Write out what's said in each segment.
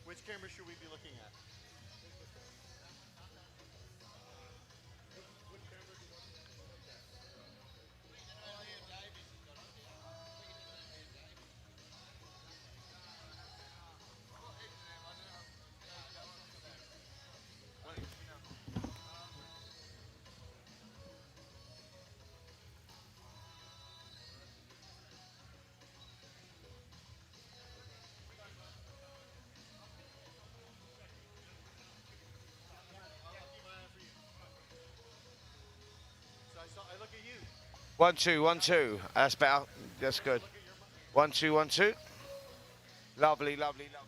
Which camera should we be looking at? I look at you. 1, 2, 1, 2. That's better. That's good. 1, 2, 1, 2. Lovely, lovely, lovely.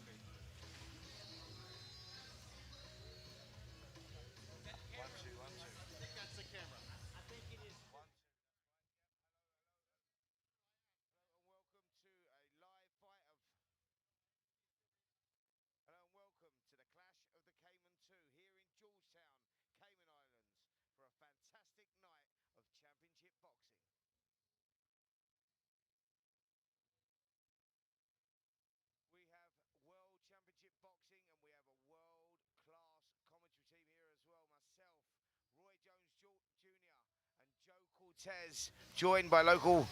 Joined by local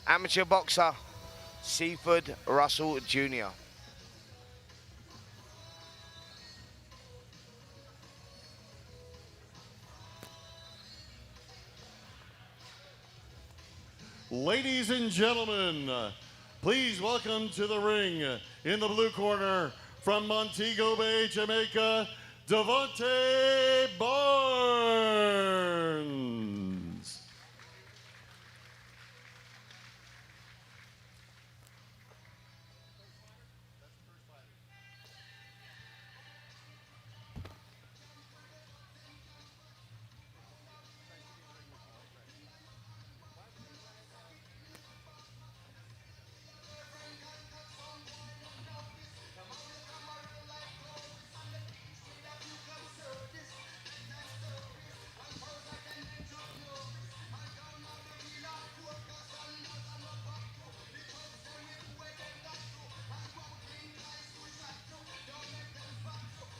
amateur boxer Seaford Russell Jr. Ladies and gentlemen, please welcome to the ring in the blue corner from Montego Bay, Jamaica, Devontae Barnes.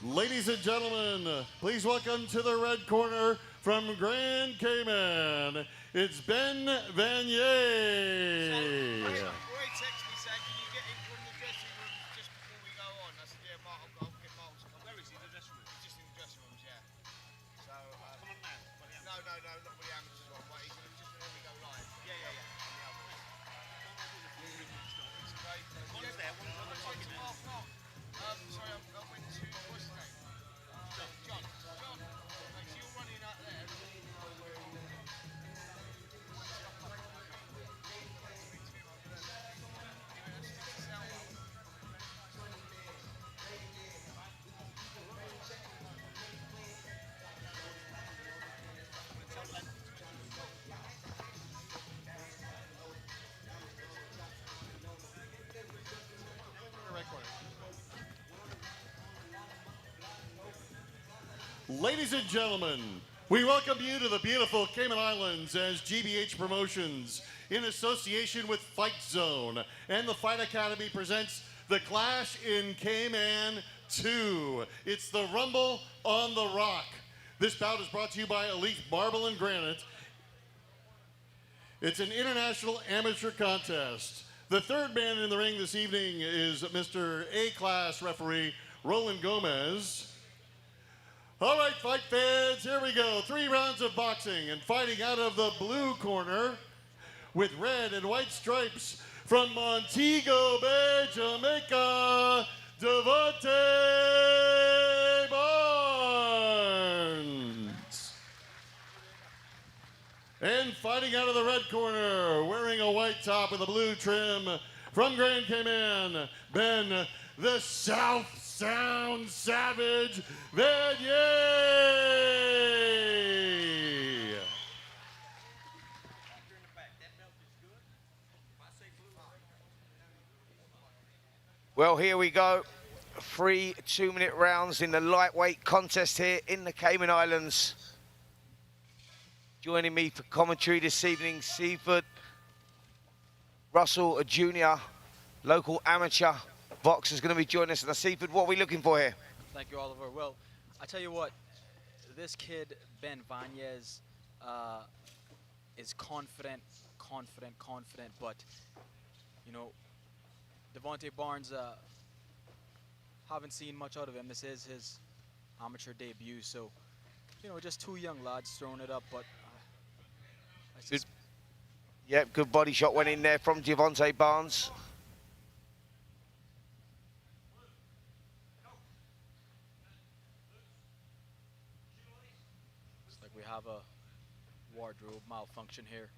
Ladies and gentlemen, please welcome to the red corner from Grand Cayman, it's Ben Vanier. Roy texted me saying, can you get in from the dressing room just before we go on? I said, yeah, Mark, I'll get Mark to come. Where is he, the dressing room? He's just in the dressing rooms, yeah. So, come on now. No, not with the amateurs on, but he's just before we go live. Yeah. It's great. One's there, one's on the fucking half mark. Sorry, I went to, what's his name? John. Mate, so you're running out there. Ladies and gentlemen, we welcome you to the beautiful Cayman Islands as GBH Promotions, in association with FightZone and the Fight Academy, presents the Clash in Cayman 2. It's the Rumble on the Rock. This bout is brought to you by Elite Marble and Granite. It's an international amateur contest. The third man in the ring this evening is Mr. A-Class referee Roland Gomez. All right, fight fans, here we go. 3 rounds of boxing, and fighting out of the blue corner with red and white stripes from Montego Bay, Jamaica, Devontae Barnes. And fighting out of the red corner, wearing a white top with a blue trim from Grand Cayman, Ben the South Sound Savage Vanier. Well, here we go. 3 2-minute rounds in the lightweight contest here in the Cayman Islands. Joining me for commentary this evening, Seaford Russell Jr., local amateur boxers going to be joining us. And Seaford, what are we looking for here? Thank you, Oliver. Well, I tell you what, this kid, Ben Vanez, is confident, but, you know, Devontae Barnes, haven't seen much out of him. This is his amateur debut, so, you know, just two young lads throwing it up, but Good. Yep, good body shot went in there from Devontae Barnes. looks like we have a wardrobe malfunction here.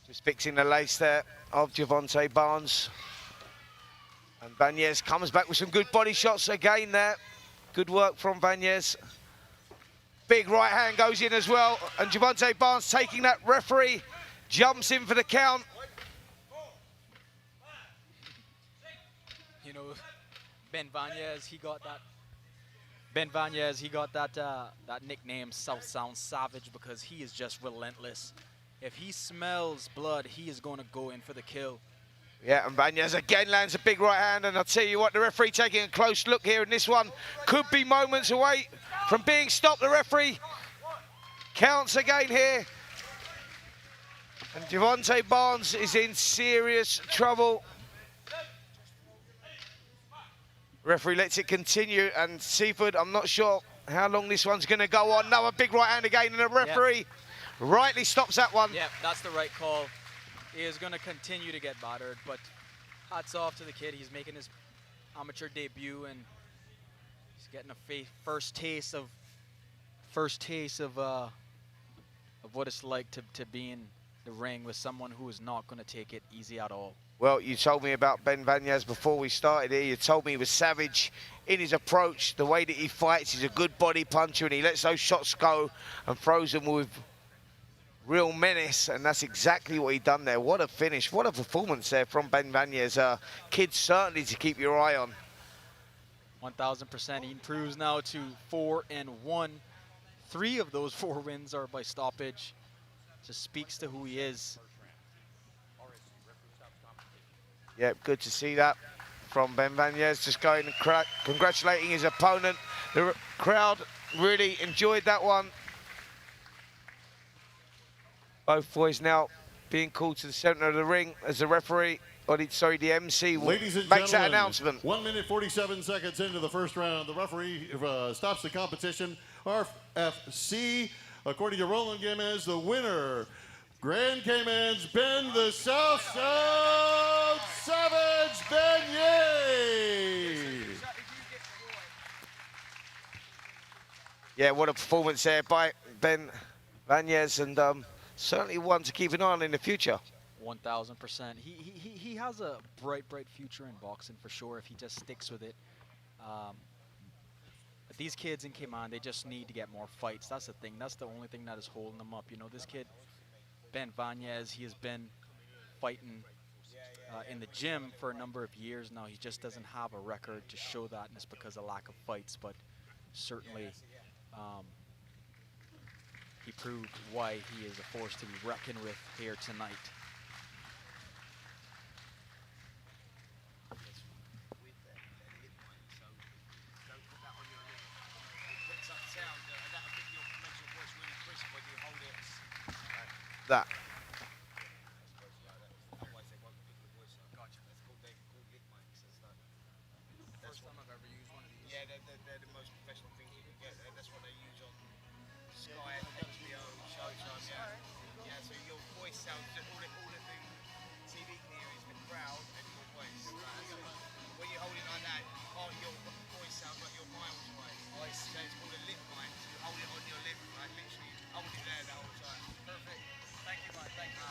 Just fixing the lace there of Devontae Barnes. And Vanez comes back with some good body shots again there. Good work from Vanez. Big right hand goes in as well. And Devontae Barnes taking that, referee jumps in for the count. You know, Ben Vanez, he got that. Ben Vanez, he got that that nickname South Sound Savage because he is just relentless. If he smells blood, he is going to go in for the kill. Yeah, and Vanez again lands a big right hand, and I'll tell you what, the referee taking a close look here, and this one could be moments away from being stopped. The referee counts again here. And Devontae Barnes is in serious trouble. Referee lets it continue, and Seaford, I'm not sure how long this one's going to go on. Another big right hand again, and the referee rightly stops that one. Yeah, that's the right call. He is going to continue to get battered, but hats off to the kid. He's making his amateur debut, and he's getting a first taste of what it's like to be in the ring with someone who is not going to take it easy at all. Well, you told me about Ben Vanez before we started here. You told me he was savage in his approach, the way that he fights. He's a good body puncher, and he lets those shots go and throws them with real menace, and that's exactly what he done there. What a finish, what a performance there from Ben Vanez. Kid certainly to keep your eye on. 1,000%. He improves now to 4-1. 3 of those 4 wins are by stoppage. Just speaks to who he is. Yeah, good to see that from Ben Vanez. Just going and congratulating his opponent. The crowd really enjoyed that one. Both boys now being called to the center of the ring as the referee, or the MC Ladies and makes that gentlemen, announcement. 1 minute 47 seconds into the first round. The referee stops the competition. RFC, according to Roland Gomez, the winner, Grand Cayman's Ben the South Savage Beignet. Yeah, what a performance there by Ben Vanez, and certainly one to keep an eye on in the future. 1,000%. He has a bright future in boxing for sure if he just sticks with it. But these kids in Cayman, they just need to get more fights. That's the thing. That's the only thing that is holding them up. You know, this kid, Ben Vanez, he has been fighting in the gym for a number of years now. He just doesn't have a record to show that, and it's because of lack of fights. But certainly, he proved why he is a force to be reckoned with here tonight. That. First time I've ever used one of these. Yeah, they're the most professional things you can get. That's what they use on Sky, HBO, Showtime, yeah. Yeah, so your voice sounds, all the TV can hear is the crowd and your voice. When you hold it like that, your voice sounds like your mind was right. So it's called a lip mic. So you hold it on your lip, like literally hold it there the whole time. Perfect. Thank you, mate. Thank you.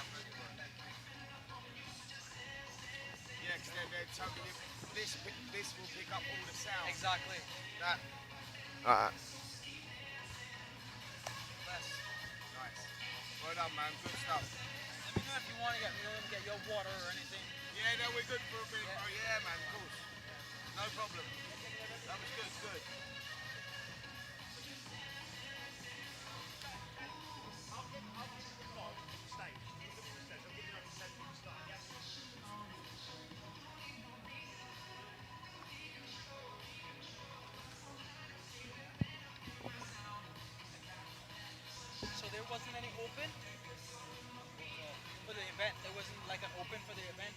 Yeah, because they're totally different. pick up all the sound. Exactly. That. Alright. Nice. Well done, man. Good stuff. Let me know if you want to get your water or anything. Yeah, no, we're good for a minute, Yeah. bro. Yeah, man, of course. No problem. That was good, good. So there wasn't any open for the event. There wasn't like an open for the event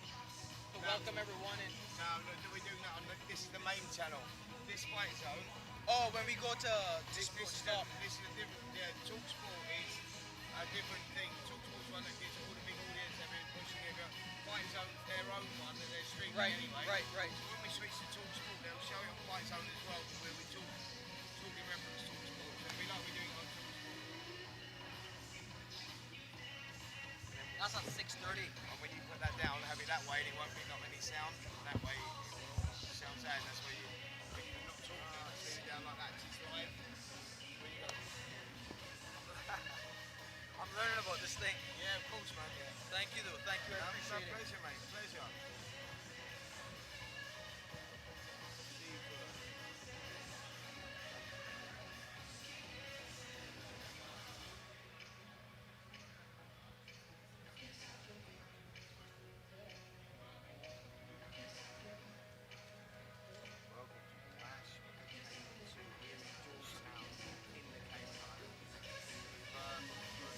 to welcome everyone and. No, we're doing that on this is the main channel. This FightZone. Oh, when we go to This is stop. this is a different. Yeah, TalkSport is a different thing. TalkSport's one that gives all the big audience. They've been pushing it. FightZone's their own one that they're streaming Right, anyway. right. So when we switch to TalkSport, they'll show it on FightZone as well, where we talk in reference to TalkSport. So it'll be like we're doing it on TalkSport. That's at 6:30. And when you put that down, have it that way, and it won't pick up any sound. That way, it will sound out. That's where when you're not talking, leave it down like that. Just right. Where you go? I'm learning about this thing. Yeah, of course, man. Yeah. Thank you, though. Thank you. I appreciate it. Pleasure, mate. Pleasure. Welcome to Clash of the Cayman here in Georgetown in the Cayman Islands. For a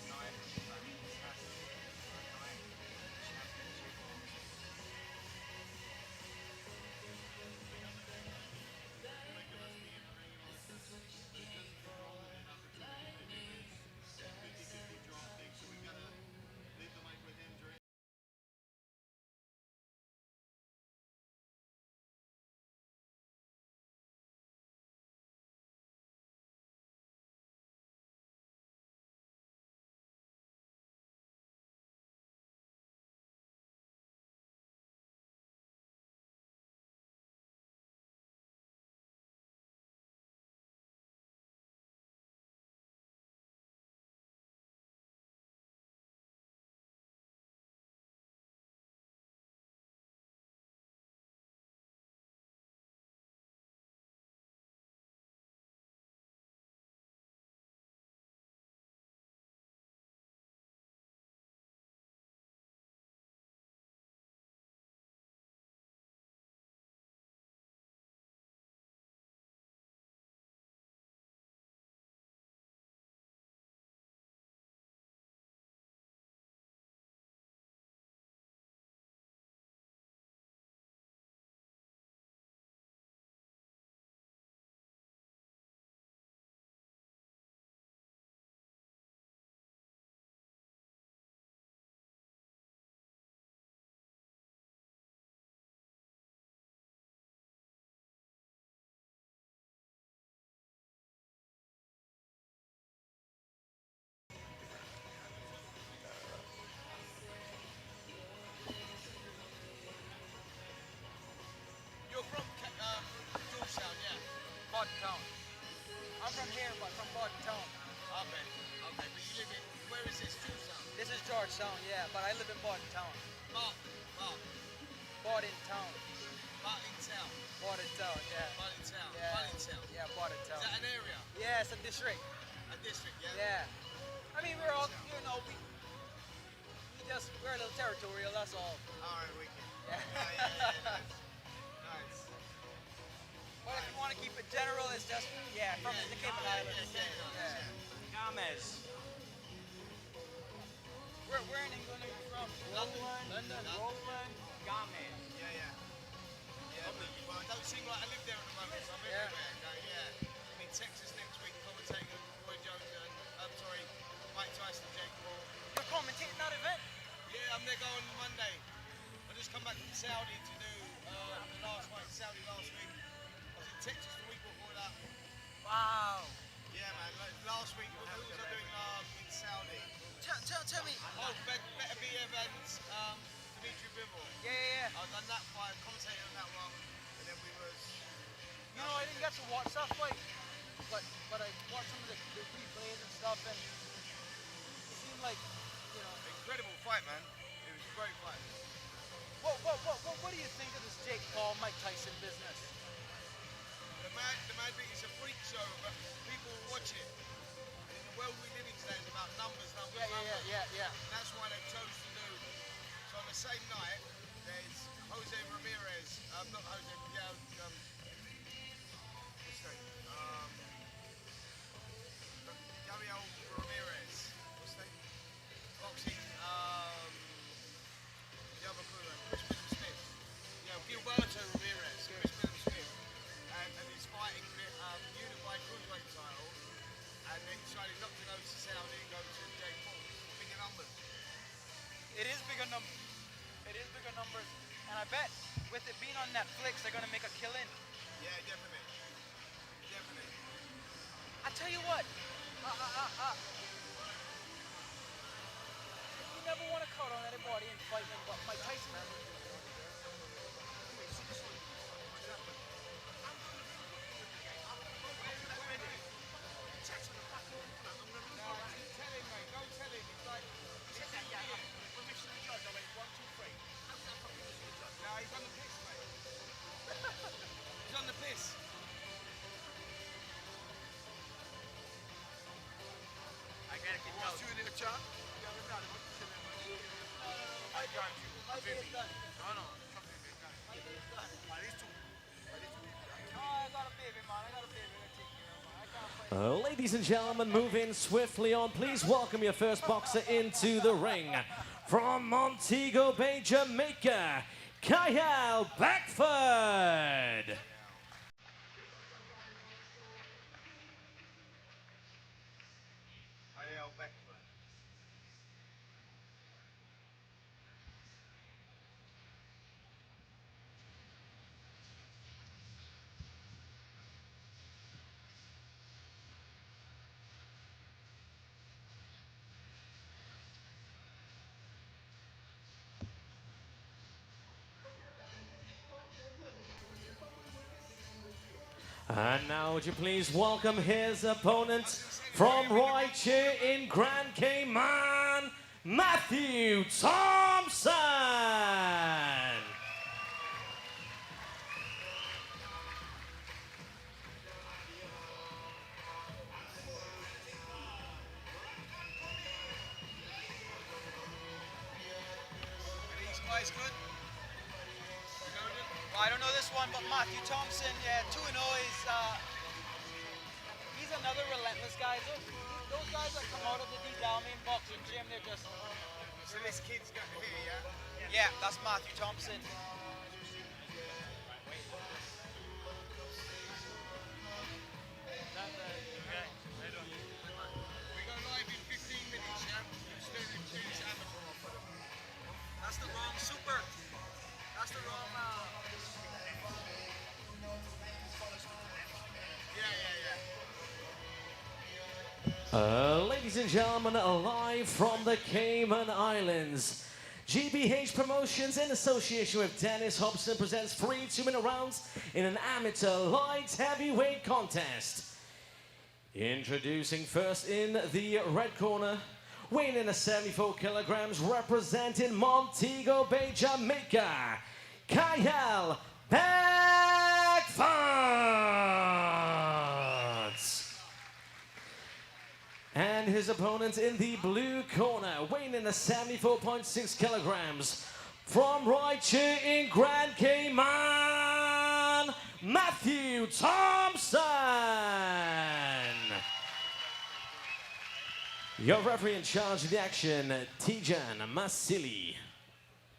night of fantastic, for a night of championship boxing. You're from Georgetown, yeah? Bodden Town. I'm from here, but from Bodden Town. Okay, but you live in, where is this, Georgetown? This is Georgetown, yeah, but I live in Bodden Town. Mark. Bodden Town. Martin Town. Bodden Town, yeah. Martin Town. Yeah. Martin Town. Yeah, Bodden Is Town. that an area? Yeah, it's a district. A district, yeah? Yeah. I mean, we're all, we're a little territorial, that's all. Alright, wicked. Yeah. Nice. Nice. But if you want to keep it general, it's just, from the Cayman Islands. Yeah. Gomez. Where in England are you from? London. Roland, Gomez. Yeah. Well, it don't seem like I live there at the moment, so I'm Yeah. everywhere. No, yeah. I'm in Texas next week, commentating Roy Jones and, Mike Tyson, Jake Paul. You're commentating that event? Yeah, I'm there going Monday. I just come back from Saudi to do the last fight in Saudi last week. I was in Texas the week before that. Wow. Yeah, man. Last week, who was I doing in Saudi? Tell me. Oh, Better Be Evans, Dimitri Bivol. Yeah. I done that fight, commentated on that one, and then we was get to watch that fight, but I watched some of the replays and stuff, and it seemed like, you know. Incredible fight, man. It was a great fight. What do you think of this Jake Paul, Mike Tyson business? The man beat is a freak show, but people watch it. In the world we live in today is about numbers. Yeah. And that's why they chose to do. So on the same night, there's Jose Ramirez. Not Jose, yeah. What's his name? Gabriel Ramirez. What's his name? Boxing. The other crew, Chris Smith. Yeah, Gilberto Ramirez. Chris Smith. And he's fighting the unified cruiserweight title. And they decided not to go to Saudi and go to Jake Paul. Bigger numbers. It is bigger numbers. It is bigger numbers. And I bet with it being on Netflix, they're gonna make a killing. Yeah, definitely. Definitely. I tell you what. You never want to cut on anybody and fight them, but Mike Tyson. He's on the piss. I gotta get out. You in the chat? I got you. My day is done. No. My day is done. At least two. Oh, I got a baby, man. I got a baby to take care of, man. I can't fight. Ladies and gentlemen, move in swiftly on. Please welcome your first boxer into the ring. From Montego Bay, Jamaica, Kyle Beckford. And now would you please welcome his opponent from right here in Grand Cayman, Matthew Thompson. These guys good? Well, I don't know this one, but Matthew Thompson, yeah, 2-0 is, he's another relentless guy. Those guys that come out of the Dalmine boxing gym, they're just... So this kid's got here, yeah? Yeah, that's Matthew Thompson. We go live in 15 minutes, yeah? Let's do this amateur offer. That's the wrong super. That's the wrong... Yeah. Ladies and gentlemen, live from the Cayman Islands, GBH Promotions in association with Dennis Hobson presents 3 2-minute rounds in an amateur light heavyweight contest. Introducing first in the red corner, weighing in at 74 kilograms, representing Montego Bay, Jamaica, Kyle Beckford. And his opponent in the blue corner, weighing in at 74.6 kilograms, from right here in Grand Cayman, Matthew Thompson. Your referee in charge of the action, Tijan Masili.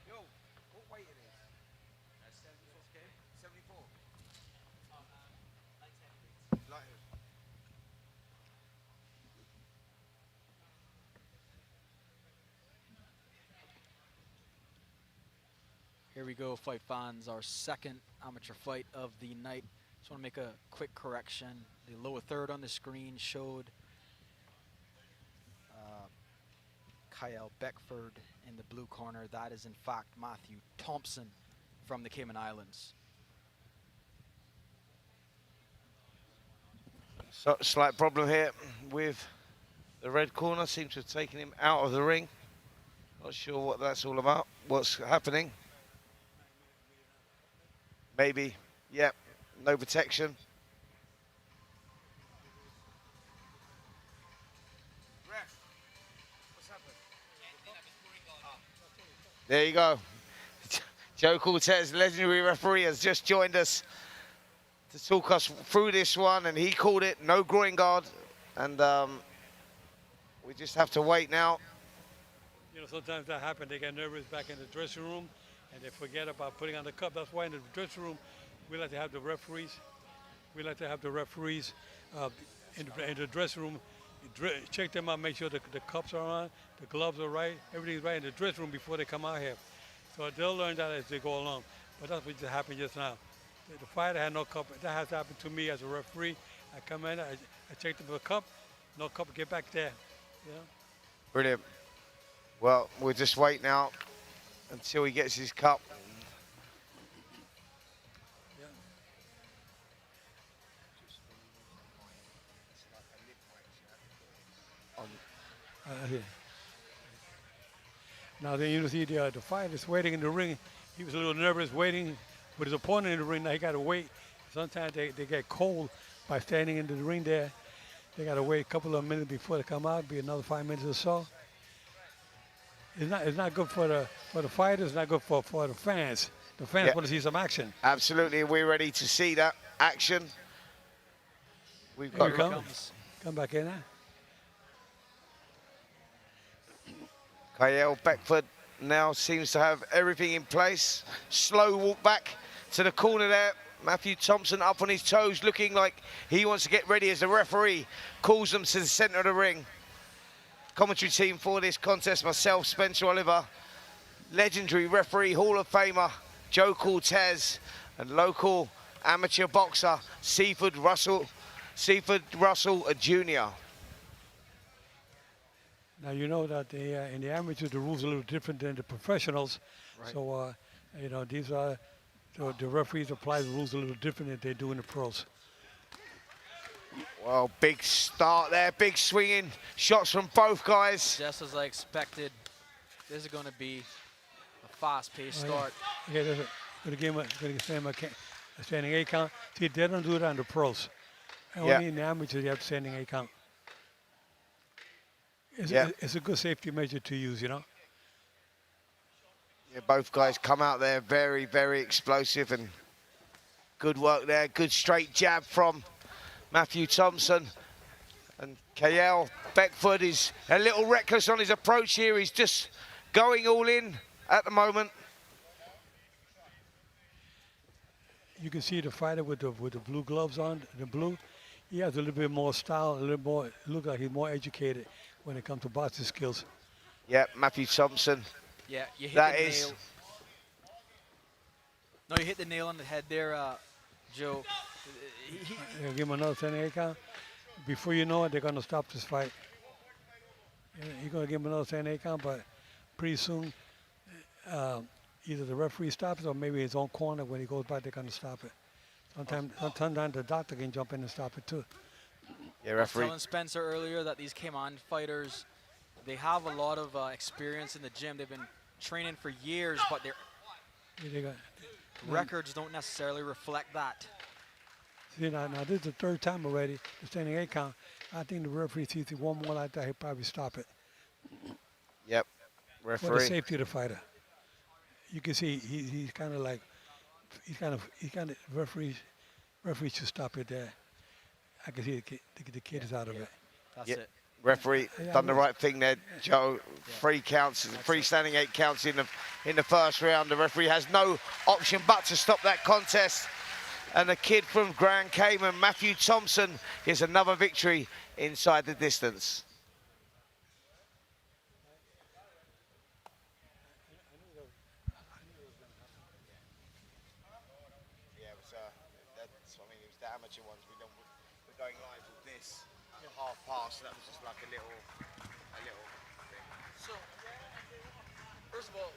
Yo, what weight it is? That's 74. 74? Light heavy. Here we go, fight fans, our second amateur fight of the night. Just want to make a quick correction. The lower third on the screen showed Kyle Beckford in the blue corner. That is in fact Matthew Thompson from the Cayman Islands. So, slight problem here with the red corner. Seems to have taken him out of the ring. Not sure what that's all about. What's happening? Maybe, yep, no protection. There you go. Joe Cortez, legendary referee, has just joined us to talk us through this one, and he called it no groin guard, and we just have to wait now. You know, sometimes that happens. They get nervous back in the dressing room, and they forget about putting on the cup. That's why in the dressing room, we like to have the referees. We like to have the referees in the dressing room, check them out, make sure the cups are on, the gloves are right, everything's right in the dressing room before they come out here. So they'll learn that as they go along. But that's what just happened just now. The fighter had no cup. That has happened to me as a referee. I come in, I check them for the cup, no cup, get back there. Yeah. Brilliant. Well, we'll just wait now until he gets his cup. Now then you see the fighter is waiting in the ring. He was a little nervous waiting with his opponent in the ring. Now he got to wait. Sometimes they get cold by standing in the ring there. They got to wait a couple of minutes before they come out. Be another 5 minutes or so. It's not good for the fighters. It's not good for the fans. The fans want to see some action. Absolutely, we're ready to see that action. We've Here got. he comes. Come back in there. Kyle Beckford now seems to have everything in place. Slow walk back to the corner there. Matthew Thompson up on his toes, looking like he wants to get ready as the referee calls them to the center of the ring. Commentary team for this contest, myself, Spencer Oliver, legendary referee, Hall of Famer, Joe Cortez, and local amateur boxer, Seaford Russell Jr. Now you know that in the amateurs the rules are a little different than the professionals. Right. So you know, these are the referees apply the rules a little different than they do in the pros. Well, big start there, big swinging shots from both guys. Just as I expected, this is going to be a fast-paced start. Yeah, going to give him a standing 8 count. See, they don't do that on the pros. Only in the amateurs you have standing 8 count. It's a good safety measure to use, you know. Yeah, both guys come out there very, very explosive, and good work there. Good straight jab from Matthew Thompson. And Kyle Beckford is a little reckless on his approach here. He's just going all in at the moment. You can see the fighter with the blue gloves on, the blue. He has a little bit more style, a little more, look like he's more educated when it comes to boxing skills. Yeah, Matthew Thompson. Yeah, you hit the nail. No, you hit the nail on the head there, Joe. Give him another 10-8 count. Before you know it, they're going to stop this fight. You're going to give him another 10-8 count, but pretty soon, either the referee stops it or maybe his own corner, when he goes back, they're going to stop it. Sometimes the doctor can jump in and stop it too. Yeah, referee. I was telling Spencer earlier that these Cayman fighters, they have a lot of experience in the gym. They've been training for years, but their records don't necessarily reflect that. See, now this is the 3rd time already, the standing 8 count. I think the referee sees one more like that, he'll probably stop it. Yep, referee. For the safety of the fighter. You can see he's kind of like, referee should stop it there. I can see the kid is out of it. That's it. Referee done the right thing there, Joe. 3 counts, 3 standing 8 counts in the first round. The referee has no option but to stop that contest. And the kid from Grand Cayman, Matthew Thompson, is another victory inside the distance. Amateur ones, we're going live with this half past. That was just like a little thing. So, first of all,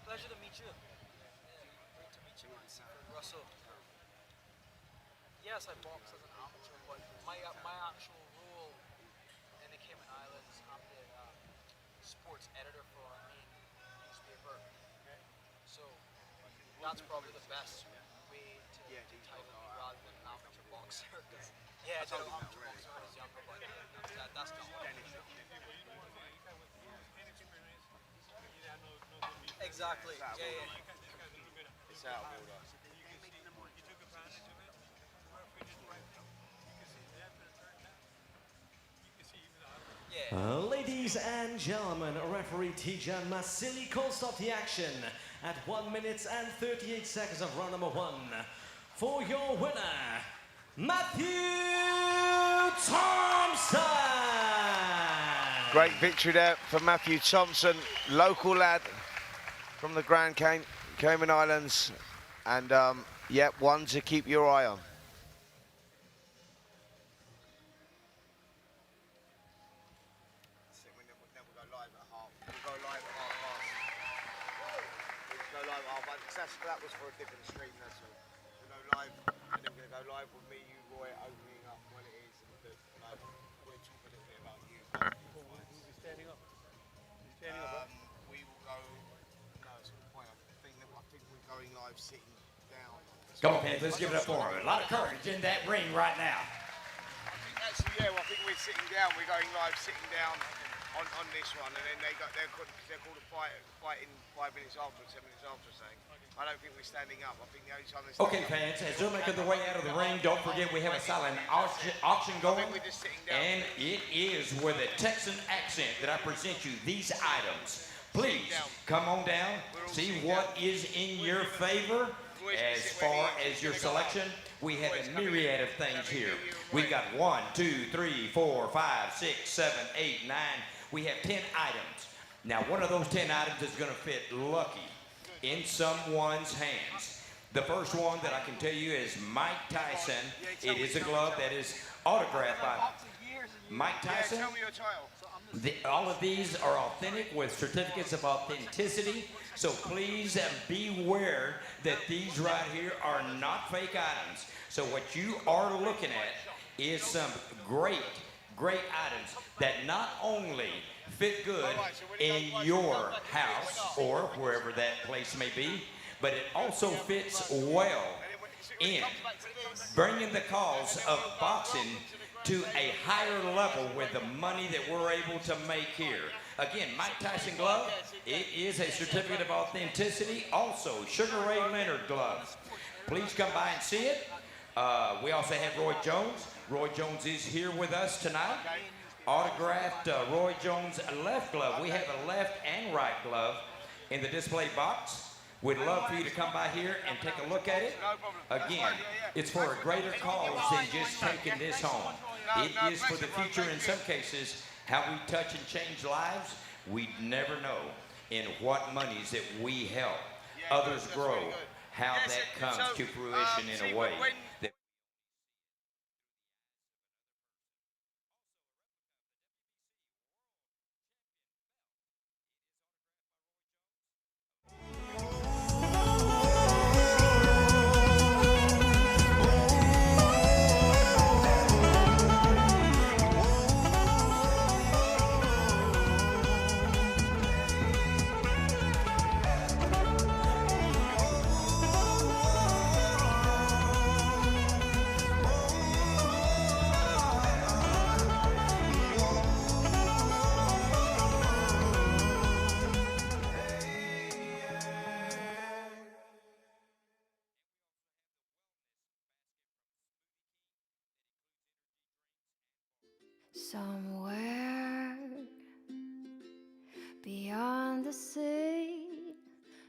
pleasure to meet you. Great to meet you, Russell. Yes, I box as an amateur, but my actual role in the Cayman Islands, I'm the sports editor for our main newspaper. So that's probably the best way to title me rather than an amateur boxer. Yeah, I told amateur boxer when I was younger, but that's not what I do. Exactly. Yeah. It's out of order. Ladies and gentlemen, referee Tijan Masili calls off the action at 1 minute and 38 seconds of round number 1. For your winner, Matthew Thompson! Great victory there for Matthew Thompson, local lad from the Grand Cayman Islands. And yeah, one to keep your eye on. That was for a different stream, that's all. We'll go live, and then we're going to go live with me, you, Roy, opening up what it is, and like, we'll talk a little bit about you. We'll be standing up. We will go, no, it's a good point. I think we're going live sitting down. Come on, fans, let's give it up for him. A lot of courage in that ring right now. Actually, yeah, well, I think we're sitting down. We're going live sitting down on this one, and then they're called a fighting 5 minutes after, 10 minutes after, saying. I don't think we're standing up. I think the only time they're Okay, fans, as they're making their way out of the ring, don't forget we have a silent auction going, we're just sitting down. and it is with a Texan accent that I present you these items. Please come on down, see what is in your favor. As far as your selection, we have a myriad of things here. We've got 1, 2, 3, 4, 5, 6, 7, 8, 9. We have 10 items. Now, one of those 10 items is going to fit lucky in someone's hands. The first one that I can tell you is Mike Tyson. It is a glove that is autographed by Mike Tyson. Tell me your title. All of these are authentic with certificates of authenticity. So please beware that these right here are not fake items. So what you are looking at is some great items that not only fit good in your house or wherever that place may be, but it also fits well in bringing the cause of boxing to a higher level with the money that we're able to make here. Again, Mike Tyson glove, it is a certificate of authenticity. Also, Sugar Ray Leonard gloves. Please come by and see it. We also have Roy Jones. Roy Jones is here with us tonight. Autographed Roy Jones left glove. We have a left and right glove in the display box. We'd love for you to come by here and take a look at it. Again, it's for a greater cause than just taking this home. It is for the future in some cases, how we touch and change lives. We never know in what monies that we help others grow, how that comes to fruition in a way that Somewhere beyond the sea,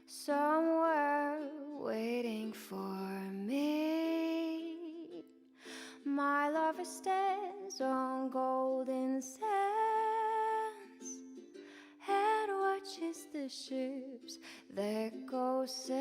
somewhere waiting for me, my lover stands on golden sands and watches the ships that go sailing.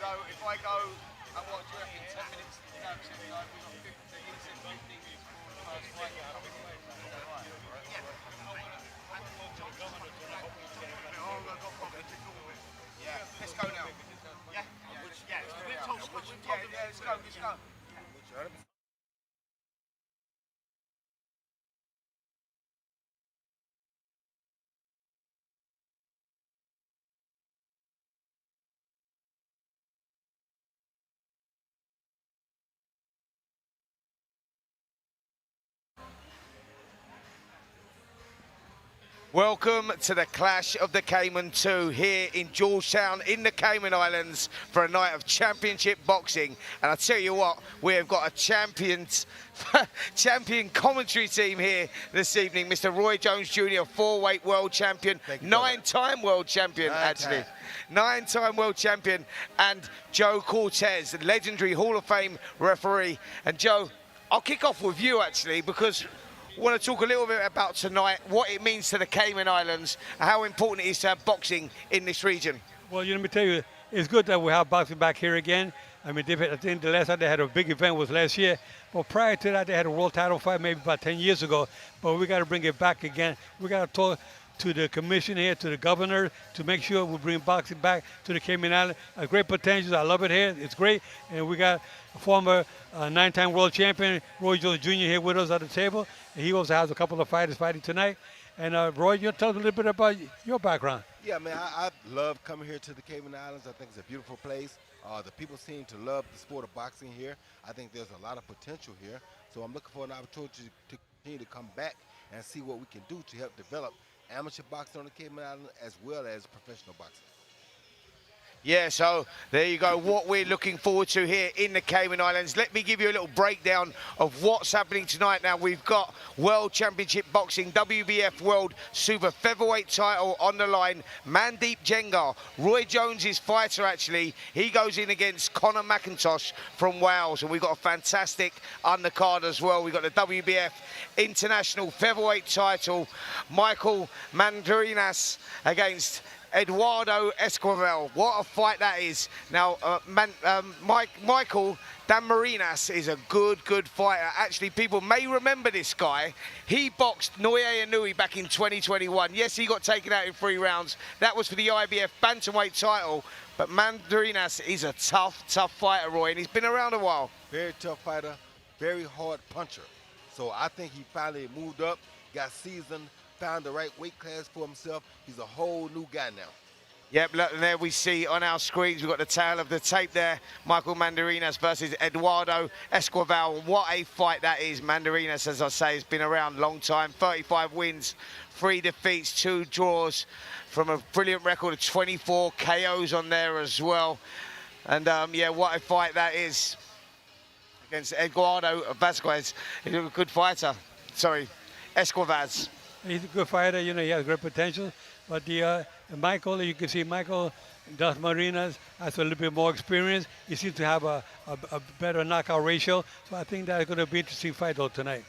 So if I go, and what do you reckon, 10 minutes induction, like we've got 15, you said 15 minutes before the first fight. Yeah. Yeah, let's go now. Yeah? Yeah, let's go, let's go. Welcome to the Clash of the Cayman 2 here in Georgetown in the Cayman Islands for a night of championship boxing. And I tell you what, we have got a champion commentary team here this evening. Mr. Roy Jones Jr., 4-weight world champion, 9-time world champion actually. 9-time world champion, and Joe Cortez, legendary Hall of Fame referee. And Joe, I'll kick off with you actually, because I want to talk a little bit about tonight, what it means to the Cayman Islands, and how important it is to have boxing in this region. Well, let me tell you, it's good that we have boxing back here again. I mean, I think the last time they had a big event was last year. But prior to that, they had a world title fight maybe about 10 years ago. But we got to bring it back again. We got to talk to the commission here, to the governor, to make sure we bring boxing back to the Cayman Islands. A great potential. I love it here. It's great. And we got a former 9-time world champion, Roy Jones Jr. here with us at the table. And he also has a couple of fighters fighting tonight. And Roy, you tell us a little bit about your background. Yeah, man, I love coming here to the Cayman Islands. I think it's a beautiful place. The people seem to love the sport of boxing here. I think there's a lot of potential here. So I'm looking for an opportunity to continue to come back and see what we can do to help develop amateur boxing on the Cayman Islands as well as professional boxing. Yeah, so there you go, what we're looking forward to here in the Cayman Islands. Let me give you a little breakdown of what's happening tonight. Now, we've got World Championship Boxing, WBF World Super Featherweight title on the line. Mandeep Jangra, Roy Jones's fighter actually, he goes in against Conor McIntosh from Wales. And we've got a fantastic undercard as well. We've got the WBF International Featherweight title, Michael Mandeep against Eduardo Esquivel. What a fight that is. Now, Michael Dasmarinas is a good fighter. Actually, people may remember this guy. He boxed Naoya Inoue back in 2021. Yes, he got taken out in 3 rounds. That was for the IBF bantamweight title. But Mandeep is a tough fighter, Roy, and he's been around a while. Very tough fighter, very hard puncher. So I think he finally moved up, got seasoned, found the right weight class for himself. He's a whole new guy now. Yep, look, there we see on our screens, we've got the tail of the tape there. Michael Mandeep versus Eduardo Esquivel. What a fight that is. Mandeep, as I say, has been around a long time. 35 wins, 3 defeats, 2 draws, from a brilliant record of 24 KOs on there as well. And yeah, what a fight that is against Eduardo Vasquez. He's a good fighter. Sorry, Esquivel. He's a good fighter, you know, he has great potential. But the Michael, you can see Michael Dasmarinas has a little bit more experience. He seems to have a better knockout ratio. So I think that's going to be an interesting fight though tonight.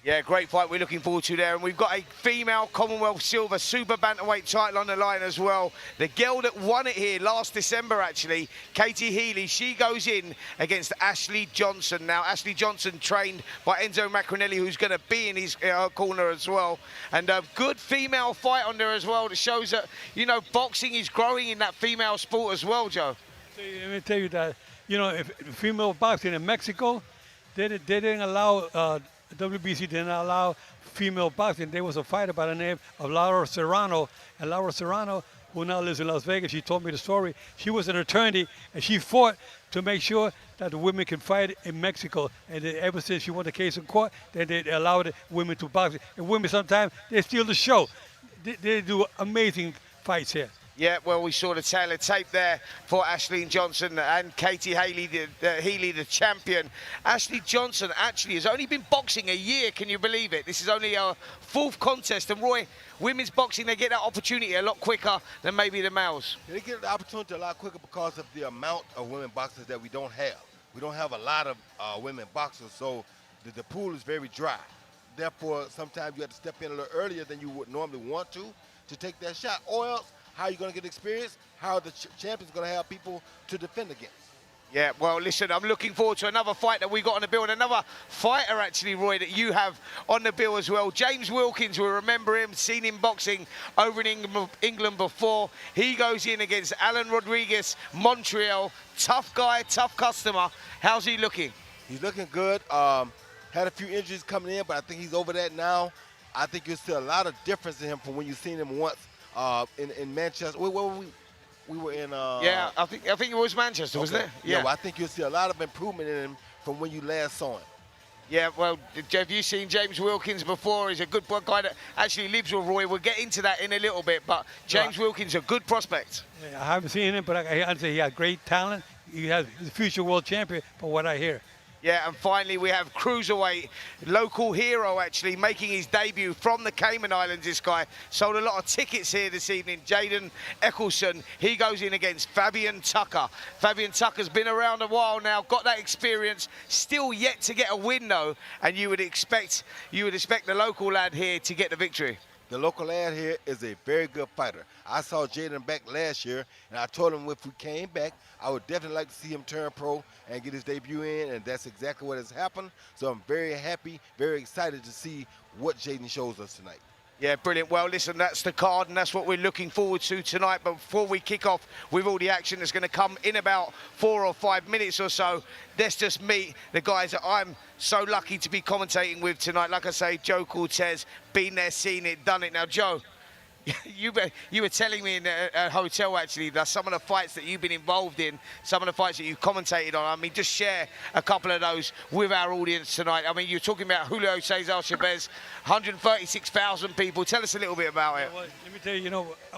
Yeah, great fight we're looking forward to there. And we've got a female Commonwealth Silver Super Bantamweight title on the line as well. The girl that won it here last December, actually, Katie Healy, she goes in against Ashleigh Johnson. Now, Ashleigh Johnson trained by Enzo Macronelli, who's going to be in his corner as well. And a good female fight on there as well that shows that, you know, boxing is growing in that female sport as well, Joe. Let me tell you that, you know, if female boxing in Mexico, they didn't allow... WBC didn't allow female boxing. There was a fighter by the name of Laura Serrano. And Laura Serrano, who now lives in Las Vegas, she told me the story. She was an attorney, and she fought to make sure that the women can fight in Mexico. And ever since she won the case in court, then they allowed women to box. And women sometimes, they steal the show. They do amazing fights here. Yeah, well, we saw the tail of tape there for Ashleigh Johnson and Katie Healy, the champion. Ashleigh Johnson actually has only been boxing a year, can you believe it? This is only our 4th contest. And Roy, women's boxing, they get that opportunity a lot quicker than maybe the males. They get the opportunity a lot quicker because of the amount of women boxers that we don't have. We don't have a lot of women boxers, so the pool is very dry. Therefore, sometimes you have to step in a little earlier than you would normally want to take that shot, or else how are you going to get experience? How are the champions going to have people to defend against? Yeah, well, listen, I'm looking forward to another fight that we got on the bill, and another fighter, actually, Roy, that you have on the bill as well. James Wilkins, we remember him, seen him boxing over in England before. He goes in against Zaid Rodriguez Montiel. Tough guy, tough customer. How's he looking? He's looking good. Had a few injuries coming in, but I think he's over that now. I think you'll see a lot of difference in him from when you've seen him once in Manchester. Where were we? We were in. Yeah, I think it was Manchester, wasn't it? Yeah. Well, I think you'll see a lot of improvement in him from when you last saw him. Yeah, well, have you seen James Wilkins before? He's a good guy that actually lives with Roy. We'll get into that in a little bit, but James Wilkins, a good prospect. Yeah, I haven't seen him, but I'd say he has great talent. He's a future world champion, from what I hear. Yeah, and finally we have cruiserweight, local hero actually, making his debut from the Cayman Islands, this guy. Sold a lot of tickets here this evening, Jaden Eccleston. He goes in against Fabian Tucker. Fabian Tucker's been around a while now, got that experience, still yet to get a win though, and you would expect the local lad here to get the victory. The local lad here is a very good fighter. I saw Jaden back last year, and I told him if we came back, I would definitely like to see him turn pro and get his debut in, and that's exactly what has happened. So I'm very happy, very excited to see what Jaden shows us tonight. Yeah, brilliant. Well, listen, that's the card, and that's what we're looking forward to tonight. But before we kick off with all the action that's going to come in about 4 or 5 minutes or so, let's just meet the guys that I'm so lucky to be commentating with tonight. Like I say, Joe Cortez, been there, seen it, done it. Now, Joe, you were telling me in a hotel, actually, that some of the fights that you've been involved in, some of the fights that you've commentated on, I mean, just share a couple of those with our audience tonight. I mean, you're talking about Julio Cesar Chavez, 136,000 people. Tell us a little bit about it. Well, let me tell you,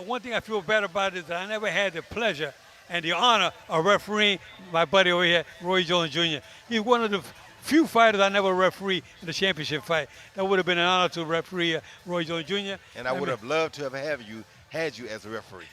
one thing I feel bad about is that I never had the pleasure and the honor of refereeing my buddy over here, Roy Jones Jr. He's one of the few fighters I never refereed in the championship fight. That would have been an honor to referee Roy Jones Jr. And I would have loved to have had you as a referee.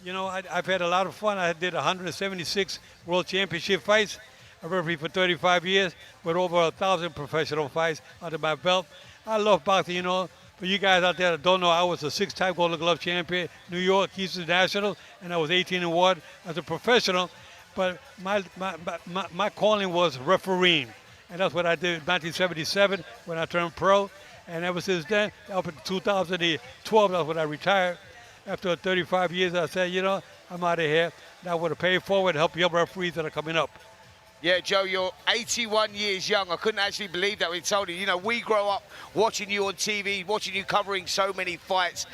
I've had a lot of fun. I did 176 world championship fights. I refereed for 35 years with over 1,000 professional fights under my belt. I love boxing, For you guys out there that don't know, I was a 6-time Golden Glove champion, New York, Houston Nationals, and I was 18-1 as a professional. But my calling was refereeing. And that's what I did in 1977 when I turned pro. And ever since then, up in 2012, that's when I retired. After 35 years, I said, I'm out of here. Now I want to pay it forward and help young referees that are coming up. Yeah, Joe, you're 81 years young. I couldn't actually believe that we told you. We grow up watching you on TV, watching you covering so many fights,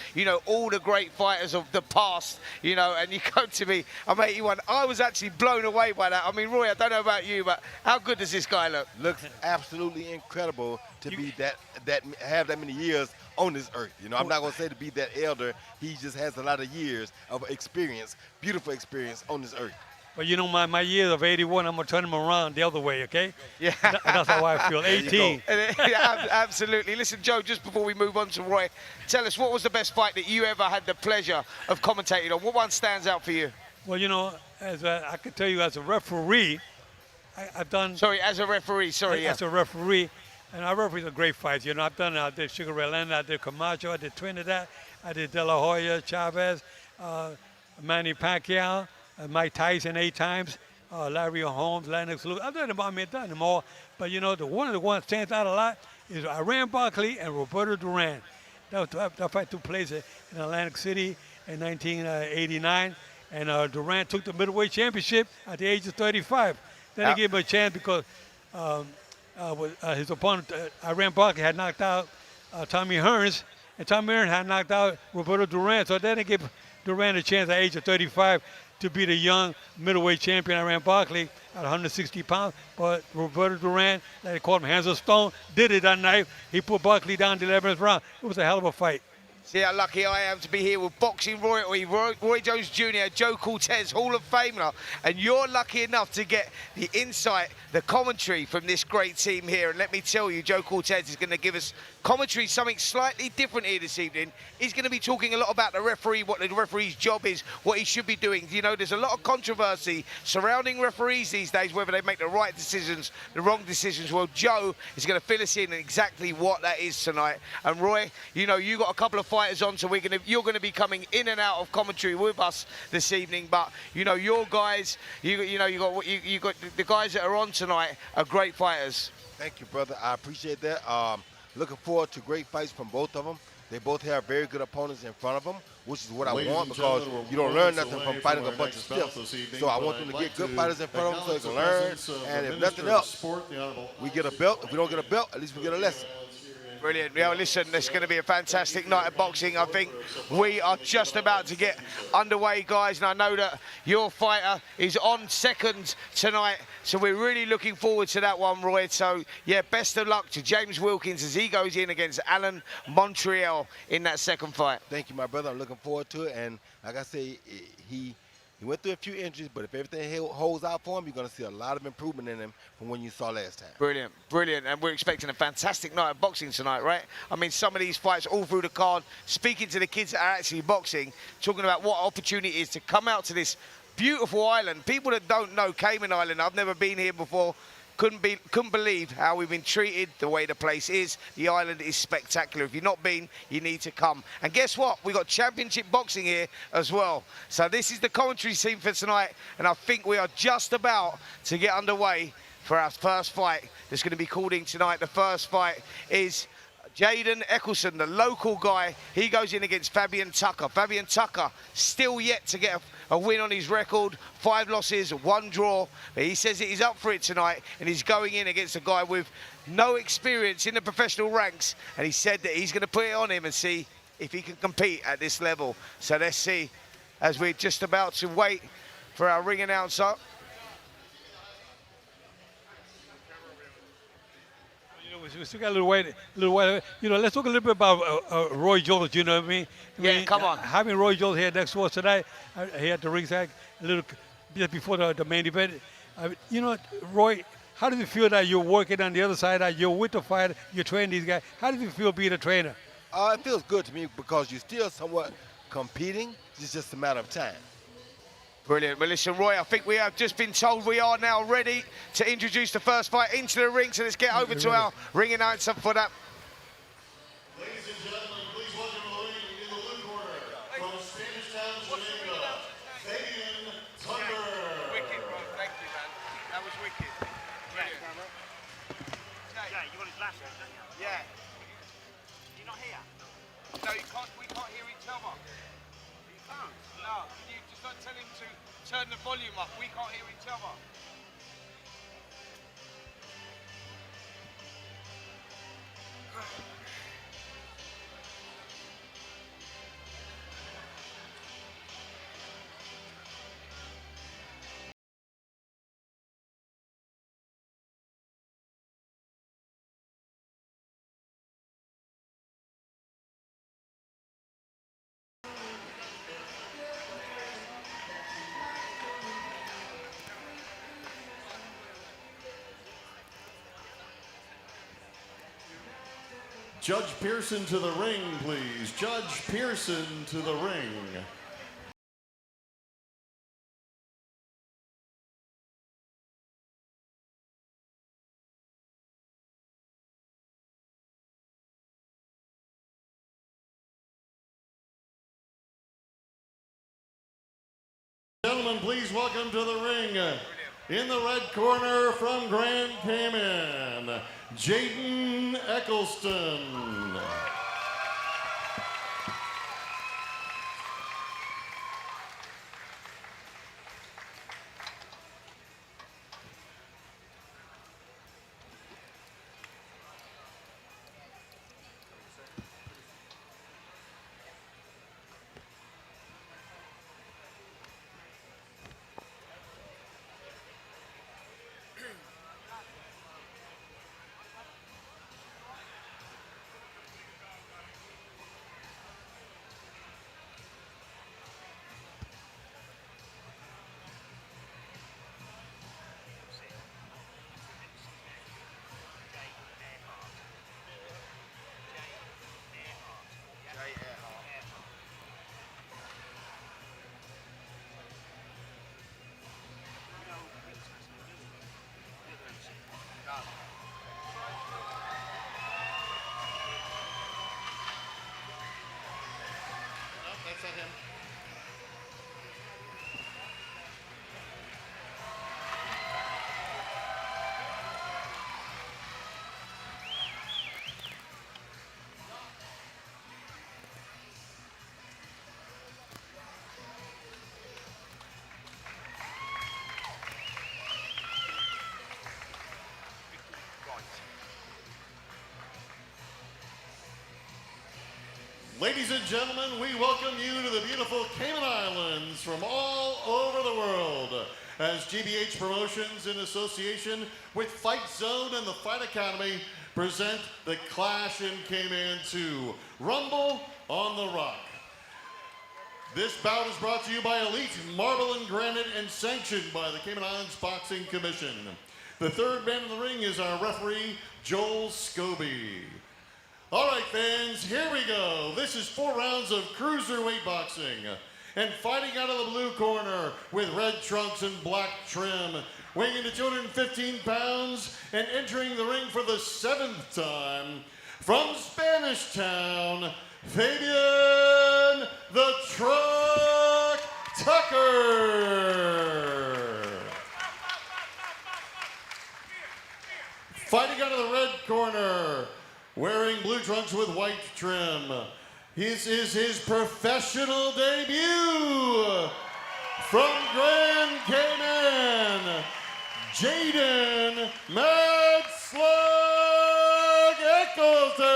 all the great fighters of the past, and you come to me, I'm 81. I was actually blown away by that. I mean, Roy, I don't know about you, but how good does this guy look? Looks absolutely incredible to be have that many years on this earth. I'm not going to say to be that elder. He just has a lot of years of experience, beautiful experience on this earth. But my years of 81, I'm going to turn them around the other way, okay? Yeah. That's how I feel, 18. Yeah, absolutely. Listen, Joe, just before we move on to Roy, tell us, what was the best fight that you ever had the pleasure of commentating on? What one stands out for you? Well, I can tell you as a referee, I've done... Sorry, as a referee, sorry, As a referee, and I referee some great fights. I did Sugar Ray Leonard, I did Camacho, I did Trinidad, I did De La Hoya, Chavez, Manny Pacquiao, Mike Tyson 8 times, Larry Holmes, Lennox Lewis. I've done them all. But one of the ones that stands out a lot is Iran Barkley and Roberto Duran. That fight took place in Atlantic City in 1989, and Duran took the middleweight championship at the age of 35. Then they gave him a chance because his opponent, Iran Barkley, had knocked out Tommy Hearns, and Tommy Hearns had knocked out Roberto Duran. So then they gave Duran a chance at the age of 35 to be the young middleweight champion, Iran Barkley, at 160 pounds. But Roberto Duran, they called him Hands of Stone, did it that night. He put Barkley down the 11th round. It was a hell of a fight. See how lucky I am to be here with boxing royalty, Roy Jones Jr., Joe Cortez, Hall of Famer, and you're lucky enough to get the insight, the commentary from this great team here. And let me tell you, Joe Cortez is going to give us commentary, something slightly different here this evening. He's going to be talking a lot about the referee, what the referee's job is, what he should be doing. You know, there's a lot of controversy surrounding referees these days, whether they make the right decisions, the wrong decisions. Well, Joe is going to fill us in exactly what that is tonight. And Roy, you know, you got a couple of fighters on, so you're going to be coming in and out of commentary with us this evening. But you know, your guys, you got the guys that are on tonight are great fighters. Thank you, brother. I appreciate that. Looking forward to great fights from both of them. They both have very good opponents in front of them, which is what I want, because you don't learn nothing from fighting a bunch of stiffs. So I want them to get good fighters in front of them so they can learn. And if nothing else, we get a belt. If we don't get a belt, at least we get a lesson. Brilliant. Yeah, listen, it's going to be a fantastic night of boxing. I think we are just about to get underway, guys, and I know that your fighter is on second tonight, so we're really looking forward to that one, Roy. So, yeah, best of luck to James Wilkins as he goes in against Alan Montiel in that second fight. Thank you, my brother. I'm looking forward to it, and like I say, he went through a few injuries, but if everything holds out for him, you're going to see a lot of improvement in him from when you saw last time. Brilliant, brilliant. And we're expecting a fantastic night of boxing tonight, right? I mean, some of these fights all through the card, speaking to the kids that are actually boxing, talking about what opportunity it is to come out to this beautiful island. People that don't know Cayman Island, I've never been here before, couldn't believe how we've been treated, the way the place is. The island is spectacular. If you've not been, you need to come. And guess what? We've got championship boxing here as well. So this is the commentary scene for tonight, and I think we are just about to get underway for our first fight that's going to be called in tonight. The first fight is Jaden Eccleston, the local guy. He goes in against Fabian Tucker. Fabian Tucker still yet to get a win on his record. 5 losses, 1 draw. But he says that he's up for it tonight, and he's going in against a guy with no experience in the professional ranks. And he said that he's going to put it on him and see if he can compete at this level. So let's see, as we're just about to wait for our ring announcer. We still got a little white. You know, let's talk a little bit about Roy Jones. You know what I mean? Yeah, come on. Having Roy Jones here next to us tonight, here at the ringside, a little just before the main event. You know, Roy, how does it feel that you're working on the other side, that you're with the fighter, you're training these guys? How does it feel being a trainer? It feels good to me because you're still somewhat competing. It's just a matter of time. Brilliant. Well, listen, Roy, I think we have just been told we are now ready to introduce the first fight into the ring. So let's get over to our ring announcer for that. Ladies and gentlemen, please welcome to the ring in the blue corner from Spanish Town, Jamaica, Zaid Rodriguez. Wicked, bro. Thank you, man. That was wicked. Brilliant. Yeah, you want his last one, don't you? Yeah. You're not here? No, we can't hear each other. You can't? No, can you just not tell him to turn the volume up? We can't hear each other. Judge Pearson to the ring, please. Judge Pearson to the ring. Gentlemen, please welcome to the ring, in the red corner from Grand Cayman, Jaden Eccleston. that him? Ladies and gentlemen, we welcome you to the beautiful Cayman Islands from all over the world as GBH Promotions in association with FightZone and the Fight Academy present the Clash in Cayman 2, Rumble on the Rock. This bout is brought to you by Elite Marble and Granite and sanctioned by the Cayman Islands Boxing Commission. The third man in the ring is our referee, Joel Scobie. All right, fans, here we go. This is 4 rounds of cruiserweight boxing. And fighting out of the blue corner with red trunks and black trim, weighing in at 215 pounds and entering the ring for the 7th time, from Spanish Town, Fabian the Truck Tucker. Fighting out of the red corner, wearing blue trunks with white trim. This is his professional debut from Grand Cayman, Jaden Mad Slug Eccleston.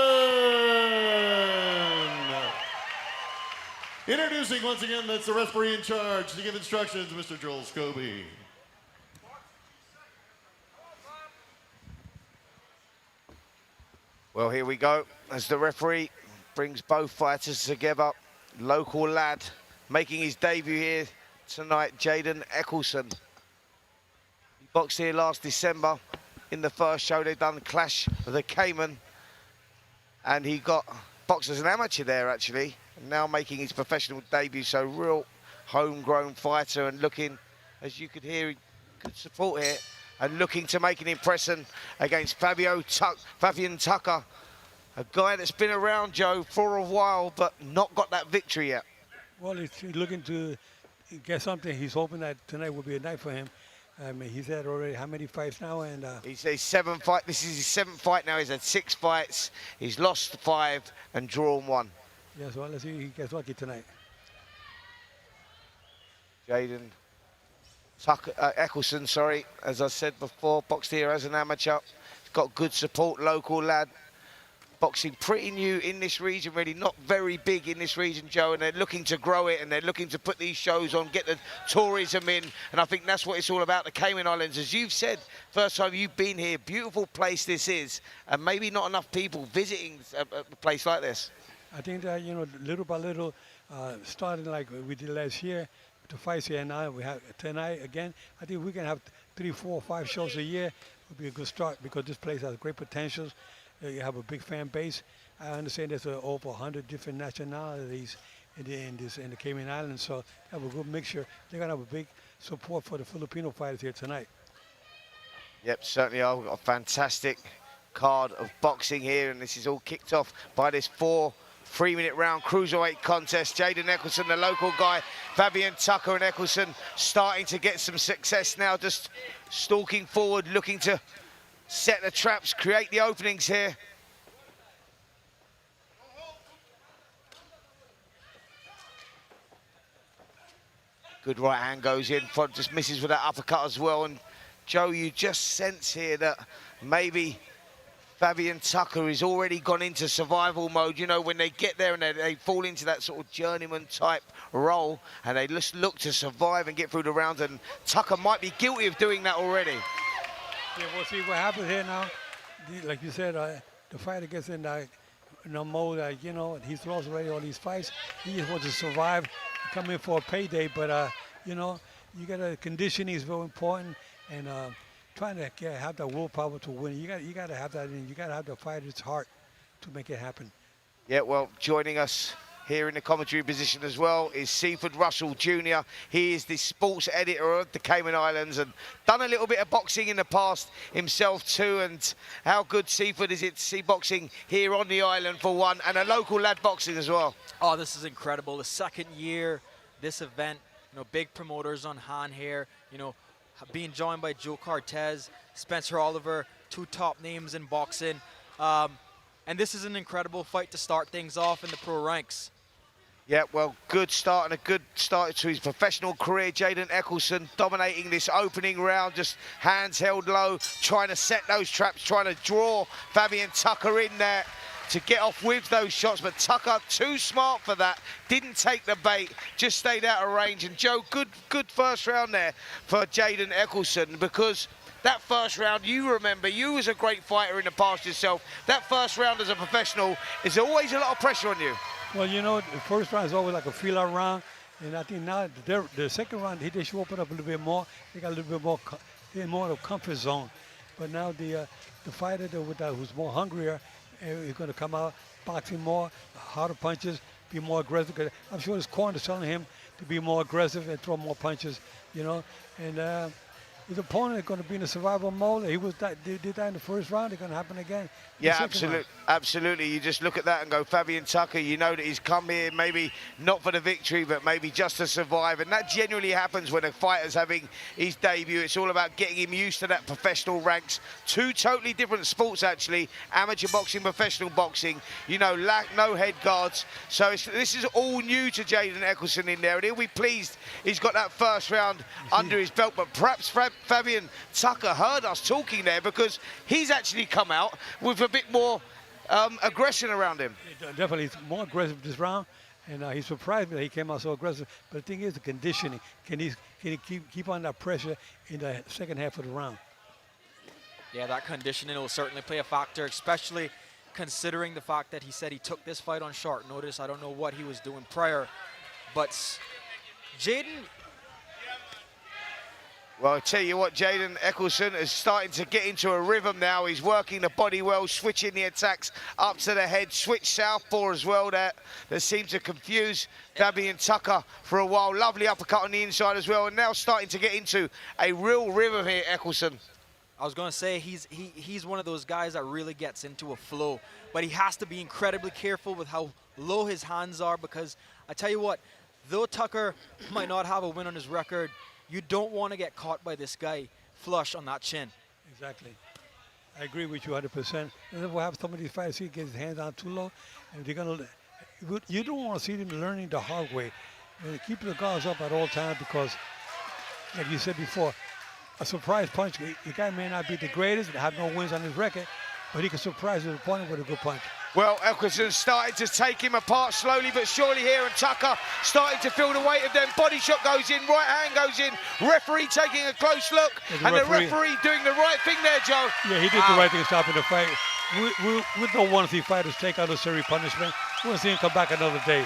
Introducing once again, that's the referee in charge to give instructions, Mr. Joel Scobie. Well, here we go as the referee brings both fighters together. Local lad making his debut here tonight, Jaden Eccleston. He boxed here last December in the first show. They've done Clash of the Cayman, and he got boxed as an amateur there actually, and now making his professional debut. So real homegrown fighter, and looking, as you could hear, good support here, and looking to make an impression against Fabian Tucker, a guy that's been around, Joe, for a while, but not got that victory yet. Well, he's looking to get something. He's hoping that tonight will be a night for him. I mean, he's had already how many fights now? And he's 7 fight. This is his 7th fight now. He's had 6 fights. He's lost 5 and drawn 1. Yes, well, let's see if he gets lucky tonight. Jaden Eccleston, sorry, as I said before, boxed here as an amateur. He's got good support, local lad. Boxing pretty new in this region, really not very big in this region, Joe, and they're looking to grow it, and they're looking to put these shows on, get the tourism in, and I think that's what it's all about, the Cayman Islands. As you've said, first time you've been here, beautiful place this is, and maybe not enough people visiting a place like this. I think that, you know, little by little, starting like we did last year, to fights here, and now we have tonight again. I think we can have 3, 4, 5 shows a year. Would be a good start because this place has great potentials. You have a big fan base. I understand there's over 100 different nationalities in the Cayman Islands, so have a good mixture. They're gonna have a big support for the Filipino fighters here tonight. Yep, certainly are. We've got a fantastic card of boxing here, and this is all kicked off by this 4 3-minute round cruiserweight contest. Jaden Eccleston, the local guy, Fabian Tucker and Eccleston starting to get some success now, just stalking forward, looking to set the traps, create the openings here. Good right hand goes in, front just misses with that uppercut as well. And Joe, you just sense here that maybe Fabian Tucker has already gone into survival mode. You know, when they get there and they fall into that sort of journeyman type role, and they just look to survive and get through the rounds, and Tucker might be guilty of doing that already. Yeah, we'll see what happens here now. Like you said, the fighter gets in that mode, you know, he's lost already all these fights. He just wants to survive, come in for a payday, but, you know, you got to, conditioning is very important, and trying to have that willpower to win. You got to have that, and you got to have the fighter's heart to make it happen. Yeah, well, joining us here in the commentary position as well is Seaford Russell Jr. He is the sports editor of the Cayman Islands and done a little bit of boxing in the past himself too. And how good, Seaford, is it to see boxing here on the island for one, and a local lad boxing as well? Oh, this is incredible. The second year, this event, you know, big promoters on hand here, you know, being joined by Joe Cortez, Spencer Oliver, two top names in boxing. And this is an incredible fight to start things off in the pro ranks. Yeah, well, good start and a good start to his professional career. Jaden Eccleston dominating this opening round, just hands held low, trying to set those traps, trying to draw Fabian Tucker in there to get off with those shots, but Tucker too smart for that, didn't take the bait, just stayed out of range. And Joe, good first round there for Jaden Eccleston, because that first round, you remember, you was a great fighter in the past yourself. That first round as a professional is always a lot of pressure on you. Well, you know, the first round is always like a feel-out round, and I think now the second round, they should open up a little bit more. They got a little bit more, more of a comfort zone. But now the fighter who's more hungrier, is going to come out boxing more, harder punches, be more aggressive. 'Cause I'm sure his corner is telling him to be more aggressive and throw more punches, you know. And his opponent is going to be in a survival mode. He did that in the first round. It's going to happen again. Yeah, absolutely. You just look at that and go, Fabian Tucker, you know that he's come here maybe not for the victory, but maybe just to survive. And that genuinely happens when a fighter's having his debut. It's all about getting him used to that professional ranks. Two totally different sports, actually. Amateur boxing, professional boxing. You know, no head guards. So this is all new to Jaden Eccleston in there. And he'll be pleased he's got that first round under his belt. But perhaps Fabian Tucker heard us talking there, because he's actually come out with a bit more aggression around him. Definitely, he's more aggressive this round, and he's surprised that he came out so aggressive. But the thing is, the conditioning. Can he keep on that pressure in the second half of the round? Yeah, that conditioning will certainly play a factor, especially considering the fact that he said he took this fight on short notice. I don't know what he was doing prior, but Jaden. Well, I tell you what, Jaden Eccleston is starting to get into a rhythm now. He's working the body well, switching the attacks up to the head, switch southpaw as well that seemed to confuse Fabian Tucker for a while. Lovely uppercut on the inside as well, and now starting to get into a real rhythm here, Eccleston. I was going to say he's one of those guys that really gets into a flow, but he has to be incredibly careful with how low his hands are, because I tell you what, though Tucker might not have a win on his record, you don't want to get caught by this guy flush on that chin. Exactly. I agree with you 100%. And then we'll have some of these fighters, he gets his hands down too low, and they're going to, you don't want to see them learning the hard way. And keep the guards up at all times, because, like you said before, a surprise punch, the guy may not be the greatest, have no wins on his record, but he can surprise his opponent with a good punch. Well, Eccleston started to take him apart slowly but surely here, and Tucker starting to feel the weight of them. Body shot goes in, right hand goes in, referee taking a close look, and the referee doing the right thing there, Joe. Yeah, he did the right thing, stopping the fight. We don't want to see fighters take unnecessary punishment. We want to see him come back another day.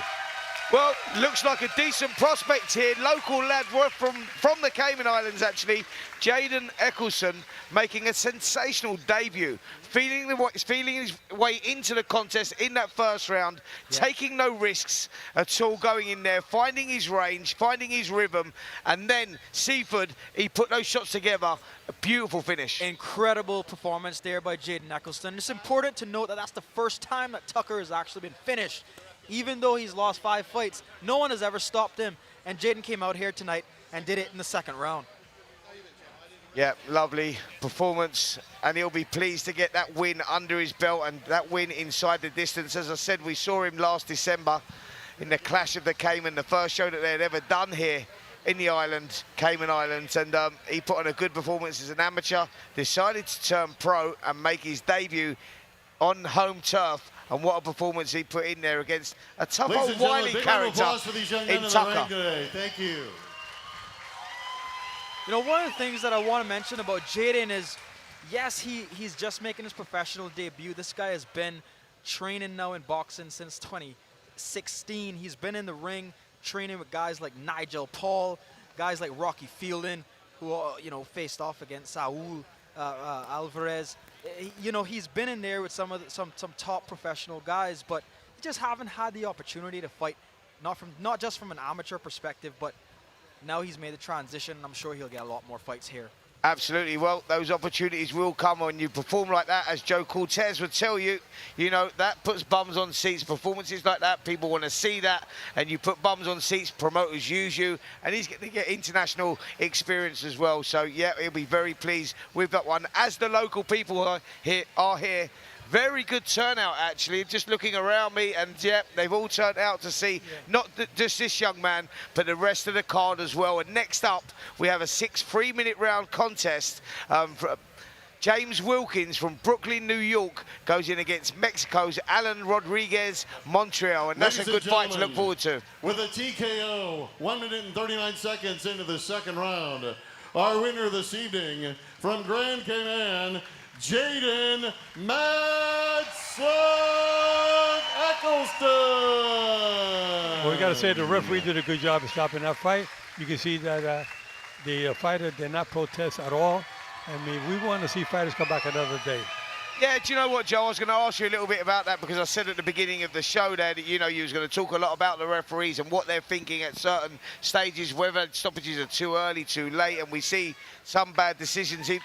Well, looks like a decent prospect here. Local lad from the Cayman Islands, actually. Jaden Eccleston making a sensational debut. Feeling his way into the contest in that first round, taking no risks at all going in there, finding his range, finding his rhythm, and then Seaford, he put those shots together. A beautiful finish. Incredible performance there by Jaden Eccleston. It's important to note that that's the first time that Tucker has actually been finished. Even though he's lost 5 fights, no one has ever stopped him, and Jaden came out here tonight and did it in the second round. Yeah, lovely performance, and he'll be pleased to get that win under his belt, and that win inside the distance. As I said, we saw him last December in the Clash of the Cayman, the first show that they had ever done here in the island, Cayman Islands, and he put on a good performance as an amateur, decided to turn pro and make his debut on home turf. And what a performance he put in there against a tough old wily character in Tucker. Thank you. You know, one of the things that I want to mention about Jaden is, yes, he's just making his professional debut. This guy has been training now in boxing since 2016. He's been in the ring training with guys like Nigel Paul, guys like Rocky Fielding, who you know, faced off against Saul Alvarez. You know, he's been in there with some top professional guys, but just haven't had the opportunity to fight, not just from an amateur perspective, but now he's made the transition, and I'm sure he'll get a lot more fights here. Absolutely. Well, those opportunities will come when you perform like that. As Joe Cortez would tell you, you know, that puts bums on seats. Performances like that, people want to see that, and you put bums on seats, promoters use you, and he's going to get international experience as well. So, yeah, he'll be very pleased with that one. As the local people are here, very good turnout, actually. Just looking around me, and yeah, they've all turned out to see not just this young man, but the rest of the card as well. And next up, we have a 6 3-minute round contest. James Wilkins from Brooklyn, New York, goes in against Mexico's Zaid Rodriguez Montiel, and that's a good fight to look forward to. With a TKO, 1 minute and 39 seconds into the second round, our winner this evening from Grand Cayman, Jaden Mad Slug Eccleston. Well, we got to say the referee did a good job of stopping that fight. You can see that the fighter did not protest at all. I mean, we want to see fighters come back another day. Yeah, do you know what, Joe? I was going to ask you a little bit about that because I said at the beginning of the show there that, you know, you was going to talk a lot about the referees and what they're thinking at certain stages, whether stoppages are too early, too late, and we see some bad decisions in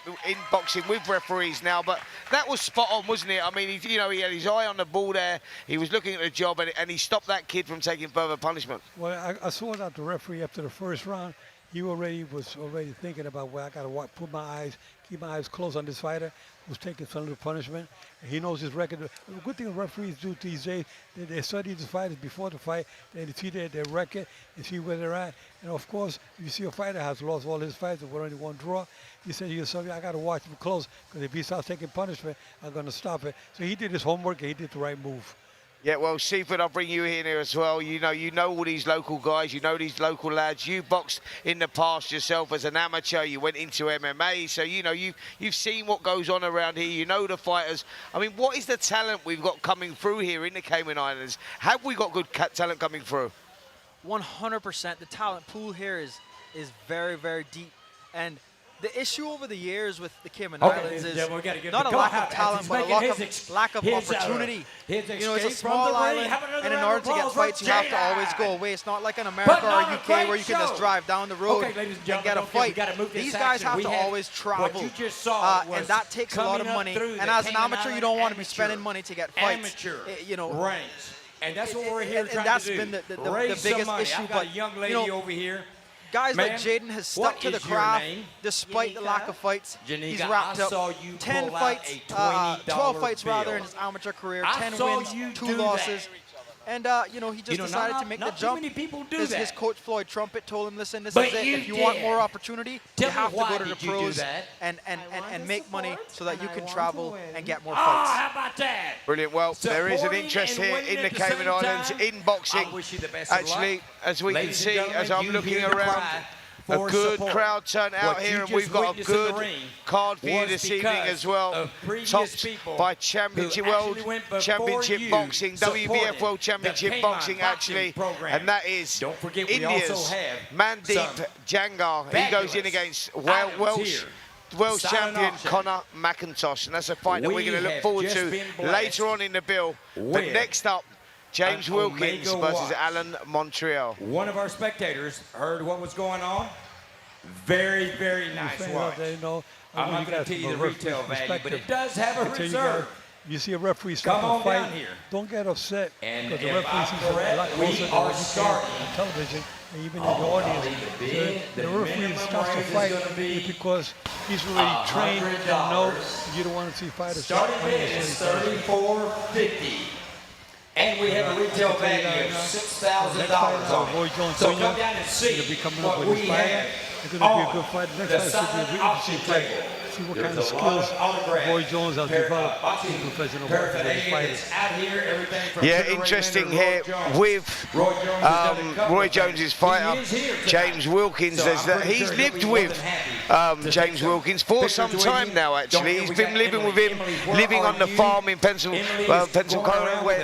boxing with referees now, but that was spot on, wasn't it? I mean, he had his eye on the ball there, he was looking at the job, and he stopped that kid from taking further punishment. Well, I saw that the referee after the first round, he was already thinking about, well, I got to keep my eyes closed on this fighter who's taking some little punishment. And he knows his record. The good thing referees do these days, they study the fighters before the fight, they see their record, and see where they're at. And of course, if you see a fighter has lost all his fights with only one draw, you say to yourself, I got to watch him close, because if he starts taking punishment, I'm going to stop it. So he did his homework, and he did the right move. Yeah, well, Seaford, I'll bring you in here as well. You know all these local guys, you know these local lads. You boxed in the past yourself as an amateur. You went into MMA, so you know you've seen what goes on around here. You know the fighters. I mean, what is the talent we've got coming through here in the Cayman Islands? Have we got good talent coming through? 100%. The talent pool here is very, very deep, and the issue over the years with the Cayman Islands is not a lack of talent, but a lack of opportunity. You know, it's a small island, and in order to get fights, you have to always go away. It's not like in America or UK where you can just drive down the road and get a fight. These guys have to always travel, and that takes a lot of money. And as an amateur, you don't want to be spending money to get fights. You know, ranks. And that's what we're here trying to do. And that's been the biggest issue. But, a young lady over here. Guys like Jaden has stuck to the craft despite the lack of fights. He's wrapped up 10 fights, 12 fights rather in his amateur career, 10 wins, 2 losses. And, you know, he just decided to make the jump. His coach, Floyd Trumpet, told him, listen, this is it. If you want more opportunity, you have to go to the pros and make money so that you can travel and get more fights. How about that? Brilliant. Well, there is an interest here in the Cayman Islands in boxing. Actually, as we can see, as I'm looking around, a good crowd turnout here, and we've got a good card for you this evening as well. Topped by Championship World Championship Boxing, WBF World Championship Boxing, actually, and that is India's Mandeep Jangra. He goes in against World champion Conor McIntosh, and that's a fight that we're going to look forward to later on in the bill. But next up, James Wilkins versus Zaid Montiel. One of our spectators heard what was going on. Very, very nice watch. I'm not going to tell you the retail value, but it does have a reserve. You see a referee stop a fight, don't get upset, because the referee sees a lot closer than what you see on television and even in the audience. The referee stops the fight because he's already trained and knows you don't want to see fighters. Starting bid is $34.50. And we have a retail value of $6,000 on it. So come down and see what we have on the side auction table. See what kind of skills Roy Jones has developed in professional boxing with his fighters. Yeah, interesting here with Roy Jones's fighter, James Wilkins. He's lived with James Wilkins for some time now, actually. He's been living with him, living on the farm in Pennsylvania,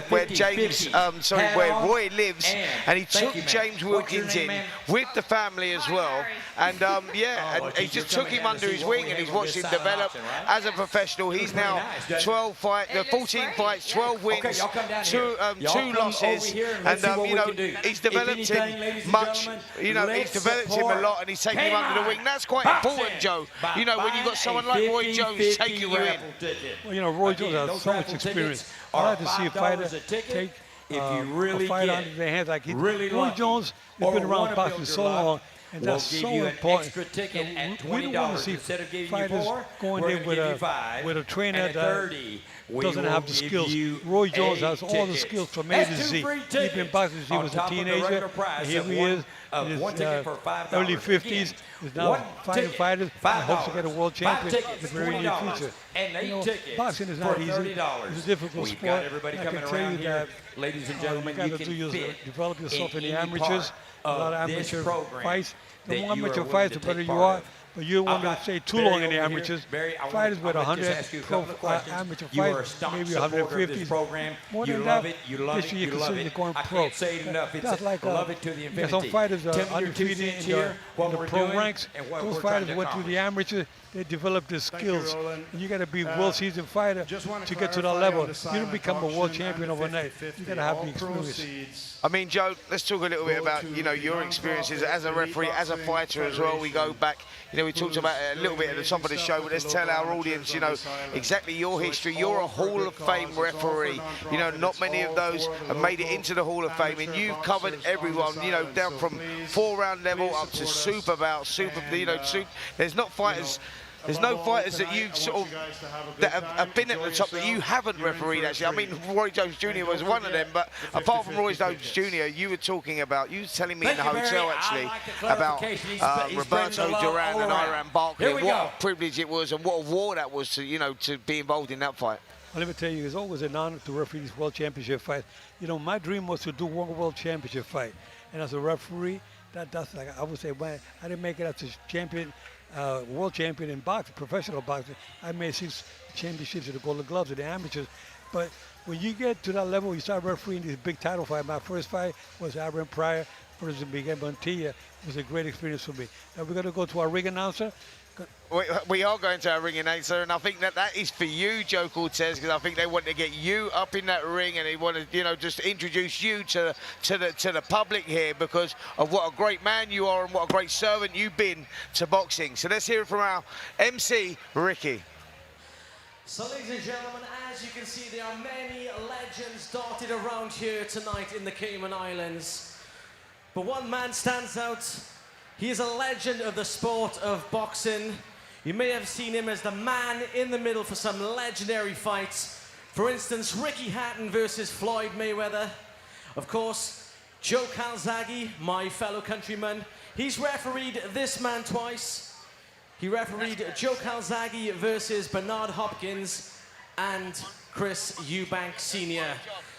where James, where Roy lives, and he took James Wilkins in with the family as well. And and he just took him under his wing, and he's watched him develop as a professional. He's now 14 fights, 12 wins, two losses, and he's developed him much. He's developed him a lot, and he's taken him under the wing. That's quite important, Joe. When you've got someone like Roy Jones taking you in. Well, Roy Jones has so much experience. I like to see a fighter take a fight under their hands like Roy Jones has been around boxing so long. And that's so important. We don't want to see fighters going in with a trainer that doesn't have the skills. Roy Jones has all the skills from A to Z. He's been boxing since he was a teenager, and here he is in his early 50s. He's now fighting fighters and hopes to get a world champion in the very near future. Boxing is not easy. It's a difficult sport. I can tell you that, ladies and gentlemen, you got to develop yourself in the amateurs. A lot of amateur fights. The more amateur fights, the better you are. But you don't want to stay too long in the amateurs. Fighters with 112 amateur fights, maybe 150. More than that, this year you consider going pro. That's like some fighters are undefeated in the pro ranks. Those fighters went through the amateurs. They develop their skills. And you got to be a world-seasoned fighter to get to that level. You don't become a world champion overnight. You got to have the experience. I mean, Joe, let's talk a little bit about, your experiences as a referee, as a fighter as well. We go back, we talked about it a little bit at the top of the show, but let's tell our audience, exactly your history. You're a Hall of Fame referee. Not many of those have made it into the Hall of Fame, and you've covered everyone, down from 4-round level up to super bout, there's not fighters. There's no fighters that you've that have been at the top that you haven't refereed, actually. I mean, Roy Jones Jr. was one of them, but apart from Roy Jones Jr., you were telling me in the hotel, actually, about Roberto Duran and Iran Barkley, what a privilege it was and what a war that was to be involved in that fight. Well, let me tell you, it's always an honor to referee these world championship fights. My dream was to do one world championship fight. And as a referee, that's like, I would say, man, I didn't make it as a champion, world champion in boxing, professional boxing. I made 6 championships in the Golden Gloves in the amateurs. But when you get to that level, you start refereeing these big title fights. My first fight was Aaron Pryor versus Miguel Montilla. It was a great experience for me. Now we're going to go to our ring announcer. We are going to our ring announcer, and I think that is for you, Joe Cortez, because I think they want to get you up in that ring, and they want to, just introduce you to the public here because of what a great man you are and what a great servant you've been to boxing. So let's hear it from our MC, Ricky. So, ladies and gentlemen, as you can see, there are many legends dotted around here tonight in the Cayman Islands. But one man stands out. He is a legend of the sport of boxing. You may have seen him as the man in the middle for some legendary fights. For instance, Ricky Hatton versus Floyd Mayweather. Of course, Joe Calzaghe, my fellow countryman. He's refereed this man twice. He refereed Joe Calzaghe versus Bernard Hopkins and Chris Eubank Sr.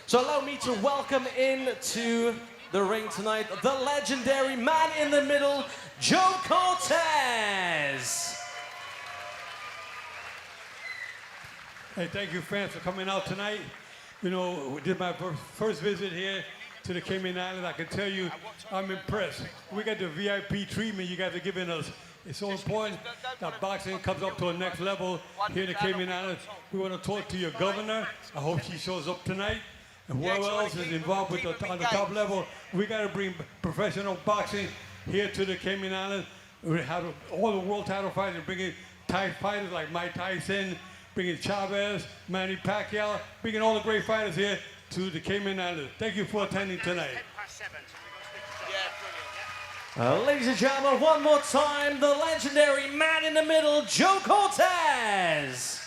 So allow me to welcome into the ring tonight, the legendary man in the middle, Joe Cortez. Hey, thank you, fans, for coming out tonight. We did my first visit here to the Cayman Islands. I can tell you, I'm impressed. We got the VIP treatment you guys are giving us. It's so important that boxing comes up to a next level here in the Cayman Islands. We want to talk to your governor. I hope she shows up tonight. And whoever else is involved with on the top level, we got to bring professional boxing here to the Cayman Islands. We have all the world title fighters, bringing Thai fighters like Mike Tyson, bringing Chavez, Manny Pacquiao, bringing all the great fighters here to the Cayman Islands. Thank you for attending tonight. Ladies and gentlemen, one more time, the legendary man in the middle, Joe Cortez.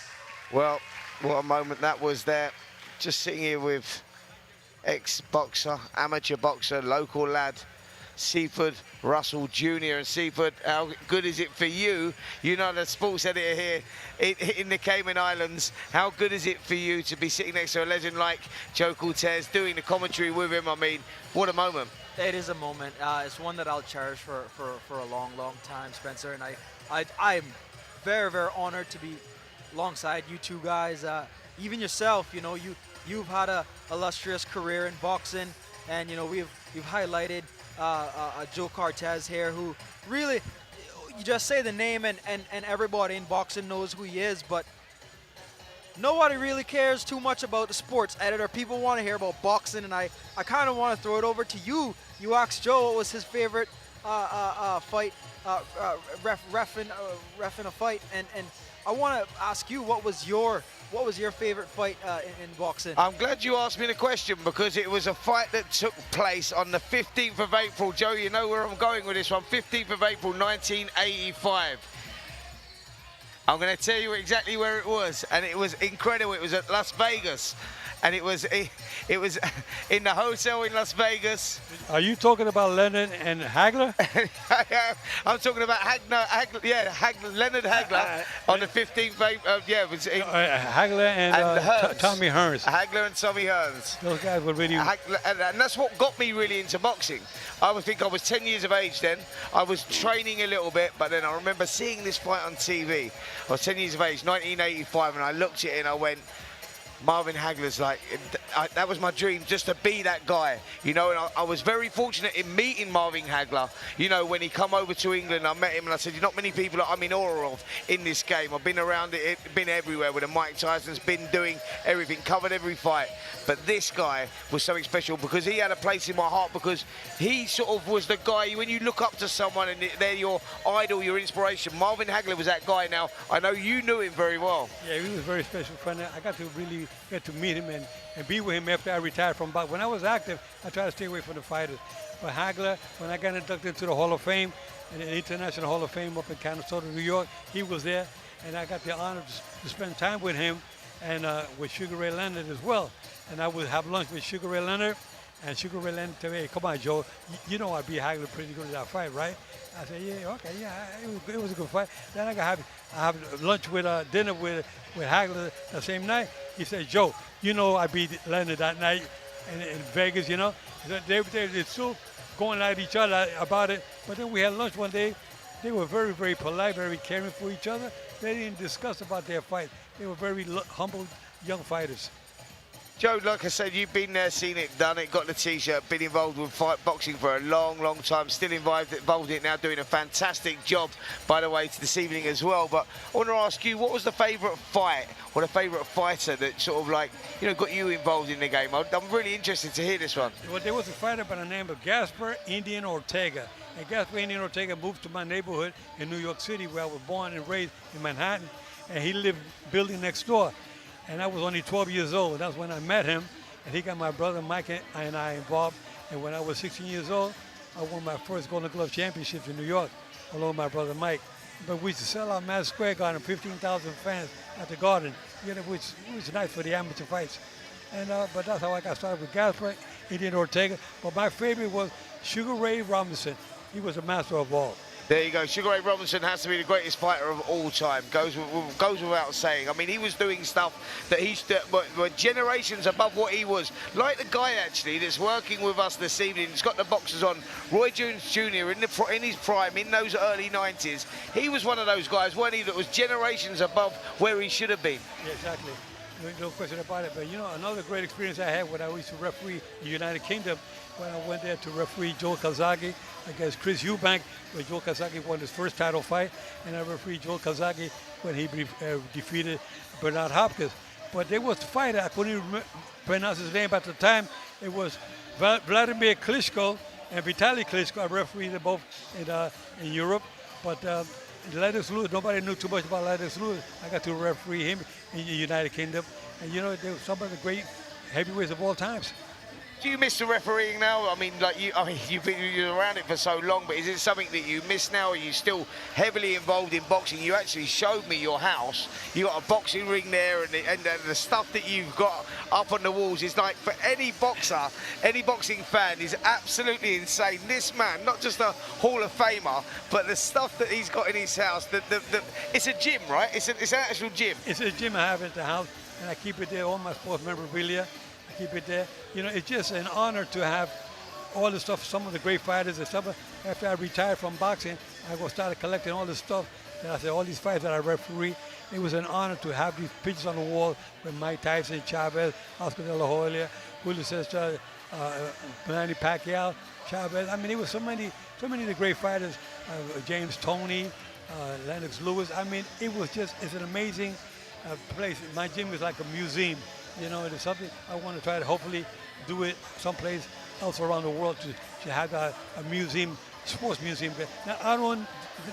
Well, what a moment that was there. Just sitting here with ex-boxer, amateur boxer, local lad, Seaford Russell Jr. And Seaford, how good is it for you? The sports editor here in the Cayman Islands. How good is it for you to be sitting next to a legend like Joe Cortez, doing the commentary with him? I mean, what a moment. It is a moment. It's one that I'll cherish for a long, long time, Spencer. And I'm very, very honored to be alongside you two guys. Even yourself, you know, you've had a illustrious career in boxing, and you know you've highlighted Joe Cortez here, who really, you just say the name and everybody in boxing knows who he is, but nobody really cares too much about the sports editor. People want to hear about boxing, and I kind of want to throw it over to you. You asked Joe what was his favorite fight, reffing a fight, and I want to ask you what was your favorite fight in boxing? I'm glad you asked me the question, because it was a fight that took place on the 15th of April. Joe, you know where I'm going with this one. 15th of April, 1985. I'm going to tell you exactly where it was, and it was incredible. It was at Las Vegas, and it was in the hotel in Las Vegas. Are you talking about Leonard and Hagler? I'm talking about Leonard Hagler on the 15th of April. Yeah, it was Hagler and Tommy Hearns. Hagler and Tommy Hearns. Those guys were really... And that's what got me really into boxing. I think I was 10 years of age then. I was training a little bit, but then I remember seeing this fight on TV. I was 10 years of age, 1985, and I looked at it and I went, Marvin Hagler's like, that was my dream, just to be that guy, you know. And I was very fortunate in meeting Marvin Hagler. You know, when he come over to England, I met him and I said, "You're not many people that I'm in awe of in this game. I've been around it, been everywhere with the Mike Tyson's, been doing everything, covered every fight. But this guy was something special because he had a place in my heart, because he sort of was the guy, when you look up to someone and they're your idol, your inspiration. Marvin Hagler was that guy. Now, I know you knew him very well. Yeah, he was a very special friend. I got to really get to meet him and be with him after I retired from boxing. When I was active, I tried to stay away from the fighters. But Hagler, when I got inducted into the Hall of Fame, and the International Hall of Fame up in Canastota, New York, he was there, and I got the honor to spend time with him and with Sugar Ray Leonard as well. And I would have lunch with Sugar Ray Leonard, and Sugar Ray Leonard told me, "Hey, come on, Joe, you know I beat Hagler pretty good in that fight, right?" I said, "Yeah, okay, yeah, it was a good fight." Then I have lunch with dinner with Hagler the same night. He said, "Joe, you know I beat Leonard that night in Vegas, you know." They're still going at each other about it. But then we had lunch one day. They were very, very polite, very caring for each other. They didn't discuss about their fight. They were very humble young fighters. Joe, like I said, you've been there, seen it, done it, got the T-shirt, been involved with boxing for a long, long time, still involved in it now, doing a fantastic job, by the way, this evening as well. But I want to ask you, what was the favourite fight or the favourite fighter that sort of like, you know, got you involved in the game? I'm really interested to hear this one. Well, there was a fighter by the name of Gaspar Indian Ortega. And Gaspar Indian Ortega moved to my neighborhood in New York City, where I was born and raised in Manhattan. And he lived building next door. And I was only 12 years old. That's when I met him. And he got my brother Mike and I involved. And when I was 16 years old, I won my first Golden Glove championship in New York, along with my brother Mike. But we used to sell out Madison Square Garden, 15,000 fans at the Garden, you know, which was nice for the amateur fights. And but that's how I got started with Gaspar Indian Ortega. But my favorite was Sugar Ray Robinson. He was a master of all. There you go. Sugar Ray Robinson has to be the greatest fighter of all time. Goes without saying. I mean, he was doing stuff that were generations above what he was. Like the guy, actually, that's working with us this evening. He's got the boxers on. Roy Jones Jr. in his prime, in those early 90s. He was one of those guys, wasn't he, that was generations above where he should have been. Yeah, exactly. No question about it. But, you know, another great experience I had when I used to referee the United Kingdom, when I went there to referee Joe Kazagi against Chris Eubank, where Joe Kazagi won his first title fight, and I refereed Joe Kazagi when he defeated Bernard Hopkins. But there was a fighter, I couldn't even pronounce his name at the time. It was Vladimir Klitschko and Vitaly Klitschko. I refereed them both in Europe. But Ladis Lewis, nobody knew too much about Ladis Lewis. I got to referee him in the United Kingdom. And, you know, they were some of the great heavyweights of all times. Do you miss the refereeing now? I mean, like you've been around it for so long, but is it something that you miss now? Are you still heavily involved in boxing? You actually showed me your house. You got a boxing ring there, and the stuff that you've got up on the walls is like, for any boxer, any boxing fan, is absolutely insane. This man, not just a Hall of Famer, but the stuff that he's got in his house. It's a gym, right? It's an actual gym. It's a gym I have at the house, and I keep it there. All my sports memorabilia, I keep it there. You know, it's just an honor to have all the stuff, some of the great fighters and stuff. After I retired from boxing, I started collecting all this stuff. And I said, all these fights that I referee, it was an honor to have these pictures on the wall with Mike Tyson, Chavez, Oscar De La Hoya, Julio Cesar, Manny Pacquiao, Chavez. I mean, it was so many of the great fighters, James Toney, Lennox Lewis. I mean, it's an amazing place. My gym is like a museum. You know, it is something I want to try to hopefully do it someplace else around the world to have a museum, sports museum. Now,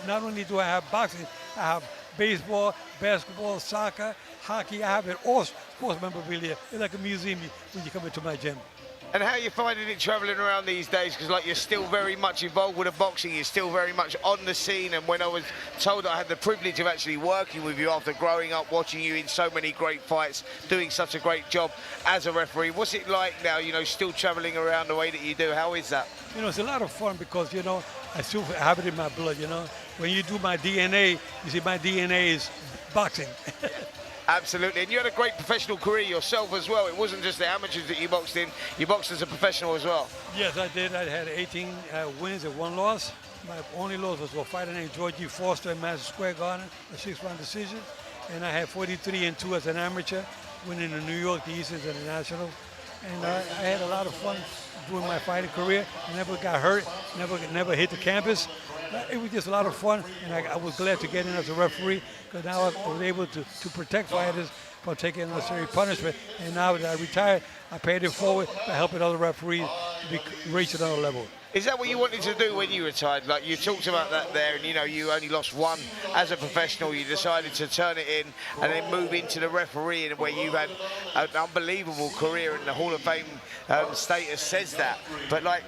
not only do I have boxing, I have baseball, basketball, soccer, hockey. I have it all sports memorabilia. It's like a museum when you come into my gym. And how are you finding it travelling around these days? Because like you're still very much involved with the boxing, you're still very much on the scene. And when I was told that I had the privilege of actually working with you after growing up, watching you in so many great fights, doing such a great job as a referee, what's it like now, you know, still traveling around the way that you do? How is that? You know, it's a lot of fun because, you know, I still have it in my blood, you know. When you do my DNA, you see my DNA is boxing. Absolutely, and you had a great professional career yourself as well. It wasn't just the amateurs that you boxed in, you boxed as a professional as well. Yes, I did. I had 18 wins and 1 loss. My only loss was to a fighter named Georgie Foster in Madison Square Garden, a 6-round decision. And I had 43-2 as an amateur, winning the New York, the Eastern International. And I had a lot of fun doing my fighting career. I never got hurt, never hit the campus. It was just a lot of fun, and I was glad to get in as a referee because now I was able to protect fighters from taking unnecessary punishment. And now that I retired, I paid it forward by helping other referees to reach another level. Is that what you wanted to do when you retired? Like you talked about that there, and you know you only lost 1 as a professional. You decided to turn it in and then move into the refereeing, where you've had an unbelievable career, and the Hall of Fame status says that. But like,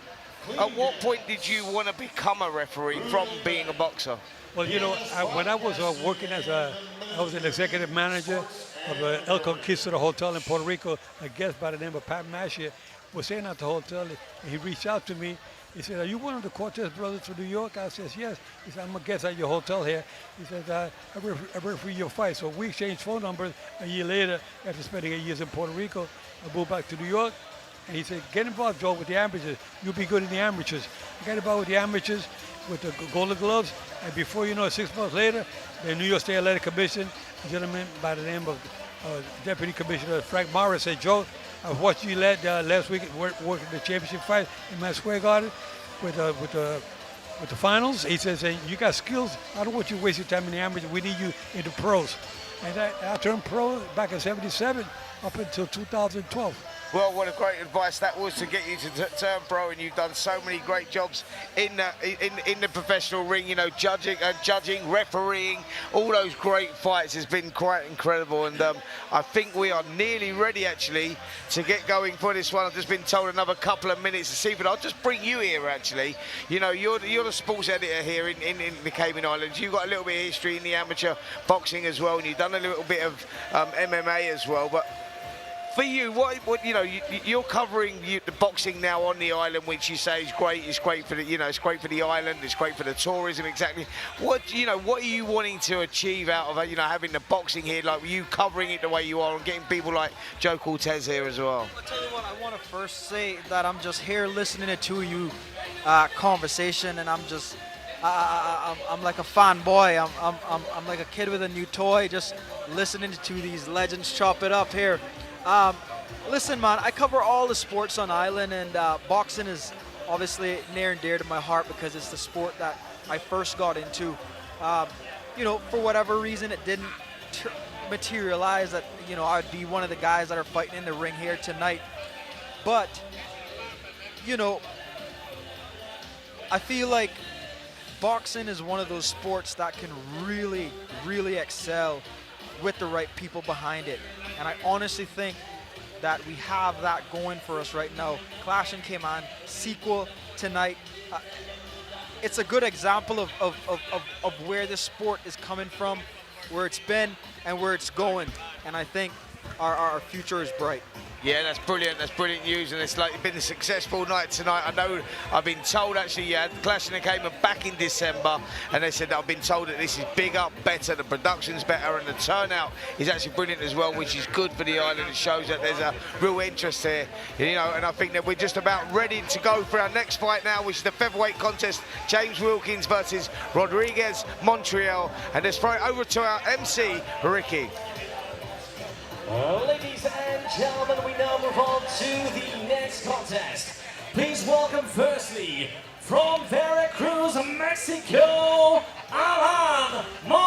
at what point did you want to become a referee from being a boxer? Well, you know, when I was working I was an executive manager of El Conquistador Hotel in Puerto Rico. A guest by the name of Pat Mashier was staying at the hotel, and he reached out to me. He said, "Are you one of the Cortez brothers from New York?" I said, "Yes." He said, "I'm a guest at your hotel here." He said, I referee your fight. So we exchanged phone numbers. A year later, after spending 8 years in Puerto Rico, I moved back to New York. And he said, "Get involved, Joe, with the amateurs. You'll be good in the amateurs." I got involved with the amateurs with the Golden Gloves. And before you know it, 6 months later, the New York State Athletic Commission, a gentleman by the name of Deputy Commissioner Frank Morris, said, "Joe, I watched you last week working the championship fight in Madison Square Garden with the finals." He says, "You got skills. I don't want you to waste your time in the amateurs. We need you in the pros." And I turned pro back in '77 up until 2012. Well, what a great advice that was to get you to turn pro, and you've done so many great jobs in the professional ring. You know, judging, refereeing, all those great fights has been quite incredible. And I think we are nearly ready actually to get going for this one. I've just been told another couple of minutes to see, but I'll just bring you here actually. You know, you're the sports editor here in the Cayman Islands. You've got a little bit of history in the amateur boxing as well, and you've done a little bit of MMA as well. But for you, what you know, you're covering the boxing now on the island, which you say is great. It's great for the, you know, it's great for the island. It's great for the tourism. Exactly. What are you wanting to achieve out of having the boxing here, like you covering it the way you are, and getting people like Joe Cortez here as well? I'll tell you what. I want to first say that I'm just here listening to you conversation, and I'm just. I'm like a fanboy. I'm like a kid with a new toy, just listening to these legends chop it up here. Listen, man, I cover all the sports on island, and boxing is obviously near and dear to my heart because it's the sport that I first got into. You know, for whatever reason, it didn't materialize that, you know, I'd be one of the guys that are fighting in the ring here tonight. But, you know, I feel like boxing is one of those sports that can really, really excel with the right people behind it. And I honestly think that we have that going for us right now. Clash in Cayman, sequel tonight. It's a good example of where this sport is coming from, where it's been, and where it's going. And I think our future is bright. Yeah, that's brilliant. That's brilliant news, and it's like been a successful night tonight. I know I've been told actually, yeah, the Clash in the Cayman back in December, and they said that I've been told that this is bigger, better, the production's better, and the turnout is actually brilliant as well, which is good for the island. It shows that there's a real interest here, you know. And I think that we're just about ready to go for our next fight now, which is the featherweight contest: James Wilkins versus Rodriguez Montiel. And let's throw it over to our MC, Ricky. Ladies and gentlemen, we now move on to the next contest. Please welcome firstly, from Veracruz, Mexico, Alan Montiel.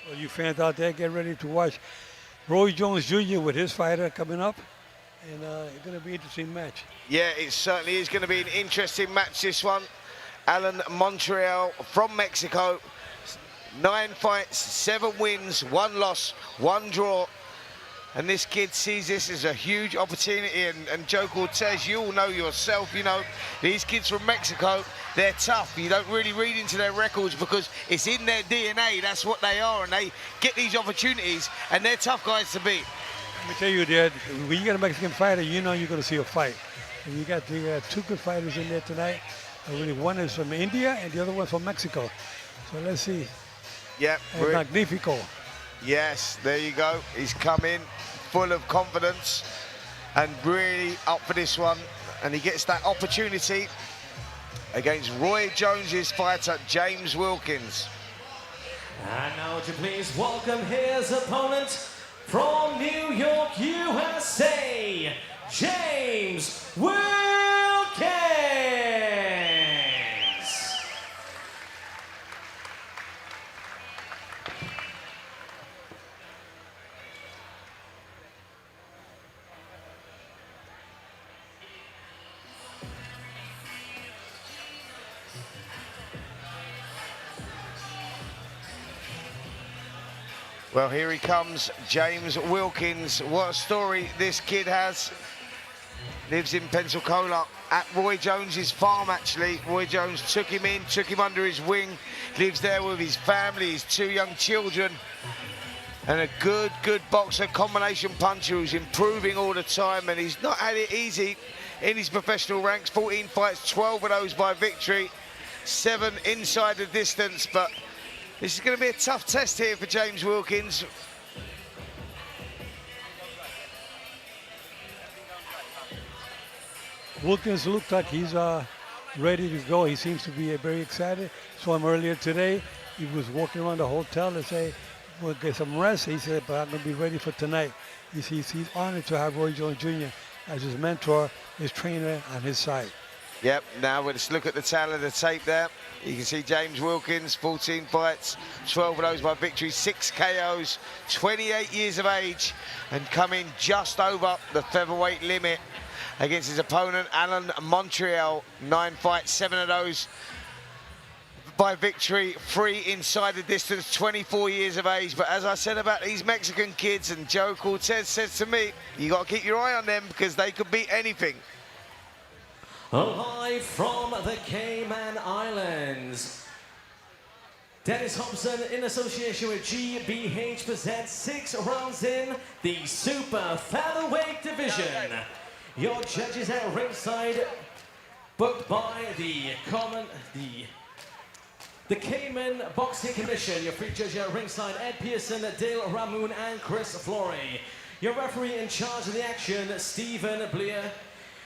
Well, you fans out there, get ready to watch Roy Jones Jr. with his fighter coming up. And it's going to be an interesting match. Yeah, it certainly is going to be an interesting match, this one. Alan Montiel from Mexico. 9 fights, 7 wins, 1 loss, 1 draw. And this kid sees this as a huge opportunity. And Joe Cortez, you all know yourself, you know, these kids from Mexico, they're tough. You don't really read into their records because it's in their DNA. That's what they are. And they get these opportunities, and they're tough guys to beat. Let me tell you, Dad, when you get a Mexican fighter, you know you're going to see a fight. And you got 2 good fighters in there tonight. Really, one is from India and the other one from Mexico. So let's see. Yeah. Magnifico. Yes, there you go. He's come in full of confidence and really up for this one. And he gets that opportunity against Roy Jones's fighter, James Wilkins. And now would you please welcome his opponent from New York, USA, James Wilkins. Well, here he comes, James Wilkins. What a story this kid has. Lives in Pensacola at Roy Jones's farm, actually. Roy Jones took him in, took him under his wing. Lives there with his family, his 2 young children. And a good boxer, combination puncher who's improving all the time. And he's not had it easy in his professional ranks. 14 fights, 12 of those by victory. 7 inside the distance, but this is going to be a tough test here for James Wilkins. Wilkins looks like he's ready to go. He seems to be very excited. Saw him earlier today. He was walking around the hotel and say, we'll get some rest. He said, but I'm going to be ready for tonight. He's honored to have Roy Jones Jr. as his mentor, his trainer on his side. Yep, now let's look at the tally of the tape there. You can see James Wilkins, 14 fights, 12 of those by victory, 6 KOs, 28 years of age, and coming just over the featherweight limit against his opponent, Alan Montiel. 9 fights, 7 of those by victory, 3 inside the distance, 24 years of age. But as I said about these Mexican kids, and Joe Cortez says to me, you got to keep your eye on them because they could beat anything. Live from the Cayman Islands, Dennis Hobson in association with GBH presents 6 rounds in the super featherweight division. Your judges at ringside, booked by the Cayman Boxing Commission. Your free judge at ringside, Ed Pearson, Dale Ramoon, and Chris Flory. Your referee in charge of the action, Stephen Bleer.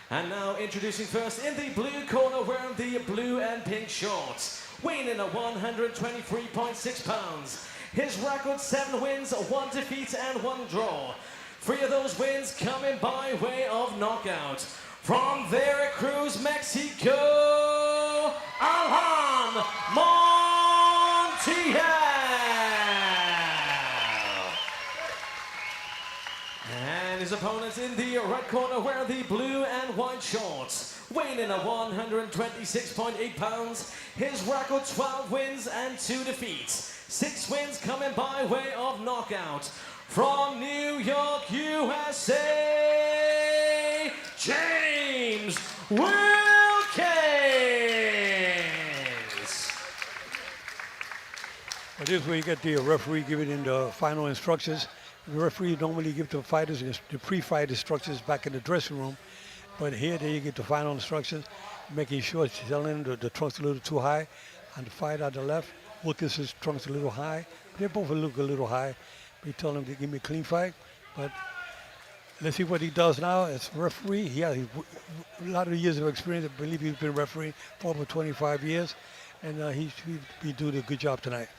And now introducing first in the blue corner, wearing the blue and pink shorts, weighing in at 123.6 pounds. His record, 7 wins, 1 defeat, and 1 draw. 3 of those wins coming by way of knockout. From Veracruz, Mexico, Alan Montiel. And his opponents in the red corner wearing the blue and white shorts, weighing in at 126.8 pounds. His record, 12 wins and 2 defeats. 6 wins coming by way of knockout. From New York, USA, James Wilkins. Well, this is where you get the referee giving in the final instructions. The referee normally give the fighters the pre-fight instructions back in the dressing room. But here, there you get the final instructions, making sure it's telling them the trunk's a little too high. And the fighter on the left, Wilkins' trunk's a little high. They both look a little high. We told him to give me a clean fight. But let's see what he does now as referee. He has a lot of years of experience. I believe he's been refereeing for over 25 years. And he's doing a good job tonight.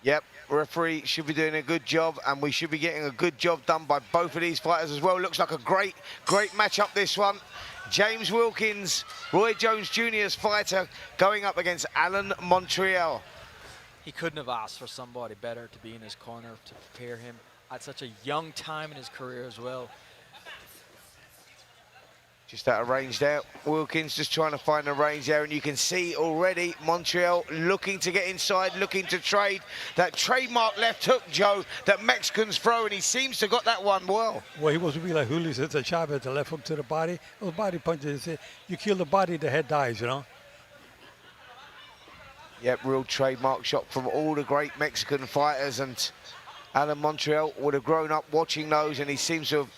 Yep, referee should be doing a good job, and we should be getting a good job done by both of these fighters as well. Looks like a great matchup, this one. James Wilkins, Roy Jones Jr.'s fighter, going up against Alan Montiel. He couldn't have asked for somebody better to be in his corner to prepare him at such a young time in his career as well. Just out of range there. Wilkins just trying to find the range there, and you can see already Montiel looking to get inside, looking to trade. That trademark left hook, Joe, that Mexicans throw, and he seems to got that one well. Well, he wants to be like Julio Cesar Chavez, the left hook to the body. Those body punches, you kill the body, the head dies, you know? Yep, real trademark shot from all the great Mexican fighters, and Alan Montiel would have grown up watching those, and he seems to have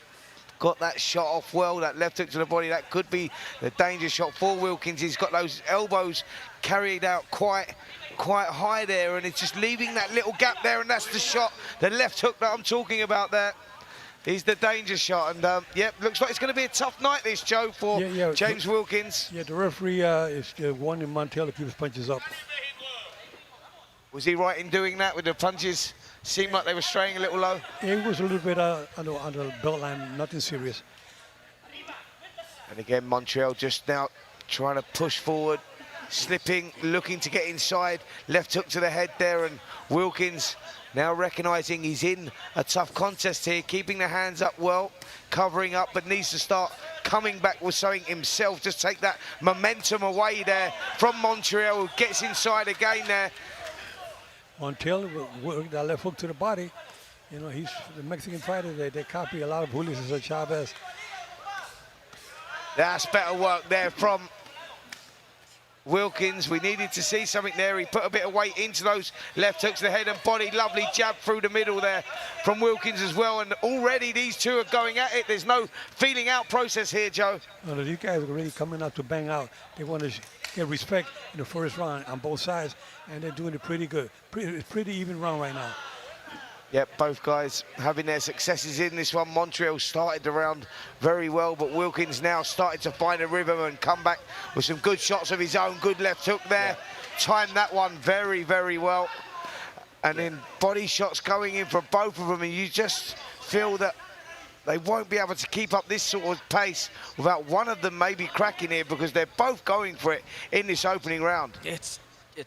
got that shot off well. That left hook to the body, that could be the danger shot for Wilkins. He's got those elbows carried out quite high there, and it's just leaving that little gap there, and that's the shot, the left hook that I'm talking about there. Is the danger shot, and yep, looks like it's going to be a tough night, this, Joe, for James Wilkins. Yeah, the referee is wanting Montiel to keep his punches up. Was he right in doing that with the punches? Seemed like they were straying a little low. Yeah, he was a little bit on the belt line, nothing serious. And again, Montiel just now trying to push forward, slipping, looking to get inside. Left hook to the head there, and Wilkins now recognising he's in a tough contest here, keeping the hands up well, covering up, but needs to start coming back with something himself. Just take that momentum away there from Montiel, who gets inside again there. Montiel with that left hook to the body. You know, he's the Mexican fighter. They copy a lot of Julio Cesar Chavez. That's better work there from Wilkins. We needed to see something there. He put a bit of weight into those left hooks to the head and body. Lovely jab through the middle there from Wilkins as well. And already these two are going at it. There's no feeling out process here, Joe. No, these guys are really coming out to bang out. They want to get respect in the first round on both sides, and they're doing it pretty good. Pretty even round right now. Yep, both guys having their successes in this one. Montiel started the round very well, but Wilkins now started to find a rhythm and come back with some good shots of his own. Good left hook there. Timed that one very, very well. And then body shots going in from both of them, and you just feel that they won't be able to keep up this sort of pace without one of them maybe cracking here, because they're both going for it in this opening round. It's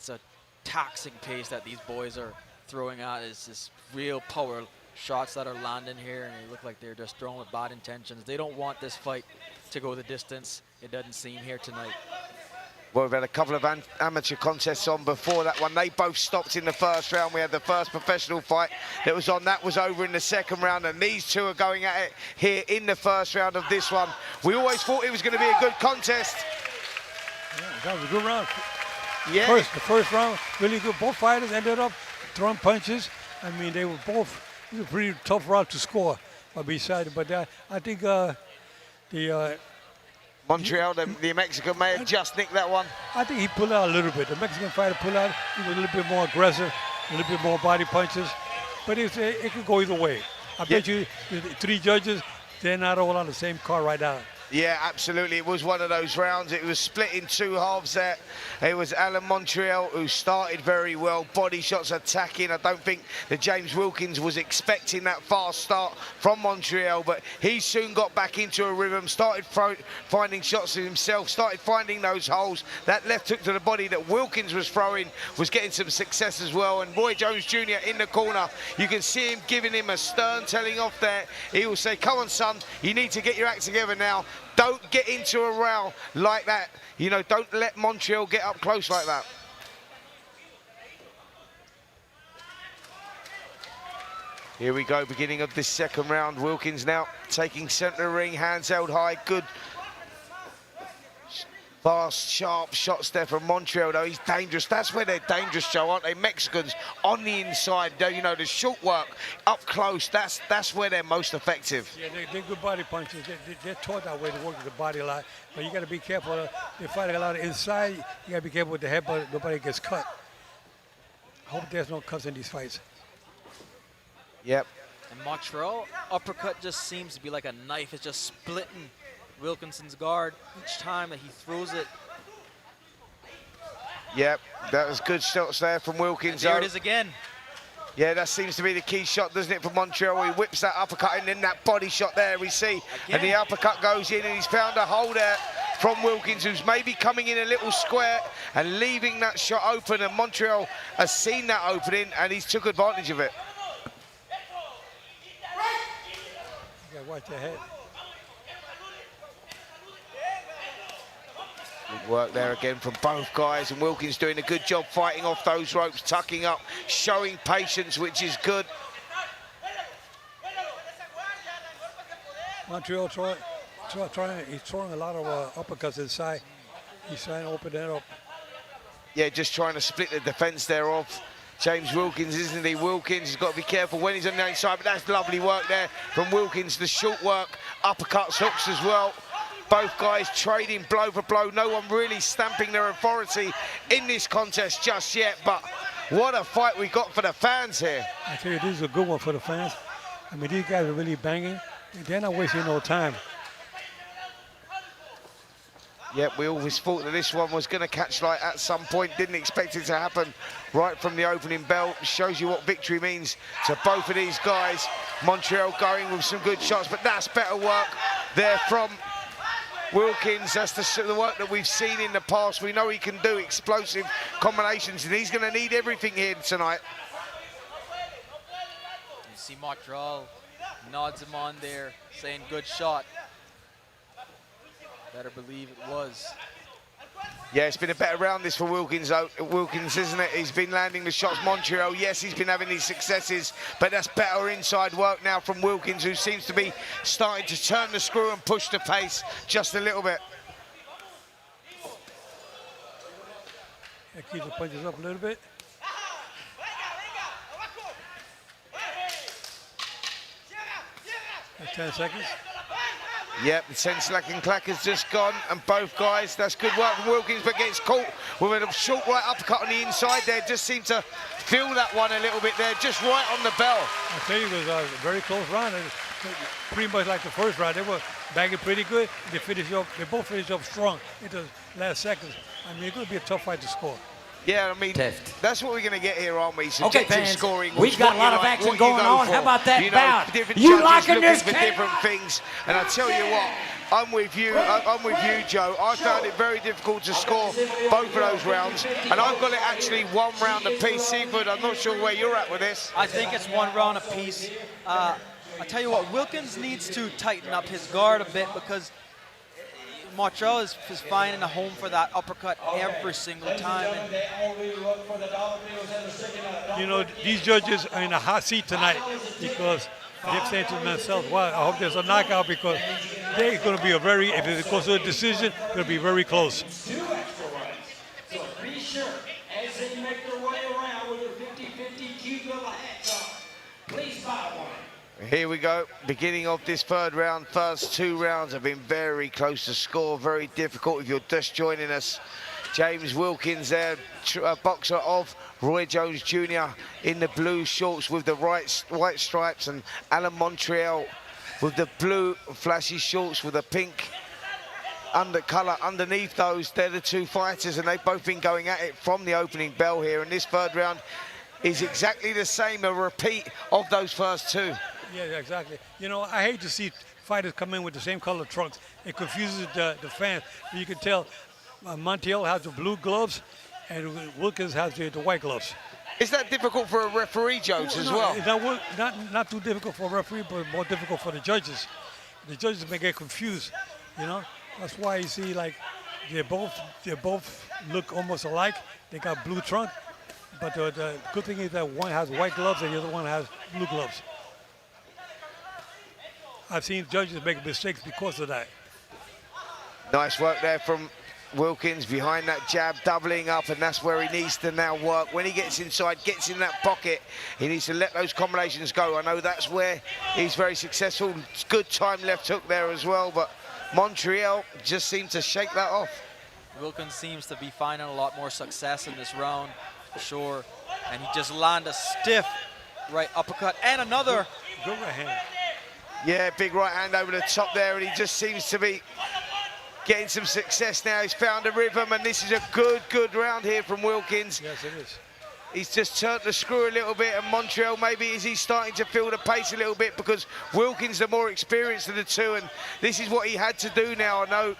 a taxing pace that these boys are throwing out. It's this real power shots that are landing here, and they look like they're just throwing with bad intentions. They don't want this fight to go the distance. It doesn't seem here tonight. Well, we've had a couple of amateur contests on before that one. They both stopped in the first round. We had the first professional fight that was on. That was over in the second round, and these two are going at it here in the first round of this one. We always thought it was going to be a good contest. Yeah, that was a good round. Yeah. The first round, really good. Both fighters ended up throwing punches. I mean, they were both, it was a pretty tough round to score. But I think Montiel, the Mexican, may have just nicked that one. I think he pulled out a little bit. The Mexican fighter pulled out. He was a little bit more aggressive, a little bit more body punches. But it could go either way. I bet you the three judges, they're not all on the same car right now. Yeah, absolutely. It was one of those rounds. It was split in two halves there. It was Alan Montiel who started very well. Body shots attacking. I don't think that James Wilkins was expecting that fast start from Montiel, but he soon got back into a rhythm, started finding shots of himself, started finding those holes. That left hook to the body that Wilkins was throwing was getting some success as well. And Roy Jones Jr. in the corner, you can see him giving him a stern telling off there. He will say, come on, son, you need to get your act together now. Don't get into a row like that. You know, don't let Montiel get up close like that. Here we go, beginning of this second round. Wilkins now taking centre ring, hands held high. Good Fast, sharp shots there from Montiel, though. He's dangerous. That's where they're dangerous, Joe, aren't they? Mexicans on the inside, you know, the short work up close. That's where they're most effective. Yeah, they're good body punchers. They're taught that way to work with the body a lot. But you got to be careful. They're fighting a lot of inside. You got to be careful with the head, but nobody gets cut. I hope there's no cuts in these fights. Yep. And Montreal uppercut just seems to be like a knife. It's just splitting Wilkinson's guard each time that he throws it. Yep, that was good shots there from Wilkins. And there it is again. Yeah, that seems to be the key shot, doesn't it, for Montreal? He whips that uppercut in, and then that body shot there we see. Again. And the uppercut goes in, and he's found a hole there from Wilkins, who's maybe coming in a little square and leaving that shot open, and Montreal has seen that opening, and he's took advantage of it. You got to watch your head. Good work there again from both guys, and Wilkins doing a good job fighting off those ropes, tucking up, showing patience, which is good. Montreal he's throwing a lot of uppercuts inside. He's trying to open that up. Yeah, just trying to split the defense there off James Wilkins, isn't he? Wilkins has got to be careful when he's on the outside, but that's lovely work there from Wilkins. The short work, uppercuts, hooks as well. Both guys trading blow for blow. No one really stamping their authority in this contest just yet, but what a fight we got for the fans here. I tell you, this is a good one for the fans. I mean, these guys are really banging. They're not wasting no time. Yep, we always thought that this one was going to catch light at some point. Didn't expect it to happen right from the opening bell. Shows you what victory means to both of these guys. Montreal going with some good shots, but that's better work there from Wilkins. That's the work that we've seen in the past. We know he can do explosive combinations, and he's going to need everything here tonight. You see Montreal nods him on there, saying good shot. Better believe it was. Yeah, it's been a better round this for Wilkins, isn't it? He's been landing the shots. Montreal, yes, he's been having these successes, but that's better inside work now from Wilkins, who seems to be starting to turn the screw and push the pace just a little bit. Yeah, keep the punches up a little bit. That's 10 seconds. Yep, the 10-second clack has just gone, and both guys, that's good work from Wilkins, but gets caught with a short right uppercut on the inside there. Just seemed to feel that one a little bit there, just right on the bell. I tell you, it was a very close round. Pretty much like the first round. They were banging pretty good. They both finished up strong into the last seconds. I mean, it's going to be a tough fight to score. Yeah, I mean, that's what we're going to get here, aren't we? Subjective Okay, fans, scoring. we've got a lot of action going on. How about that bout? You liking this, for different things. And I tell you what, I'm with you, Joe. I found it very difficult to score both of those rounds. And I've got it actually one round apiece. Seafood, I'm not sure where you're at with this. I think it's one round apiece. I tell you what, Wilkins needs to tighten up his guard a bit, because Montreal is finding a home for that uppercut every single time. And you know, these judges are in a hot seat tonight, because they're saying to themselves, well, I hope there's a knockout, because they're going to be if it goes to a decision, it's going to be very close. So be sure, as they make their way around with their 50-50 cute little hats on, please buy one. Here we go, beginning of this third round. First two rounds have been very close to score, very difficult. If you're just joining us, James Wilkins there, boxer of Roy Jones Jr. in the blue shorts with the white stripes, and Alan Montreal with the blue flashy shorts with the pink colour underneath those. They're the two fighters, and they've both been going at it from the opening bell here. And this third round is exactly the same, a repeat of those first two. Yeah, exactly. You know, I hate to see fighters come in with the same color trunks. It confuses the fans. You can tell Montiel has the blue gloves and Wilkins has the white gloves. Is that difficult for a referee, Jones, as well? It's not too difficult for a referee, but more difficult for the judges. The judges may get confused, you know. That's why you see, like, they both look almost alike. They got blue trunk, but the good thing is that one has white gloves and the other one has blue gloves. I've seen judges make mistakes because of that. Nice work there from Wilkins behind that jab, doubling up, and that's where he needs to now work. When he gets inside, gets in that pocket, he needs to let those combinations go. I know that's where he's very successful. It's good time left hook there as well, but Montiel just seemed to shake that off. Wilkins seems to be finding a lot more success in this round, for sure. And he just landed a stiff right uppercut and another. Good right hand. Yeah, big right hand over the top there, and he just seems to be getting some success now. He's found a rhythm, and this is a good round here from Wilkins. Yes, it is. He's just turned the screw a little bit, and Montiel maybe is he starting to feel the pace a little bit because Wilkins the more experienced of the two, and this is what he had to do now. I know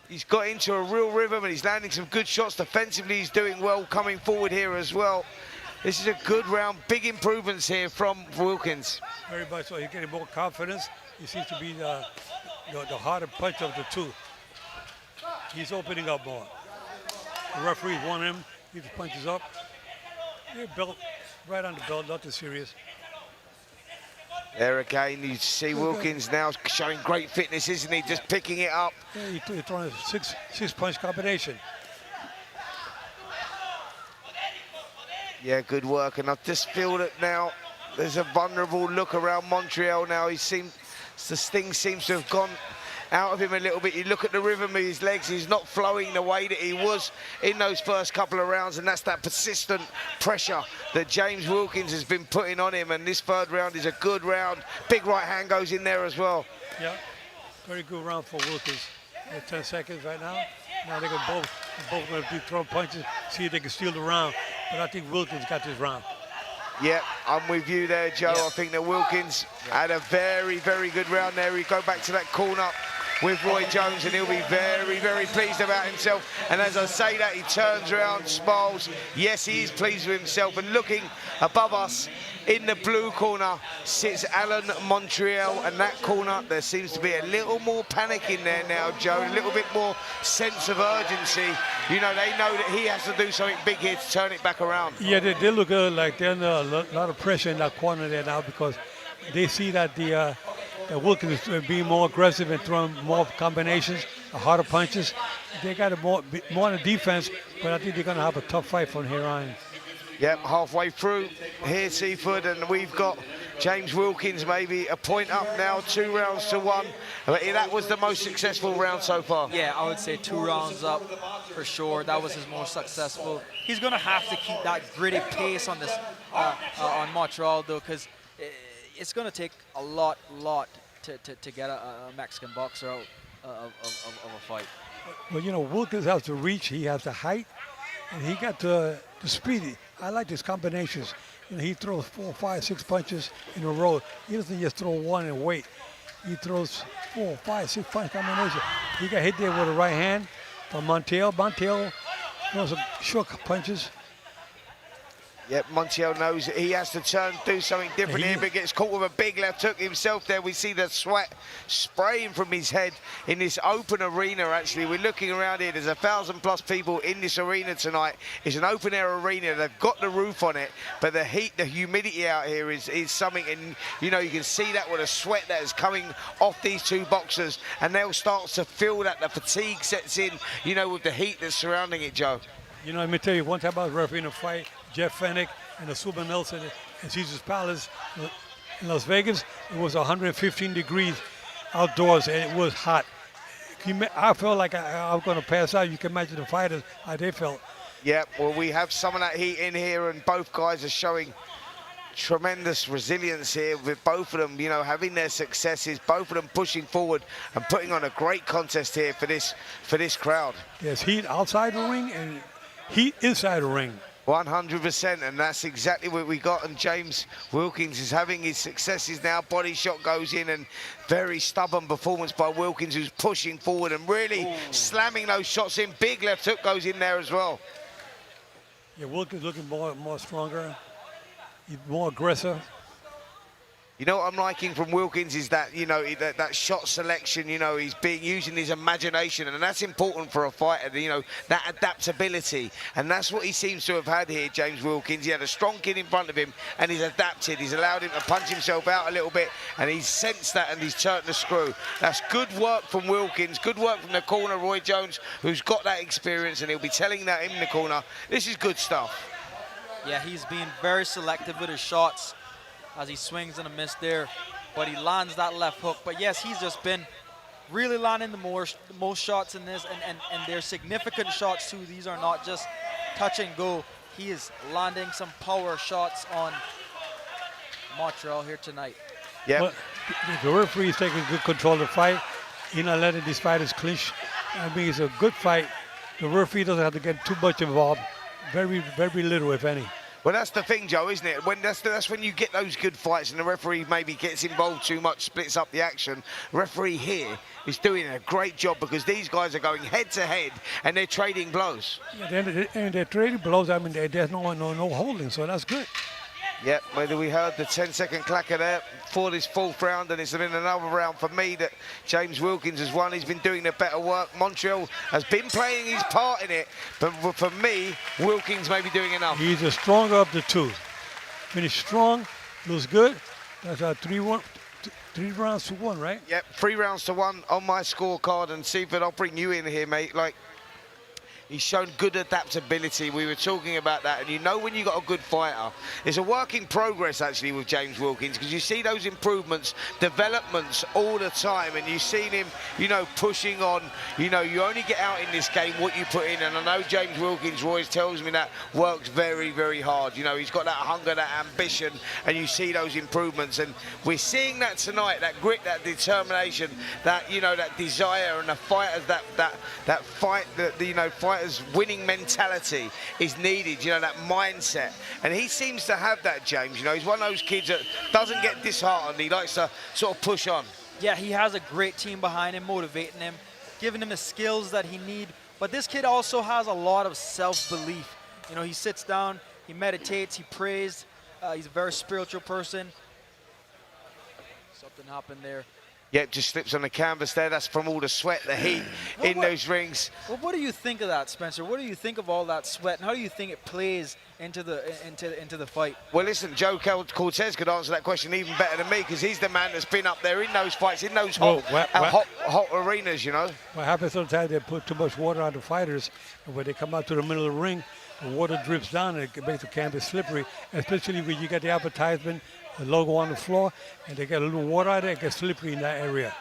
he's got into a real rhythm, and he's landing some good shots defensively. He's doing well coming forward here as well. This is a good round, big improvements here from Wilkins. Very much so. He's getting more confidence. He seems to be the harder punch of the two. He's opening up more. The referees want him. He punches up. Yeah, belt, right on the belt, nothing serious. There again, you see Wilkins now showing great fitness, isn't he? Just picking it up. Yeah, he's throwing a six punch combination. Yeah, good work, and I just feel that now there's a vulnerable look around Montiel now. The sting seems to have gone out of him a little bit. You look at the rhythm of his legs, he's not flowing the way that he was in those first couple of rounds, and that's that persistent pressure that James Wilkins has been putting on him, and this third round is a good round. Big right hand goes in there as well. Yeah, very good round for Wilkins. 10 seconds right now. Now they're both going to be throwing punches, see if they can steal the round. But I think Wilkins got this round. Yeah, I'm with you there, Joe. I think that Wilkins had a very good round there. He'll go back to that corner with Roy Jones, and he'll be very pleased about himself. And as I say that, he turns around, smiles. Yes, he is pleased with himself. And looking above us in the blue corner sits Alan Montiel, and that corner, there seems to be a little more panic in there now, Joe, a little bit more sense of urgency. You know, they know that he has to do something big here to turn it back around. Yeah, they look like they're under a lot of pressure in that corner there now, because they see that that Wilkins is being more aggressive and throwing more combinations, harder punches. They got more on the defense, but I think they're going to have a tough fight from here on. Yep, halfway through here, Seaford, and we've got James Wilkins maybe a point up now, 2 rounds to 1. But that was the most successful round so far. Yeah, I would say 2 rounds up for sure. That was his most successful. He's going to have to keep that gritty pace on this on Montiel, though, because it's going to take a lot to get a Mexican boxer out of a fight. Well, you know, Wilkins has the reach, he has the height, and he got the speed. I like his combinations. You know, he throws 4, 5, 6 punches in a row. He doesn't just throw one and wait. He throws 4, 5, 6 punch combinations. He got hit there with a right hand from Montiel. Montiel throws some short punches. Yep, Montiel knows that he has to do something different here, but gets caught with a big left hook himself there. We see the sweat spraying from his head in this open arena, actually. We're looking around here. There's 1,000+ people in this arena tonight. It's an open-air arena. They've got the roof on it, but the heat, the humidity out here is something, and, you know, you can see that with the sweat that is coming off these two boxers, and they'll start to feel that the fatigue sets in, you know, with the heat that's surrounding it, Joe. You know, let me tell you, one time I was refereeing a fight, Jeff Fennick and the Super Nelson in Caesar's Palace in Las Vegas. It was 115 degrees outdoors, and it was hot. I felt like I was going to pass out. You can imagine the fighters, how they felt. Yeah, well, we have some of that heat in here, and both guys are showing tremendous resilience here with both of them, you know, having their successes, both of them pushing forward and putting on a great contest here for this crowd. There's heat outside the ring and heat inside the ring. 100%, and that's exactly what we got. And James Wilkins is having his successes now. Body shot goes in, and very stubborn performance by Wilkins, who's pushing forward and really slamming those shots in. Big left hook goes in there as well. Yeah, Wilkins looking more stronger. He's more aggressive. You know what I'm liking from Wilkins is that, you know, that shot selection, you know, he's using his imagination, and that's important for a fighter, you know, that adaptability. And that's what he seems to have had here, James Wilkins. He had a strong kid in front of him, and he's adapted. He's allowed him to punch himself out a little bit, and he's sensed that, and he's turned the screw. That's good work from Wilkins, good work from the corner, Roy Jones, who's got that experience, and he'll be telling that in the corner. This is good stuff. Yeah, he's being very selective with his shots as he swings and a miss there, but he lands that left hook. But yes, he's just been really landing the most shots in this, and they're significant shots too. These are not just touch and go. He is landing some power shots on Montreal here tonight. Yeah. Well, the referee is taking good control of the fight. He's not letting these fighters clinch. I mean, it's a good fight. The referee doesn't have to get too much involved. Very, very little, if any. Well, that's the thing, Joe, isn't it? When that's when you get those good fights and the referee maybe gets involved too much, splits up the action. The referee here is doing a great job because these guys are going head to head and they're trading blows. Yeah, and they're trading blows. I mean, there's no holding, so that's good. Yep, whether we heard the 10-second clacker there for this fourth round, and it's been another round for me that James Wilkins has won. He's been doing the better work. Montreal has been playing his part in it, but for me, Wilkins may be doing enough. He's the stronger of the two. Finished strong, looks good. That's a 3 rounds to 1, right? Yep, 3 rounds to 1 on my scorecard, and Seaford, I'll bring you in here, mate. Like, he's shown good adaptability. We were talking about that, and you know when you've got a good fighter. It's a work in progress, actually, with James Wilkins, because you see those improvements, developments all the time, and you've seen him, you know, pushing on. You know, you only get out in this game what you put in, and I know James Wilkins, Royce tells me that, works very, very hard. You know, he's got that hunger, that ambition, and you see those improvements, and we're seeing that tonight, that grit, that determination, that, you know, that desire, and the fighters, that fight, you know, fighters' winning mentality is needed, you know, that mindset. And he seems to have that, James. You know, he's one of those kids that doesn't get disheartened. He likes to sort of push on. Yeah, he has a great team behind him, motivating him, giving him the skills that he needs. But this kid also has a lot of self-belief. You know, he sits down, he meditates, he prays. He's a very spiritual person. Something happened there. Yep, just slips on the canvas there. That's from all the sweat, the heat in those rings. Well, what do you think of that, Spencer? What do you think of all that sweat, and how do you think it plays into the fight? Well, listen, Joe Cortez could answer that question even better than me, because he's the man that's been up there in those fights, in those hot arenas, you know. What happens sometimes, they put too much water on the fighters, and when they come out to the middle of the ring, the water drips down and it makes the canvas slippery, especially when you get the advertisement, the logo on the floor, and they get a little water out there, it gets slippery in that area.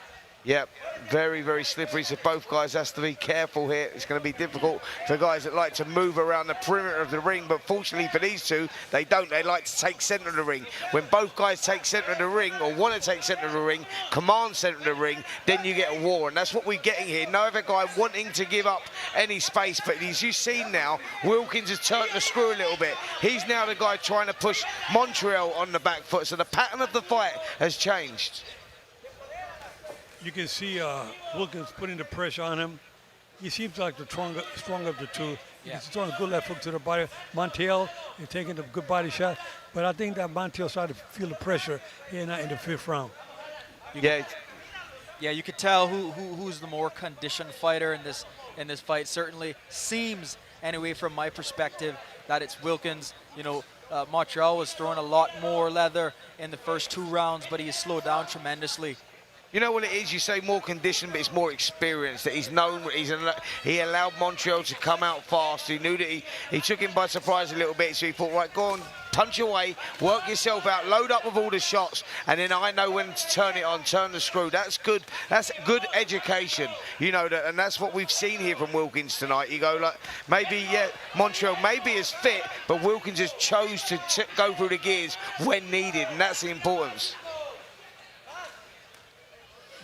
Yep, very, very slippery, so both guys has to be careful here. It's going to be difficult for guys that like to move around the perimeter of the ring, but fortunately for these two, they don't. They like to take centre of the ring. When both guys take centre of the ring, or want to take centre of the ring, command centre of the ring, then you get a war, and that's what we're getting here. No other guy wanting to give up any space, but as you've seen now, Wilkins has turned the screw a little bit. He's now the guy trying to push Montreal on the back foot, so the pattern of the fight has changed. You can see Wilkins putting the pressure on him. He seems like the stronger of the two. Yeah. He's throwing a good left hook to the body. Montiel is taking a good body shot, but I think that Montiel started to feel the pressure in the 5th round. Yeah, you could tell who's the more conditioned fighter in this fight. Certainly seems, anyway, from my perspective, that it's Wilkins. You know, Montreal was throwing a lot more leather in the first 2 rounds, but he has slowed down tremendously. You know what it is? You say more conditioned, but it's more experience. That he's known. He allowed Montreal to come out fast. He knew that he took him by surprise a little bit. So he thought, right, go on, punch away, work yourself out, load up with all the shots, and then I know when to turn it on, turn the screw. That's good. That's good education. You know, and that's what we've seen here from Wilkins tonight. You go like, maybe Montreal maybe is fit, but Wilkins has chose to go through the gears when needed, and that's the importance.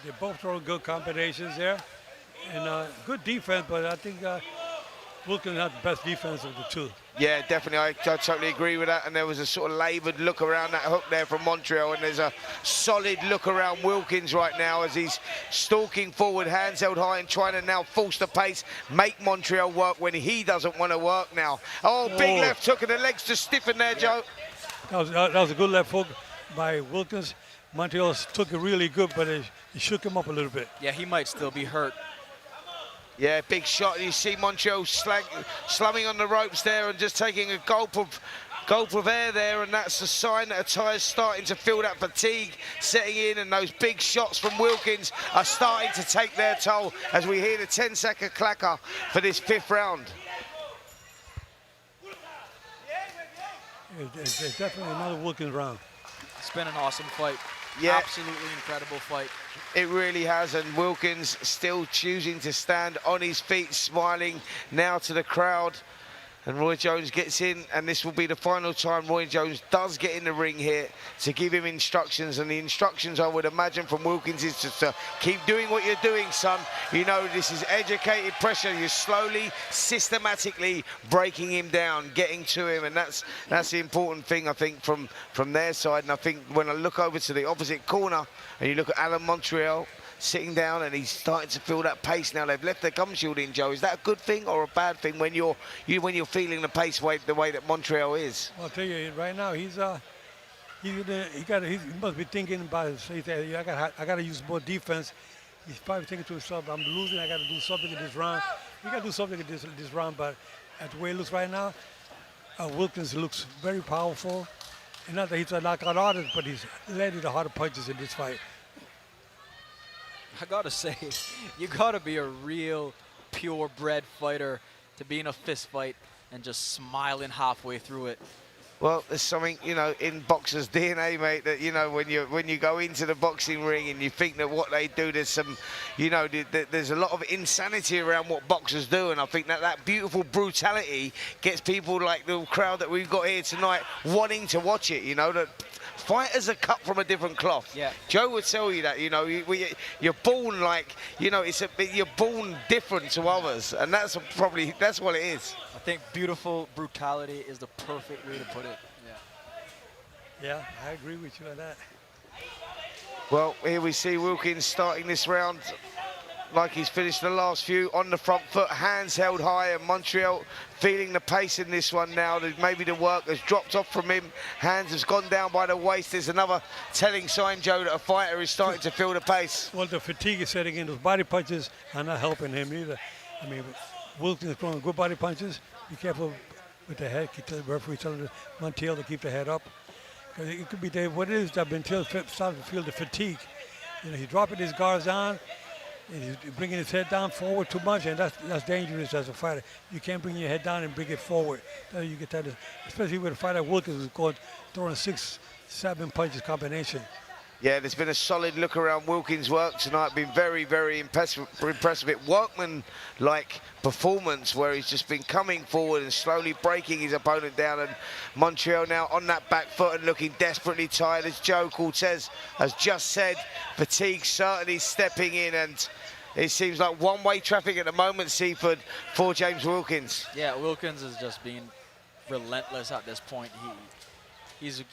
They both throw good combinations there, and good defense, but I think Wilkins had the best defense of the two. Yeah, definitely, I totally agree with that, and there was a sort of laboured look around that hook there from Montreal, and there's a solid look around Wilkins right now as he's stalking forward, hands held high, and trying to now force the pace, make Montreal work when he doesn't want to work now. Oh, big left hook, and the legs just stiffen there, Joe. That was a good left hook by Wilkins. Montiel took it really good, but it shook him up a little bit. Yeah, he might still be hurt. Yeah, big shot. You see Montiel slumming on the ropes there and just taking a gulp of air there, and that's a sign that Attai's starting to feel that fatigue setting in, and those big shots from Wilkins are starting to take their toll as we hear the 10-second clacker for this 5th round. It's definitely another Wilkins round. It's been an awesome fight. Yeah. Absolutely incredible fight. It really has, and Wilkins still choosing to stand on his feet, smiling now to the crowd. And Roy Jones gets in, and this will be the final time Roy Jones does get in the ring here to give him instructions. And the instructions, I would imagine, from Wilkins is just to keep doing what you're doing, son. You know, this is educated pressure. You're slowly, systematically breaking him down, getting to him, and that's the important thing, I think, from their side. And I think when I look over to the opposite corner, and you look at Alan Montiel, sitting down, and he's starting to feel that pace now. They've left their gum shield in, Joe. Is that a good thing or a bad thing when you're feeling the pace the way that Montreal is? Well, I'll tell you right now, he must be thinking about it. So he said, yeah, I got to use more defense. He's probably thinking to himself, I'm losing. I got to do something in this round. We got to do something in this round. But at the way it looks right now, Wilkins looks very powerful. And not that he's a knockout artist, but he's landed the harder punches in this fight. I gotta say, you gotta be a real purebred fighter to be in a fist fight and just smiling halfway through it. Well, there's something, you know, in boxers' DNA, mate, that, you know, when you go into the boxing ring and you think that what they do, there's some, you know, there's a lot of insanity around what boxers do, and I think that beautiful brutality gets people like the crowd that we've got here tonight wanting to watch it, you know, that fighters are cut from a different cloth. Yeah. Joe would tell you that, you know, you're born like, you know, you're born different to others, and that's what it is. I think beautiful brutality is the perfect way to put it. Yeah, I agree with you on that. Well, here we see Wilkins starting this round like he's finished the last few, on the front foot, hands held high, and Montreal feeling the pace in this one now. Maybe the work has dropped off from him. Hands has gone down by the waist. There's another telling sign, Joe, that a fighter is starting to feel the pace. Well, the fatigue is setting in. Those body punches are not helping him either. I mean, Wilkins is throwing good body punches. Be careful with the head. Keep the referee telling Montiel to keep the head up. Because it could be what it is that Montiel starting to feel the fatigue. You know, he's dropping his guards down. And he's bringing his head down forward too much, and that's dangerous as a fighter. You can't bring your head down and bring it forward. Then you get that, especially with a fighter like Wilkins who's throwing 6-7 punches combination. Yeah, there's been a solid look around Wilkins' work tonight. Been very, very impressive. It workman-like performance where he's just been coming forward and slowly breaking his opponent down. And Montreal now on that back foot and looking desperately tired, as Joe Cortez has just said. Fatigue certainly stepping in, and it seems like one-way traffic at the moment, Seaford, for James Wilkins. Yeah, Wilkins is just being relentless at this point. His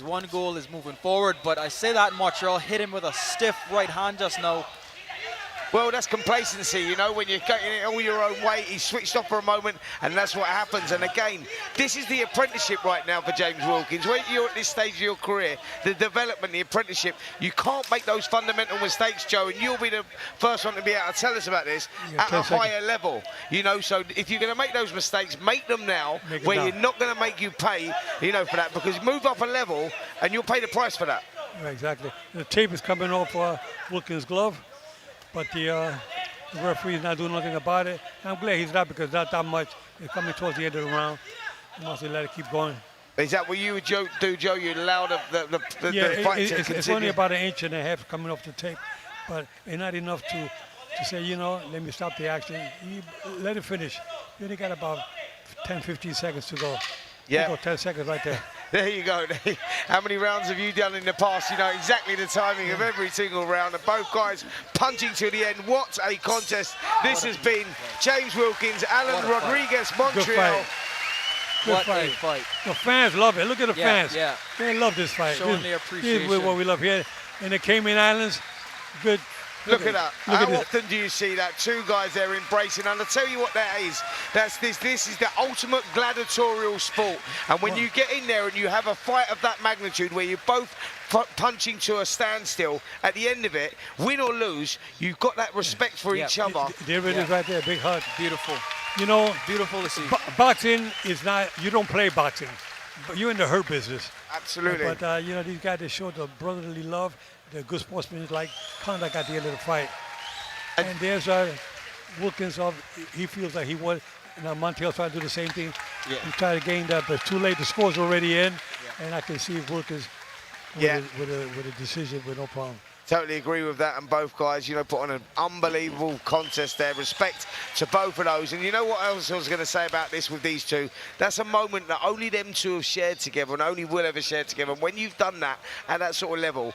one goal is moving forward, but I say that Montreal hit him with a stiff right hand just now. Well, that's complacency, you know, when you're getting it all your own way. He switched off for a moment, and that's what happens. And again, this is the apprenticeship right now for James Wilkins. When you're at this stage of your career, the development, the apprenticeship, you can't make those fundamental mistakes, Joe, and you'll be the first one to be able to tell us about this at a higher level. You know, so if you're going to make those mistakes, make them now, where you're not going to make you pay, you know, for that, because move up a level, and you'll pay the price for that. Yeah, exactly. The tape is coming off Wilkins' glove. But the referee is not doing nothing about it. I'm glad he's not, because not that much. It's coming towards the end of the round. He must let it keep going. Is that what you would do, Joe? You allow the fight to continue? It's only about 1.5 inches coming off the tape, but it's not enough to say, you know, let me stop the action. Let it finish. You only got about 10, 15 seconds to go. Yeah. Go 10 seconds right there. There you go. How many rounds have you done in the past? You know exactly the timing of every single round, and both guys punching to the end. What a contest this has been. James Wilkins, Alan Rodriguez Montiel. Good fight. The fans love it. Look at the fans. Yeah. They love this fight. Showing their appreciation. This is what we love here in the Cayman Islands. Good Look at that. How often do you see that? Two guys there embracing, and I'll tell you what that is. This is the ultimate gladiatorial sport. And when you get in there and you have a fight of that magnitude where you're both punching to a standstill, at the end of it, win or lose, you've got that respect for each other. There it is right there, big hug. Beautiful. You know, beautiful to see. Boxing is not, you don't play boxing, but you're in the hurt business. Absolutely. But, you know, these guys, they show the brotherly love, the good sportsmen like conduct at the end of the fight. And there's Wilkins, he feels like he won. Now Montiel's trying to do the same thing. Yeah. He's trying to gain that, but it's too late. The score's already in, and I can see Wilkins with a decision with no problem. Totally agree with that, and both guys, you know, put on an unbelievable contest there. Respect to both of those. And you know what else I was going to say about this with these two? That's a moment that only them two have shared together and only will ever share together. And when you've done that at that sort of level,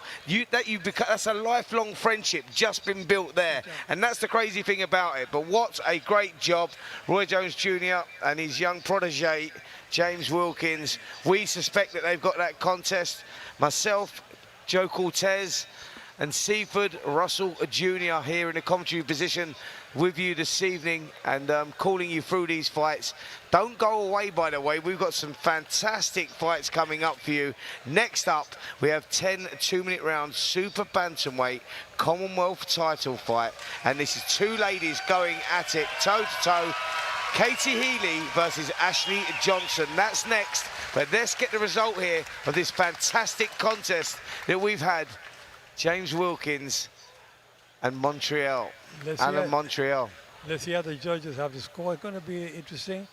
that's a lifelong friendship just been built there. And that's the crazy thing about it. But what a great job, Roy Jones Jr. and his young protege, James Wilkins. We suspect that they've got that contest. Myself, Joe Cortez, and Seaford Russell Jr. here in the commentary position with you this evening and calling you through these fights. Don't go away, by the way. We've got some fantastic fights coming up for you. Next up, we have 10 two-minute rounds super bantamweight Commonwealth title fight. And this is two ladies going at it toe-to-toe. Katie Healy versus Ashleigh Johnson. That's next. But let's get the result here of this fantastic contest that we've had. James Wilkins and Montreal. Montreal. Let's see how the judges have the score. It's going to be interesting.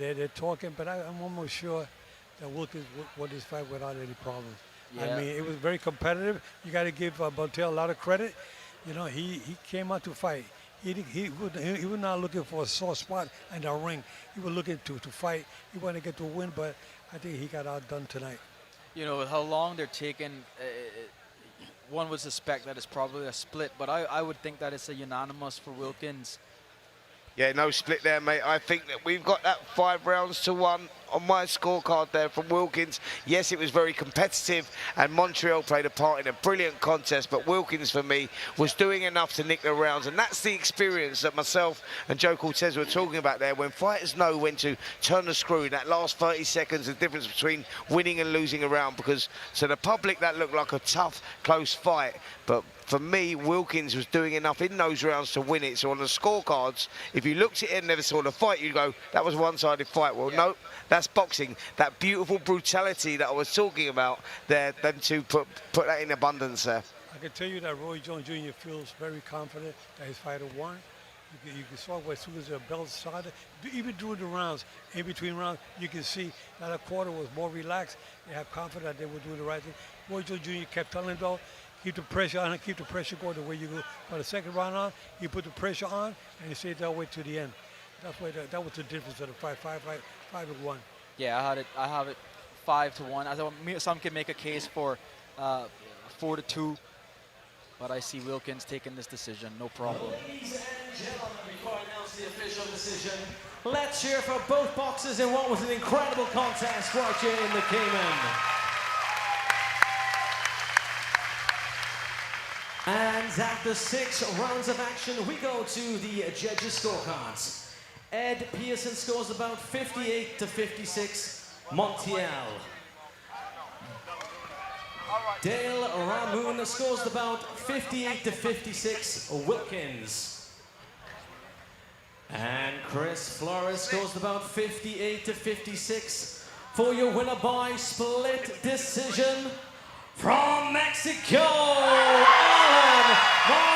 They're talking, but I'm almost sure that Wilkins won this fight without any problems. Yeah. I mean, it was very competitive. You got to give Montiel a lot of credit. You know, he came out to fight. He was not looking for a sore spot in the ring. He was looking to fight. He wanted to get to a win, but I think he got outdone tonight. You know, with how long they're taking, one would suspect that it's probably a split, but I would think that it's a unanimous for Wilkins. Yeah, no split there, mate. I think that we've got that 5 rounds to 1 on my scorecard there from Wilkins. Yes, it was very competitive, and Montreal played a part in a brilliant contest, but Wilkins, for me, was doing enough to nick the rounds, and that's the experience that myself and Joe Cortez were talking about there, when fighters know when to turn the screw in that last 30 seconds, the difference between winning and losing a round, because to the public, that looked like a tough, close fight, but for me, Wilkins was doing enough in those rounds to win it. So on the scorecards, if you looked at it and never saw the fight, you'd go, that was a one-sided fight. Well, no, that's boxing. That beautiful brutality that I was talking about there, them two put that in abundance there. I can tell you that Roy Jones Jr. feels very confident that his fighter won. You can saw as soon as the bell started, even during the rounds, in between rounds, you can see that a quarter was more relaxed. They have confidence that they were doing the right thing. Roy Jones Jr. kept telling them, though, keep the pressure on and keep the pressure going the way you go. For the second round on, you put the pressure on and you stay that way to the end. That's why that was the difference of the fight, 5-1. Yeah, I have it 5-1. I thought some could make a case for 4-2, but I see Wilkins taking this decision, no problem. Ladies and gentlemen, before I announce the official decision, let's cheer for both boxers in what was an incredible contest right here in the Cayman. And after 6 rounds of action, we go to the judges' scorecards. Ed Pearson scores about 58-56, Montiel. Dale Ramoon scores about 58-56, Wilkins. And Chris Flores scores about 58-56 for your winner by split decision from Mexico, Alan Montiel.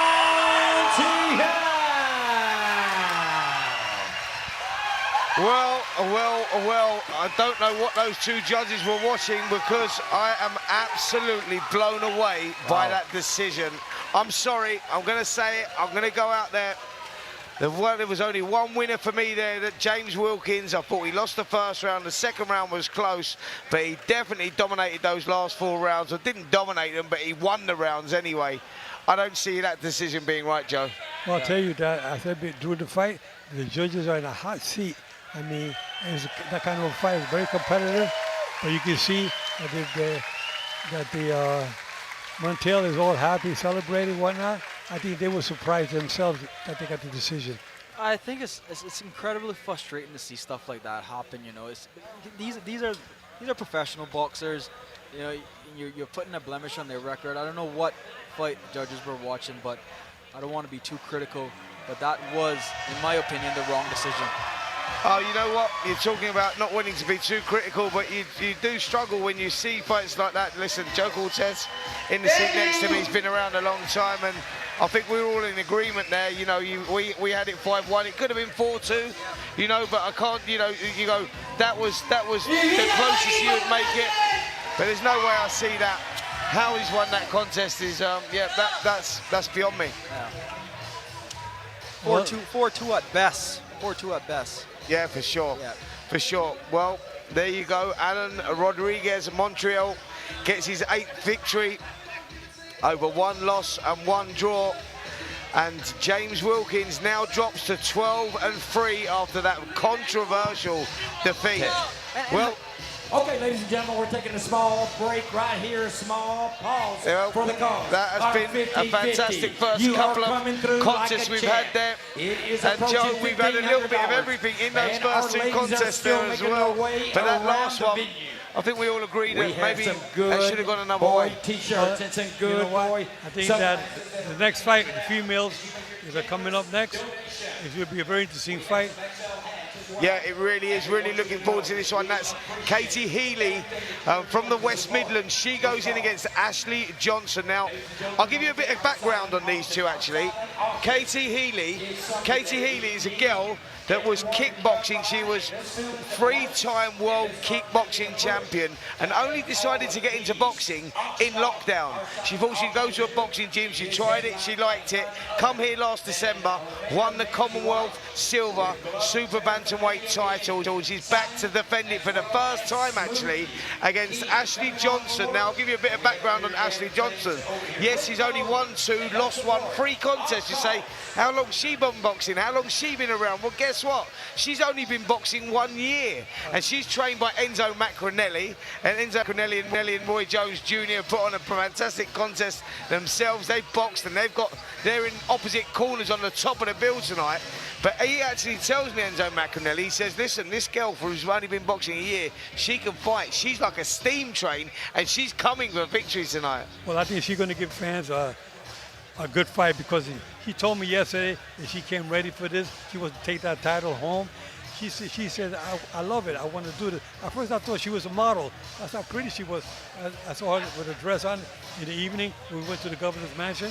Well, I don't know what those two judges were watching, because I am absolutely blown away by that decision. I'm sorry, I'm going to say it, I'm going to go out there. There was only one winner for me there, that James Wilkins. I thought he lost the first round. The second round was close, but he definitely dominated those last 4 rounds. I didn't dominate them, but he won the rounds anyway. I don't see that decision being right, Joe. Well, I'll tell you that I said during the fight, the judges are in a hot seat. I mean, it's that kind of a fight is very competitive, but you can see that the Montiel is all happy, celebrating, whatnot. I think they were surprised themselves that they got the decision. I think it's incredibly frustrating to see stuff like that happen. You know, these are professional boxers. You know, you're putting a blemish on their record. I don't know what fight judges were watching, but I don't want to be too critical. But that was, in my opinion, the wrong decision. Oh, you know what? You're talking about not wanting to be too critical, but you do struggle when you see fights like that. Listen, Joe Cortez in the seat next to me, he's been around a long time, and I think we're all in agreement there. You know, we had it 5-1. It could have been 4-2, you know, but I can't, you know, you go, that was the closest you would make it. But there's no way I see that. How he's won that contest is, yeah, that's beyond me. Yeah. 4-2 at best. 4-2 at best. Yeah, for sure. Yeah. For sure. Well, there you go. Alan Rodriguez Montiel gets his 8th victory over 1 loss and 1 draw. And James Wilkins now drops to 12-3 after that controversial defeat. Well, okay, ladies and gentlemen, we're taking a small break right here, a small pause for the call. That has been a fantastic first couple of contests we've had there. And Joe, we've had a little bit of everything in those first 2 contests there as well. But that last one, I think we all agree that maybe that should have gone another way. T-shirts and some good boy. I think that the next fight, the females, is coming up next. It will be a very interesting fight. Yeah, it really is. Really looking forward to this one. That's Katie Healy from the West Midlands. She goes in against Ashleigh Johnson. Now, I'll give you a bit of background on these two, actually. Katie Healy is a girl that was kickboxing. She was 3-time world kickboxing champion and only decided to get into boxing in lockdown. She thought she'd go to a boxing gym. She tried it, she liked it. Come here last December, won the Commonwealth Silver Super Bantamweight title. She's back to defend it for the first time, actually, against Ashleigh Johnson. Now, I'll give you a bit of background on Ashleigh Johnson. Yes, she's only won 2, lost 1, 3 contests. You say, how long's she been boxing? How long's she been around? Well, guess what? She's only been boxing 1 year, and she's trained by Enzo Macronelli, and Enzo Macronelli and Roy Jones Jr. put on a fantastic contest themselves. They've boxed and they're in opposite corners on the top of the bill tonight. But he actually tells me, Enzo Macronelli, he says, listen, this girl who's only been boxing a year, she can fight. She's like a steam train, and she's coming for victory tonight. Well, I think she's going to give fans a good fight, because he told me yesterday that she came ready for this. She wants to take that title home. She said, I love it. I want to do this. At first, I thought she was a model. That's how pretty she was. I saw her with a dress on in the evening. We went to the governor's mansion.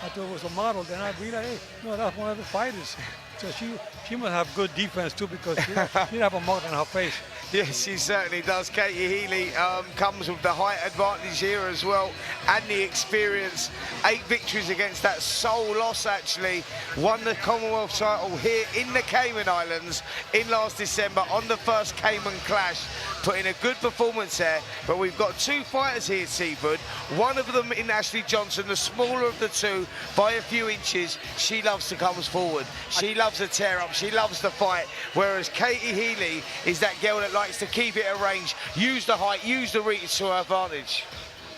I thought it was a model. Then I realized, hey, no, that's one of the fighters. So she must have good defense too, because she didn't have a mark on her face. Yes, she certainly does. Katie Healy comes with the height advantage here as well, and the experience. 8 victories against that sole loss, actually. Won the Commonwealth title here in the Cayman Islands in last December on the first Cayman Clash. Put in a good performance there, but we've got 2 fighters here at Seaford. One of them in Ashleigh Johnson, the smaller of the 2 by a few inches. She loves to come forward. She loves to tear up. She loves to fight. Whereas Katie Healy is that girl that likes to keep it at range, use the height, use the reach to her advantage.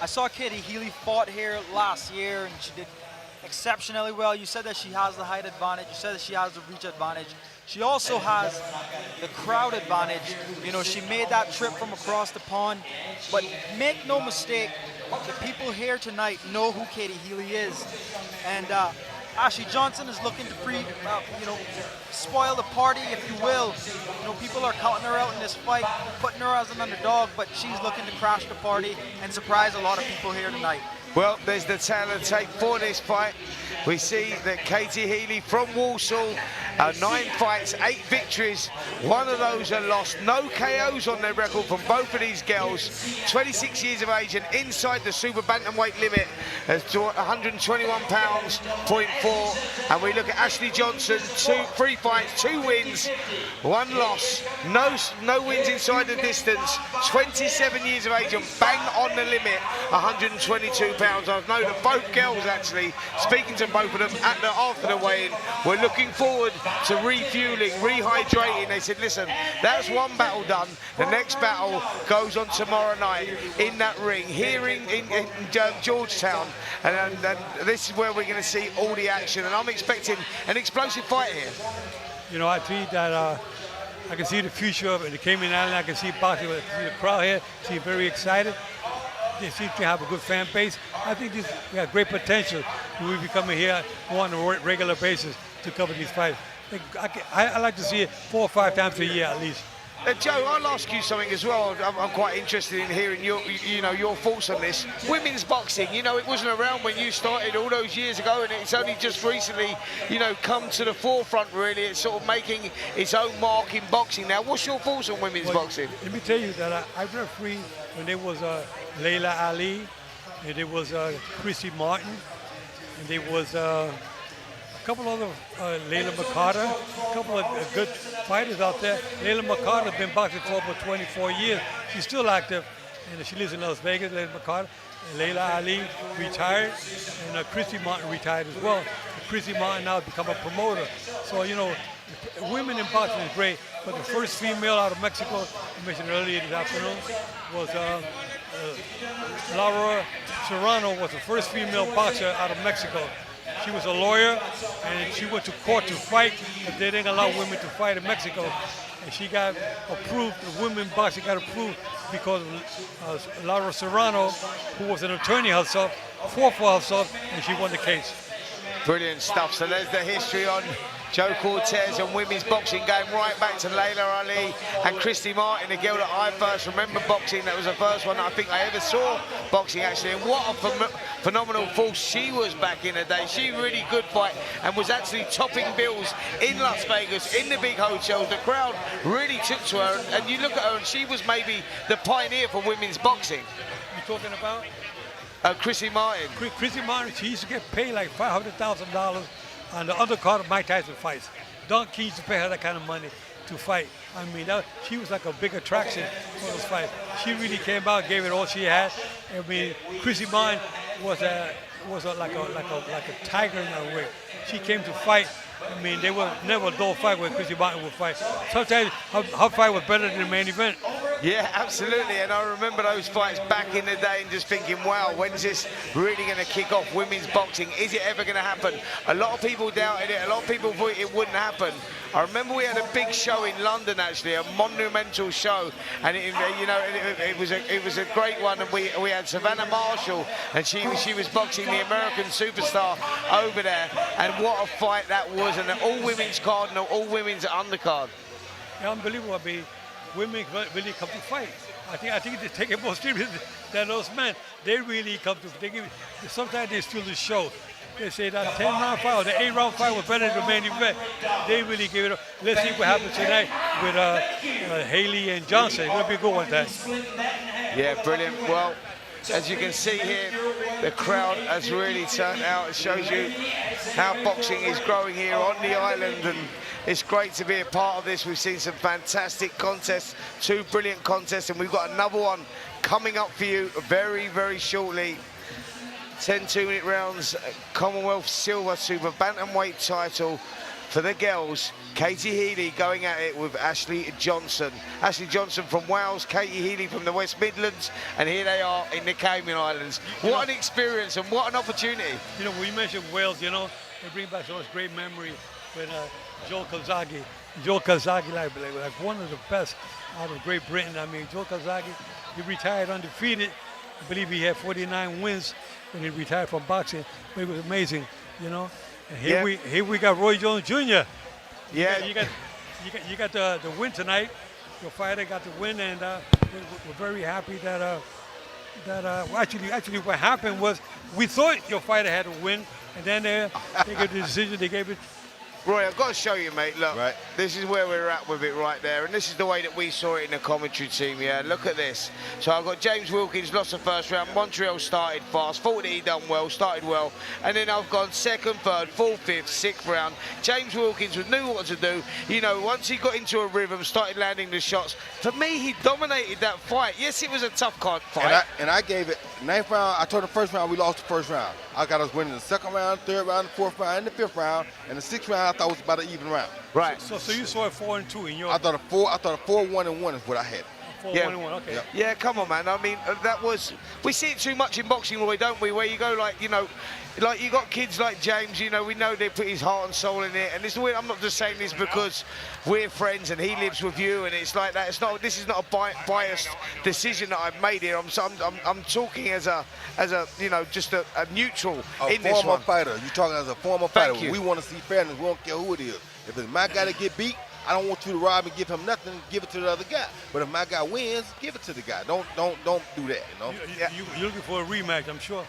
I saw Katie Healy fought here last year, and she did exceptionally well. You said that she has the height advantage. You said that she has the reach advantage. She also has the crowd advantage. You know, she made that trip from across the pond. But make no mistake, the people here tonight know who Katie Healy is. And Ashleigh Johnson is looking to spoil the party, if you will. You know, people are counting her out in this fight, putting her as an underdog, but she's looking to crash the party and surprise a lot of people here tonight. Well, there's the tale of tape for this fight. We see that Katie Healy from Walsall, 9 fights, 8 victories. 1 of those are lost. No KOs on their record from both of these girls. 26 years of age and inside the super bantamweight limit to 121 pounds, 0.4. And we look at Ashleigh Johnson, 3 fights, 2 wins, 1 loss. No wins inside the distance. 27 years of age and bang on the limit, 122 pounds. I know that both girls actually, speaking to both of them after the weigh-in, were looking forward to refueling, rehydrating. They said, listen, that's one battle done. The next battle goes on tomorrow night in that ring here in Georgetown, and this is where we're going to see all the action, and I'm expecting an explosive fight here. You know, I think that I can see the future of it. The Cayman Islands, I can see boxing. I see the crowd here, seem very excited. They seem to have a good fan base. I think we have great potential. We'll be coming here on a regular basis to cover these fights. I like to see it 4 or 5 times a year at least. Joe, I'll ask you something as well. I'm quite interested in hearing your thoughts on this. Women's boxing, you know, it wasn't around when you started all those years ago, and it's only just recently, you know, come to the forefront. Really, it's sort of making its own mark in boxing now. What's your thoughts on women's boxing? Let me tell you that I refereed when there was Layla Ali, and there was Chrissy Martin, and there was a couple other, Layla McCarter, a couple of good fighters out there. Layla McCarter has been boxing for over 24 years. She's still active, and she lives in Las Vegas, Layla McCarter. Layla Ali retired, and Chrissy Martin retired as well. Chrissy Martin now has become a promoter. So, you know, women in boxing is great, but the first female out of Mexico, I mentioned earlier this afternoon, was Laura Serrano, was the first female boxer out of Mexico. She was a lawyer, and she went to court to fight, but they didn't allow women to fight in Mexico. And she got approved, the women boxing got approved because Laura Serrano, who was an attorney herself, fought for herself, and she won the case. Brilliant stuff. So there's the history on Joe Cortez and women's boxing, going right back to Layla Ali and Christy Martin, the girl that I first remember boxing. That was the first one that I think I ever saw boxing, actually. And what a phenomenal force she was back in the day. She really good fight and was actually topping bills in Las Vegas, in the big hotels. The crowd really took to her. And you look at her, and she was maybe the pioneer for women's boxing. You talking about? Chrissy Martin. Chrissy Martin, she used to get paid like $500,000 on the undercard of Mike Tyson fights. Don King used to pay her that kind of money to fight. I mean, she was like a big attraction for those fights. She really came out, gave it all she had. I mean, Chrissy Martin was like a tiger in a way. She came to fight. I mean, they were never a dull fight where Chrissy Martin would fight. Sometimes her fight was better than the main event. Yeah, absolutely, and I remember those fights back in the day and just thinking, wow, when's this really going to kick off, women's boxing? Is it ever going to happen? A lot of people doubted it, a lot of people thought it wouldn't happen. I remember we had a big show in London, actually, a monumental show, and it was a great one, and we had Savannah Marshall, and she was boxing the American superstar over there, and what a fight that was, and an all-women's card and an all-women's undercard. Yeah, unbelievable. I mean, women really come to fight. I think they take it more serious than those men. They really come to. Sometimes they steal the show. They say that 10-round fight or the 8-round fight was better than the main event. They really give it up. Let's see what happens tonight with Healy and Johnson. It's going to be a good one tonight. Yeah, brilliant. Well, as you can see here, the crowd has really turned out. It shows you how boxing is growing here on the island, and it's great to be a part of this. We've seen some fantastic contests, 2 brilliant contests, and we've got another one coming up for you very, very shortly. 10 2-minute rounds, Commonwealth Silver Super Bantamweight title for the girls. Katie Healy going at it with Ashleigh Johnson. Ashleigh Johnson from Wales, Katie Healy from the West Midlands, and here they are in the Cayman Islands. What an experience and what an opportunity. You know, when you mention Wales, you know, they bring back so much great memory when Joe Calzaghe, like one of the best out of Great Britain. I mean, Joe Calzaghe, he retired undefeated. I believe he had 49 wins when he retired from boxing. But it was amazing, you know. And here we got Roy Jones Jr. Yeah. You got the win tonight. Your fighter got the win, and we're very happy that actually what happened was we thought your fighter had to win, and then they gave the decision. They gave it. Roy, I've got to show you, mate. Look, right. This is where we're at with it right there, and this is the way that we saw it in the commentary team, yeah? Look at this. So I've got James Wilkins, lost the first round. Montreal started fast, thought that he done well, started well, and then I've gone 2nd, 3rd, 4th, 5th, 6th round. James Wilkins knew what to do. You know, once he got into a rhythm, started landing the shots, for me, he dominated that fight. Yes, it was a tough fight. And I gave it ninth round, I told the first round we lost the first round. I got us winning the second round, third round, the fourth round, and the fifth round, and the sixth round I thought was about an even round. Right. So you saw it 4-2 in your. I thought a 4-1-1 is what I had. 4-1-1. Okay. Yeah. Yeah, come on, man. I mean, that was... We see it too much in boxing, Roy, don't we? Where you go, like, you know, like you got kids like James, you know, we know they put his heart and soul in it. And this is I'm not just saying this because we're friends and he lives with you and it's like that. It's not. This is not a biased decision that I've made here. I'm talking as a you know, just a neutral in this one. A former fighter. You're talking as a former fighter. Thank you. We want to see fairness. We don't care who it is. If it's my guy to get beat, I don't want you to rob and give him nothing. Give it to the other guy. But if my guy wins, give it to the guy. Don't do that. You know. You're looking for a rematch, I'm sure.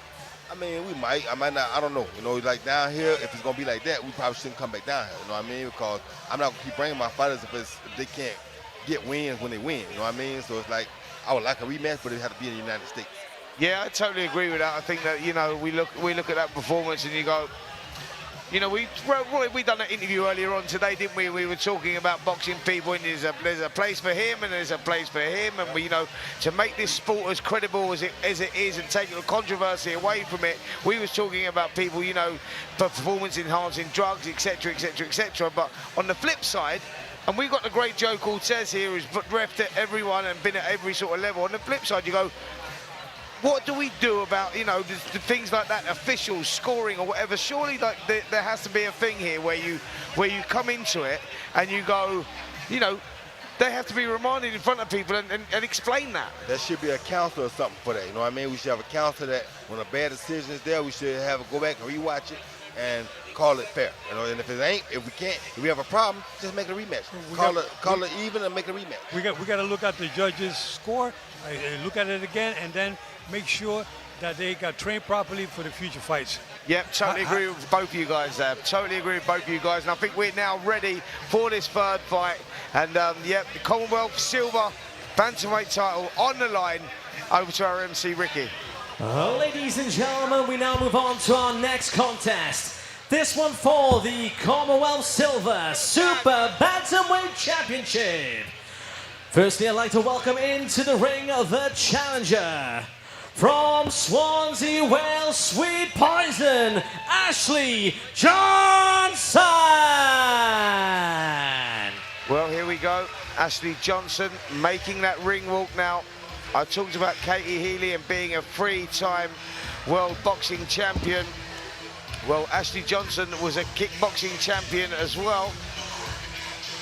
I mean, we might. I might not. I don't know. You know, like down here, if it's gonna be like that, we probably shouldn't come back down here. You know what I mean? Because I'm not gonna keep bringing my fighters if they can't get wins when they win. You know what I mean? So it's like I would like a rematch, but it has to be in the United States. Yeah, I totally agree with that. I think that, you know, we look at that performance and you go, you know, we done an interview earlier on today, didn't we? We were talking about boxing people, and there's a place for him and there's a place for him, and we, you know, to make this sport as credible as it is and take the controversy away from it, we was talking about people, you know, performance enhancing drugs, etc., etc., etc. But on the flip side, and we've got the great Joe Cortez here, who's refed at everyone and been at every sort of level. On the flip side, you go, what do we do about, you know, the things like that, officials, scoring or whatever? Surely, like, there has to be a thing here where you come into it and you go, you know, they have to be reminded in front of people and explain that. There should be a counselor or something for that. You know what I mean? We should have a counselor that when a bad decision is there, we should have a go back and rewatch it and call it fair. You know, and if it ain't, if we have a problem, just make a rematch. Call it even and make a rematch. We got to look at the judges' score, look at it again, and then make sure that they got trained properly for the future fights. Yep, totally agree with both of you guys there. Totally agree with both of you guys. And I think we're now ready for this third fight. And yep, the Commonwealth Silver Bantamweight title on the line. Over to our MC, Ricky. Ladies and gentlemen, we now move on to our next contest. This one for the Commonwealth Silver Super Bantamweight Championship. Firstly, I'd like to welcome into the ring the challenger. From Swansea, Wales, Sweet Poison, Ashleigh Johnson. Well, here we go. Ashleigh Johnson making that ring walk now. I talked about Katie Healy and being a three-time world boxing champion. Well, Ashleigh Johnson was a kickboxing champion as well.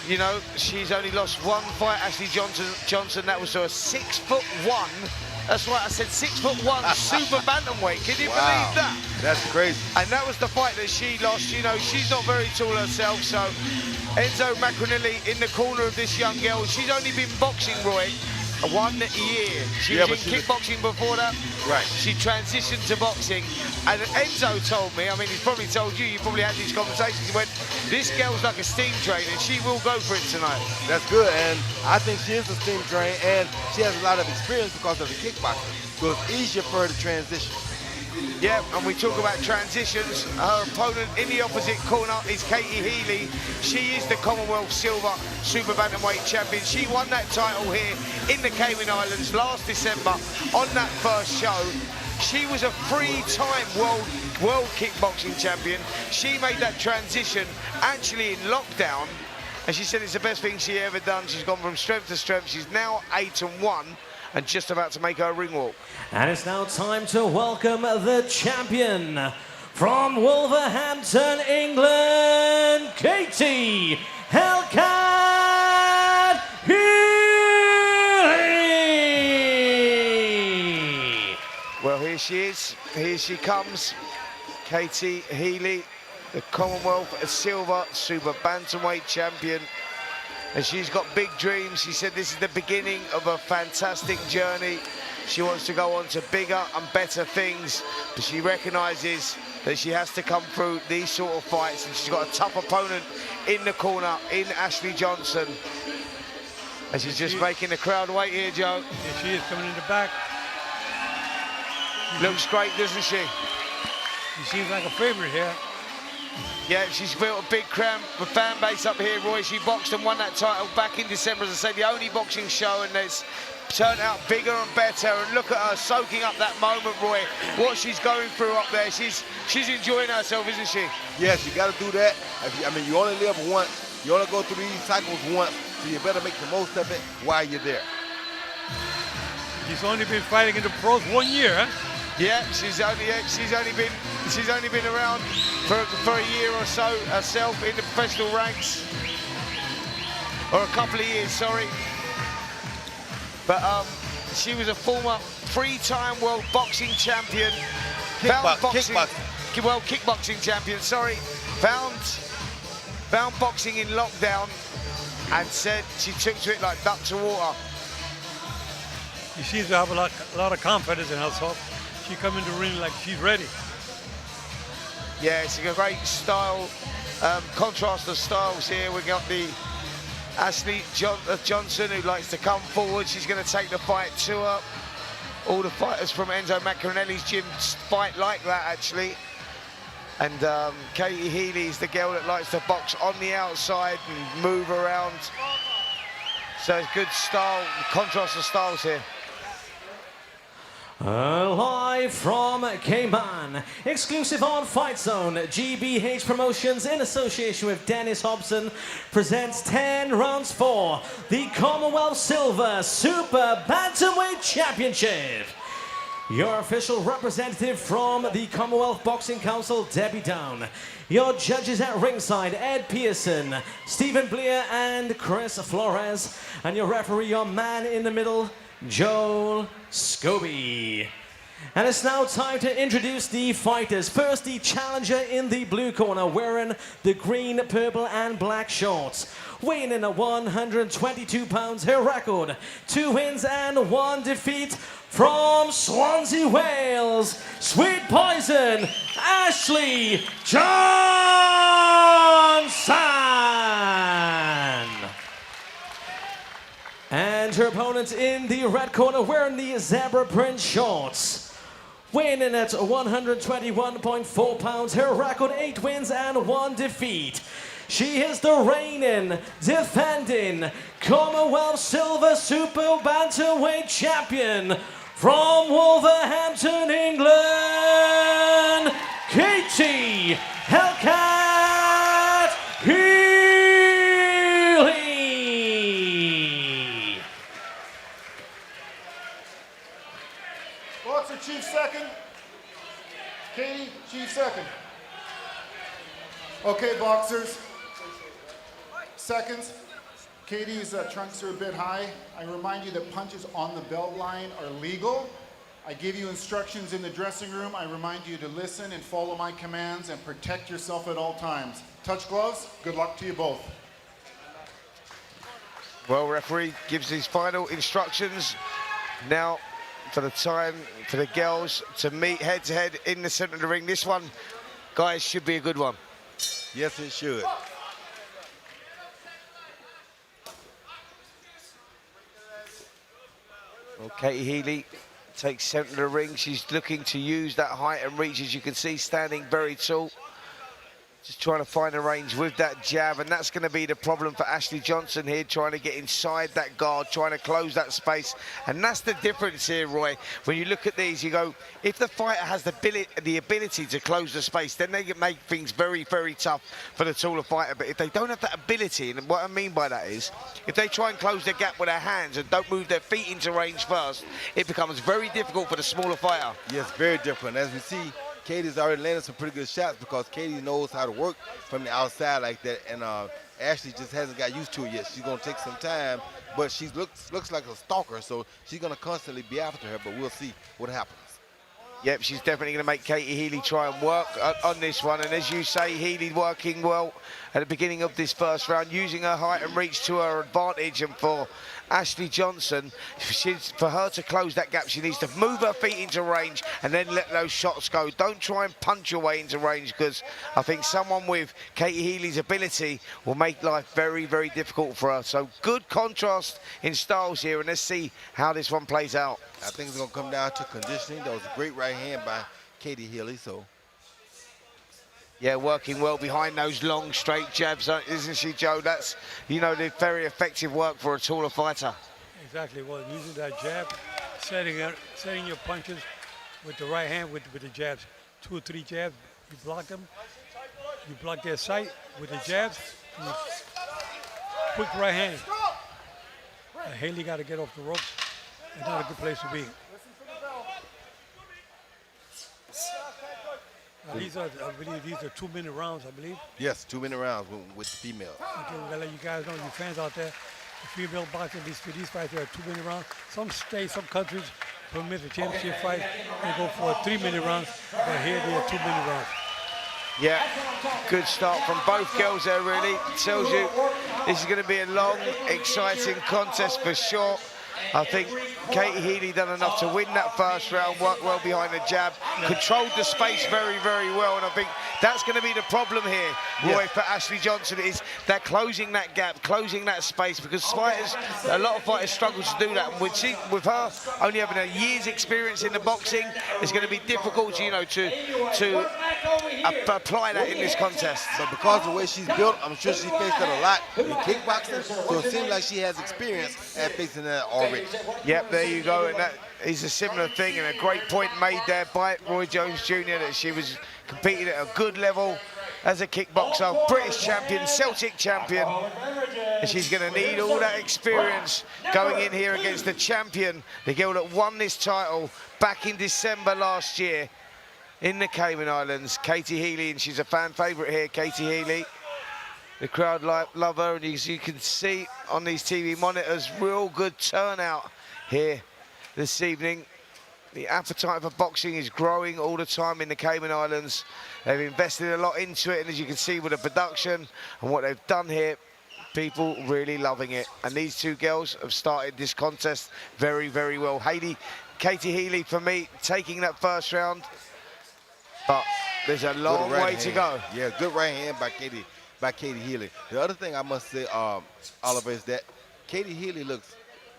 You know, she's only lost one fight, Ashleigh Johnson. That was to a 6'1". That's right, I said 6'1" super bantamweight. Can you believe that? That's crazy. And that was the fight that she lost. You know, she's not very tall herself, so Enzo Macronelli in the corner of this young girl. She's only been boxing, Roy, 1 year. She was in kickboxing before that. Right. She transitioned to boxing. And Enzo told me, I mean, he's probably told you, you probably had these conversations. He went, this girl's like a steam train and she will go for it tonight. That's good. And I think she is a steam train and she has a lot of experience because of the kickboxing. So it's easier for her to transition. Yeah, and we talk about transitions. Her opponent in the opposite corner is Katie Healy. She is the Commonwealth Silver Super Bantamweight champion. She won that title here in the Cayman Islands last December on that first show. She was a three-time world kickboxing champion. She made that transition actually in lockdown, and she said it's the best thing she ever done. She's gone from strength to strength. She's now 8-1. And just about to make her ring walk. And it's now time to welcome the champion from Wolverhampton, England, Katie Healy. Well, here she is. Here she comes. Katie Healy, the Commonwealth Silver Super Bantamweight champion. And she's got big dreams. She said this is the beginning of a fantastic journey. She wants to go on to bigger and better things, but she recognises that she has to come through these sort of fights, and she's got a tough opponent in the corner in Ashleigh Johnson. And she's just making the crowd wait here, Joe. Yeah, she is coming in the back. Looks great, doesn't she? She seems like a favorite here. Yeah, she's built a big fan base up here, Roy. She boxed and won that title back in December, as I said, the only boxing show, and it's turned out bigger and better. And look at her soaking up that moment, Roy. What she's going through up there, she's enjoying herself, isn't she? Yes, you got to do that. I mean, you only live once. You only go through these cycles once, so you better make the most of it while you're there. She's only been fighting in the pros 1 year, huh? Yeah, she's only been around for a year or so herself in the professional ranks, or a couple of years, sorry. But she was a former 3-time world boxing champion, kickboxing champion. Sorry, found boxing in lockdown, and said she took to it like duck to water. She seems to have a lot of confidence in herself. She come in the ring like she's ready. Yeah, it's a great style, contrast of styles here. We got the Ashleigh Johnson, who likes to come forward. She's going to take the fight to her. All the fighters from Enzo Maccarinelli's gym fight like that, actually. And Katie Healy is the girl that likes to box on the outside and move around. So it's good style, contrast of styles here. Live from Cayman, exclusive on FightZone, GBH Promotions in association with Dennis Hobson presents 10 rounds for the Commonwealth Silver Super Bantamweight Championship. Your official representative from the Commonwealth Boxing Council, Debbie Down. Your judges at ringside, Ed Pearson, Stephen Bleer, and Chris Flores. And your referee, your man in the middle, Joel Scobie. And it's now time to introduce the fighters. First, the challenger in the blue corner, wearing the green, purple, and black shorts. Weighing in at 122 pounds, her record, 2 wins and 1 defeat. From Swansea, Wales, Sweet Poison, Ashleigh Johnson. And her opponent in the red corner, wearing the zebra print shorts. Weighing in at 121.4 pounds, her record 8 wins and 1 defeat. She is the reigning, defending Commonwealth Silver Super Bantamweight Champion from Wolverhampton, England, Katie Hellcat Healy. Boxer Chief second. Katie, Chief second. Okay, boxers. Seconds. Katie's trunks are a bit high. I remind you that punches on the belt line are legal. I give you instructions in the dressing room. I remind you to listen and follow my commands and protect yourself at all times. Touch gloves. Good luck to you both. Well, referee gives his final instructions. Now, for the time for the girls to meet head-to-head in the center of the ring. This one, guys, should be a good one. Yes, it should. Well, Katie Healy takes center of the ring. She's looking to use that height and reach, as you can see, standing very tall. Just trying to find a range with that jab, and that's going to be the problem for Ashleigh Johnson here, trying to get inside that guard, trying to close that space. And that's the difference here, Roy. When you look at these, you go, if the fighter has the ability to close the space, then they can make things very, very tough for the taller fighter. But if they don't have that ability, and what I mean by that is, if they try and close the gap with their hands and don't move their feet into range first, it becomes very difficult for the smaller fighter. Yes, very different. As we see, Katie's already landed some pretty good shots because Katie knows how to work from the outside like that, and Ashleigh just hasn't got used to it yet. She's going to take some time, but she looks like a stalker, so she's going to constantly be after her, but we'll see what happens. Yep, she's definitely going to make Katie Healy try and work on this one. And as you say, Healy working well at the beginning of this first round, using her height and reach to her advantage. And for Ashleigh Johnson, for her to close that gap, she needs to move her feet into range and then let those shots go. Don't try and punch your way into range, because I think someone with Katie Healy's ability will make life very, very difficult for her. So good contrast in styles here, and let's see how this one plays out. I think it's going to come down to conditioning. That was a great right hand by Katie Healy. So Yeah, working well behind those long, straight jabs, isn't she, Joe? That's, you know, the very effective work for a taller fighter. Exactly. Well, using that jab, setting your punches with the right hand with the jabs. 2 or 3 jabs, you block them. You block their sight with the jabs. Quick right hand. Healy got to get off the ropes. It's not a good place to be. These are, I believe, these are 2-minute rounds, I believe. Yes, 2-minute rounds with the female. Okay, we gotta let you guys know, you fans out there, the female boxing, these fights are 2-minute rounds. Some states, some countries permit the championship fight. They go for a 3-minute round, but here they are 2-minute rounds. Yeah, good start from both girls there, really. Tells you this is going to be a long, exciting contest for sure. I think Katie Healy done enough to win that first round, worked well behind the jab, controlled the space very, very well, and I think that's going to be the problem here, Roy, for Ashleigh Johnson, is that closing that gap, closing that space, because fighters, a lot of fighters struggle to do that. And with her only having a year's experience in the boxing, it's going to be difficult, you know, to apply that in this contest. But because of the way she's built, I'm sure she faced that a lot in kickboxing, so it seems like she has experience at facing that already. Yep, there you go, and that is a similar thing, and a great point made there by Roy Jones Jr. that she was competing at a good level as a kickboxer, British champion, Celtic champion, and she's going to need all that experience going in here against the champion, the girl that won this title back in December last year in the Cayman Islands, Katie Healy, and she's a fan favourite here, Katie Healy. The crowd love her, and as you can see on these TV monitors, real good turnout here this evening. The appetite for boxing is growing all the time in the Cayman Islands. They've invested a lot into it, and as you can see with the production and what they've done here, people really loving it. And these two girls have started this contest very, very well. Katie Healy, for me, taking that first round, but there's a long way to go. Yeah, good right hand by Katie Healy. The other thing I must say, Oliver, is that Katie Healy looks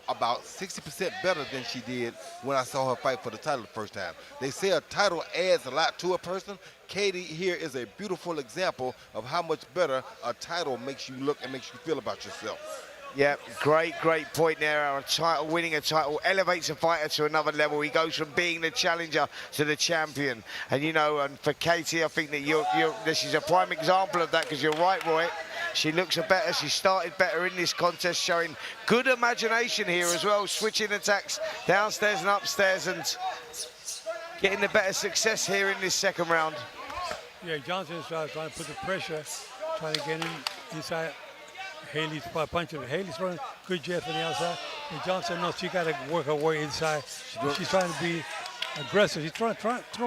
about 60% better than she did when I saw her fight for the title the first time. They say a title adds a lot to a person. Katie here is a beautiful example of how much better a title makes you look and makes you feel about yourself. Yeah, great point there. Winning a title elevates a fighter to another level. He goes from being the challenger to the champion. And you know, and for Katie, I think that this is a prime example of that, because you're right, Roy. She looks better. She started better in this contest, showing good imagination here as well, switching attacks downstairs and upstairs, and getting the better success here in this second round. Yeah, Johnson's trying to put the pressure, trying to get inside Healy's punching. Healy's throwing good jab from the outside, and Johnson knows she got to work her way inside. She's trying to be aggressive. She's throwing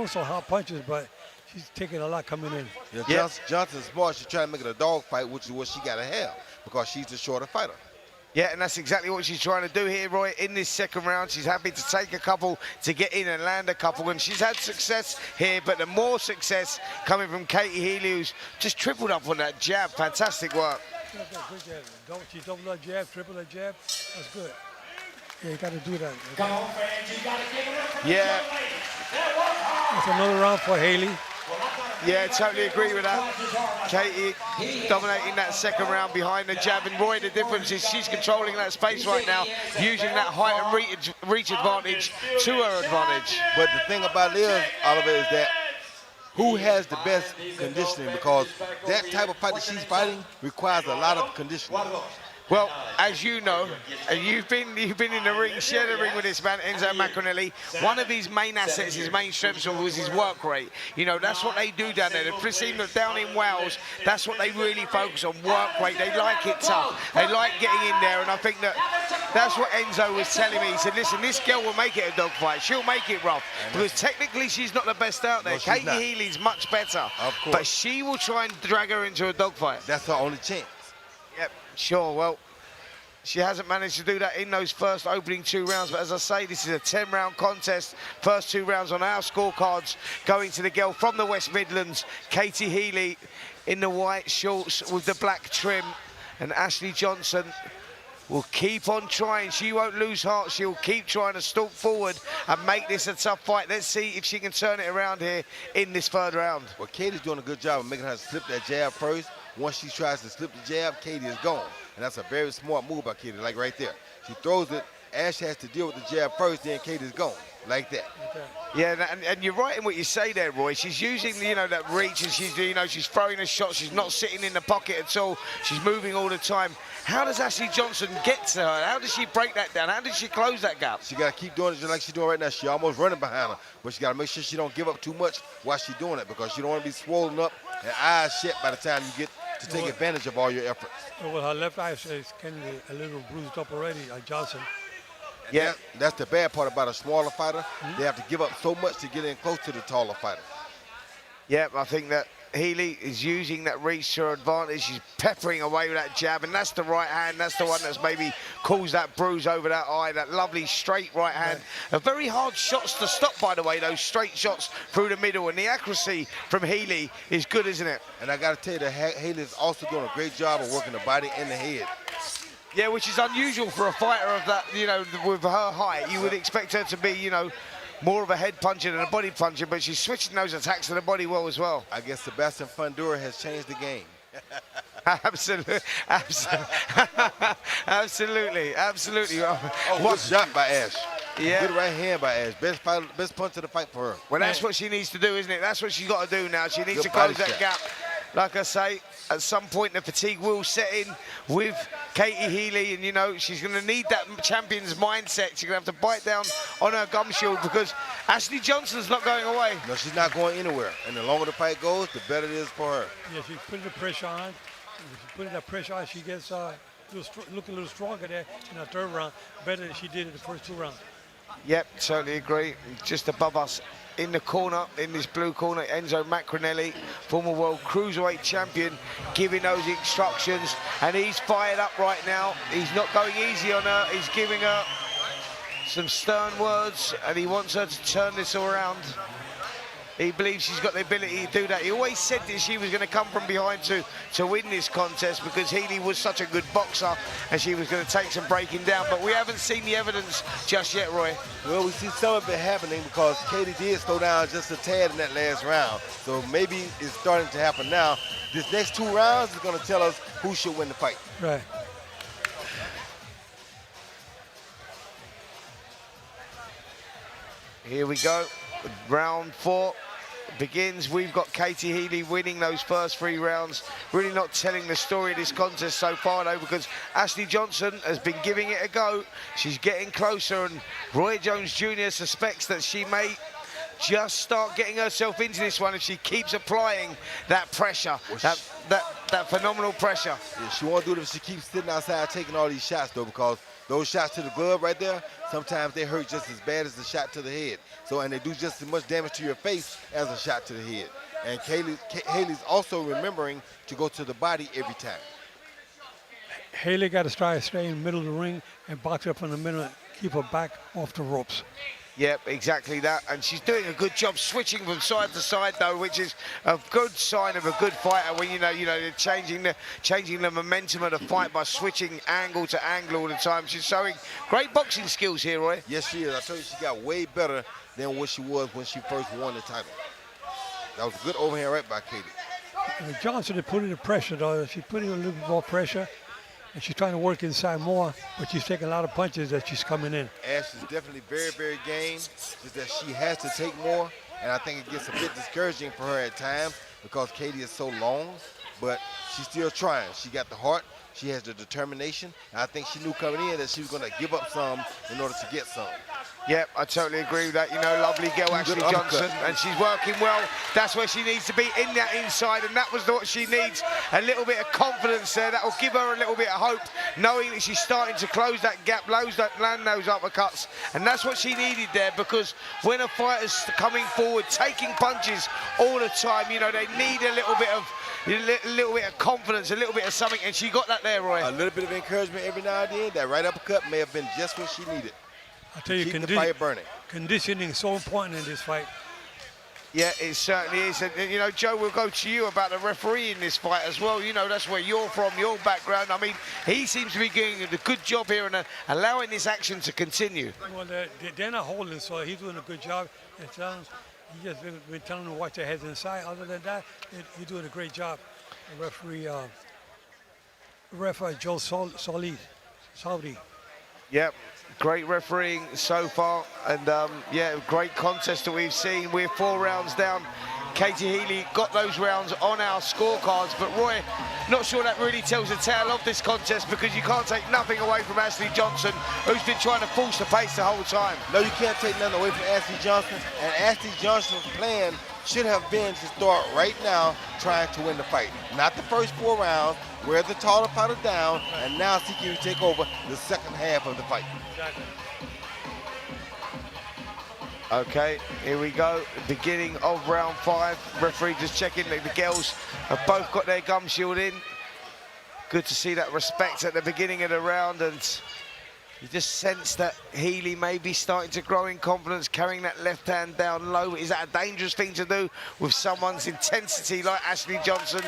some hard punches, but she's taking a lot coming in. Yeah, Johnson's smart. She's trying to make it a dog fight, which is what she got to have, because she's the shorter fighter. Yeah, and that's exactly what she's trying to do here, Roy, in this second round. She's happy to take a couple, to get in and land a couple, and she's had success here, but the more success coming from Katie Healy, who's just tripled up on that jab. Fantastic work. Good jab. She doubled that jab, triple that jab. That's good. Yeah, you got to do that. Come on, fans, you got to give it up. Yeah. That's another round for Healy. Yeah, totally agree with that. Katie dominating that second round behind the jab. And Roy, the difference is she's controlling that space right now, using that height and reach advantage to her advantage. But the thing about it is, Oliver, is that who has the best conditioning? Because that type of fight that she's fighting requires a lot of conditioning. Well, as you know, and you've been in the ring, shared the ring with this man, Enzo Macronelli. One of his main assets, his main strengths was his work rate. You know, that's what they do down there. The team down in Wales, that's what they really focus on, work rate. They like it tough. They like getting in there, and I think that's what Enzo was telling me. He said, listen, this girl will make it a dogfight. She'll make it rough. Because technically, she's not the best out there. No, Katie Healy's much better. Of course. But she will try and drag her into a dogfight. That's her only chance. Yep, sure. Well, she hasn't managed to do that in those first opening 2 rounds. But as I say, this is a 10-round contest. First 2 rounds on our scorecards going to the girl from the West Midlands, Katie Healy, in the white shorts with the black trim, and Ashleigh Johnson will keep on trying. She won't lose heart. She'll keep trying to stalk forward and make this a tough fight. Let's see if she can turn it around here in this third round. Well, Katie's doing a good job of making her slip that jab first. Once she tries to slip the jab, Katie is gone. And that's a very smart move by Katie, like right there. She throws it, Ash has to deal with the jab first, then Katie's gone, like that. Yeah, and you're right in what you say there, Roy. She's using, you know, that reach, and she's, you know, she's throwing a shot. She's not sitting in the pocket at all. She's moving all the time. How does Ashleigh Johnson get to her? How does she break that down? How does she close that gap? She got to keep doing it just like she's doing right now. She almost running behind her, but she got to make sure she don't give up too much while she's doing it, because she don't want to be swollen up and eyes shut by the time you get to take advantage of all your efforts. Well, her left eye is kind of a little bruised up already, Johnson. Yeah, that's the bad part about a smaller fighter. They have to give up so much to get in close to the taller fighter. Yeah, I think that Healy is using that reach to her advantage. She's peppering away with that jab, and that's the right hand. That's the one that's maybe caused that bruise over that eye, that lovely straight right hand. A very hard shots to stop, by the way, those straight shots through the middle, and the accuracy from Healy is good, isn't it? And I got to tell you that Healy's also doing a great job of working the body and the head. Yeah, which is unusual for a fighter of that, you know, with her height. You would expect her to be, you know, more of a head puncher than a body puncher, but she's switching those attacks to the body well as well. I guess Sebastian Fundora has changed the game. Absolutely. Oh, good shot by Ash. Yeah. Good right hand by Ash. Best punch of the fight for her. Well, that's what she needs to do, isn't it? That's what she's got to do now. She needs to close that gap. Like I say, at some point the fatigue will set in with Katie Healy, and you know, she's going to need that champion's mindset. She's going to have to bite down on her gum shield, because Ashleigh Johnson's not going away. No, she's not going anywhere. And the longer the fight goes, the better it is for her. Yeah, she's putting the pressure on. If she's putting that pressure on, she gets looking a little stronger there in that third round, better than she did in the first 2 rounds. Yep, totally agree. Just above us in the corner, in this blue corner, Enzo Macronelli, former world cruiserweight champion, giving those instructions, and he's fired up right now. He's not going easy on her. He's giving her some stern words, and he wants her to turn this around. He believes she's got the ability to do that. He always said that she was going to come from behind to win this contest, because Healy was such a good boxer and she was going to take some breaking down. But we haven't seen the evidence just yet, Roy. Well, we see some of it happening because Katie did slow down just a tad in that last round. So maybe it's starting to happen now. This next 2 rounds is going to tell us who should win the fight. Right. Here we go. Round 4 begins. We've got Katie Healy winning those first 3 rounds. Really not telling the story of this contest so far, though, because Ashleigh Johnson has been giving it a go. She's getting closer, and Roy Jones Jr. suspects that she may just start getting herself into this one if she keeps applying that pressure, that phenomenal pressure. Yeah, she won't do it if she keeps sitting outside taking all these shots, though, because those shots to the glove right there, sometimes they hurt just as bad as the shot to the head. So, and they do just as much damage to your face as a shot to the head. And Haley's also remembering to go to the body every time. Healy got to try to stay in the middle of the ring and box up in the middle and keep her back off the ropes. Yep, exactly that. And she's doing a good job switching from side to side, though, which is a good sign of a good fighter when they're changing the momentum of the fight by switching angle to angle all the time. She's showing great boxing skills here, Roy. Yes, she is. I told you she got way better than what she was when she first won the title. That was a good overhand right by Katie. And Johnson is putting the pressure, though. She's putting a little bit more pressure, and she's trying to work inside more, but she's taking a lot of punches as she's coming in. Ash is definitely very, very game. Just that she has to take more, and I think it gets a bit discouraging for her at times because Katie is so long, but she's still trying. She got the heart, she has the determination, and I think she knew coming in that she was going to give up some in order to get some. Yep, I totally agree with that. Lovely girl, Ashleigh Johnson, and she's working well. That's where she needs to be, in that inside, and that was what she needs. A little bit of confidence there. That will give her a little bit of hope, knowing that she's starting to close that gap, land those uppercuts, and that's what she needed there, because when a fighter's coming forward, taking punches all the time, they need a little bit of confidence, a little bit of something, and she got that there, Roy. A little bit of encouragement every now and then. That right uppercut may have been just what she needed. I tell you, keep the fire burning. Conditioning is so important in this fight. Yeah, it certainly is. And, you know, Joe, we'll go to you about the referee in this fight as well. You know, that's where you're from, your background. I mean, he seems to be doing a good job here and allowing this action to continue. Well, they're not holding, so he's doing a good job. And he's just been telling them to watch their heads inside. Other than that, he's doing a great job. The referee Joe Saudi. Yep, great refereeing so far, and yeah, great contest that we've seen. We're 4 rounds down. Katie Healy got those rounds on our scorecards, but Roy, not sure that really tells the tale of this contest, because you can't take nothing away from Ashleigh Johnson, who's been trying to force the pace the whole time. No, you can't take nothing away from Ashleigh Johnson, and Ashleigh Johnson's plan should have been to start right now trying to win the fight. Not the first 4 rounds, wear the taller powder down, and now seeking to take over the second half of the fight. Exactly. Okay, here we go. Beginning of round 5. Referee just checking that the girls have both got their gum shield in. Good to see that respect at the beginning of the round, and you just sense that Healy may be starting to grow in confidence, carrying that left hand down low. Is that a dangerous thing to do with someone's intensity like Ashleigh Johnson?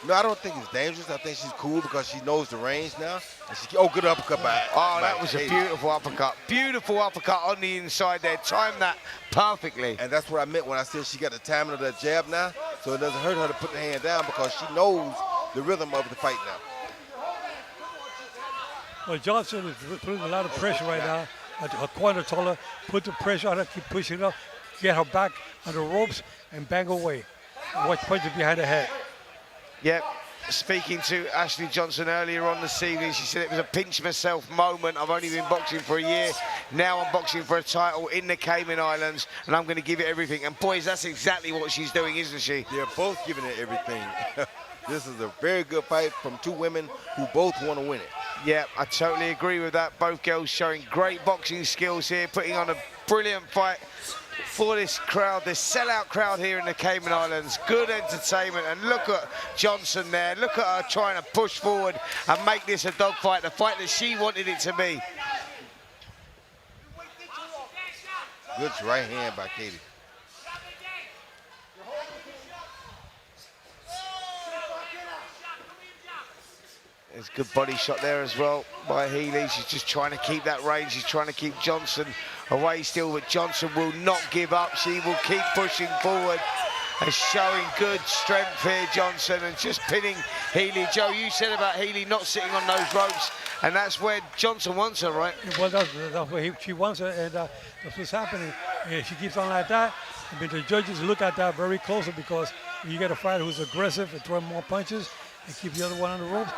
No, I don't think it's dangerous. I think she's cool because she knows the range now. And oh, good uppercut by that was a beautiful uppercut. Beautiful uppercut on the inside there. Timed that perfectly. And that's what I meant when I said she got the timing of that jab now. So it doesn't hurt her to put the hand down because she knows the rhythm of the fight now. Well, Johnson is putting a lot of pressure right now. Her corner taller, put the pressure on her, keep pushing her, get her back on the ropes, and bang away. Watch punches behind the head. Yep, speaking to Ashleigh Johnson earlier on this evening, she said it was a pinch myself moment. I've only been boxing for a year. Now I'm boxing for a title in the Cayman Islands, and I'm going to give it everything. And boys, that's exactly what she's doing, isn't she? They're both giving it everything. This is a very good fight from 2 women who both want to win it. Yeah, I totally agree with that. Both girls showing great boxing skills here, putting on a brilliant fight for this crowd, this sellout crowd here in the Cayman Islands. Good entertainment, and look at Johnson there. Look at her trying to push forward and make this a dogfight, the fight that she wanted it to be. Good right hand by Katie. There's a good body shot there as well by Healy. She's just trying to keep that range. She's trying to keep Johnson away still, but Johnson will not give up. She will keep pushing forward and showing good strength here, Johnson, and just pinning Healy. Joe, you said about Healy not sitting on those ropes, and that's where Johnson wants her, right? Well, that's where she wants her, and that's what's happening. And she keeps on like that. I mean, the judges look at that very closely, because you get a fighter who's aggressive and throwing more punches and keep the other one on the ropes.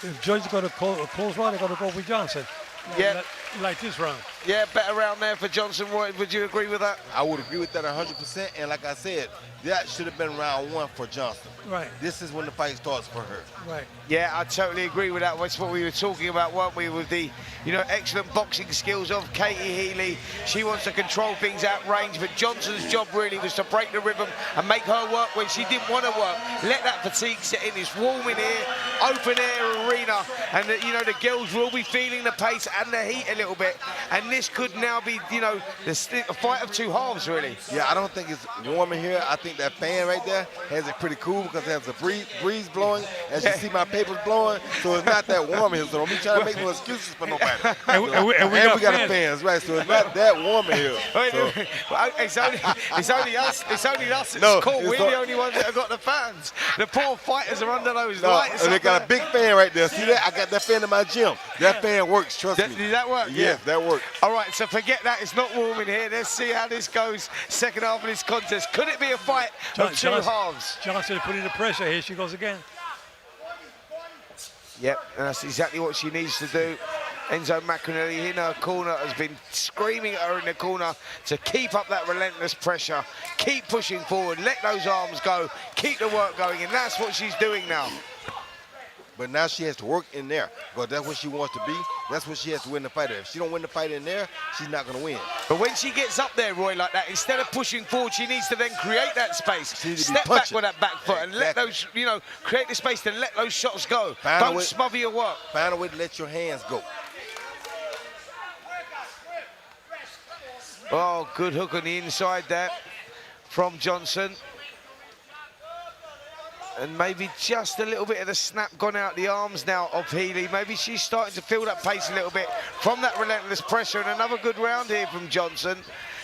If judges got a close round, they're going to go with Johnson. Yeah. Like this round. Yeah, better round there for Johnson. Would you agree with that? I would agree with that 100%. And like I said, that should have been round 1 for Johnson. Right. This is when the fight starts for her. Right. Yeah, I totally agree with that. That's what we were talking about, weren't we, with the, you know, excellent boxing skills of Katie Healy. She wants to control things at range, but Johnson's job really was to break the rhythm and make her work when she didn't want to work. Let that fatigue set in. It's warm in here, open air arena, and you know, the girls will be feeling the pace and the heat a little bit. And this could now be, you know, a fight of 2 halves, really. Yeah, I don't think it's warm in here. I think that fan right there has it pretty cool because it has a breeze blowing. As you see, my paper's blowing, so it's not that warm in here. So don't be trying to make no excuses for nobody. And we got fans, right? So it's not that warm in here. So. It's only us. It's No, cool. We're the only ones that have got the fans. The poor fighters are under those No, lights. and they got a big fan right there. See that? I got that fan in my gym. That fan works, trust me. Did that work? Yes, that works. All right, so forget that. It's not warm in here. Let's see how this goes. Second half of this contest. Could it be a fight of 2 halves? Johnson putting the pressure. Here she goes again. Yep, and that's exactly what she needs to do. Enzo Macronelli in her corner has been screaming at her in the corner to keep up that relentless pressure, keep pushing forward, let those arms go, keep the work going, and that's what she's doing now. But now she has to work in there, because that's what she wants to be. That's what she has to win the fight. If she don't win the fight in there, she's not going to win. But when she gets up there, Roy, like that, instead of pushing forward, she needs to then create that space. Step back with that back foot and let those, you know, create the space to let those shots go. Don't smother your work. Find a way to let your hands go. Oh, good hook on the inside there from Johnson. And maybe just a little bit of the snap gone out the arms now of Healy. Maybe she's starting to feel that pace a little bit from that relentless pressure. And another good round here from Johnson.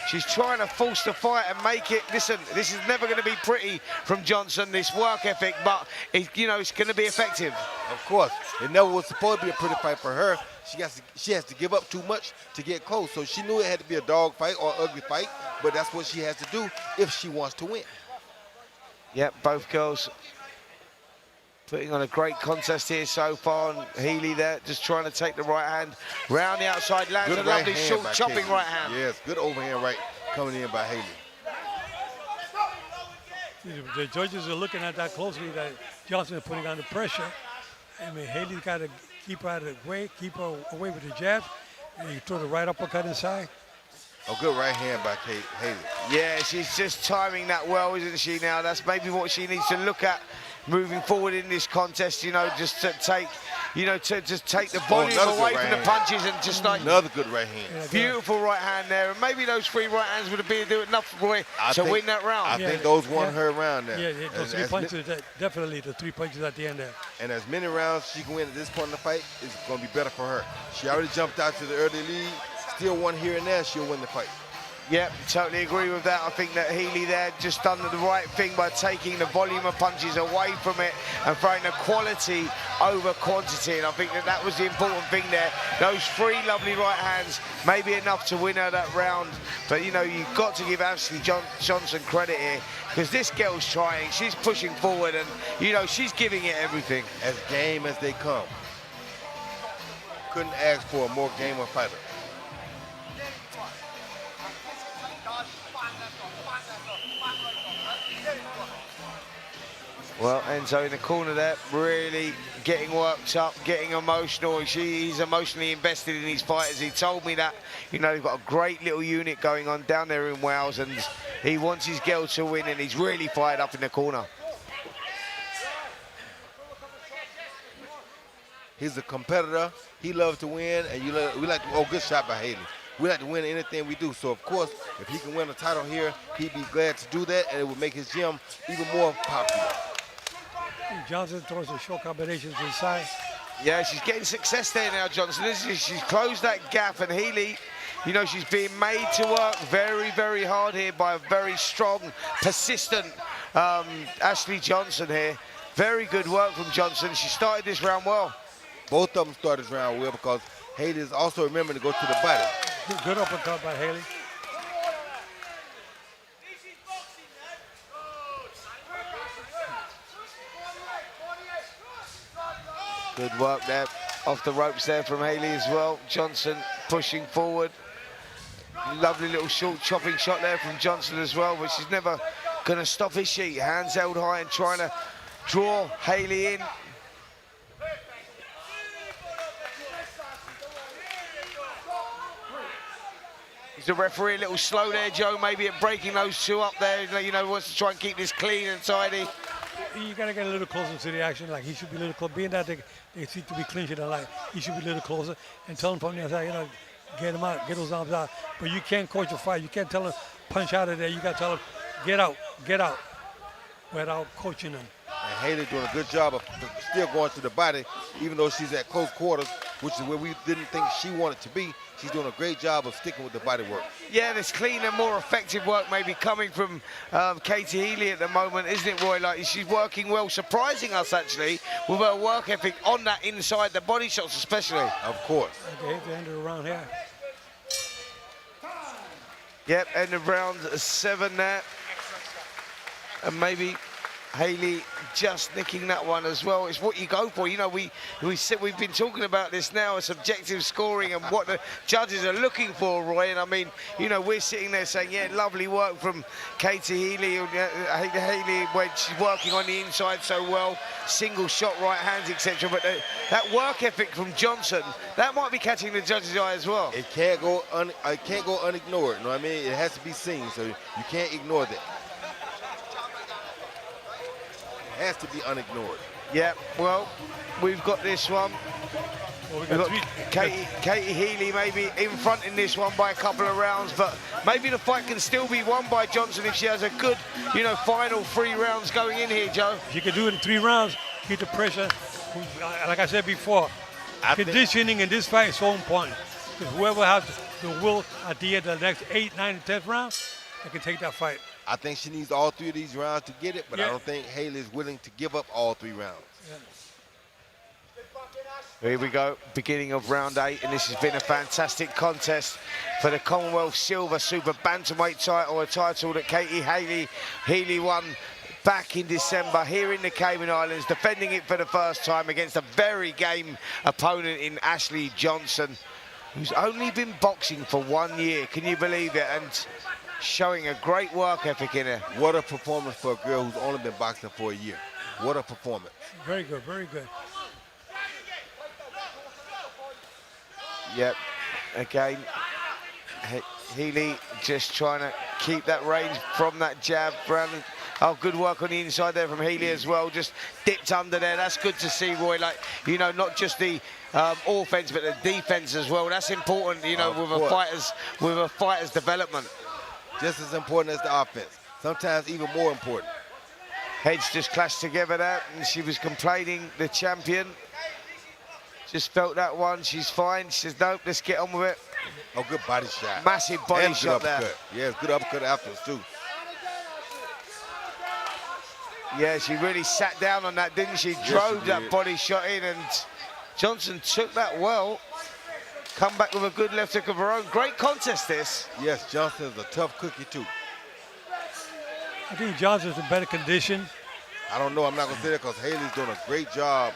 She's trying to force the fight and make it. Listen, this is never going to be pretty from Johnson, this work ethic, but you know, it's going to be effective. Of course, it never was supposed to be a pretty fight for her. She has to give up too much to get close. So she knew it had to be a dog fight or ugly fight, but that's what she has to do if she wants to win. Yep, both girls putting on a great contest here so far, and Healy there just trying to take the right hand round the outside, lands Good a lovely right hand short by chopping Katie. right hand. Yes, good overhand right coming in by Healy. The judges are looking at that closely, that Johnson is putting on the pressure. I mean, Healy's got to keep her out of the way, keep her away with the jab, and you throw the right uppercut inside. A good right hand by Healy. Yeah, she's just timing that well, isn't she now? That's maybe what she needs to look at moving forward in this contest, you know, just to take, you know, to just take the volume away from the punches and just like... Another good right hand. Beautiful right hand there. And maybe those 3 right hands would have been enough for her to win that round. I think those won her round there. Yeah, those 3 punches, definitely the 3 punches at the end there. And as many rounds she can win at this point in the fight, is going to be better for her. She already jumped out to the early lead. Still one here and there, she'll win the fight. Yep, totally agree with that. I think that Healy there just done the right thing by taking the volume of punches away from it and throwing the quality over quantity. And I think that that was the important thing there. Those 3 lovely right hands may be enough to win her that round. But, you know, you've got to give Ashleigh Johnson credit here, because this girl's trying. She's pushing forward and, you know, she's giving it everything. As game as they come. Couldn't ask for a more gamer fighter. Well, Enzo in the corner there, really getting worked up, getting emotional. He's emotionally invested in his fighters. He told me that, you know, they've got a great little unit going on down there in Wales, and he wants his girl to win, and he's really fired up in the corner. He's a competitor. He loves to win, and we like to, oh, good shot by Healy. We like to win anything we do. So, of course, if he can win a title here, he'd be glad to do that, and it would make his gym even more popular. Johnson throws the short combinations inside. Yeah, she's getting success there now, Johnson. She's closed that gap, and Healy, you know, she's being made to work very, very hard here by a very strong, persistent Ashleigh Johnson here. Very good work from Johnson. She started this round well. Both of them started this round well, because Healy is also remembering to go to the body. Good uppercut by Healy. Good work there, off the ropes there from Healy as well. Johnson pushing forward. Lovely little short chopping shot there from Johnson as well, but she's never going to stop, is she? Hands held high and trying to draw Healy in. Is the referee a little slow there, Joe? Maybe at breaking those 2 up there, you know, wants to try and keep this clean and tidy. You gotta get a little closer to the action. Like, he should be a little close. Being that they seem to be clinching, and like, he should be a little closer and tell him from the outside, you know, get him out, get those arms out. But you can't coach a fight. You can't tell him punch out of there. You gotta tell him get out, without coaching him. And Healy doing a good job of still going to the body, even though she's at close quarters, which is where we didn't think she wanted to be. She's doing a great job of sticking with the body work. Yeah, this cleaner, more effective work maybe coming from Katie Healy at the moment, isn't it, Roy? Like, she's working well, surprising us actually with her work ethic on that inside, the body shots especially. Of course. Okay, the end of the round here. Yep, end of round 7 there. And maybe Healy just nicking that one as well. It's what you go for. You know, we've been talking about this now, as objective scoring and what the judges are looking for, Roy. And I mean, you know, we're sitting there saying, yeah, lovely work from Katie Healy. Healy, when she's working on the inside so well, single shot right hands, etc. But that work ethic from Johnson, that might be catching the judge's eye as well. It can't go unignored. You know what I mean? It has to be seen, so you can't ignore that. Has to be unignored. Yeah, well, we've got this one. Well, we We've got got Katie Healy maybe in front in this one by a couple of rounds, but maybe the fight can still be won by Johnson if she has a good, you know, final 3 rounds going in here, Joe. She can do it in 3 rounds, keep the pressure. Like I said before, conditioning in this fight is so important. Because whoever has the will at the end of the next 8, 9, and 10th round, they can take that fight. I think she needs all 3 of these rounds to get it, but I don't think Healy is willing to give up all 3 rounds. Yeah. Here we go, beginning of round 8, and this has been a fantastic contest for the Commonwealth Silver Super Bantamweight title, a title that Katie Healy won back in December here in the Cayman Islands, defending it for the first time against a very game opponent in Ashleigh Johnson, who's only been boxing for 1 year. Can you believe it? And showing a great work ethic in her. What a performance for a girl who's only been boxing for a year. What a performance. Very good, very good. Yep, again, Healy just trying to keep that range from that jab. Brandon, oh, good work on the inside there from Healy as well, just dipped under there. That's good to see, Roy, like, you know, not just the offense, but the defense as well. That's important, you know, with a fighter's development. Just as important as the offense, sometimes even more important. Heads just clashed together there, and she was complaining, the champion. Just felt that one, she's fine. She says, nope, let's get on with it. Oh, good body shot. Massive body shot there. Yeah, good uppercut afterwards, too. Yeah, she really sat down on that, didn't she? Drove that body shot in, and Johnson took that well. Come back with a good left hook of her own. Great contest, this. Yes, Johnson's a tough cookie, too. I think Johnson's in better condition. I don't know, I'm not going to say that because Healy's doing a great job.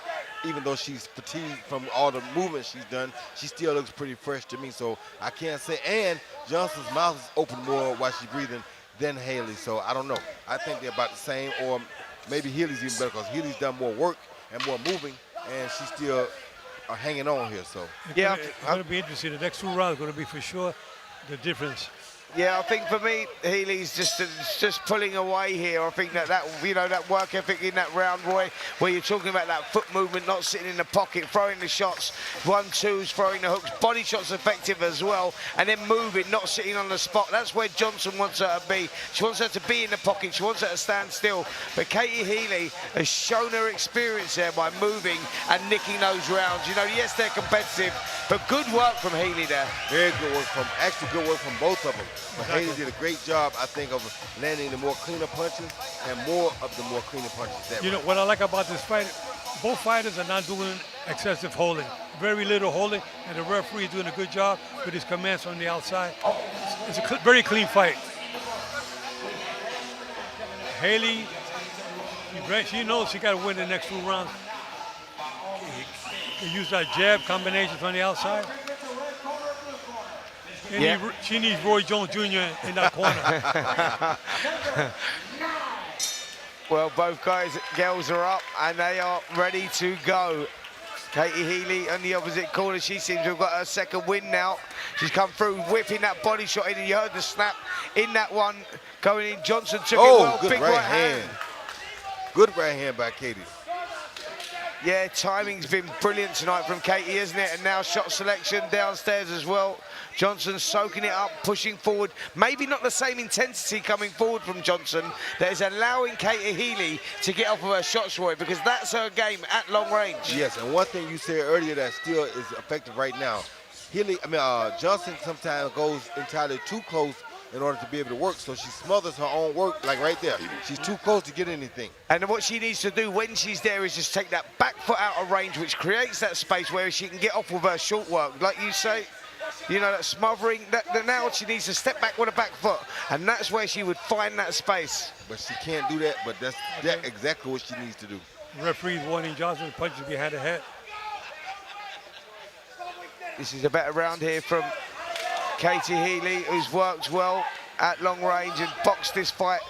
Even though she's fatigued from all the movement she's done, she still looks pretty fresh to me. So I can't say. And Johnson's mouth is open more while she's breathing than Healy. So I don't know. I think they're about the same, or maybe Healy's even better because Healy's done more work and more moving, and she's still hanging on here. So yeah, it's going to be interesting. The next 2 rounds are going to be for sure the difference. Yeah, I think for me, Healy's just pulling away here. I think that you know, that work ethic in that round, Roy, where you're talking about that foot movement, not sitting in the pocket, throwing the shots, 1-2s, throwing the hooks, body shots effective as well, and then moving, not sitting on the spot. That's where Johnson wants her to be. She wants her to be in the pocket. She wants her to stand still. But Katie Healy has shown her experience there by moving and nicking those rounds. You know, yes, they're competitive, but good work from Healy there. Very good work good work from both of them. But Healy did a great job, I think, of landing the more cleaner punches and more of the more cleaner punches. You know, what I like about this fight, both fighters are not doing excessive holding. Very little holding, and the referee is doing a good job with his commands from the outside. It's a very clean fight. Healy, she knows she got to win the next 2 rounds. She use that jab combination from the outside. She needs Roy Jones Jr. in that corner. Well, both girls are up and they are ready to go. Katie Healy on the opposite corner. She seems to have got her second win now. She's come through whipping that body shot in, and you heard the snap in that one going in. Johnson took it well. Good big right hand. Good right hand by Katie. Yeah, timing's been brilliant tonight from Katie, isn't it? And now shot selection downstairs as well. Johnson soaking it up, pushing forward. Maybe not the same intensity coming forward from Johnson that is allowing Katie Healy to get off of her shots, Roy, because that's her game at long range. Yes, and one thing you said earlier that still is effective right now. Johnson sometimes goes entirely too close in order to be able to work, so she smothers her own work, like right there. She's too close to get anything. And what she needs to do when she's there is just take that back foot out of range, which creates that space where she can get off with her short work. Like you say, you know, that smothering, now she needs to step back with a back foot, and that's where she would find that space. But she can't do that, but that's exactly what she needs to do. The referee's warning Johnson punches behind the head. This is a better round here from Katie Healy, who's worked well at long range and boxed this fight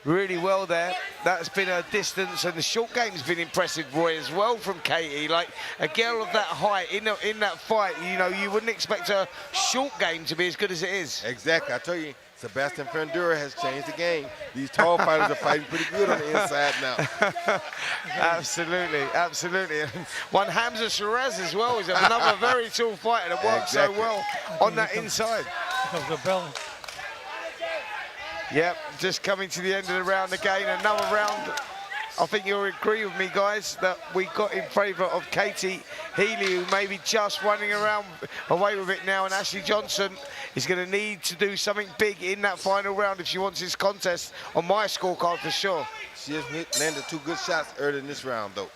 really well there. That's been her distance, and the short game's been impressive, Roy, as well from Katie. Like a girl of that height in that fight, you know, you wouldn't expect her short game to be as good as it is. Exactly. I tell you, Sebastian Fundura has changed the game. These tall fighters are fighting pretty good on the inside now. Absolutely, absolutely. One Hamza Shiraz as well is another very tall fighter that works so well on that inside. Comes the bell. Yep, just coming to the end of the round again. Another round. I think you'll agree with me, guys, that we got in favour of Katie Healy, who may be just running around away with it now, and Ashleigh Johnson is going to need to do something big in that final round if she wants this contest on my scorecard for sure. She has landed 2 good shots early in this round, though.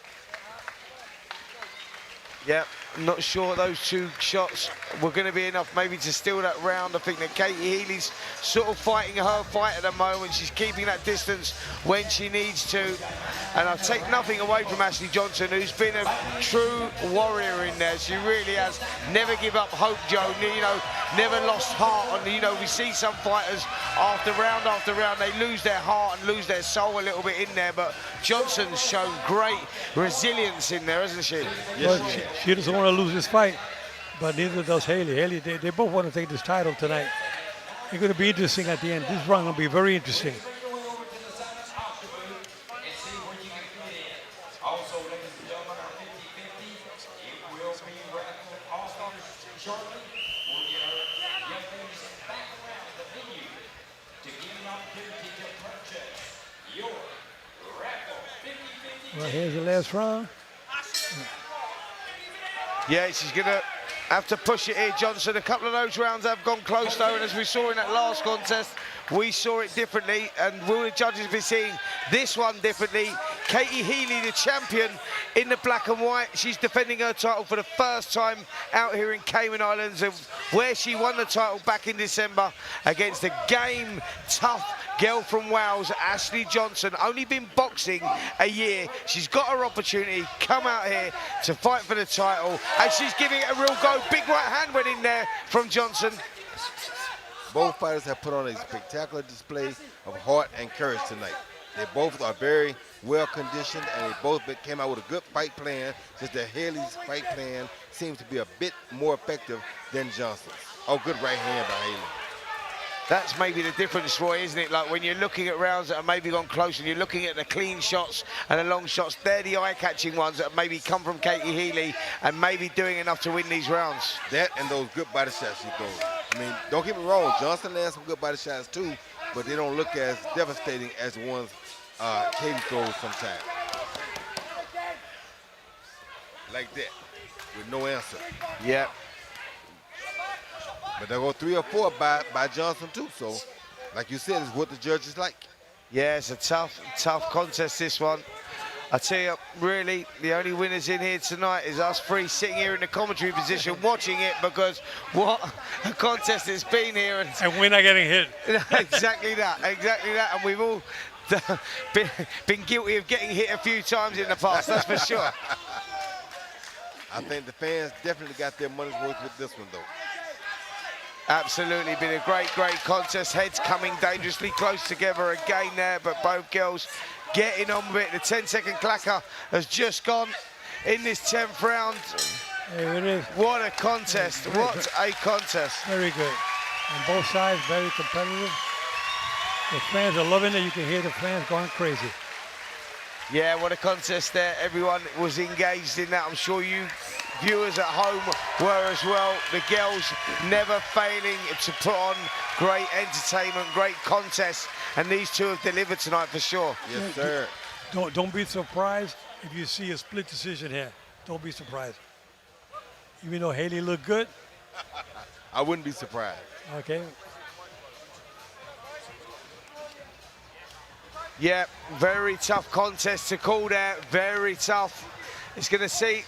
Yeah, I'm not sure those 2 shots were going to be enough maybe to steal that round. I think that Katie Healy's sort of fighting her fight at the moment. She's keeping that distance when she needs to. And I'll take nothing away from Ashleigh Johnson, who's been a true warrior in there. She really has. Never give up hope, Joe. You know, never lost heart. And, you know, we see some fighters after round, they lose their heart and lose their soul a little bit in there. But Johnson's shown great resilience in there, hasn't she? Yes, She doesn't want to lose this fight, but neither does Healy. Healy, they both want to take this title tonight. It's going to be interesting at the end. This round will be very interesting. Well, here's the last round. Yeah, she's going to have to push it here, Johnson. A couple of those rounds have gone close, though, and as we saw in that last contest, we saw it differently, and will the judges be seeing this one differently? Katie Healy, the champion in the black and white. She's defending her title for the first time out here in Cayman Islands, where she won the title back in December against the game tough girl from Wales, Ashleigh Johnson. Only been boxing a year. She's got her opportunity, come out here to fight for the title, and she's giving it a real go. Big right hand went in there from Johnson. Both fighters have put on a spectacular display of heart and courage tonight. They both are very well conditioned, and they both came out with a good fight plan, just that Haley's fight plan seems to be a bit more effective than Johnson's. Oh, good right hand by Healy. That's maybe the difference, Roy, isn't it? Like when you're looking at rounds that have maybe gone close and you're looking at the clean shots and the long shots, they're the eye-catching ones that have maybe come from Katie Healy and maybe doing enough to win these rounds. That and those good body shots she throws. I mean, don't get me wrong, Johnson lands some good body shots too, but they don't look as devastating as the ones Katie throws sometimes. Like that, with no answer. Yeah. But they go 3 or 4 by Johnson too, so like you said, it's what the judges like. Yeah, it's a tough contest, this one. I tell you, really, the only winners in here tonight is us 3 sitting here in the commentary position watching it, because what a contest it's been here. And we're not getting hit. Exactly that. And we've all been guilty of getting hit a few times in the past, that's for sure. I think the fans definitely got their money's worth with this one, though. Absolutely, been a great contest. Heads coming dangerously close together again there, but both girls getting on with it. The 10-second clacker has just gone in this 10th round. There it is. What a contest, what a contest. Very good. On both sides, very competitive. The fans are loving it. You can hear the fans going crazy. Yeah, what a contest there. Everyone was engaged in that. I'm sure you viewers at home were as well. The girls never failing to put on great entertainment, great contests, and these 2 have delivered tonight for sure. Yes, sir. Don't be surprised if you see a split decision here. Don't be surprised. Even though Healy looked good. I wouldn't be surprised. Okay. Yeah, very tough contest to call there, very tough. It's going to see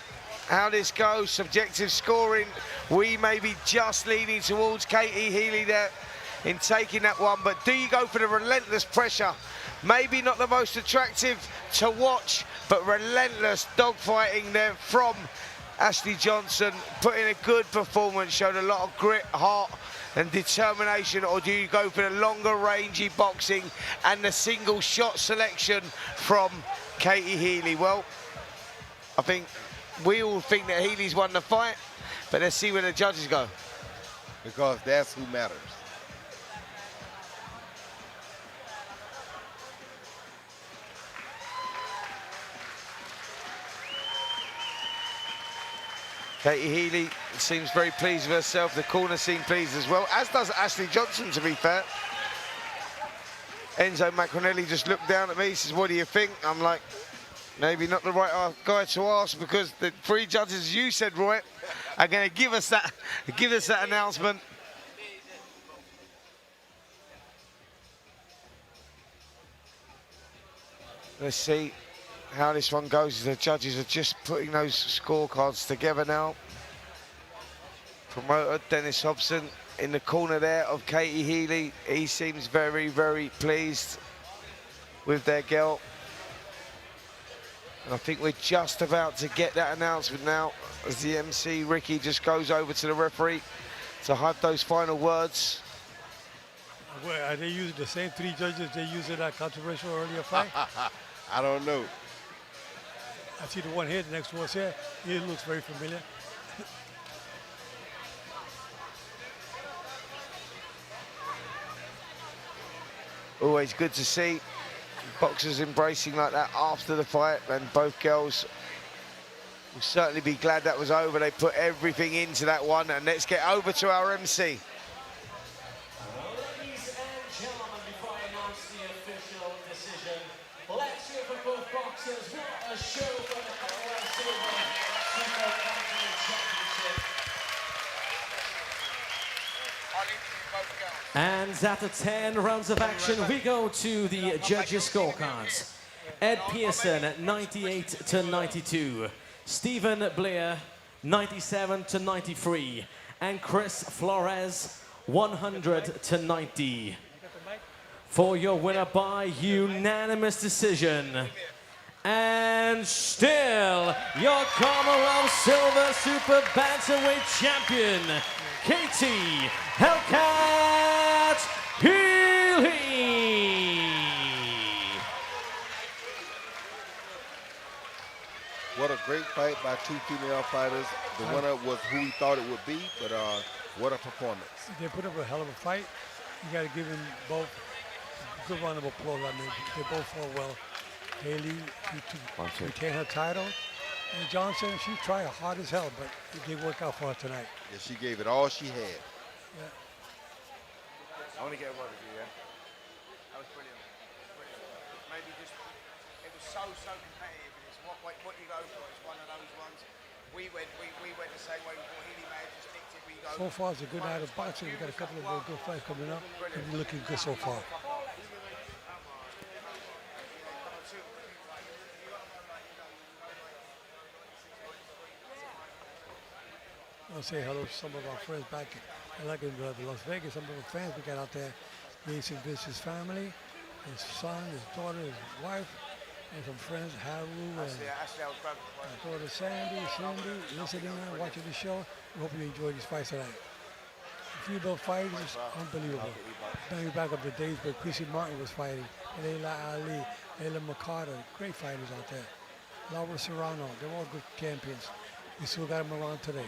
how this goes. Subjective scoring, we may be just leaning towards Katie Healy there in taking that one, but do you go for the relentless pressure? Maybe not the most attractive to watch, but relentless dogfighting there from Ashleigh Johnson, put in a good performance, showed a lot of grit, heart and determination, or do you go for the longer rangey boxing and the single shot selection from Katie Healy? Well, I think we all think that Healy's won the fight, but let's see where the judges go. Because that's who matters. Katie Healy seems very pleased with herself. The corner seemed pleased as well, as does Ashleigh Johnson, to be fair. Enzo Macronelli just looked down at me, says, what do you think? I'm like, maybe not the right guy to ask, because the three judges, you said, Roy, are going to give us that announcement. Let's see how this one goes. The judges are just putting those scorecards together now. Promoter Dennis Hobson in the corner there of Katie Healy. He seems very, very pleased with their girl. And I think we're just about to get that announcement now as the MC, Ricky, just goes over to the referee to have those final words. Well, are they using the same three judges they used in that controversial earlier fight? I don't know. I see the one here, the next one's here. He looks very familiar. Always good to see boxers embracing like that after the fight, and both girls will certainly be glad that was over. They put everything into that one, and let's get over to our MC. Ladies and gentlemen, before I announce the official decision, let's hear from both boxers. What a show for the Featherweight Silver Super Bantamweight Championship. And after 10 rounds of action, we go to the judges' scorecards. Ed Pearson at 98 to 92. Stephen Blair, 97 to 93. And Chris Flores, 100 to 90. For your winner by unanimous decision. And still, your Commonwealth Silver Super Bantamweight Champion, Katie Hellcat Healy. What a great fight by two female fighters. The winner was who we thought it would be, but what a performance. They put up a hell of a fight. You got to give them both a good round of applause. I mean, they both fought well. Haley, she retained her title. And Johnson, she tried hard as hell, but it didn't work out for her tonight. Yeah, she gave it all she had. Yeah. I want to get a word with you, yeah? That was brilliant. Maybe just, it was so competitive. And it's what you go for. It's one of those ones. We went the same way. Healy may have just nicked it. We go. So far, it's a good night of boxing. We've got a couple of good fights coming up. And we're looking good so far. I'll say hello to some of our friends back like in Las Vegas, some of the fans we got out there. He's his family, his son, his daughter, his wife, and some friends, Haru, and daughter Cindy, listening and watching the show. We hope you enjoy these fights tonight. A few of those fights is unbelievable. Bringing back up the days where Chrissy Martin was fighting, and Layla Ali, Layla Makata, great fighters out there. Laura Serrano, they're all good champions. We still got them around today.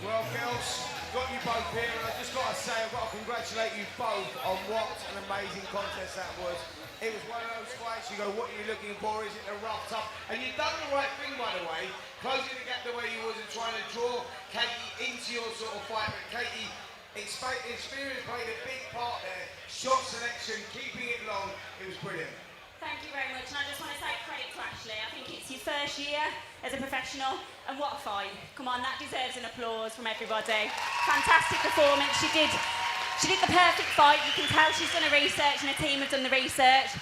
Well, girls, got you both here, and I just got to say, I've got to congratulate you both on what an amazing contest that was. It was one of those fights, you go, what are you looking for? Is it the rough, tough? And you've done the right thing, by the way, closing the gap the way you was and trying to draw Katie into your sort of fight. But Katie, experience played a big part there. Shot selection, keeping it long, it was brilliant. Thank you very much, and I just want to say credit to Ashleigh. I think it's your first year as a professional, and what a fight. Come on, that deserves an applause from everybody. Fantastic performance. She did the perfect fight. You can tell she's done the research, and the team have done the research.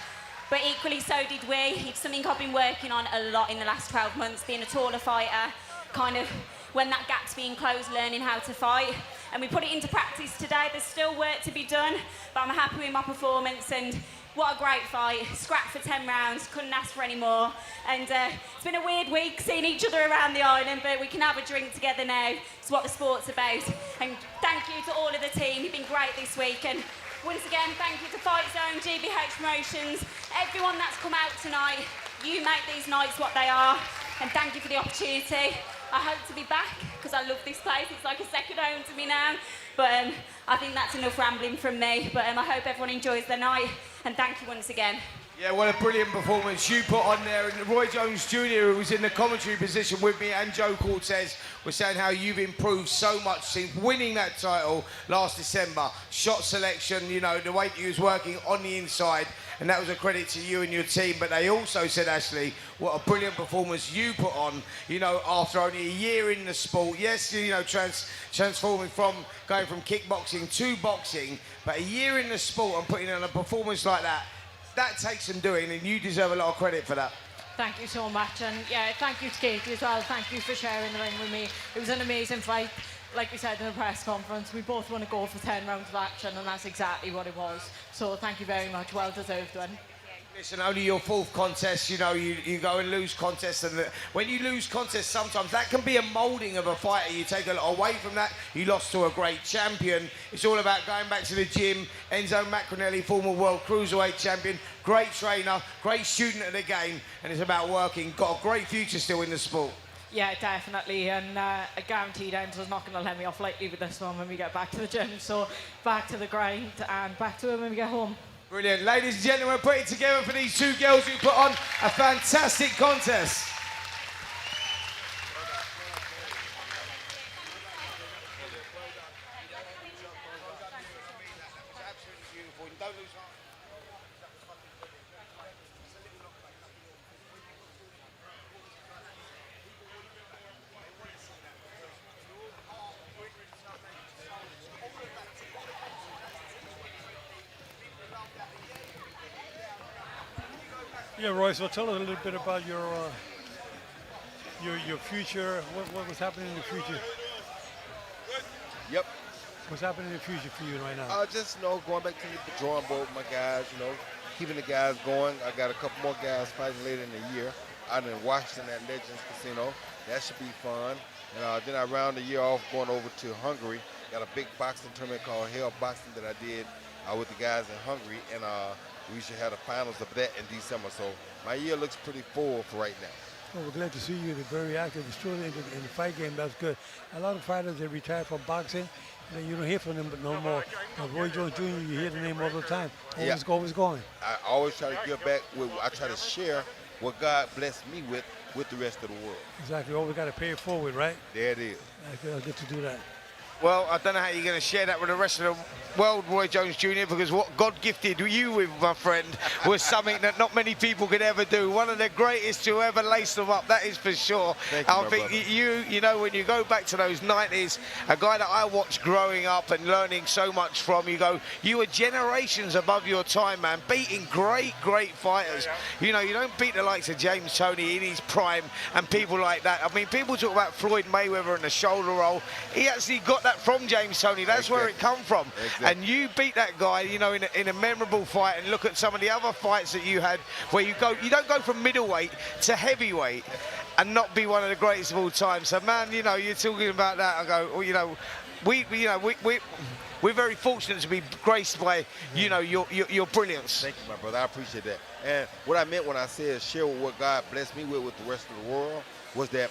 But equally so did we. It's something I've been working on a lot in the last 12 months, being a taller fighter, kind of when that gap's being closed, learning how to fight. And we put it into practice today. There's still work to be done, but I'm happy with my performance, and what a great fight. Scrapped for 10 rounds, couldn't ask for any more. And it's been a weird week seeing each other around the island, but we can have a drink together now. It's what the sport's about. And thank you to all of the team. You've been great this week. And once again, thank you to FightZone, GBH Promotions, everyone that's come out tonight. You make these nights what they are. And thank you for the opportunity. I hope to be back because I love this place. It's like a second home to me now. But I think that's enough rambling from me. But I hope everyone enjoys their night, and thank you once again. Yeah, what a brilliant performance you put on there. And Roy Jones Jr., who was in the commentary position with me, and Joe Cortez, was saying how you've improved so much since winning that title last December. Shot selection, you know, the way that you was working on the inside, and that was a credit to you and your team. But they also said, Ashleigh, what a brilliant performance you put on, you know, after only a year in the sport. Yes, you know, transforming from going from kickboxing to boxing, but a year in the sport and putting on a performance like that, that takes some doing, and you deserve a lot of credit for that. Thank you so much, and yeah, thank you to Katie as well. Thank you for sharing the ring with me. It was an amazing fight. Like we said in the press conference, we both want to go for 10 rounds of action, and that's exactly what it was. So thank you very much. Well deserved one. Listen, only your fourth contest, you know, you go and lose contests, and when you lose contests, sometimes that can be a moulding of a fighter. You take a lot away from that. You lost to a great champion. It's all about going back to the gym. Enzo Macronelli, former world cruiserweight champion, great trainer, great student of the game, and it's about working. Got a great future still in the sport. Yeah, definitely, and I guaranteed Enzo's not going to let me off lightly with this one when we get back to the gym. So back to the grind and back to it when we get home. Brilliant. Ladies and gentlemen, put it together for these two girls who put on a fantastic contest. Yeah, Roy, so tell us a little bit about your future. What was happening in the future? Yep. What's happening in the future for you right now? Just, you know, going back to the drawing board with my guys, you know, keeping the guys going. I got a couple more guys fighting later in the year out in Washington at Legends Casino. That should be fun. And then I round the year off going over to Hungary. Got a big boxing tournament called Hell Boxing that I did with the guys in Hungary. And we should have the finals of that in December. So my year looks pretty full for right now. Well, we're glad to see you. You're very active. It's true in the fight game. That's good. A lot of fighters, they retire from boxing. You don't hear from them no more. Roy Jones Jr., you hear the name all the time. Always going. I always try to give back. I try to share what God blessed me with the rest of the world. Exactly. Oh, we got to pay it forward, right? There it is. I'll get to do that. Well, I don't know how you're going to share that with the rest of the world, Roy Jones Jr., because what God gifted you with, my friend, was something that not many people could ever do. One of the greatest to ever lace them up, that is for sure. Thank you, I think you know, when you go back to those 90s, a guy that I watched growing up and learning so much from, you were generations above your time, man, beating great fighters. You know, you don't beat the likes of James Toney in his prime and people like that. I mean, people talk about Floyd Mayweather and the shoulder roll. He actually got that from James Toney. That's where it come from. And you beat that guy, you know, in a memorable fight. And look at some of the other fights that you had where you don't go from middleweight to heavyweight and not be one of the greatest of all time. So, man, you know, you're talking about that. I go, well, you know, we're very fortunate to be graced by, you know, your brilliance. Thank you, my brother. I appreciate that. And what I meant when I said share what God blessed me with the rest of the world was that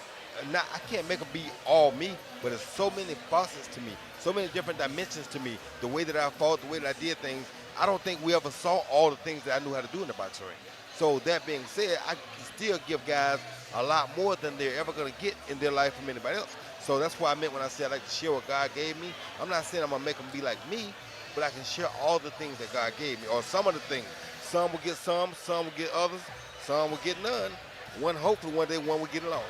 I can't make it be all me, but there's so many facets to me, so many different dimensions to me. The way that I fought, the way that I did things, I don't think we ever saw all the things that I knew how to do in the boxing ring. So that being said, I still give guys a lot more than they're ever going to get in their life from anybody else. So that's what I meant when I said I like to share what God gave me. I'm not saying I'm going to make them be like me, but I can share all the things that God gave me, or some of the things. Some will get some will get others, some will get none. Hopefully one day one will get along.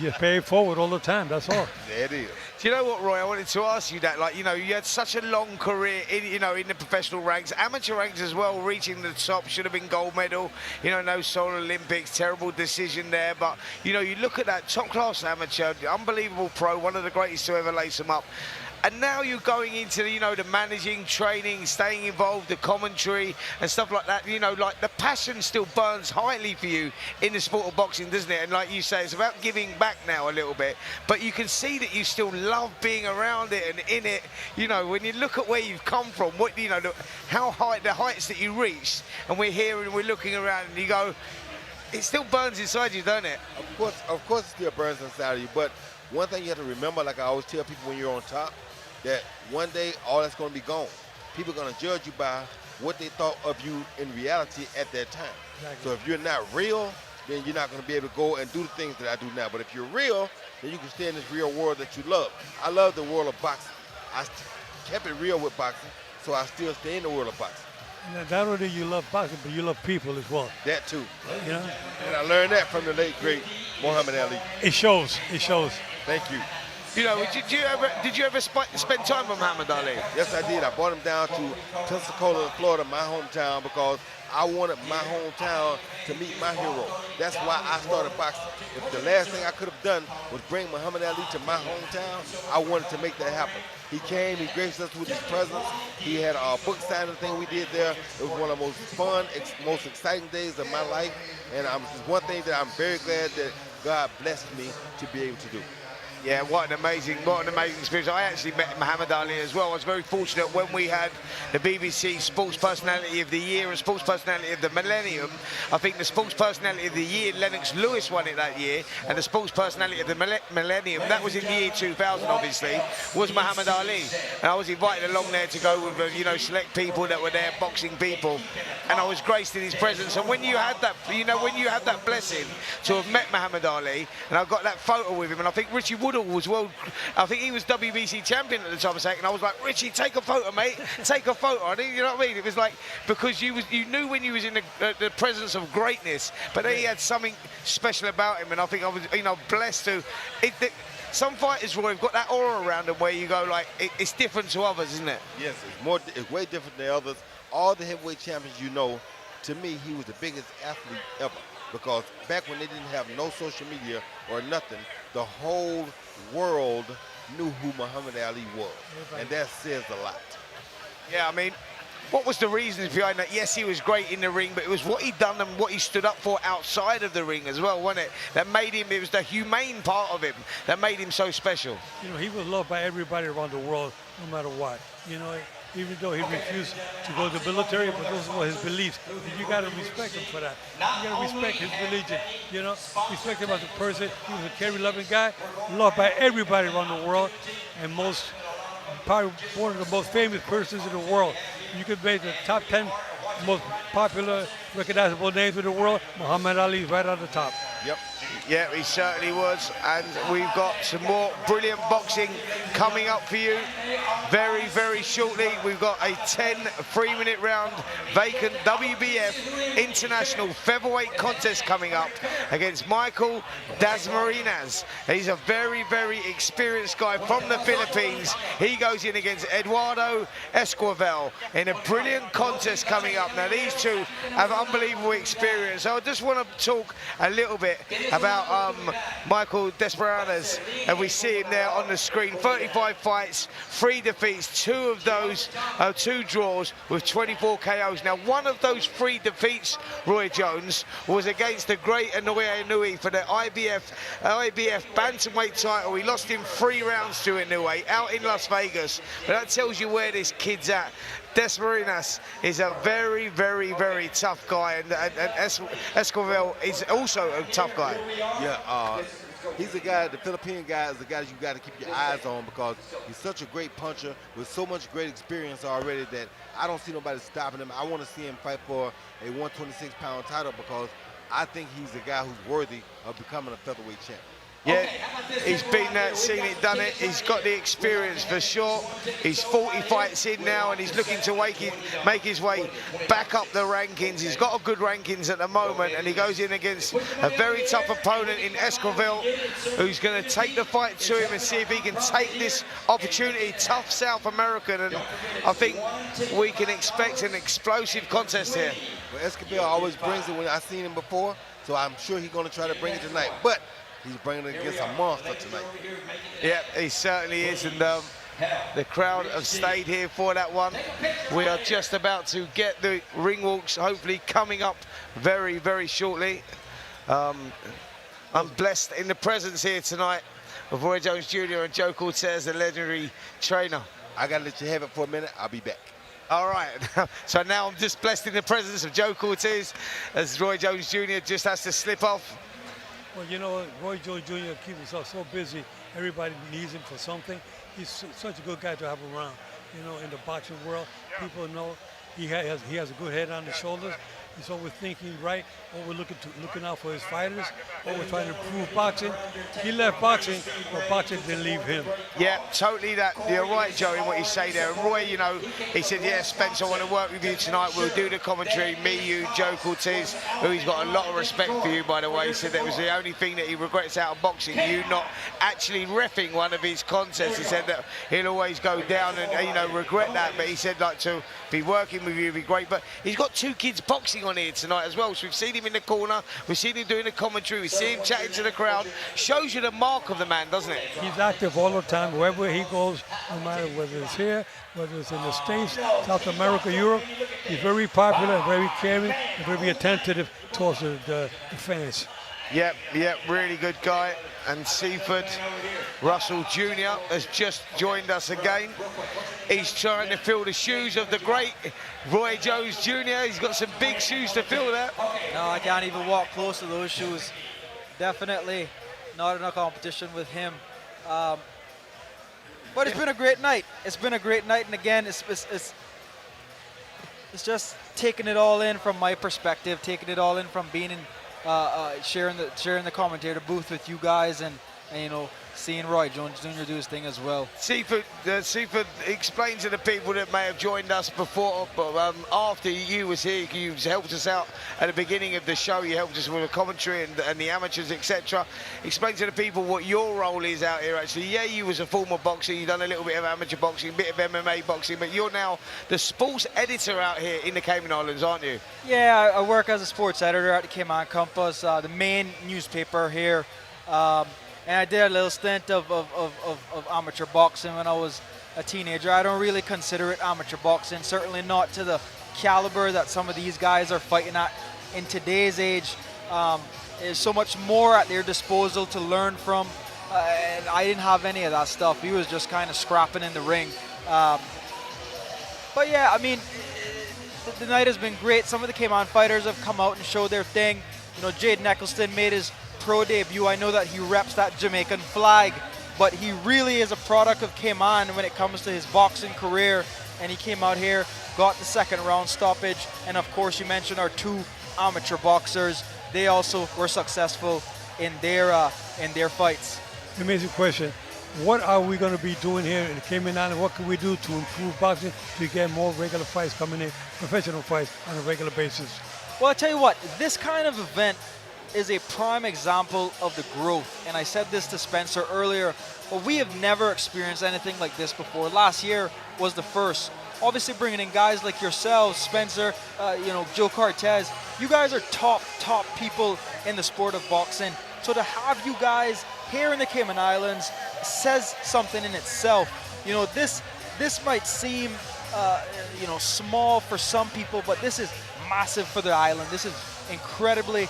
You pay it forward all the time, that's all. There it is. Do you know what, Roy? I wanted to ask you that. Like, you know, you had such a long career in, you know, in the professional ranks, amateur ranks as well, reaching the top, should have been gold medal. You know, no Seoul Olympics, terrible decision there. But, you know, you look at that top-class amateur, unbelievable pro, one of the greatest to ever lace them up. And now you're going into, you know, the managing, training, staying involved, the commentary and stuff like that. You know, like the passion still burns highly for you in the sport of boxing, doesn't it? And like you say, it's about giving back now a little bit. But you can see that you still love being around it and in it. You know, when you look at where you've come from, what, you know, how high, the heights that you reached, and we're here and we're looking around and you go, it still burns inside you, don't it? Of course it still burns inside of you. But one thing you have to remember, like I always tell people when you're on top, that one day all that's going to be gone. People are going to judge you by what they thought of you in reality at that time. Exactly. So if you're not real, then you're not going to be able to go and do the things that I do now. But if you're real, then you can stay in this real world that you love. I love the world of boxing. I kept it real with boxing, so I still stay in the world of boxing. Not only you love boxing, but you love people as well. That too. You know? And I learned that from the late, great Muhammad Ali. It shows. It shows. Thank you. You know, did you ever spend time with Muhammad Ali? Yes, I did. I brought him down to Pensacola, Florida, my hometown, because I wanted my hometown to meet my hero. That's why I started boxing. If the last thing I could have done was bring Muhammad Ali to my hometown, I wanted to make that happen. He came, he graced us with his presence. He had a book signing thing we did there. It was one of the most fun, most exciting days of my life. And it's one thing that I'm very glad that God blessed me to be able to do. Yeah, what an amazing experience. I actually met Muhammad Ali as well. I was very fortunate when we had the BBC Sports Personality of the Year and Sports Personality of the Millennium. I think the Sports Personality of the Year, Lennox Lewis won it that year, and the Sports Personality of the Millennium, that was in the year 2000 obviously, was Muhammad Ali. And I was invited along there to go with, you know, select people that were there, boxing people, and I was graced in his presence. And when you had that, you know, when you had that blessing to have met Muhammad Ali, and I got that photo with him, and I think Richie Woodall was I think he was WBC champion at the time of second. And I was like, Richie, take a photo, mate. Take a photo. I didn't, you know what I mean? It was like, because you knew when you was in the presence of greatness, but then he had something special about him, and I think I was, you know, blessed to. Some fighters, Roy, have got that aura around them where you go like, it's different to others, isn't it? Yes, it's way different than others. All the heavyweight champions, you know, to me, he was the biggest athlete ever. Because back when they didn't have no social media or nothing, the whole world knew who Muhammad Ali was. And that says a lot. Yeah, I mean, what was the reasons behind that? Yes, he was great in the ring, but it was what he'd done and what he stood up for outside of the ring as well, wasn't it? That made him, it was the humane part of him that made him so special. You know, he was loved by everybody around the world, no matter what. You know, even though he refused to go to the military, but those were his beliefs. You got to respect him for that. You got to respect his religion, you know, respect him as a person. He was a caring-loving guy, loved by everybody around the world, and probably one of the most famous persons in the world. You could make the top 10 most popular, recognizable names in the world. Muhammad Ali is right on the top. Yep. Yeah, he certainly was. And we've got some more brilliant boxing coming up for you very, very shortly. We've got a 10 3-minute round vacant WBF International Featherweight contest coming up against Michael Dasmarinas. He's a very, very experienced guy from the Philippines. He goes in against Eduardo Esquivel in a brilliant contest coming up. Now, these two have unbelievable experience. So I just want to talk a little bit about Michael Dasmarinas, and we see him there on the screen. 35 fights, 3 defeats, 2 of those, 2 draws with 24 KOs. Now, one of those 3 defeats, Roy Jones, was against the great Inoue Inoue for the IBF bantamweight title. He lost in 3 rounds to Inoue out in Las Vegas. But that tells you where this kid's at. Dasmarinas is a very, very, very tough guy, and Esquivel is also a tough guy. Yeah, he's a guy, the Philippine guy is the guy that you got to keep your eyes on, because he's such a great puncher with so much great experience already that I don't see nobody stopping him. I want to see him fight for a 126-pound title, because I think he's a guy who's worthy of becoming a featherweight champion. Yeah, he's been there, seen it, done it. He's got the experience for sure. He's 40 fights in now, and he's looking to make his way back up the rankings. He's got a good rankings at the moment, and he goes in against a very tough opponent in Esquivel, who's going to take the fight to him and see if he can take this opportunity. Tough South American, and I think we can expect an explosive contest here. Well, Esquivel always brings it when I've seen him before, so I'm sure he's going to try to bring it tonight. But he's bringing it against a monster tonight. Yeah, he certainly is, and the crowd have stayed here for that one. We are just about to get the ring walks, hopefully coming up very, very shortly. I'm blessed in the presence here tonight of Roy Jones Jr. and Joe Cortez, the legendary trainer. I got to let you have it for a minute. I'll be back. All right, so now I'm just blessed in the presence of Joe Cortez, as Roy Jones Jr. just has to slip off. Well, you know, Roy Jones Jr. keeps himself so busy. Everybody needs him for something. He's such a good guy to have around. You know, in the boxing world, people know he has a good head on his shoulders. He's always thinking right, always looking out for his fighters, always trying to improve boxing. He left boxing, but boxing didn't leave him. Yeah, totally that. You're right, Joe, in what you say there. And Roy, you know, he said, yeah, Spence, I want to work with you tonight. We'll do the commentary, me, you, Joe Cortez, who he's got a lot of respect for you, by the way. He said that was the only thing that he regrets out of boxing, you not actually reffing one of his contests. He said that he'll always go down and, you know, regret that. But he said, like, to be working with you would be great. But he's got 2 kids boxing on here tonight as well, so we've seen him in the corner, we've seen him doing the commentary, we've seen him chatting to the crowd. Shows you the mark of the man, doesn't it? He's active all the time, wherever he goes, no matter whether it's here, whether it's in the States, South America, Europe. He's very popular, very caring, and very attentive towards the fans. Yep, really good guy. And Seaford Russell Jr. has just joined us again. He's trying to fill the shoes of the great Roy Jones Jr. He's got some big shoes to fill there. No, I can't even walk close to those shoes. Definitely not in a competition with him. But it's been a great night. It's been a great night, and again, it's just taking it all in from my perspective, taking it all in from being in sharing the commentator booth with you guys, and you know, seeing Roy Jones Jr. do his thing as well. Seaford, explain to the people that may have joined us before, but after you was here, you helped us out at the beginning of the show. You helped us with the commentary and the amateurs, etc. Explain to the people what your role is out here, actually. Yeah, you was a former boxer. You've done a little bit of amateur boxing, a bit of MMA boxing, but you're now the sports editor out here in the Cayman Islands, aren't you? Yeah, I work as a sports editor at the Cayman Compass, the main newspaper here. And I did a little stint of amateur boxing when I was a teenager. I don't really consider it amateur boxing, certainly not to the caliber that some of these guys are fighting at in today's age. There's so much more at their disposal to learn from, and I didn't have any of that stuff. He was just kind of scrapping in the ring. But yeah, I mean, the night has been great. Some of the Cayman fighters have come out and showed their thing. You know, Jade Eccleston made his pro debut. I know that he reps that Jamaican flag, but he really is a product of Cayman when it comes to his boxing career, and he came out here, got the second round stoppage, and of course you mentioned our 2 amateur boxers. They also were successful in their fights. Amazing question. What are we going to be doing here in the Cayman Islands? What can we do to improve boxing to get more regular fights coming in, professional fights on a regular basis? Well, I tell you what, this kind of event is a prime example of the growth. And I said this to Spencer earlier, but we have never experienced anything like this before. Last year was the first. Obviously bringing in guys like yourselves, Spencer, you know, Joe Cortez, you guys are top people in the sport of boxing. So to have you guys here in the Cayman Islands says something in itself. You know, this might seem, you know, small for some people, but this is massive for the island. This is incredibly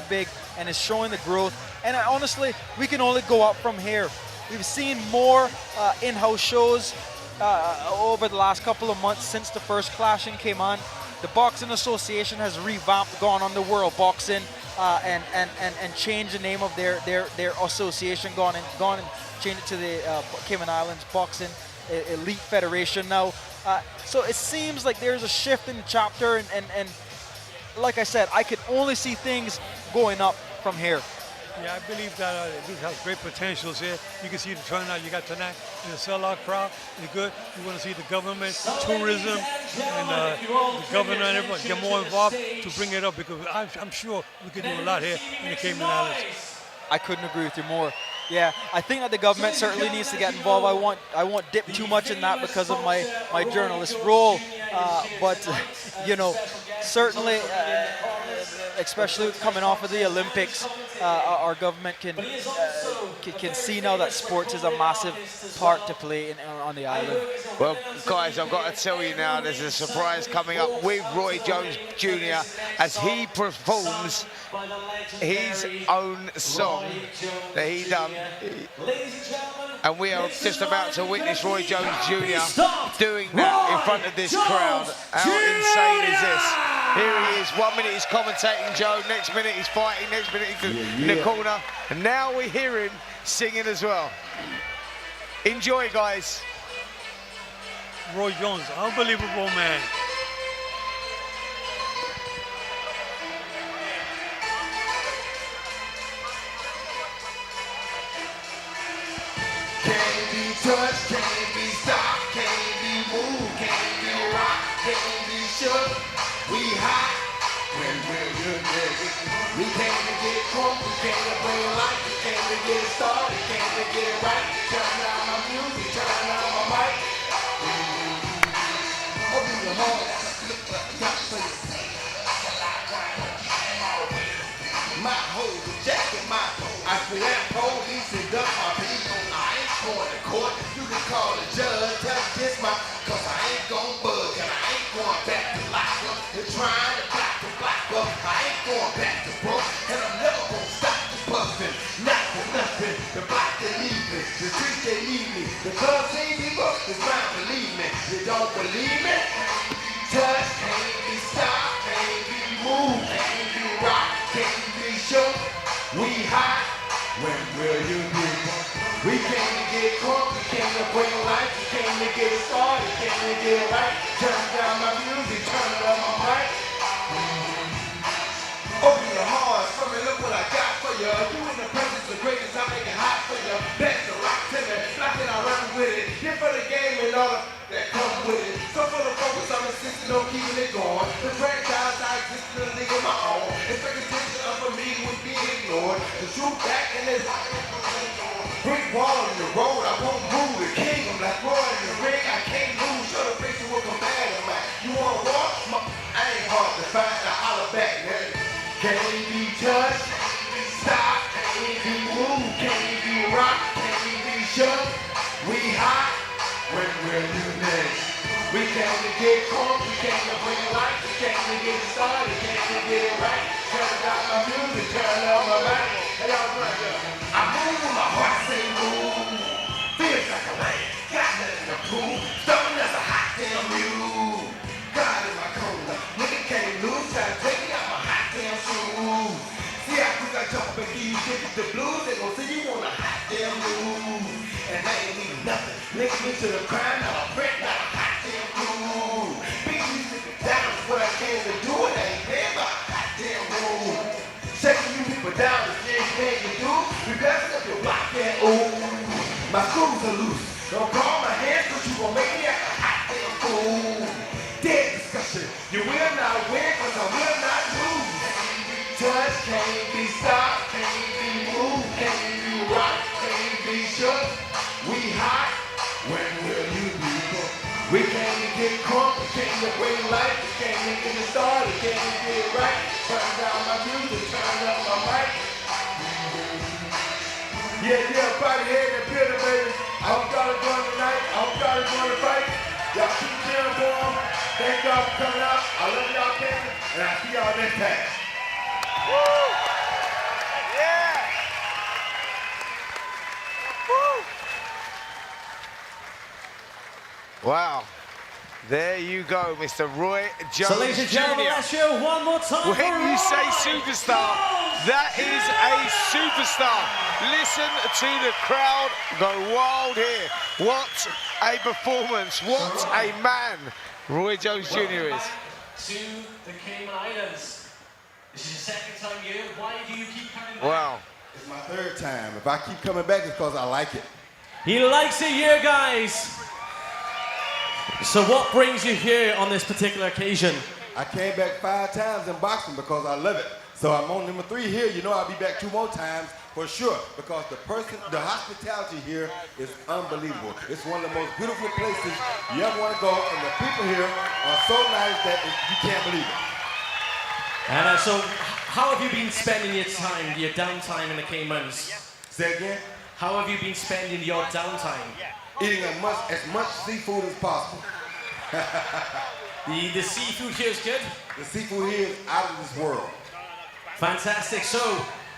big, and is showing the growth. And honestly, we can only go up from here. We've seen more in-house shows over the last couple of months since the first clashing came on. The Boxing Association has revamped, gone on the World Boxing, and changed the name of their association, gone and changed it to the Cayman Islands Boxing Elite Federation now. So it seems like there's a shift in the chapter, and like I said, I can only see things going up from here. Yeah, I believe that this has great potentials here. You can see the turnout you got tonight in the sellout crowd. It's good. You want to see the government, tourism, and the governor and everyone get more involved to bring it up, because I'm sure we can do a lot here in the Cayman Islands. I couldn't agree with you more. Yeah, I think that the government certainly needs to get involved. I won't dip too much in that because of my journalist role, but you know, certainly, especially coming off of the Olympics, our government can see now that sports is a massive part to play on the island. Well, guys, I've got to tell you now, there's a surprise coming up with Roy Jones Jr. as he performs his own song that he done. And we are just about to witness Roy Jones Jr. doing that in front of this crowd. How insane is this? Here he is. 1 minute he's commentating, Joe. Next minute he's fighting. Next minute he's in the corner. And now we hear him singing as well. Enjoy, guys. Roy Jones, unbelievable man. Can't be touched, can't be stopped, can't be moved, can't be rocked, can't be shook. We hot when we're good, niggas. We came to get crunk, we came to bring life, we came to get started, came to get right. Turn down my music, turn down my mic. Open your heart, got for you. My hoes, jacket, my I feel that police and dump my people. I ain't going to court. You can call the judge, tell him this my, cause I ain't gon' budge and I ain't going back to lock up. They're trying to block up. I ain't going back to broke and I'm never gonna stop the puffin'. Not for nothing. The block they need me, the streets they need me. The club ain't people, it's mine, believe me. You don't believe me? Touch, can't be stopped, can't be moved, can't be rocked, can't be shook. We hot. When will you be? We came to get crunk, we came to bring life, we came to get it started, came to get it right. Turn down my music, turn it up my mic. Open your hearts for me, look what I got for you. You in the presence of greatness, I make it hot for you. Best to rock to me, like it, I run with it. Get for the game and all that comes with it. So for the focus, I'm insisting on keeping it going. The franchise, I exist in a league of my own. Expectation of for me would be ignored. The truth back in this brick wall in the road, I won't move the king. I'm like Roy in the ring, I can't lose. Show the face of what I'm bad at, man. You wanna walk? I ain't hard to find, I holler back, man. Can't be touched, stop, can't be moved, can't be rocked, can't be shook. We hot, when will you next? We came to get crunk, we came to bring life, we came to get started, came to get it right. Turn down my music, turn up my mic. Hey, y'all right here. I move when my heart say move. Feels like a land, got that in the pool. Stubborn as a hot damn mule. God in my corner, nigga can't lose. Try to take me out my hot damn shoes. See how quick I jump and give you tickets to blues. They gon' say you want a hot damn move. And that ain't even nothing. Link me to the crime, not a brick, not a hot damn move. Big music down is what I came to do. It ain't paying my hot damn move. Shaking you people down, the things that you do. We blasting up your block and ooh. My screws are loose. Don't call my hands, cause you gon' make me act a hot damn fool. Dead discussion. You will not win, cause I will not lose. Touch, can't be stopped, can't be moved, can't be rocked, can't be shook. We hot, when will you be cooked? We came to get crunk, we came to bring life, we came to get it started, came to get it right. Turn down my music, turn up my mic. Yeah, party here in the building, baby. I hope y'all are going tonight. I hope y'all are going to fight. Y'all keep cheering for them. Thank y'all for coming out. I love y'all, Katie, and I'll see y'all next time. Woo! Yeah! Woo! Wow. There you go, Mr. Roy Jones So ladies and gentlemen, Jr. let's show one more time. When you say superstar, that is a superstar. Listen to the crowd go wild here. What a performance. What a man Roy Jones Jr. is. To the Cayman Islands. This is your second time here. Why do you keep coming back? Wow. It's my third time. If I keep coming back, it's because I like it. He likes it here, guys. So what brings you here on this particular occasion? I came back 5 times in boxing because I love it. So I'm on number 3 here. You know I'll be back 2 more times for sure because the hospitality here is unbelievable. It's one of the most beautiful places you ever want to go, and the people here are so nice that you can't believe it. And so, how have you been spending your time, your downtime in the Caymans? Say again? How have you been spending your downtime? Eating as much seafood as possible. The seafood here is good? The seafood here is out of this world. Fantastic. So,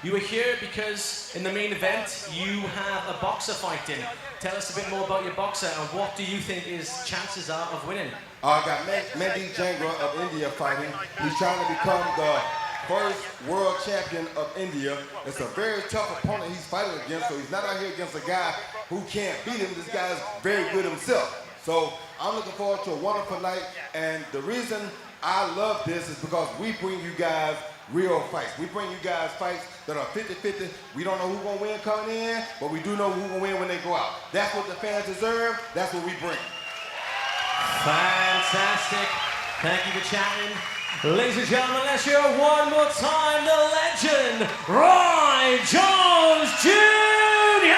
You are here because in the main event, you have a boxer fighting. Tell us a bit more about your boxer and what do you think his chances are of winning? I got Mandeep Jangra of India fighting. He's trying to become the first world champion of India. It's a very tough opponent he's fighting against, so he's not out here against a guy who can't beat him. This guy's very good himself. So I'm looking forward to a wonderful night, and the reason I love this is because we bring you guys real fights. We bring you guys fights that are 50-50. We don't know who's gonna win coming in, but we do know who's gonna win when they go out. That's what the fans deserve, that's what we bring. Fantastic. Thank you for chatting. Ladies and gentlemen, let's hear one more time the legend, Roy Jones Jr.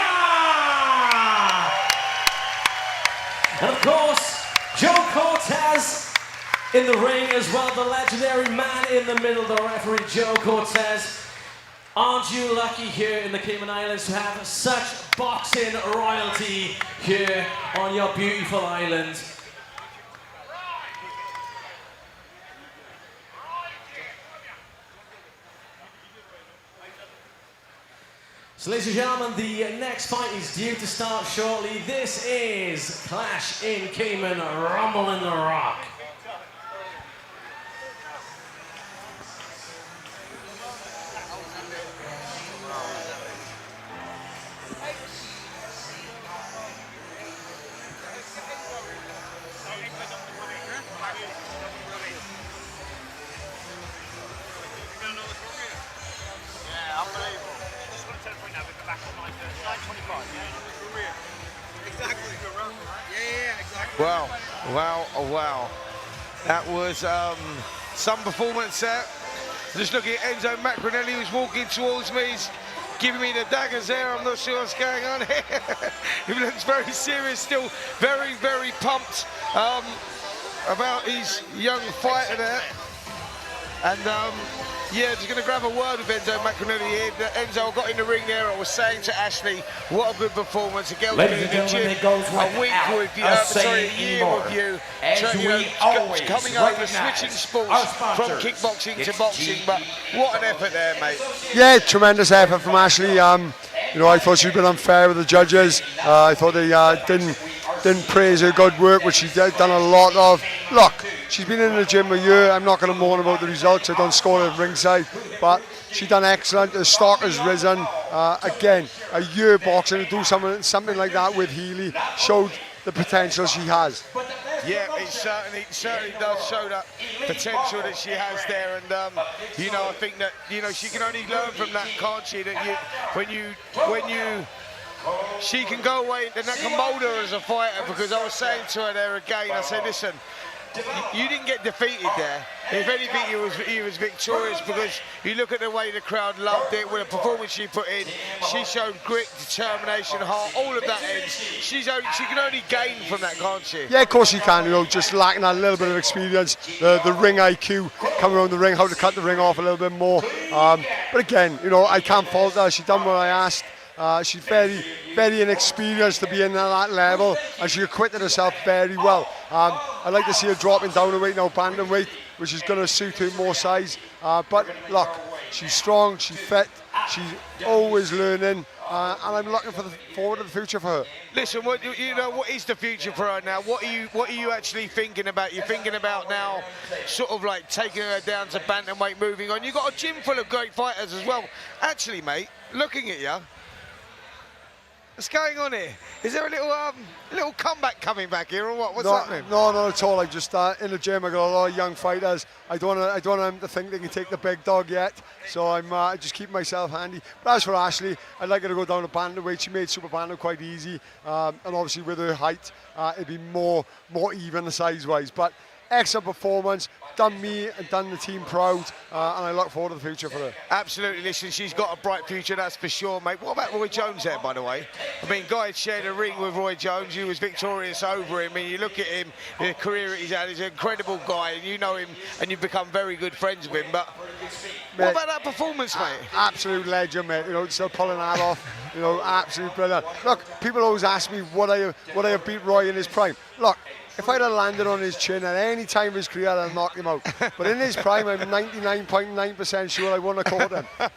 And of course, Joe Cortez in the ring as well, the legendary man in the middle, the referee, Joe Cortez. Aren't you lucky here in the Cayman Islands to have such boxing royalty here on your beautiful island? So ladies and gentlemen, the next fight is due to start shortly. This is Clash in Cayman, Rumble in the Rock. Wow, wow, oh wow. That was some performance there. Just looking at Enzo Macronelli, who's walking towards me. He's giving me the daggers there. I'm not sure what's going on here. He looks very serious still, very, very pumped about his young fighter there. And yeah, just going to grab a word with Enzo Macronelli here. Enzo got in the ring there. I was saying to Ashleigh, what a good performance. A girl in the gym, a week with you, sorry, a year with you. Coming over, switching sports from kickboxing to boxing. But what an effort there, mate. Yeah, tremendous effort from Ashleigh. You know, I thought she'd been unfair with the judges. I thought they didn't praise her good work, which she's done a lot of. Look, she's been in the gym a year. I'm not going to moan about the results. I don't score at ringside, but she's done excellent. The stock has risen. Again, a year boxing to do something like that with Healy showed the potential she has. Yeah, it certainly does show that potential that she has there, and you know, I think that she can only learn from that, can't she? That she can go away, and that can mould her as a fighter. Because I was saying to her there again, I said, listen, you didn't get defeated there. If anything, you was victorious, because you look at the way the crowd loved it, with the performance she put in. She showed grit, determination, heart, all of that ends. She can only gain from that, can't she? Yeah, of course she can. You know, just lacking that little bit of experience, the ring IQ, coming around the ring, how to cut the ring off a little bit more. But again, you know, I can't fault her. She done what I asked. She's very, very inexperienced to be in at that level, and she acquitted herself very well. I'd like to see her dropping down a weight now, bantamweight, which is going to suit her more size. But look, she's strong, she's fit, she's always learning, and I'm looking forward to the future for her. Listen, what is the future for her now? What are you actually thinking about? You're thinking about now, sort of like taking her down to bantamweight, moving on. You've got a gym full of great fighters as well. Actually, mate, looking at you. What's going on here? Is there a little comeback coming back here, or what? What's happening? No, not at all. I just in the gym. I got a lot of young fighters. I don't want them to think they can take the big dog yet. So I'm just keeping myself handy. But as for Ashleigh, I'd like her to go down to bantamweight. She made super bantam quite easy, and obviously with her height, it'd be more even size-wise. But excellent performance. Done me and done the team proud, and I look forward to the future for her. Absolutely. Listen, she's got a bright future, that's for sure, mate. What about Roy Jones there, by the way? I mean, Guy had shared a ring with Roy Jones. He was victorious over him. I mean, you look at him, the career he's had. He's an incredible guy, and you know him, and you've become very good friends with him. But what about that performance, mate? Absolute legend, mate. You know, still pulling that off. You know, absolute brilliant. Look, people always ask me would I have beat Roy in his prime. Look, if I'd have landed on his chin at any time of his career, I'd have knocked him out. But in his prime, I'm 99.9% sure I wouldn't have caught him.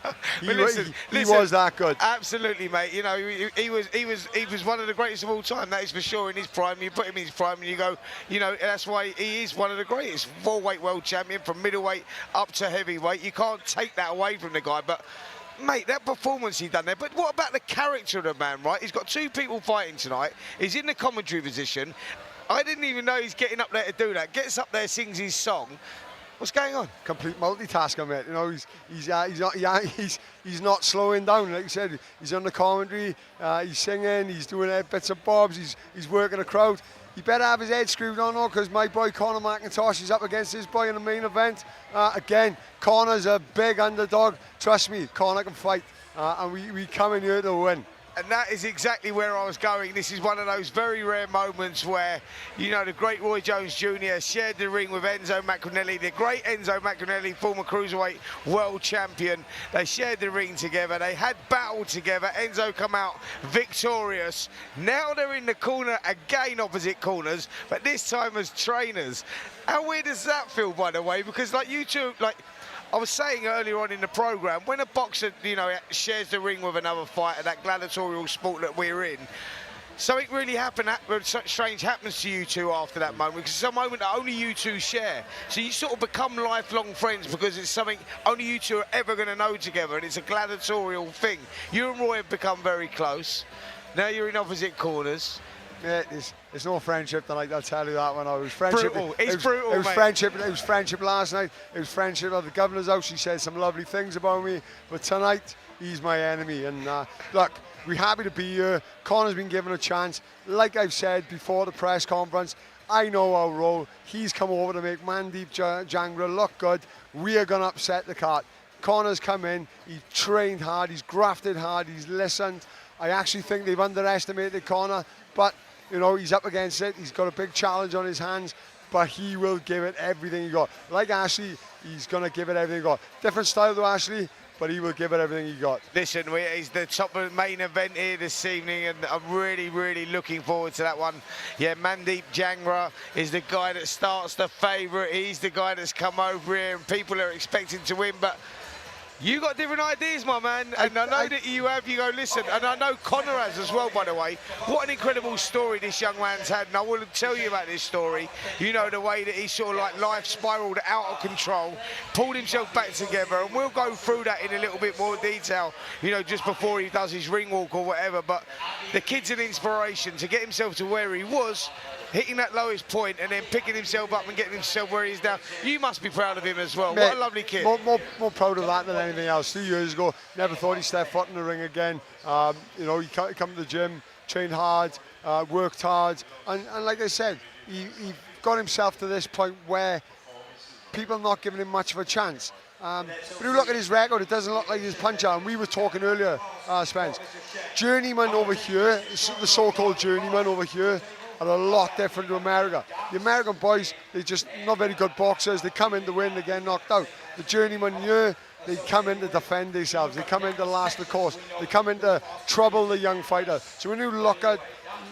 He was that good. Absolutely, mate. You know, he was one of the greatest of all time. That is for sure. In his prime, you put him in his prime, and you go, you know, that's why he is one of the greatest. 4-weight world champion from middleweight up to heavyweight. You can't take that away from the guy, but. Mate, that performance he done there, but what about the character of the man, right? He's got 2 people fighting tonight. He's in the commentary position. I didn't even know he's getting up there to do that. Gets up there, sings his song. What's going on? Complete multitasker, mate. You know, he's not slowing down. Like you said, he's on the commentary, he's singing, he's doing bits and bobs, he's working the crowd. He better have his head screwed on, though, because my boy Conor McIntosh is up against his boy in the main event. Again, Conor's a big underdog. Trust me, Conor can fight, and we come in here to win. And that is exactly where I was going. This is one of those very rare moments where, you know, the great Roy Jones Jr. shared the ring with Enzo Maccarinelli, the great Enzo Maccarinelli, former cruiserweight world champion. They shared the ring together. They had battle together. Enzo come out victorious. Now they're in the corner again, opposite corners, but this time as trainers. How weird does that feel, by the way? Because like you two, like, I was saying earlier on in the programme, when a boxer, you know, shares the ring with another fighter, that gladiatorial sport that we're in, something really strange happens to you two after that moment, because it's a moment that only you two share. So you sort of become lifelong friends because it's something only you two are ever going to know together, and it's a gladiatorial thing. You and Roy have become very close. Now you're in opposite corners. Yeah, it's no friendship tonight, I'll tell you that one. It was friendship. Brutal. It's brutal, It was mate. friendship. It was friendship last night. It was friendship at the governor's house. He said some lovely things about me, but tonight he's my enemy. And look, we're happy to be here. Conor's been given a chance. Like I've said before the press conference, I know our role. He's come over to make Mandeep Jangra look good. We are going to upset the cart. Conor's come in. He's trained hard. He's grafted hard. He's listened. I actually think they've underestimated Conor, but you know, he's up against it. He's got a big challenge on his hands, but he will give it everything he got. Like Ashleigh, he's going to give it everything he got. Different style to Ashleigh, but he will give it everything he got. Listen, he's the top of the main event here this evening, and I'm really, really looking forward to that one. Yeah, Mandeep Jangra is the guy that starts the favourite. He's the guy that's come over here, and people are expecting to win, but you got different ideas, my man, and I know that you have. You go, listen, and I know Conor has as well, by the way. What an incredible story this young man's had, and I will tell you about this story. You know, the way that he sort of like life spiraled out of control, pulled himself back together, and we'll go through that in a little bit more detail, you know, just before he does his ring walk or whatever. But the kid's an inspiration to get himself to where he was, hitting that lowest point and then picking himself up and getting himself where he's now. You must be proud of him as well. Mate, what a lovely kid. More proud of that than anything else. 2 years ago, never thought he'd step foot in the ring again. You know, he come to the gym, trained hard, worked hard, and like I said, he got himself to this point where people are not giving him much of a chance. But if you look at his record, it doesn't look like his punch-out. And we were talking earlier, Spence, journeyman over here, the so-called journeyman over here, are a lot different to America. The American boys, they're just not very good boxers. They come in to win, they get knocked out. The journeyman here, they come in to defend themselves. They come in to last the course. They come in to trouble the young fighter. So when you look at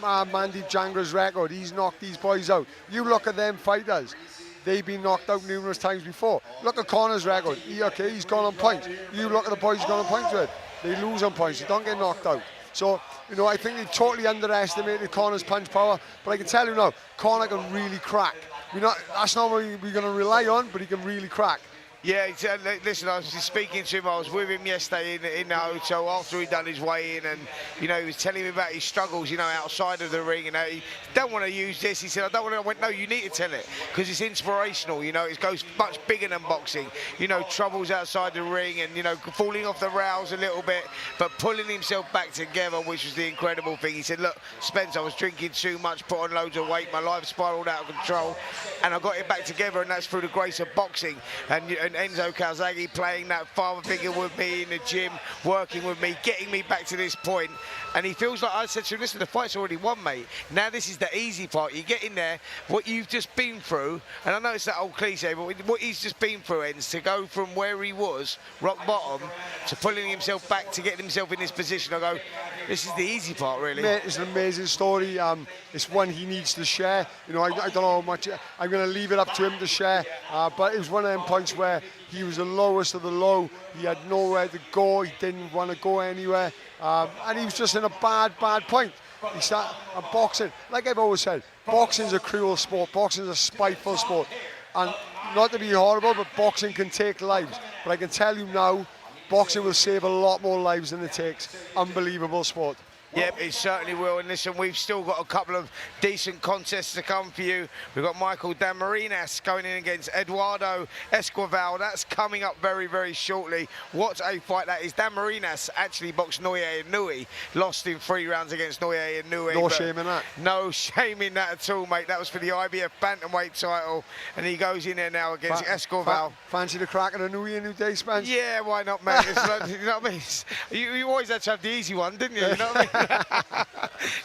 Mandeep Jangra's record, he's knocked these boys out. You look at them fighters, they've been knocked out numerous times before. Look at Conor's record. He's gone on points. You look at the boys he's gone on points with. They lose on points. They don't get knocked out. So, you know, I think they totally underestimated Conor's punch power, but I can tell you now, Conor can really crack. That's not what we're going to rely on, but he can really crack. Yeah, listen, I was speaking to him, I was with him yesterday in the hotel after he'd done his weigh-in, and, you know, he was telling me about his struggles, you know, outside of the ring, and he don't want to use this. He said, I don't want to. I went, no, you need to tell it, because it's inspirational, you know, it goes much bigger than boxing. You know, troubles outside the ring and, you know, falling off the rails a little bit, but pulling himself back together, which was the incredible thing. He said, look, Spence, I was drinking too much, put on loads of weight, my life spiraled out of control, and I got it back together, and that's through the grace of boxing. And Enzo Calzaghe playing that father figure with me in the gym, working with me, getting me back to this point. And he feels like I said to him, listen, the fight's already won, mate. Now this is the easy part. You get in there, what you've just been through, and I know it's that old cliche, but what he's just been through, Ends, to go from where he was, rock bottom, to pulling himself back, to getting himself in this position, I go, this is the easy part, really. Mate, it's an amazing story. It's one he needs to share. You know, I don't know how much, I'm going to leave it up to him to share, but it was one of them points where he was the lowest of the low. He had nowhere to go. He didn't want to go anywhere. And he was just in a bad point. He started boxing. Like I've always said, boxing's a cruel sport. Boxing's a spiteful sport. And not to be horrible, but boxing can take lives. But I can tell you now, boxing will save a lot more lives than it takes. Unbelievable sport. Yep, it certainly will. And listen, we've still got a couple of decent contests to come for you. We've got Michael Dasmarinas going in against Eduardo Esquivel. That's coming up very, very shortly. What a fight that is. Dasmarinas actually boxed Naoya Inoue, lost in 3 rounds against Naoya Inoue. No shame in that. No shame in that at all, mate. That was for the IBF bantamweight title. And he goes in there now against Esquivel. Fancy the crack of the Inoue a new day, Spence? Yeah, why not, mate? It's like, you know what I mean? You always had to have the easy one, didn't you? You know what I mean?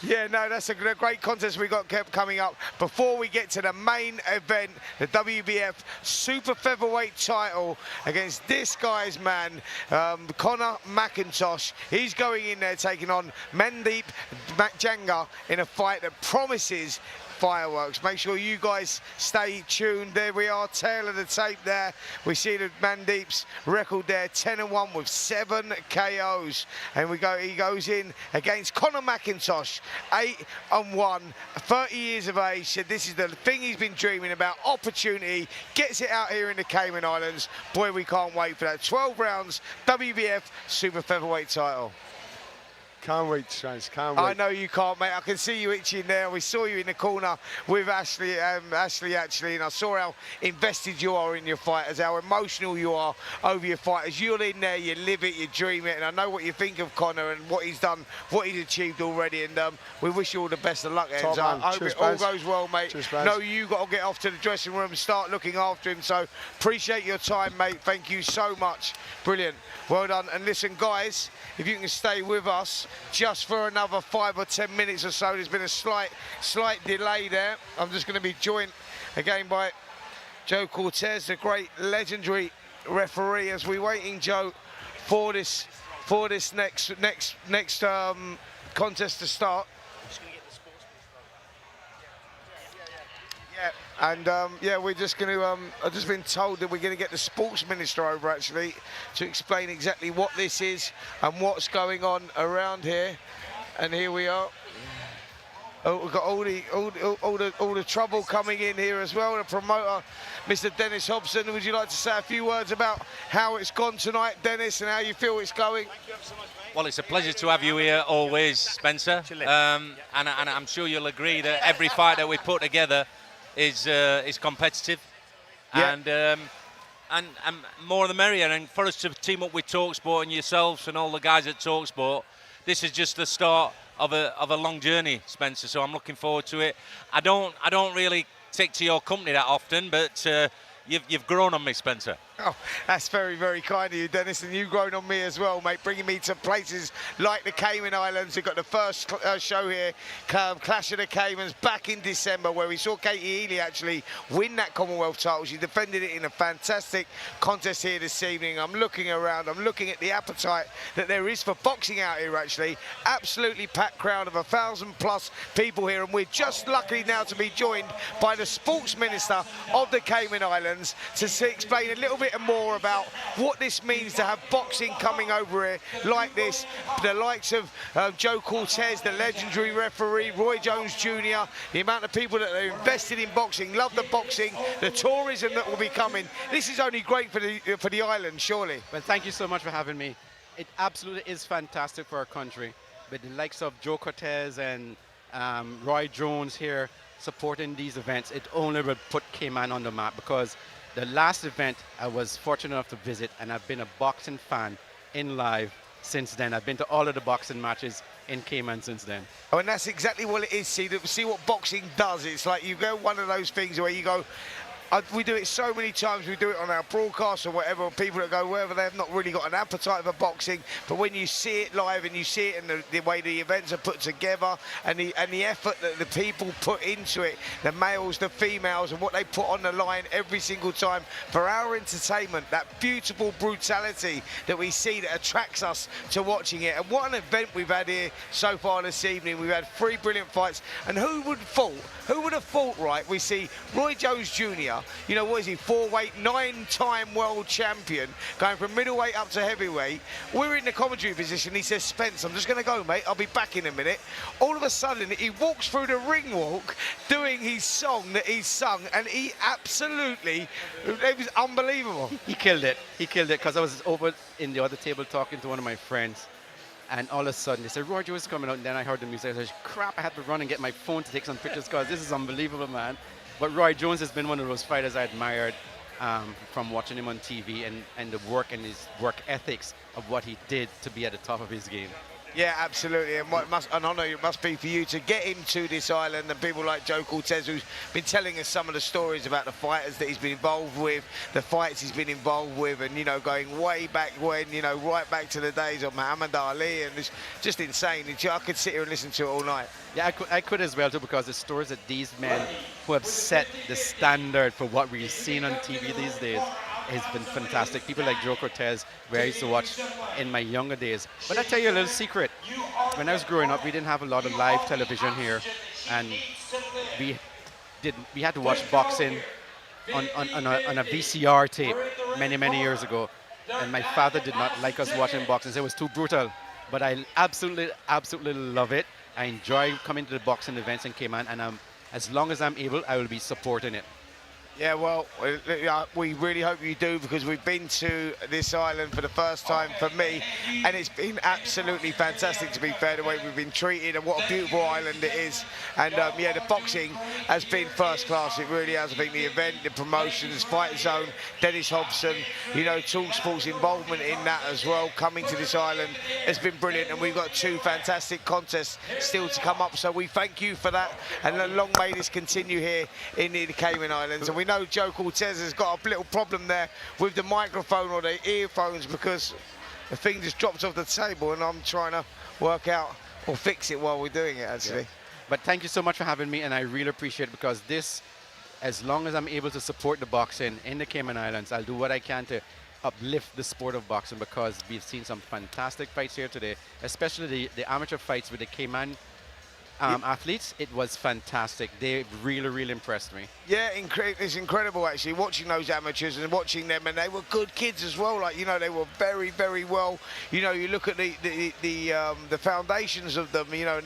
Yeah, no, that's a great contest we got kept coming up. Before we get to the main event, the WBF Super Featherweight title against this guy's man, Conor McIntosh. He's going in there taking on Mandeep Jangra in a fight that promises fireworks. Make sure you guys stay tuned. There we are, tail of the tape there. We see the Mandeep's record there, 10-1 with 7 KOs. And he goes in against Conor McIntosh, 8-1, 30 years of age. Said this is the thing he's been dreaming about, opportunity, gets it out here in the Cayman Islands. Boy, we can't wait for that. 12 rounds, WBF Super Featherweight title. Can't wait, Spence, can't wait. I know you can't, mate. I can see you itching there. We saw you in the corner with Ashleigh, actually, and I saw how invested you are in your fighters, how emotional you are over your fighters. You're in there, you live it, you dream it, and I know what you think of Conor and what he's done, what he's achieved already, and we wish you all the best of luck, Enzo. I hope it all goes well, mate. No, you got to get off to the dressing room and start looking after him, so appreciate your time, mate. Thank you so much. Brilliant. Well done. And listen, guys, if you can stay with us just for another 5 or 10 minutes or so. There's been a slight delay there. I'm just going to be joined again by Joe Cortez, the great legendary referee, as we're waiting, Joe, for this next contest to start. And yeah, we're just going to, I've just been told that we're going to get the sports minister over actually to explain exactly what this is and what's going on around here. And here we are. Oh, we've got all the trouble coming in here as well. The promoter, Mr. Dennis Hobson. Would you like to say a few words about how it's gone tonight, Dennis, and how you feel it's going? Thank you ever so much, mate. Well, it's a pleasure to have you here always, Spencer. And I'm sure you'll agree that every fight that we put together is competitive, yeah. and more the merrier. And for us to team up with TalkSport and yourselves and all the guys at TalkSport, this is just the start of a long journey, Spencer. So I'm looking forward to it. I don't really take to your company that often, but you've grown on me, Spencer. Oh, that's very, very kind of you, Dennis, and you've grown on me as well, mate, bringing me to places like the Cayman Islands. We've got the first show here, Clash of the Caymans, back in December, where we saw Katie Healy actually win that Commonwealth title. She defended it in a fantastic contest here this evening. I'm looking around, I'm looking at the appetite that there is for boxing out here, actually. Absolutely packed crowd of 1,000+ people here, and we're just lucky now to be joined by the sports minister of the Cayman Islands to explain a little bit more about what this means to have boxing coming over here like this. The likes of Joe Cortez, the legendary referee, Roy Jones Jr., the amount of people that are invested in boxing, love the boxing, the tourism that will be coming. This is only great for the island, surely. Well, thank you so much for having me. It absolutely is fantastic for our country, with the likes of Joe Cortez and Roy Jones here supporting these events. It only will put Cayman on the map, because the last event I was fortunate enough to visit, and I've been a boxing fan in live since then. I've been to all of the boxing matches in Cayman since then. Oh, and that's exactly what it is. See what boxing does. It's like you go one of those things where you go, we do it so many times. We do it on our broadcasts or whatever. People that go wherever, they have not really got an appetite for boxing. But when you see it live and you see it in the way the events are put together and the effort that the people put into it, the males, the females, and what they put on the line every single time for our entertainment, that beautiful brutality that we see that attracts us to watching it. And what an event we've had here so far this evening. We've had 3 brilliant fights. And who would have thought, right? We see Roy Jones Jr., you know, what is he, 4-weight, 9-time world champion, going from middleweight up to heavyweight. We're in the commentary position. He says, Spence, I'm just going to go, mate. I'll be back in a minute. All of a sudden, he walks through the ring walk doing his song that he sung, and he absolutely, it was unbelievable. He killed it. He killed it, because I was over in the other table talking to one of my friends, and all of a sudden they said, Roger was coming out, and then I heard the music. I said, crap, I had to run and get my phone to take some pictures, because this is unbelievable, man. But Roy Jones has been one of those fighters I admired from watching him on TV, and the work and his work ethics of what he did to be at the top of his game. Yeah, absolutely, and what an honour it must be for you to get him to this island, and people like Joe Cortez, who's been telling us some of the stories about the fighters that he's been involved with, the fights he's been involved with, and, you know, going way back when, you know, right back to the days of Muhammad Ali, and it's just insane. I could sit here and listen to it all night. Yeah, I could as well, too, because the stories that these men who have set the standard for what we've seen on TV these days has been fantastic. People like Joe Cortez, where I used to watch in my younger days. But I'll tell you a little secret. When I was growing up, we didn't have a lot of live television here, and we had to watch boxing on a VCR tape many years ago. And my father did not like us watching boxing. It was too brutal. But I absolutely love it. I enjoy coming to the boxing events in Cayman, and as long as I'm able, I will be supporting it. Yeah, well, we really hope you do, because we've been to this island for the first time for me, and it's been absolutely fantastic to be fair the way we've been treated, and what a beautiful island it is. And yeah, the boxing has been first class. It really has. I think the event, the promotions, FightZone, Dennis Hobson, you know, TalkSport's involvement in that as well, coming to this island has been brilliant, and we've got 2 fantastic contests still to come up. So we thank you for that, and long may this continue here in the Cayman Islands. And we know Joe Cortez has got a little problem there with the microphone or the earphones, because the thing just dropped off the table, and I'm trying to work out or fix it while we're doing it, actually. Yeah. But thank you so much for having me, and I really appreciate it, because this, as long as I'm able to support the boxing in the Cayman Islands, I'll do what I can to uplift the sport of boxing, because we've seen some fantastic fights here today, especially the amateur fights with the Cayman athletes. It was fantastic. They really impressed me. Yeah, it's incredible actually watching those amateurs and watching them, and they were good kids as well. Like, you know, they were very well. You know, you look at the foundations of them, you know,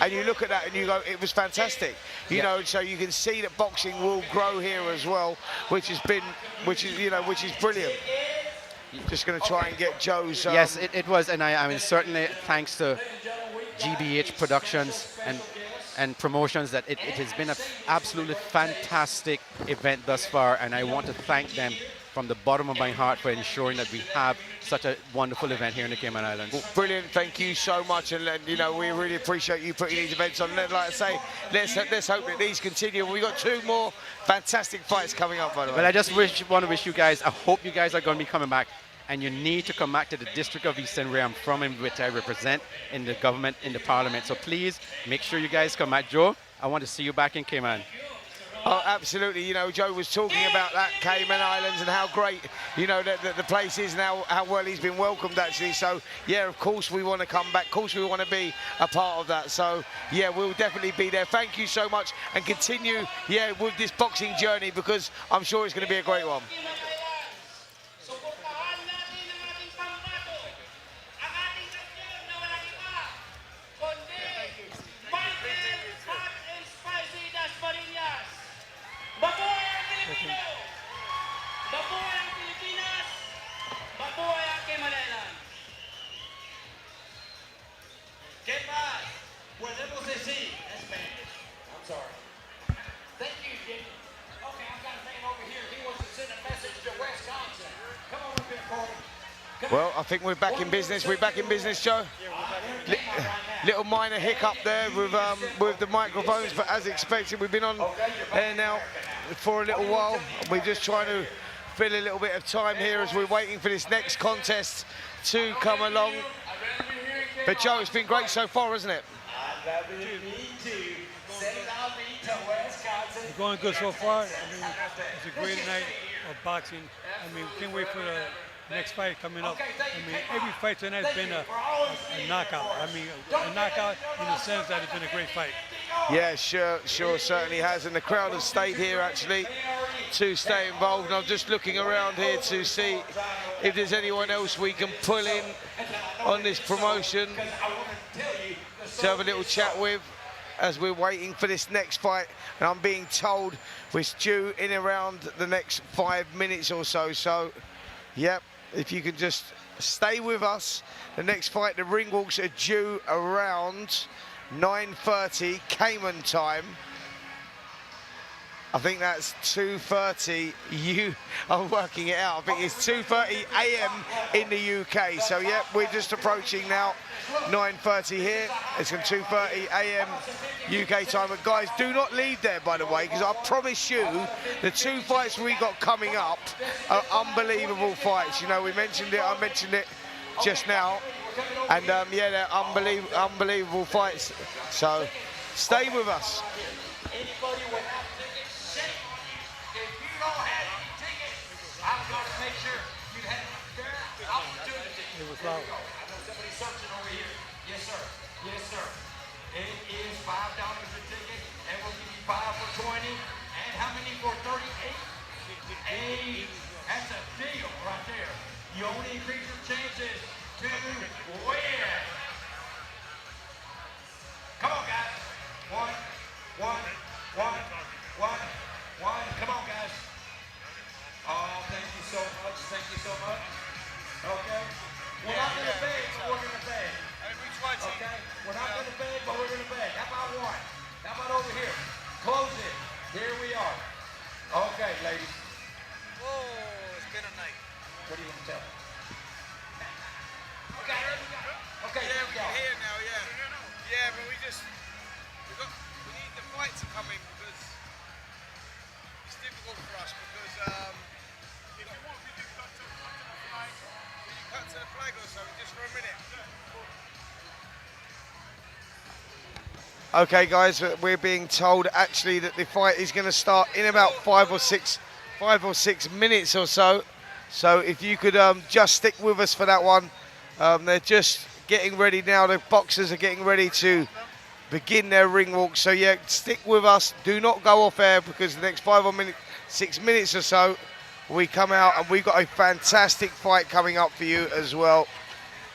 and you look at that and you go, it was fantastic. You know, so you can see that boxing will grow here as well, which is brilliant. Just going to try and get Joe's. Yes, it was, and I mean, certainly thanks to GBH Productions and promotions, that it has been an absolutely fantastic event thus far, and I want to thank them from the bottom of my heart for ensuring that we have such a wonderful event here in the Cayman Islands. Well, brilliant, thank you so much, and you know, we really appreciate you putting these events on. Like I say, let's hope that these continue. We've got 2 more fantastic fights coming up, by the way. Well, I just want to wish you guys, I hope you guys are going to be coming back, and you need to come back to the District of Eastern, where I'm from and which I represent in the government, in the parliament. So please make sure you guys come back. Joe, I want to see you back in Cayman. Oh, absolutely. You know, Joe was talking about that Cayman Islands and how great, you know, the place is now, how well he's been welcomed, actually. So, yeah, of course we want to come back. Of course we want to be a part of that. So, yeah, we'll definitely be there. Thank you so much, and continue, yeah, with this boxing journey, because I'm sure it's going to be a great one. Well, I think we're back in business. We're back in business, Joe. Little minor hiccup there with the microphones, but as expected, we've been on air now for a little while. We're just trying to fill a little bit of time here as we're waiting for this next contest to come along. But Joe, it's been great so far, hasn't it? It's going good so far. I mean, it's a great night of boxing. I mean, we can't wait for the next fight coming up. I mean, every fight tonight has been a knockout. I mean, a knockout in the sense that it's been a great fight. Yeah, sure, certainly has. And the crowd have stayed here, actually, to stay involved. And I'm just looking around here to see if there's anyone else we can pull in on this promotion to have a little chat with as we're waiting for this next fight. And I'm being told it's due in around the next 5 minutes or so. So, yep, if you can just stay with us. The next fight, the ring walks are due around 9:30 Cayman time. I think that's 2:30. You are working it out. I think it's 2:30 a.m. in the UK. So, yeah, we're just approaching now 9:30 here. It's 2:30 a.m. UK time. But guys, do not leave there, by the way, because I promise you the 2 fights we got coming up are unbelievable fights. You know, we mentioned it. I mentioned it just now. And, yeah, they're unbelievable fights. So, stay with us. I know somebody's searching over here. Yes, sir. Yes, sir. It is $5 a ticket, and we'll give you 5 for 20. And how many for 38? 8. That's a deal right there. You only increase your chances to win. Come on, guys. One. Come on, guys. Oh, thank you so much. Thank you so much. Okay. We're not going to beg, but we're going to beg. Okay? We're not going to beg, but we're going to beg. How about one? How about over here? Close it. Here we are. Okay, ladies. Whoa, it's been a night. What do you want to tell me? Okay. Okay, Yeah, let's go. we're here now, yeah. Yeah, but we need the fight to come in because it's difficult for us because if you want, we can cut to the flag. Will you cut to the flag or something just for a minute? Okay, guys, we're being told actually that the fight is going to start in about 5 or 6 minutes or so. So if you could just stick with us for that one. They're just getting ready now. The boxers are getting ready to begin their ring walk. So yeah, stick with us. Do not go off air because the next 6 minutes or so, we come out and we've got a fantastic fight coming up for you as well.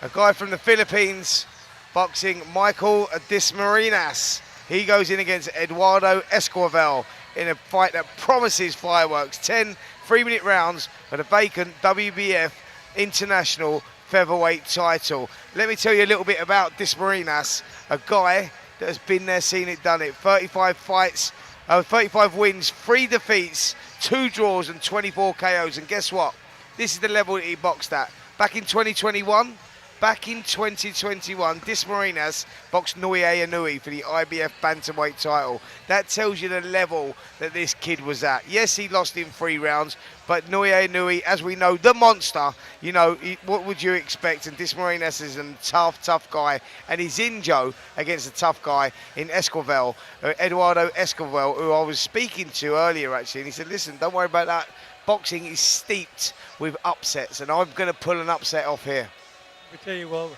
A guy from the Philippines boxing, Michael Dasmarinas. He goes in against Eduardo Esquivel in a fight that promises fireworks. 10 3-minute rounds for the vacant WBF International Featherweight title. Let me tell you a little bit about Dasmarinas, a guy that has been there, seen it, done it. 35 fights, 35 wins, 3 defeats, 2 draws and 24 KOs. And guess what? This is the level that he boxed at. Back in 2021, Dasmarinas boxed Naoya Inoue for the IBF bantamweight title. That tells you the level that this kid was at. Yes, he lost in 3 rounds, but Naoya Inoue, as we know, the monster, you know, what would you expect? And Dasmarinas is a tough guy. And he's in, Joe, against a tough guy in Esquivel, Eduardo Esquivel, who I was speaking to earlier, actually. And he said, listen, don't worry about that. Boxing is steeped with upsets, and I'm going to pull an upset off here. I tell you, well,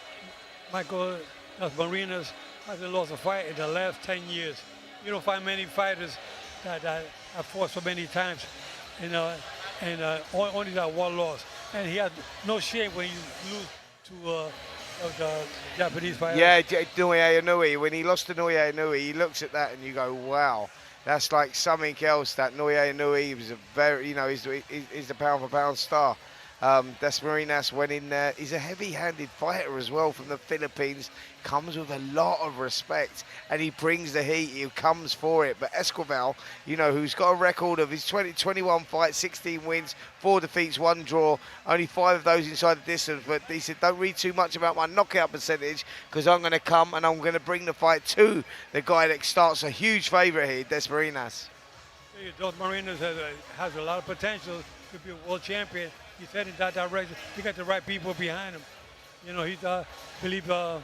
Michael Dasmarinas hasn't lost a fight in the last 10 years. You don't find many fighters that have fought so many times, you know, and only that 1 loss. And he had no shame when you lose to the Japanese fighter. Yeah, Naoya Inoue. When he lost to Naoya Inoue, he looks at that and you go, wow. That's like something else. That Naoya Inoue was a very, you know, he's the pound for pound star. Dasmarinas went in there. He's a heavy-handed fighter as well from the Philippines. Comes with a lot of respect, and he brings the heat. He comes for it. But Esquivel, you know, who's got a record of his 21 fights, 16 wins, 4 defeats, 1 draw, only 5 of those inside the distance. But he said, don't read too much about my knockout percentage because I'm going to come and I'm going to bring the fight to the guy that starts a huge favourite here, Dasmarinas. Dasmarinas has a lot of potential to be a world champion. He's heading that direction. He got the right people behind him. You know, he's, I believe, the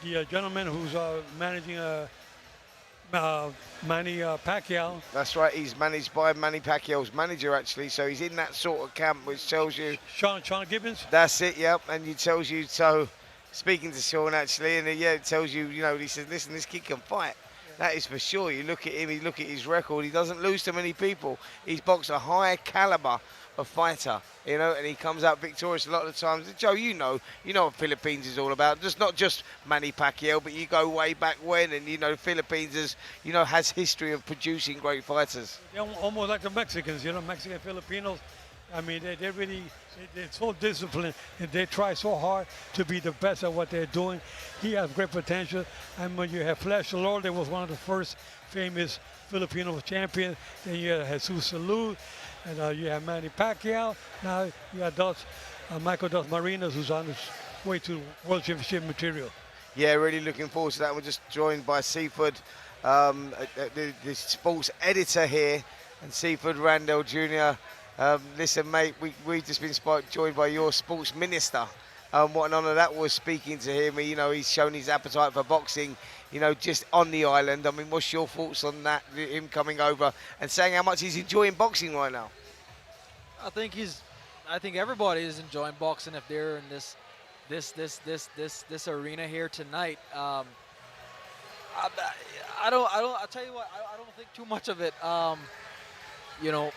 gentleman who's managing Manny Pacquiao. That's right, he's managed by Manny Pacquiao's manager, actually, so he's in that sort of camp, which tells you... Sean Gibbons? That's it, yep, and it tells you, so, speaking to Sean, actually, and yeah, it tells you, you know, he says, listen, this kid can fight. That is for sure. You look at him, you look at his record, he doesn't lose to many people. He's boxed a high caliber of fighter, you know, and he comes out victorious a lot of the times. Joe, you know what Philippines is all about. Just not just Manny Pacquiao, but you go way back when, and you know, Philippines is, you know, has history of producing great fighters. They're almost like the Mexicans, you know, Mexican Filipinos. I mean, they're so disciplined, and they try so hard to be the best at what they're doing. He has great potential. And when you have Flash Lord, that was one of the first famous Filipino champions. Then you have Jesus Salud, and you have Manny Pacquiao. Now you have Michael Dasmarinas, who's on his way to World Championship material. Yeah, really looking forward to that. We're just joined by Seaford, the sports editor here, and Seaford Randall Jr. Listen, mate, we've just been joined by your sports minister. What an honour that was, speaking to him. You know, he's shown his appetite for boxing, you know, just on the island. I mean, what's your thoughts on that, him coming over and saying how much he's enjoying boxing right now? I think everybody is enjoying boxing if they're in this arena here tonight. I'll tell you what, I don't think too much of it. You know,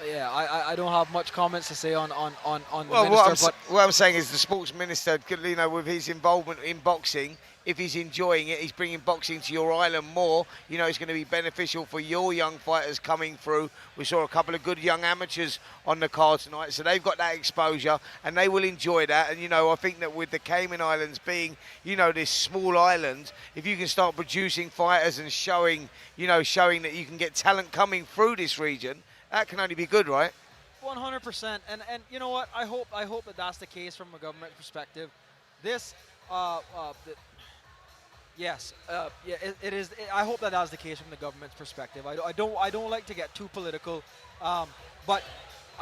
yeah, I don't have much comments to say on the minister. What I'm saying is the sports minister, you know, with his involvement in boxing, if he's enjoying it, he's bringing boxing to your island more. You know, it's going to be beneficial for your young fighters coming through. We saw a couple of good young amateurs on the card tonight, so they've got that exposure and they will enjoy that. And, you know, I think that with the Cayman Islands being, you know, this small island, if you can start producing fighters and showing that you can get talent coming through this region, that can only be good, right? 100%. And you know what? I hope that that's the case from a government perspective. This, yes, yeah, it is. I hope that that's the case from the government's perspective. I don't like to get too political, but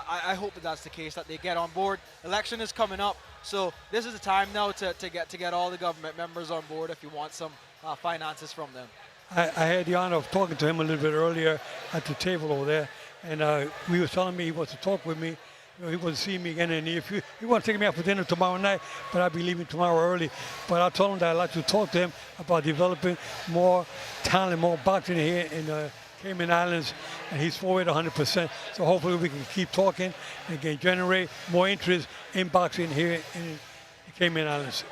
I hope that that's the case, that they get on board. Election is coming up, so this is the time now to get all the government members on board if you want some finances from them. I had the honor of talking to him a little bit earlier at the table over there, and he was telling me he wants to talk with me. You know, he wants to see me again, and he wants to take me out for dinner tomorrow night, but I'll be leaving tomorrow early. But I told him that I'd like to talk to him about developing more talent, more boxing here in the Cayman Islands, and he's for it 100%. So hopefully we can keep talking and generate more interest in boxing here in the Cayman Islands.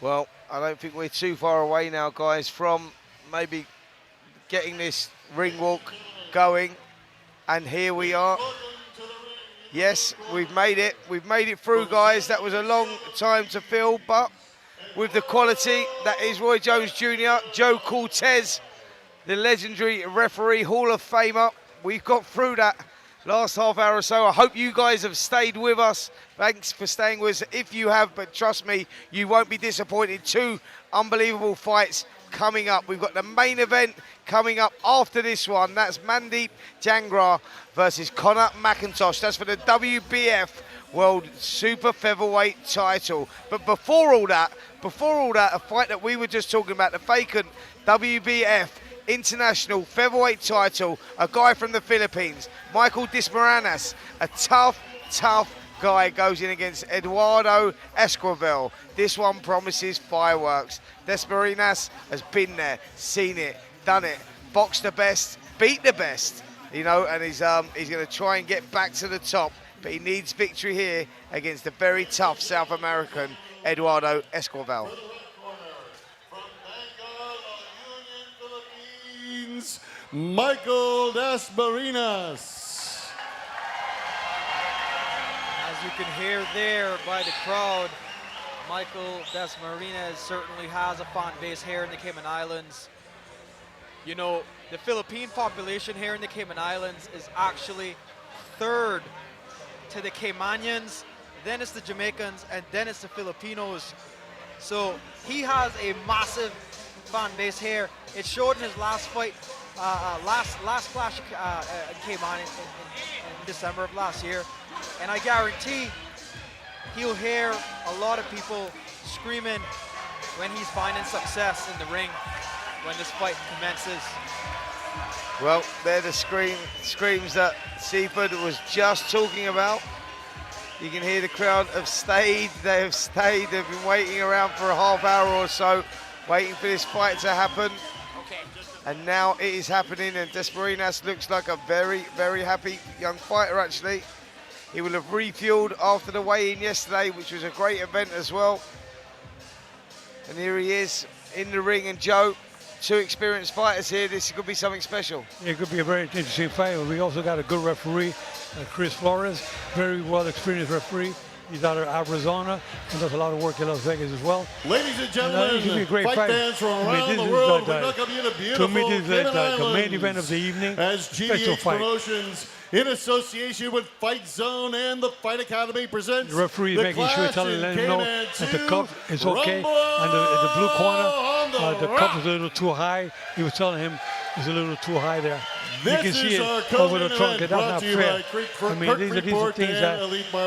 Well, I don't think we're too far away now, guys, from maybe getting this ring walk going, and here we are. Yes, we've made it. We've made it through, guys. That was a long time to fill, but with the quality, that is Roy Jones Jr., Joe Cortez, the legendary referee, Hall of Famer. We've got through that last half hour or so. I hope you guys have stayed with us. Thanks for staying with us if you have, but trust me, you won't be disappointed. Two unbelievable fights coming up. We've got the main event coming up after this one. That's Mandeep Jangra versus Conor McIntosh. That's for the WBF World Super Featherweight title. But before all that, a fight that we were just talking about, the vacant WBF International Featherweight title, a guy from the Philippines, Michael Dasmarinas, a tough guy, goes in against Eduardo Esquivel. This one promises fireworks. Dasmarinas has been there, seen it, done it, boxed the best, beat the best, you know, and he's going to try and get back to the top, but he needs victory here against the very tough South American Eduardo Esquivel. Michael Dasmarinas. As you can hear there by the crowd, Michael Dasmarinas certainly has a fan base here in the Cayman Islands. You know, the Philippine population here in the Cayman Islands is actually third to the Caymanians, then it's the Jamaicans, and then it's the Filipinos. So he has a massive fan base here. It showed in his last fight. last clash came on in December of last year, and I guarantee he'll hear a lot of people screaming when he's finding success in the ring when this fight commences. Well, they're the screams that Seaford was just talking about. You can hear the crowd have stayed. They have stayed. They've been waiting around for a half hour or so, waiting for this fight to happen. And now it is happening, and Dasmarinas looks like a very, very happy young fighter, actually. He will have refueled after the weigh-in yesterday, which was a great event as well. And here he is in the ring, and Joe, two experienced fighters here. This could be something special. Yeah, it could be a very interesting fight. We also got a good referee, Chris Flores, very well experienced referee. He's out of Arizona and does a lot of work in Las Vegas as well. Ladies and gentlemen, fight fans from around the world, we welcome you to beautiful Cayman Islands. The main event of the evening. As GBH Promotions, in association with FightZone and the Fight Academy, presents the referee is making sure, telling them know that the cup is okay. And the blue corner, the cup is a little too high. He was telling him it's a little too high there. You can see it over the trunk, and that's not fair. I mean, these are the things that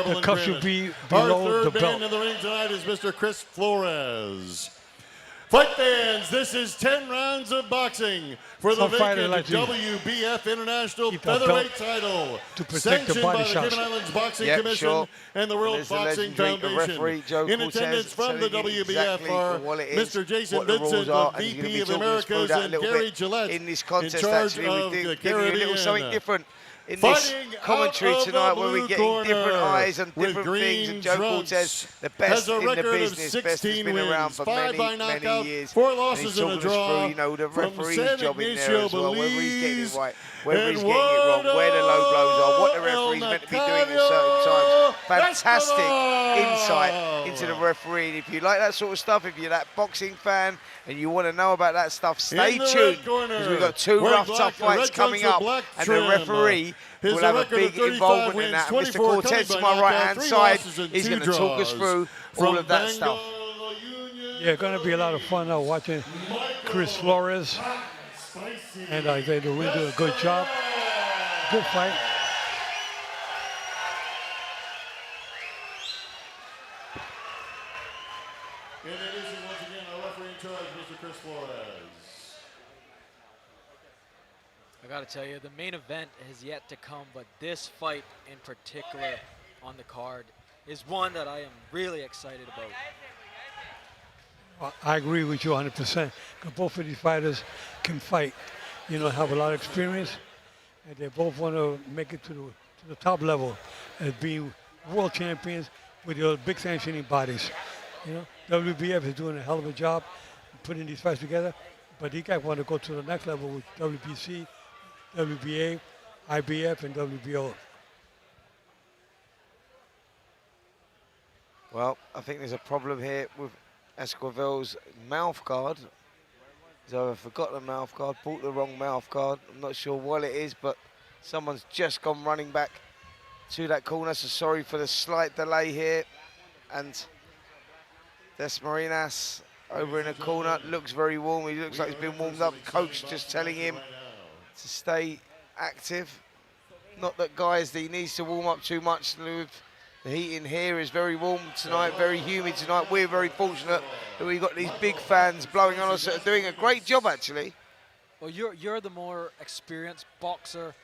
the cup should be below the belt. Our third man in the ring tonight is Mr. Chris Flores. Fight fans, this is 10 rounds of boxing for the vacant WBF International Featherweight title, to protect the body shots. Cayman Islands Boxing Commission and the World Boxing Foundation. In attendance from the WBF are Mr. Jason Vincent, the VP of the Americas, and Gary Gillette, in this contest, in charge actually, of we the give you a little Caribbean. something different in this commentary tonight, where we're getting different eyes and different things. And Joe Cortez, the best in the business, best has been around for many years. 4 losses and and a draw. You know, the referee's San job in there Ignacio as well, whether he's getting it right, whether and he's getting it wrong, where the low blows are, what the referee's meant to be doing at certain times. Fantastic insight into the referee. And if you like that sort of stuff, if you're that boxing fan and you want to know about that stuff, stay tuned, because we've got 2 rough, tough fights coming up, and the referee will have a big involvement in that. Mr. Cortez, to my right-hand side, is going to talk us through all of that stuff. Yeah, going to be a lot of fun now watching Chris Flores, and I think they're doing a good job. Good fight. And it is once again our referee in charge, Mr. Chris Flores. I gotta tell you, the main event has yet to come, but this fight in particular on the card is one that I am really excited about. I agree with you 100%. Both of these fighters can fight, you know, have a lot of experience, and they both want to make it to the top level as being world champions with your big sanctioning bodies. You know, WBF is doing a hell of a job putting these fights together, but these guys want to go to the next level with WBC, WBA, IBF, and WBO. Well, I think there's a problem here with Esquivel's mouth guard. So I forgot the mouth guard, bought the wrong mouth guard. I'm not sure what it is, but someone's just gone running back to that corner, so sorry for the slight delay here. And Dasmarinas over in the corner, looks very warm. He looks like he's been warmed up. Coach just telling him to stay active. Not that, guys, that he needs to warm up too much. The heat in here is very warm tonight, very humid tonight. We're very fortunate that we've got these big fans blowing on us that are doing a great job, actually. Well, you're the more experienced boxer,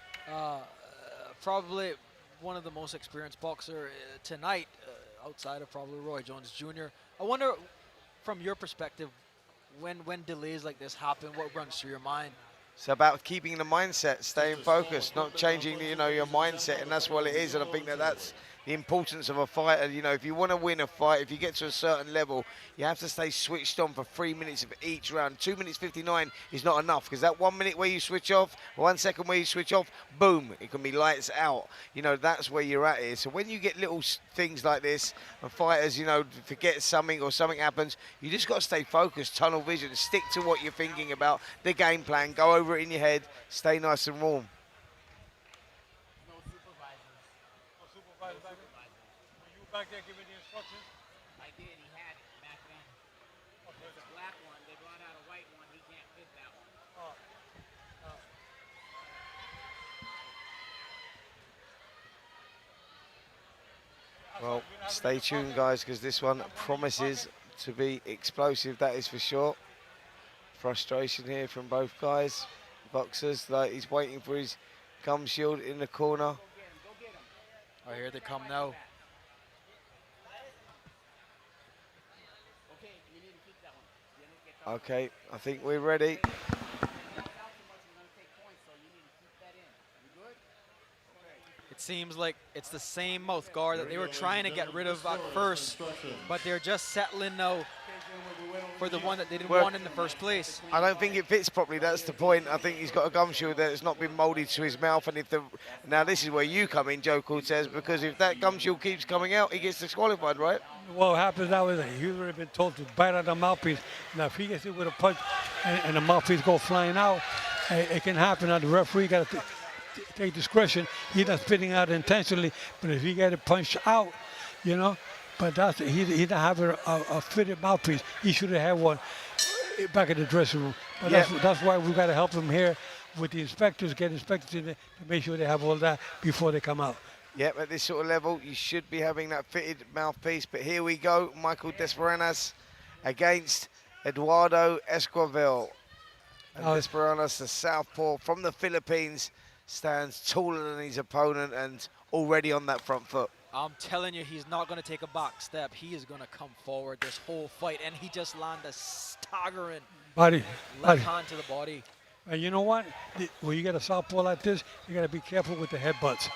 probably one of the most experienced boxer tonight, outside of probably Roy Jones Jr. I wonder, from your perspective, when delays like this happen, what runs through your mind? It's about keeping the mindset, staying focused, not changing, you know, your mindset, and that's what it is. And I think that that's the importance of a fighter. You know, if you want to win a fight, if you get to a certain level, you have to stay switched on for 3 minutes of each round. 2 minutes 59 is not enough, because that 1 minute where you switch off, 1 second where you switch off, boom, it can be lights out. You know, that's where you're at here. So when you get little things like this, and fighters, you know, forget something or something happens, you just got to stay focused, tunnel vision, stick to what you're thinking about, the game plan, go over it in your head, stay nice and warm. Back there giving the instructions? I did, he had it back then. There's a black one, they brought out a white one, he can't fit that one. Well, stay tuned, guys, because this one promises to be explosive, that is for sure. Frustration here from both guys. Boxers, like he's waiting for his gum shield in the corner. Oh, here they come now. Okay, I think we're ready. It seems like it's the same mouth guard that they were trying to get rid of at first, but they're just settling now for the one that they didn't want in the first place. I don't think it fits properly, that's the point. I think he's got a gum shield that has not been moulded to his mouth, and if the now this is where you come in, Joe Cortez, because if that gum shield keeps coming out, he gets disqualified, right? What happens now is that he's already been told to bite on the mouthpiece. Now, if he gets it with a punch and the mouthpiece go flying out, it can happen. Now, the referee got to take discretion. He's not spitting out intentionally, but if he got it punched out, you know, but that's he didn't have a fitted mouthpiece. He should have had one back in the dressing room. But that's why we got to help him here with the inspectors, get inspectors in there to make sure they have all that before they come out. Yep, at this sort of level, you should be having that fitted mouthpiece. But here we go, Michael Dasmarinas against Eduardo Esquivel. And Dasmarinas, the southpaw from the Philippines, stands taller than his opponent and already on that front foot. I'm telling you, he's not going to take a back step. He is going to come forward this whole fight, and he just landed a staggering left hand to the body. And you know what? When you get a southpaw like this, you got to be careful with the headbutts.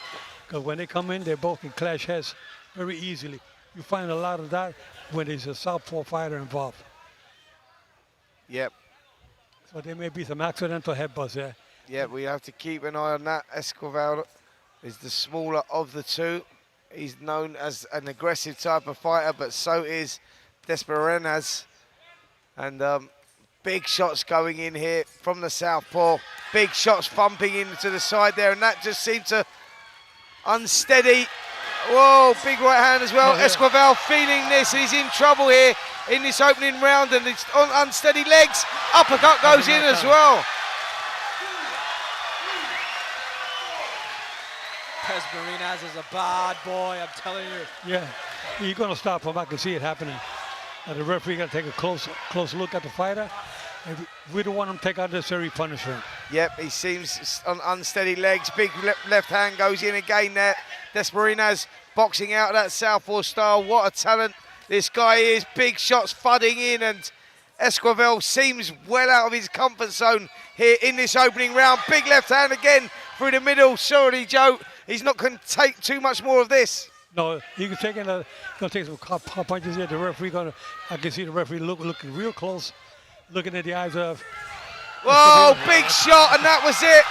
Because when they come in, they both can clash heads very easily. You find a lot of that when there's a southpaw fighter involved. Yep. So there may be some accidental headbutts there. Yeah, we have to keep an eye on that. Esquivel is the smaller of the two. He's known as an aggressive type of fighter, but so is Dasmarinas. And big shots going in here from the southpaw. Big shots thumping into the side there, and that just seemed to unsteady. Whoa, big right hand as well. Esquivel feeling this. He's in trouble here in this opening round, and it's on unsteady legs. Uppercut goes in as well. Dasmarinas is a bad boy, I'm telling you. Yeah, you're going to stop him. I can see it happening. The referee got to take a close look at the fighter. And we don't want him to take unnecessary punishment. Yep, he seems on unsteady legs. Big left hand goes in again there. Dasmarinas boxing out that southpaw style. What a talent this guy is. Big shots thudding in, and Esquivel seems well out of his comfort zone here in this opening round. Big left hand again through the middle. Sorry, Joe. He's not going to take too much more of this. No, he can take going to take some punches here. The referee I can see the referee looking real close, looking at the eyes of. Whoa, big shot, and that was it.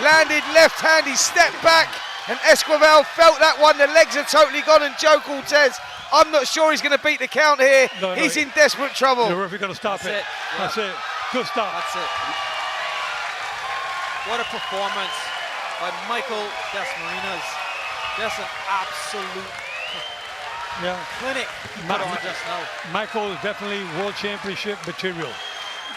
Landed left hand, he stepped back, and Esquivel felt that one. The legs are totally gone, and Joe Cortez, I'm not sure he's going to beat the count here. No, he's in desperate trouble. The referee going to stop it. That's it. Good stop. That's it. What a performance by Michael Dasmarinas. Just an absolute clinic he put on just now. Michael is definitely world championship material.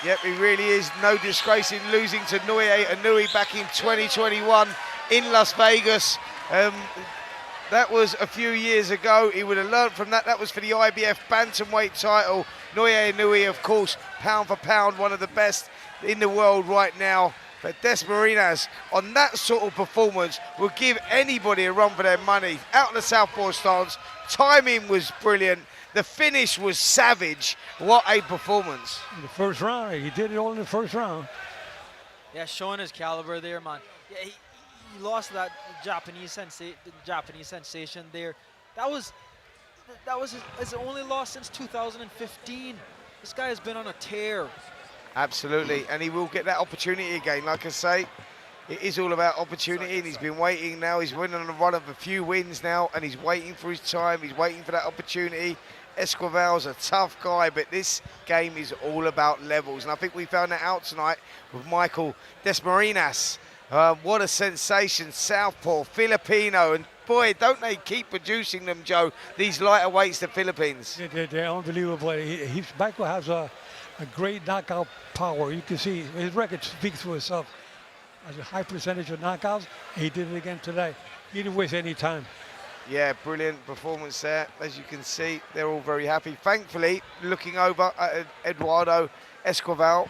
Yep, he really is. No disgrace in losing to Naoya Inoue back in 2021 in Las Vegas. That was a few years ago. He would have learned from that. That was for the IBF bantamweight title. Naoya Inoue, of course, pound for pound, one of the best in the world right now. But Dasmarinas, on that sort of performance, will give anybody a run for their money. Out in the southpaw stance, timing was brilliant. The finish was savage. What a performance. In the first round, he did it all in the first round. Yeah, showing his caliber there, man. Yeah, he lost that Japanese sensation there. That was his only loss since 2015. This guy has been on a tear. Absolutely, and he will get that opportunity again. Like I say, it is all about opportunity, and he's been waiting now. He's winning on a run of a few wins now, and he's waiting for his time. He's waiting for that opportunity. Esquivel's a tough guy, but this game is all about levels, and I think we found that out tonight with Michael Dasmarinas. What a sensation, southpaw, Filipino, and boy, don't they keep producing them, Joe, these lighter weights, the Philippines. They're unbelievable. Michael has a great knockout power. You can see his record speaks for itself. Has a high percentage of knockouts, and he did it again today. He didn't waste any time. Yeah, brilliant performance there. As you can see, they're all very happy. Thankfully, looking over at Eduardo Esquivel,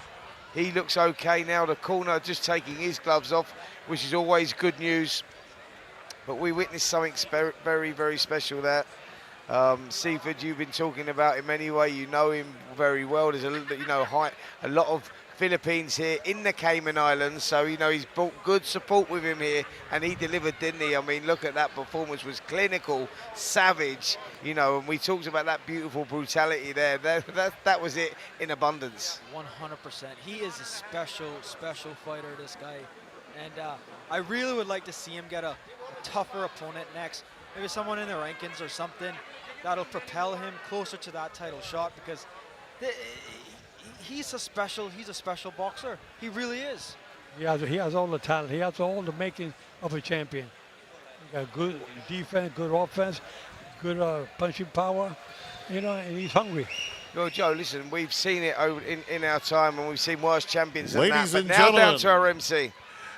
he looks okay now. The corner just taking his gloves off, which is always good news. But we witnessed something very, very special there. Seaford, you've been talking about him anyway. You know him very well. There's a lot of Philippines here in the Cayman Islands, so he's brought good support with him here, and he delivered, didn't he? I mean, look at that performance. Was clinical, savage, and we talked about that beautiful brutality there. That was it in abundance. 100%. He is a special fighter, this guy, and I really would like to see him get a tougher opponent next. Maybe someone in the rankings or something that'll propel him closer to that title shot, because he's a special boxer. He really is. He has all the talent. He has all the makings of a champion. He got good defense, good offense, good punching power, and he's hungry. Well, Joe, listen, we've seen it over in our time, and we've seen worse champions than Ladies that. and But now gentlemen, down to our MC.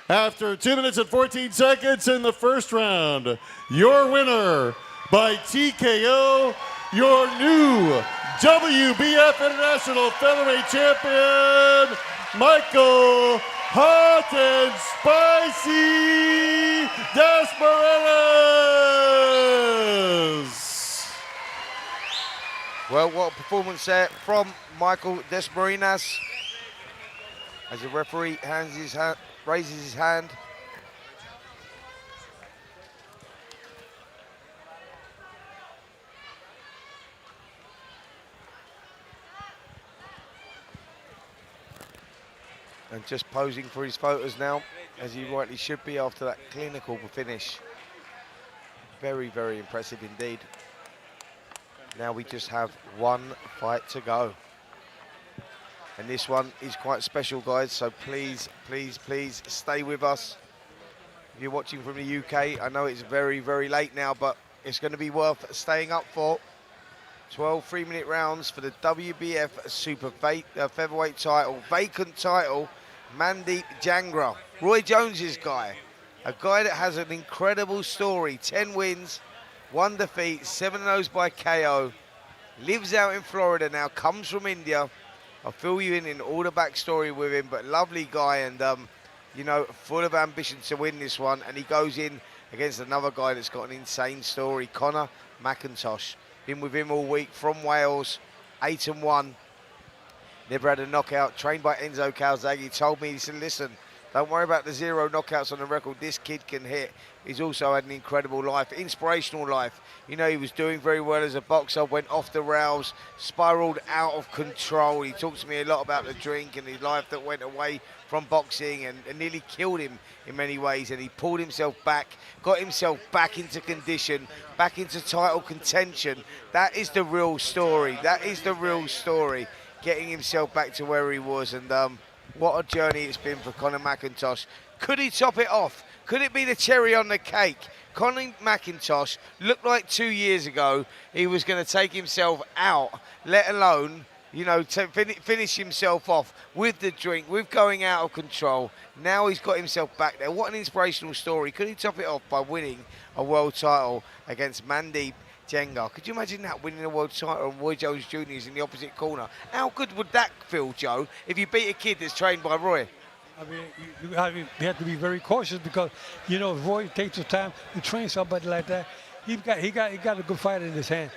After 2 minutes and 14 seconds in the first round, your winner by TKO, your new WBF International Featherweight Champion, Michael Hot and Spicy Dasmarinas. Well, what a performance there from Michael Dasmarinas. As the referee raises his hand. And just posing for his photos now, as he rightly should be after that clinical finish. Very, very impressive indeed. Now we just have one fight to go. And this one is quite special, guys, so please, please, please stay with us. If you're watching from the UK, I know it's very, very late now, but it's going to be worth staying up for. 12 3-minute rounds for the WBF Featherweight title, vacant title. Mandeep Jangra, Roy Jones's guy, a guy that has an incredible story. 10 wins, 1 defeat, 7-0 by KO. Lives out in Florida now, comes from India. I'll fill you in all the backstory with him, but lovely guy, and full of ambition to win this one. And he goes in against another guy that's got an insane story, Conor McIntosh. Been with him all week from Wales, 8-1. Never had a knockout, trained by Enzo Calzaghe. Told me, he said, listen, don't worry about the 0 knockouts on the record. This kid can hit. He's also had an incredible life, inspirational life. He was doing very well as a boxer, went off the rails, spiraled out of control. He talks to me a lot about the drink and his life that went away from boxing and nearly killed him in many ways. And he pulled himself back, got himself back into condition, back into title contention. That is the real story. That is the real story. Getting himself back to where he was, and what a journey it's been for Conor McIntosh. Could he top it off? Could it be the cherry on the cake? Conor McIntosh looked like 2 years ago he was going to take himself out, let alone, to finish himself off with the drink, with going out of control. Now he's got himself back there. What an inspirational story. Could he top it off by winning a world title against Mandeep Jangra? Could you imagine that, winning a world title and Roy Jones Jr. is in the opposite corner? How good would that feel, Joe, if you beat a kid that's trained by Roy? I mean, you have to be very cautious, because if Roy takes the time to train somebody like that, he got a good fight in his hand.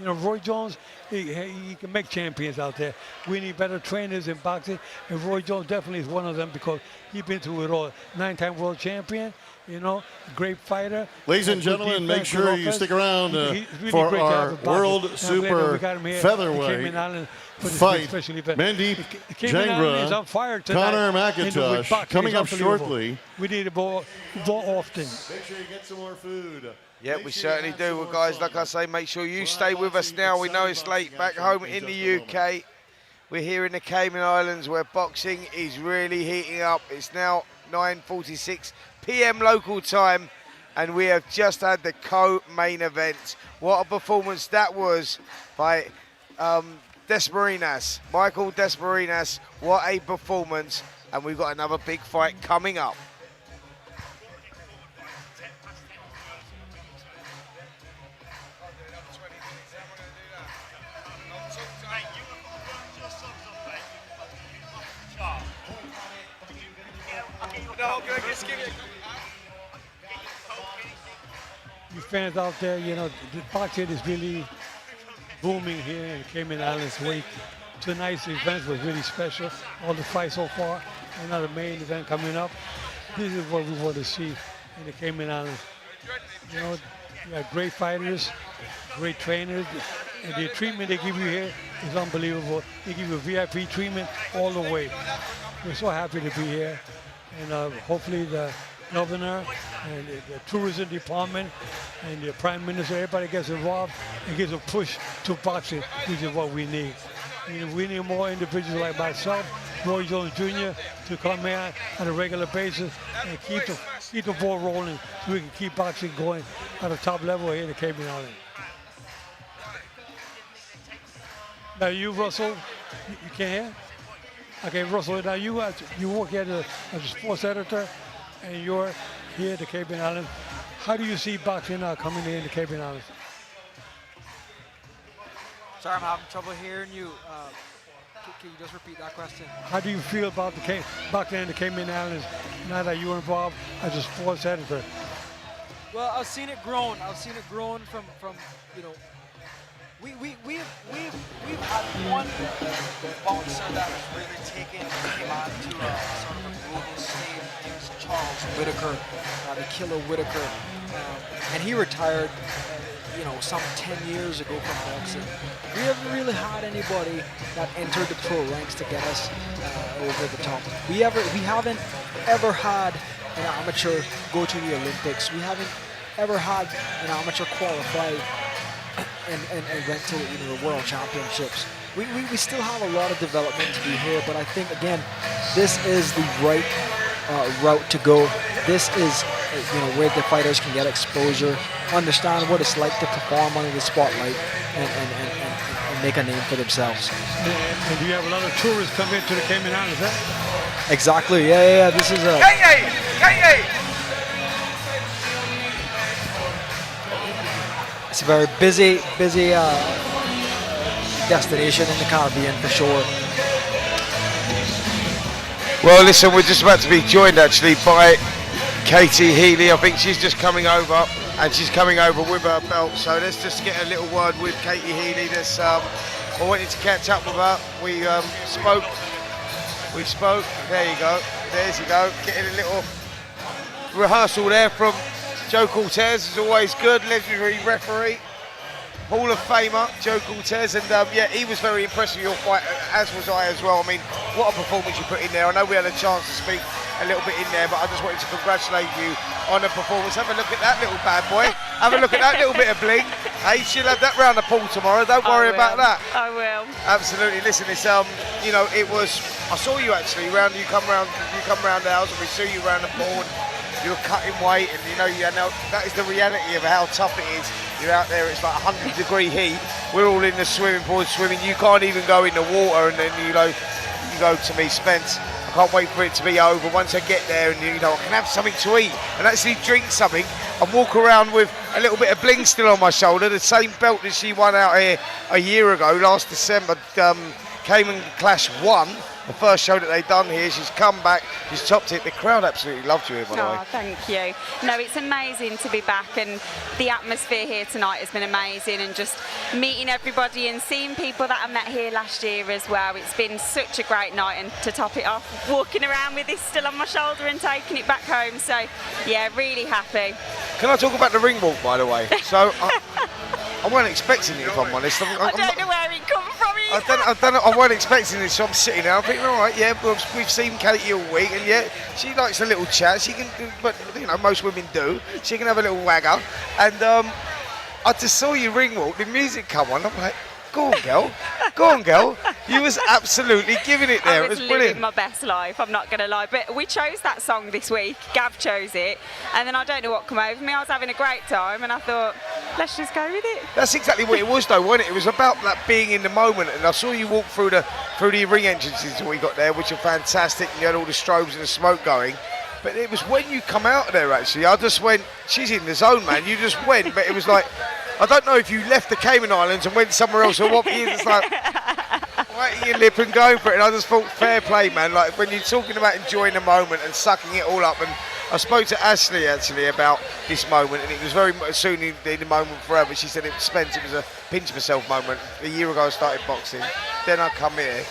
Roy Jones, he can make champions out there. We need better trainers in boxing, and Roy Jones definitely is one of them, because he's been through it all. 9-time world champion, great fighter. Ladies and gentlemen, make sure you stick around for our World Super Featherweight fight. Mandeep Jangra, Conor McIntosh, coming up shortly. We need to go often. Make sure you get some more food. Yeah, we certainly do. Well, guys, like I say, make sure you stay with us now. We know it's late back home in the UK. We're here in the Cayman Islands, where boxing is really heating up. It's now 9:46 p.m. local time, and we have just had the co-main event. What a performance that was by Dasmarinas, Michael Dasmarinas. What a performance, and we've got another big fight coming up. fans out there, you know, the boxing is really booming here in Cayman Islands. Tonight's event was really special. All the fights so far, another main event coming up. This is what we want to see in the Cayman Islands. You know, you got great fighters, great trainers, and the treatment they give you here is unbelievable. They give you VIP treatment all the way. We're so happy to be here, and hopefully the governor and the tourism department and the prime minister, everybody gets involved and gives a push to boxing, which is what we need. We need more individuals like myself, Roy Jones Jr., to come here on a regular basis and keep the ball rolling so we can keep boxing going at a top level here in the Cayman Islands. Now you, Russell, you can't hear? Okay, Russell, now you work here as a sports editor, and you're here at the Cayman Islands. How do you see boxing now coming in the Cayman Islands? Sorry, I'm having trouble hearing you. Can you just repeat that question? How do you feel about the boxing in the Cayman Islands now that you're involved as a sports editor? Well, I've seen it grown. I've seen it grown from you know, we've had one boxer that has really taken Cayman to sort of a global stage. His name is Charles Whitaker, the Killer Whitaker, and he retired, you know, some 10 years ago from boxing. We haven't really had anybody that entered the pro ranks to get us over the top. We haven't ever had an amateur go to the Olympics. We haven't ever had an amateur qualify and went to, you know, the World Championships. We still have a lot of development to do here, but I think, again, this is the right route to go. This is, you know, where the fighters can get exposure, understand what it's like to perform under the spotlight, and make a name for themselves. And you have a lot of tourists come into the Cayman Islands, huh? Exactly. Yeah. This is a. It's a very busy destination in the Caribbean for sure. Well, listen, we're just about to be joined actually by Katie Healy. I think she's just coming over, and she's coming over with her belt. So let's just get a little word with Katie Healy. I wanted to catch up with her. We spoke. There you go. There's you go. Getting a little rehearsal there from Joe Cortez. Is always good. Legendary referee, Hall of Famer Joe Cortez, and yeah, he was very impressed with your fight, as was I as well. I mean, what a performance you put in there. I know we had a chance to speak a little bit in there, but I just wanted to congratulate you on the performance. Have a look at that little bad boy. Have a look at that little bit of bling. Hey, she'll have that round the pool tomorrow. Don't worry about that. I will. Absolutely. Listen, it's you know, it was. I saw you actually you come round the house, and we saw you round the pool. And you were cutting weight, and you know that is the reality of how tough it is. You're out there, it's like 100-degree heat. We're all in the swimming pool swimming. You can't even go in the water, and then you go to me, Spence. I can't wait for it to be over. Once I get there, and you know, I can have something to eat and actually drink something and walk around with a little bit of bling still on my shoulder. The same belt that she won out here a year ago, last December. Cayman Clash 1. The first show that they've done here. She's come back, she's topped it. The crowd absolutely loved you here, by the way. Oh, thank you. No, it's amazing to be back, and the atmosphere here tonight has been amazing, and just meeting everybody and seeing people that I met here last year as well. It's been such a great night, and to top it off, walking around with this still on my shoulder and taking it back home. So, yeah, really happy. Can I talk about the ring walk, by the way? So, I wasn't expecting it, if I'm honest. I don't know where it come from. I wasn't expecting this, so I'm sitting there. I'm thinking, all right, yeah, we've seen Katie all week, and yeah, she likes a little chat. She can, but you know, most women do. She can have a little wagger, and I just saw you ring walk. The music come on. I'm like, go on, girl. Go on, girl. You was absolutely giving it there. I was it was brilliant. living my best life, I'm not going to lie. But we chose that song this week. Gav chose it. And then I don't know what came over me. I was having a great time, and I thought, let's just go with it. That's exactly what it was, though, wasn't it? It was about that being in the moment. And I saw you walk through the ring entrances that we got there, which are fantastic. And you had all the strobes and the smoke going. But it was when you come out of there, actually, I just went, she's in the zone, man. You just went. But it was like, I don't know if you left the Cayman Islands and went somewhere else or what, but you're just like wetting your lip and going for it. And I just thought, fair play, man. Like when you're talking about enjoying the moment and sucking it all up, and I spoke to Ashleigh actually about this moment, and it was very soon in the moment for her, but she said it was a pinch myself moment. A year ago I started boxing, then I come here,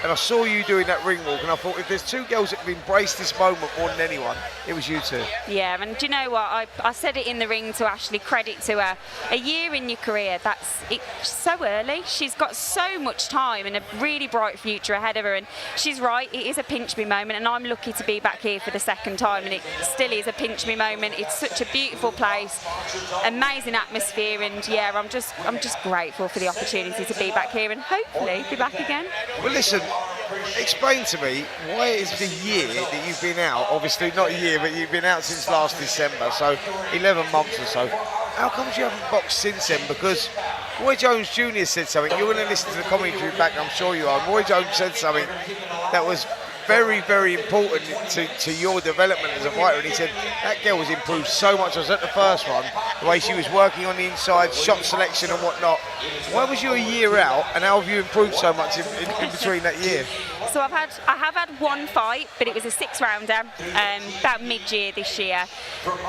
and I saw you doing that ring walk, and I thought if there's two girls that have embraced this moment more than anyone, it was you two. Yeah, and do you know what? I said it in the ring to Ashleigh, credit to her. A year in your career, it's so early. She's got so much time and a really bright future ahead of her, and she's right, it is a pinch me moment, and I'm lucky to be back here for the second time, and it still is a pinch me moment. It's such a beautiful place, amazing atmosphere, and yeah, I'm just grateful for the opportunity to be back here and hopefully be back again. Well, listen, explain to me, why is the year that you've been out, obviously not a year, but you've been out since last December, so 11 months or so. How come you haven't boxed since then? Because Roy Jones Jr. said something, you're going to listen to the commentary back, I'm sure you are. Roy Jones said something that was very, very important to your development as a fighter, and he said that girl has improved so much. I was at the first one, the way she was working on the inside, shot selection and whatnot. Why was you a year out, and how have you improved so much in between that year? So I have had one fight, but it was a 6-rounder about mid-year this year.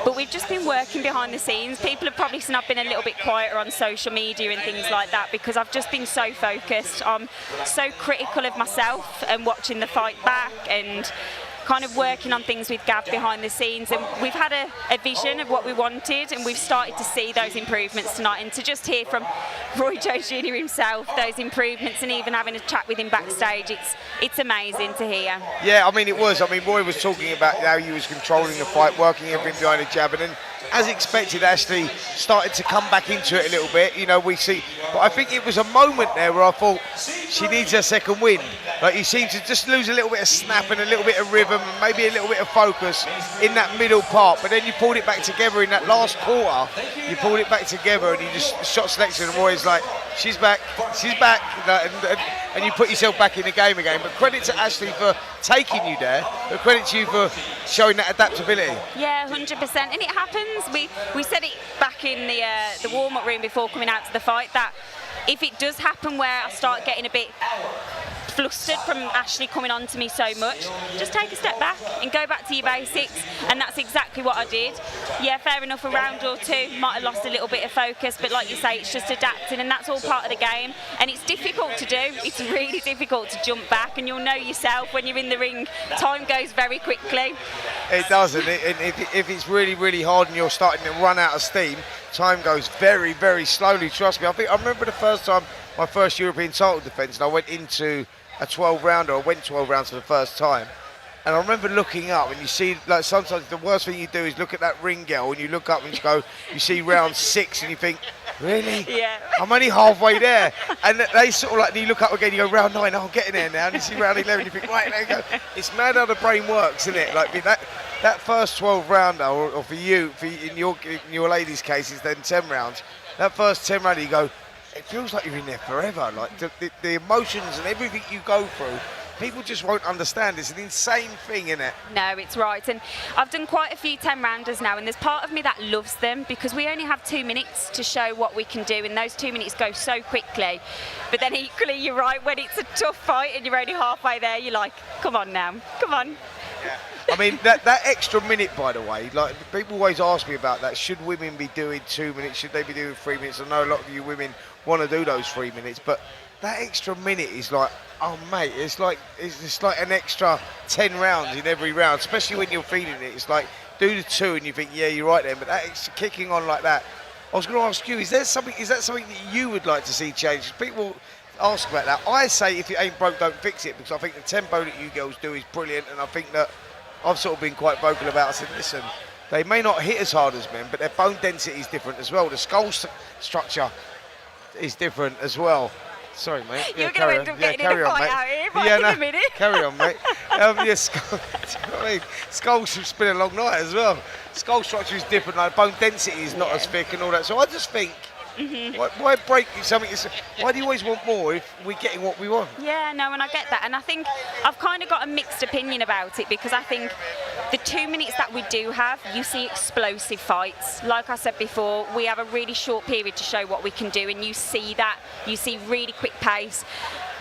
But we've just been working behind the scenes. People have probably seen I've been a little bit quieter on social media and things like that because I've just been so focused. I'm so critical of myself and watching the fight back and kind of working on things with Gav behind the scenes, and we've had a vision of what we wanted, and we've started to see those improvements tonight, and to just hear from Roy Jones Jr. himself those improvements, and even having a chat with him backstage, it's amazing to hear. Yeah, I mean it was. I mean Roy was talking about how he was controlling the fight, working everything behind the jab, and then as expected, Ashleigh started to come back into it a little bit. You know, we see, but I think it was a moment there where I thought she needs her second win. Like you seem to just lose a little bit of snap and a little bit of rhythm and maybe a little bit of focus in that middle part, but then you pulled it back together in that last quarter. You pulled it back together and you just shot selection, and Roy's like, she's back, and you put yourself back in the game again. But credit to Ashleigh for taking you there, but credit to you for showing that adaptability. Yeah, 100%, and it happens. We said it back in the warm-up room before coming out to the fight, that if it does happen where I start getting a bit flustered from Ashleigh coming on to me so much, just take a step back and go back to your basics, and that's exactly what I did. Yeah, fair enough, a round or two might have lost a little bit of focus, but like you say, it's just adapting, and that's all part of the game, and it's difficult to do. It's really difficult to jump back, and you'll know yourself when you're in the ring, time goes very quickly. It does, and if it's really, really hard and you're starting to run out of steam, time goes very, very slowly, trust me. I remember the first time, my first European title defence, and I went into a 12-rounder. I went 12 rounds for the first time, and I remember looking up, and you see, like sometimes the worst thing you do is look at that ring girl, and you look up and you see round 6, and you think, really? Yeah. I'm only halfway there, and they sort of like, you look up again, you go round 9, oh, I'm getting there now, and you see round 11, you think, right, there you go. It's mad how the brain works, isn't it? Like that first 12-rounder, or for you, in your ladies' cases, then 10 rounds. That first 10 rounder, you go, it feels like you're in there forever. Like the emotions and everything you go through, people just won't understand. It's an insane thing, isn't it? No, it's right. And I've done quite a few 10-rounders now, and there's part of me that loves them because we only have 2 minutes to show what we can do, and those 2 minutes go so quickly. But then equally, you're right, when it's a tough fight and you're only halfway there, you're like, come on now, come on. Yeah. I mean, that extra minute, by the way, like people always ask me about that. Should women be doing 2 minutes? Should they be doing 3 minutes? I know a lot of you women want to do those 3 minutes, but that extra minute is like, oh mate, it's like an extra 10 rounds in every round, especially when you're feeling it. It's like, do the 2 and you think, yeah, you're right then, but that extra kicking on like that. I was going to ask you, is that something that you would like to see change? People ask about that. I say if it ain't broke, don't fix it, because I think the tempo that you girls do is brilliant, and I think that I've sort of been quite vocal about it. I said, listen, they may not hit as hard as men, but their bone density is different as well. The skull structure is different as well. Sorry, mate. You're going to end up getting in a fight out here, but in a minute. Carry on, mate. Skull should spend a long night as well. Skull structure is different, like bone density is not as thick and all that. So I just think, why break something? Why do you always want more if we're getting what we want? Yeah, no, and I get that. And I think I've kind of got a mixed opinion about it, because I think the 2 minutes that we do have, you see explosive fights. Like I said before, we have a really short period to show what we can do, and you see that. You see really quick pace.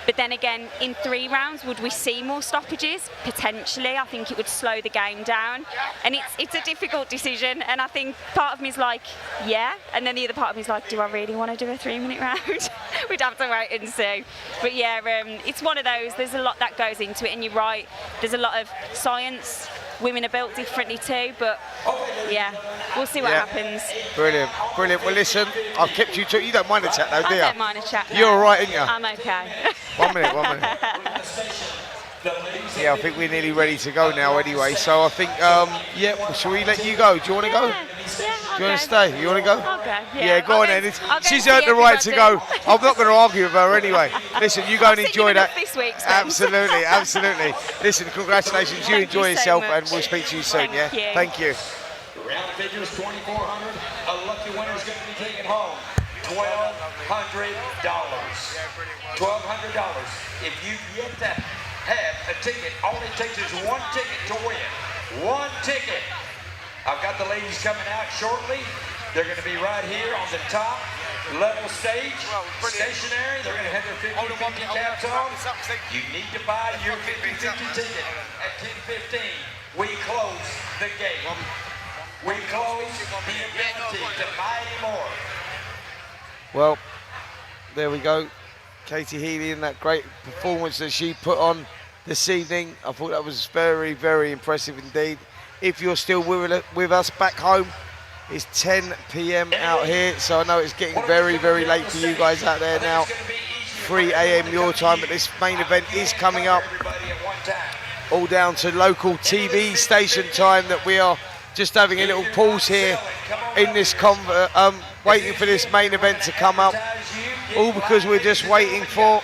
But then again, in 3 rounds, would we see more stoppages? Potentially. I think it would slow the game down. And it's a difficult decision. And I think part of me is like, yeah. And then the other part of me is like, do I really want to do a 3-minute round? We'd have to wait and see. But yeah, it's one of those. There's a lot that goes into it. And you're right, there's a lot of science. Women are built differently too, but yeah, we'll see what happens. Brilliant, brilliant. Well, listen, I've kept you talking. You don't mind a chat, though, do you? I don't mind a chat. You're all right, aren't you? I'm okay. 1 minute, 1 minute. Yeah, I think we're nearly ready to go now anyway, so I think, yeah, shall we let you go? Do you want to go? Yeah, Do you want to stay? You want to go? I'll go. Yeah, go on then. She's earned the right to go. I'm not going to argue with her anyway. Listen, you go and enjoy that. This week, absolutely, absolutely. Listen, congratulations. You enjoy yourself, and we'll speak to you soon. Thank you. Thank you. Round figures 2,400. A lucky winner is going to be taking home $1,200. $1,200. If you've yet to have a ticket, all it takes is 1 ticket to win. 1 ticket. I've got the ladies coming out shortly. They're going to be right here on the top level stage, stationary. They're going to have their 50-50 caps on. You need to buy your 50-50 ticket at 10:15. We close the gate. We close the ability to buy any more. Well, there we go. Katie Healy and that great performance that she put on this evening. I thought that was very, very impressive indeed. If you're still with us back home, it's 10 p.m. out here, so I know it's getting very, very late for you guys out there now. 3 a.m. your time, but this main event is coming up. All down to local TV station time that we are just having a little pause here in this waiting for this main event to come up. All because we're just waiting for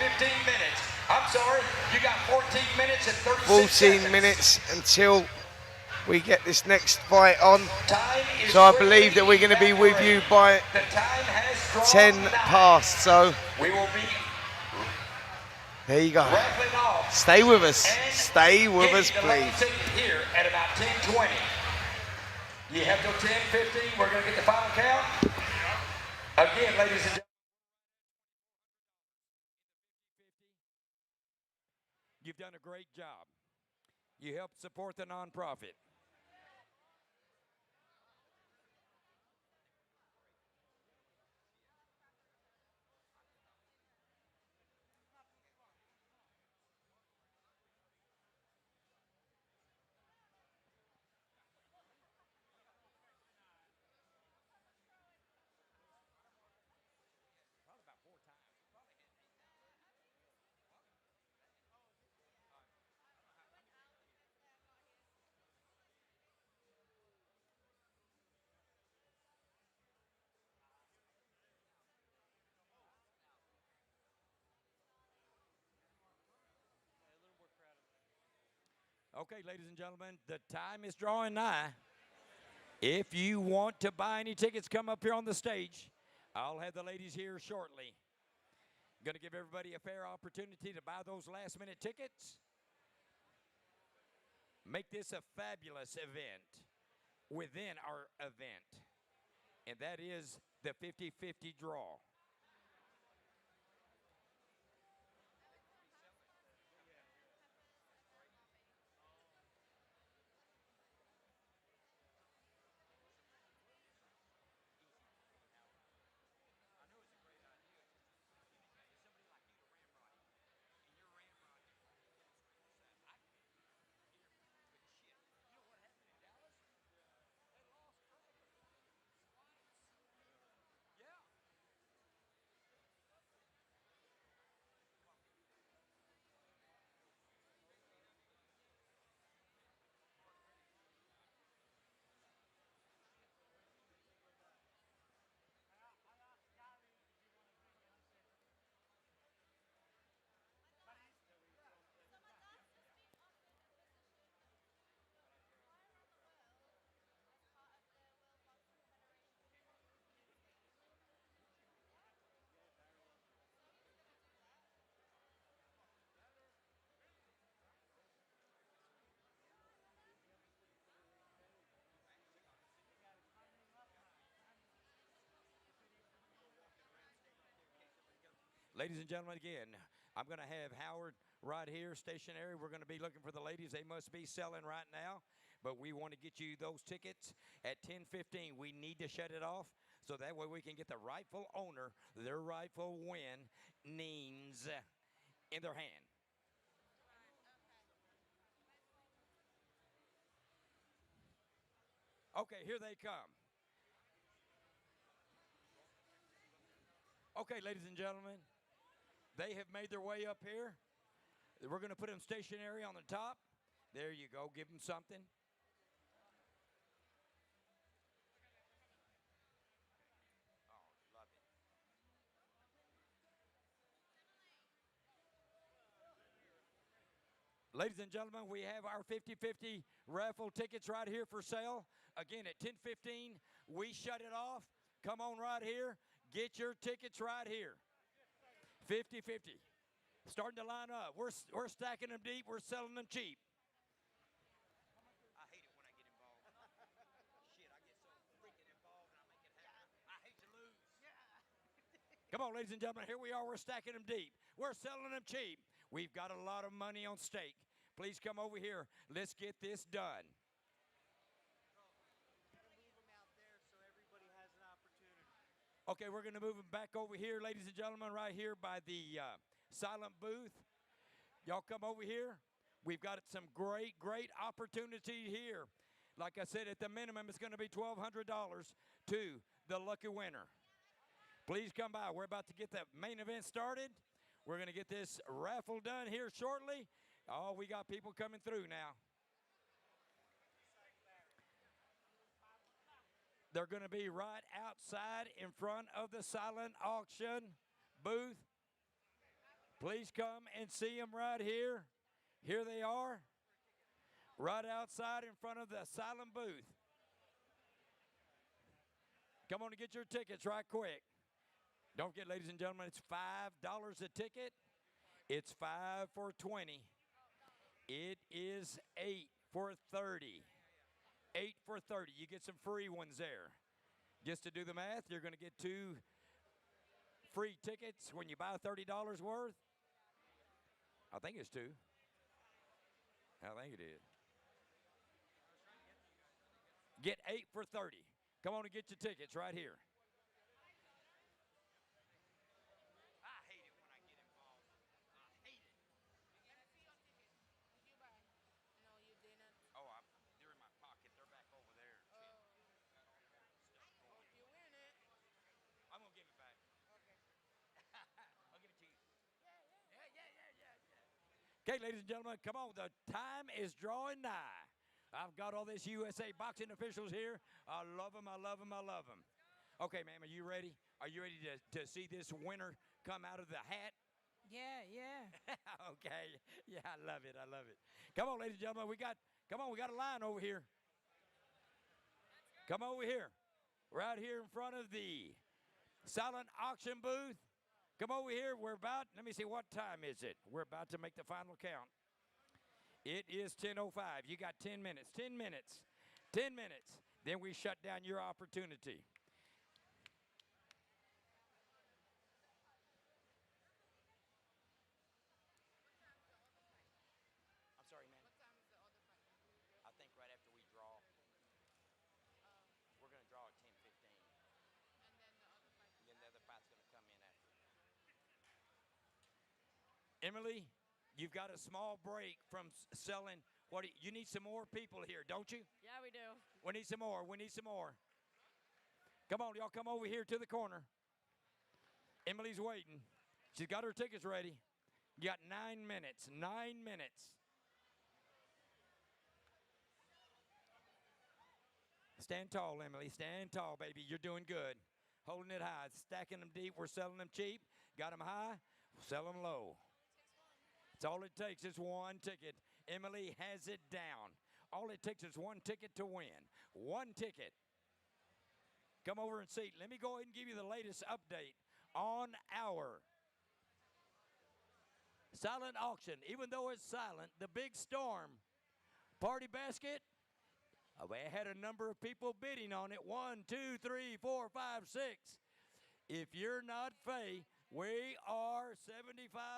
14 minutes until we get this next fight on. So I believe that we're going to be with you by 10 past. So there you go. Stay with us. Stay with us, please. Here at about 10:20. You have till 10:15. We're going to get the final count. Again, ladies and gentlemen. You've done a great job. You helped support the nonprofit. Okay, ladies and gentlemen, the time is drawing nigh. If you want to buy any tickets, come up here on the stage. I'll have the ladies here shortly. Going to give everybody a fair opportunity to buy those last-minute tickets. Make this a fabulous event within our event, and that is the 50-50 draw. Ladies and gentlemen, again, I'm going to have Howard right here, stationary. We're going to be looking for the ladies. They must be selling right now, but we want to get you those tickets at 10:15. We need to shut it off so that way we can get the rightful owner, their rightful win names in their hand. Okay, here they come. Okay, ladies and gentlemen, they have made their way up here. We're going to put them stationary on the top. There you go. Give them something. Oh, love it. Ladies and gentlemen, we have our 50-50 raffle tickets right here for sale. Again, at 10:15, we shut it off. Come on right here. Get your tickets right here. 50-50. Starting to line up. We're stacking them deep. We're selling them cheap. I hate it when I get involved. Shit, I get so freaking involved and I make it happen. I hate to lose. Come on, ladies and gentlemen. Here we are. We're stacking them deep. We're selling them cheap. We've got a lot of money on stake. Please come over here. Let's get this done. Okay, we're going to move them back over here, ladies and gentlemen, right here by the silent booth. Y'all come over here. We've got some great opportunity here. Like I said, at the minimum, it's going to be $1,200 to the lucky winner. Please come by. We're about to get the main event started. We're going to get this raffle done here shortly. Oh, we got people coming through now. They're going to be right outside in front of the silent auction booth. Please come and see them right here. Here they are, right outside in front of the silent booth. Come on and get your tickets right quick. Don't forget, ladies and gentlemen, it's $5 a ticket. It's 5 for 20. It is 8 for 30. 8 for 30. You get some free ones there. Just to do the math, you're going to get 2 free tickets when you buy $30 worth. I think it's 2. I think it is. Get 8 for 30. Come on and get your tickets right here. I hate it when I get involved. I hate it. Did you buy? No, you didn't. Oh, they're in my pocket. They're back over there. Hope you win it. I'm going to give it back. Okay. I'll give it to you. Yeah. Okay, ladies and gentlemen, come on. The time is drawing nigh. I've got all this USA boxing officials here. I love them. Okay, ma'am, are you ready? Are you ready to see this winner come out of the hat? Yeah. Okay. Yeah, I love it. Come on, ladies and gentlemen. We got a line over here. Come over here. Right here in front of the silent auction booth. Come over here. Let me see, what time is it? We're about to make the final count. It is 10:05. You got 10 minutes. 10 minutes. 10 minutes. Then we shut down your opportunity. I'm sorry, man. What time is the other fight? I think right after we draw. We're going to draw at 10:15. And then the other fight? And then the other fight's going to come in after. Emily, you've got a small break from selling. You need some more people here, don't you? Yeah, we do. We need some more. Come on, y'all come over here to the corner. Emily's waiting. She's got her tickets ready. You got 9 minutes. 9 minutes. Stand tall, Emily. Stand tall, baby. You're doing good. Holding it high. Stacking them deep. We're selling them cheap. Got them high. We'll sell them low. It's all it takes is one ticket. Emily has it down. All it takes is one ticket to win. One ticket. Come over and see. Let me go ahead and give you the latest update on our silent auction. Even though it's silent, the big storm party basket, we had a number of people bidding on it. 1, 2, 3, 4, 5, 6. If you're not Faye, We are $75 in. Oh, who is this young lady? Remember me? Yes, I do. Yes, I do. Yes, I do, ma'am. I bet you don't. Okay. I do know you. I'm sorry, I'm sweaty. Oh my God. Okay, ma'am, what's your name? It's Faye. Faye, you are winning on one. How many did you bid on? 3. 3. Come on, ladies and gentlemen. This lady out here is trying to take home the whole stack. Is that what you're trying to do, Faye? Trying. Roy Jones, Jr. glove. Confirmation picture. Our high bidder is Vlad Latvinas. Okay, whoever it is, huh? Oh, heck. Our Omega men's watch. If your name is not Kevin, you are not the high bidder. Kevin, you are after that. I can see you've already bid that a couple of times. Here we go.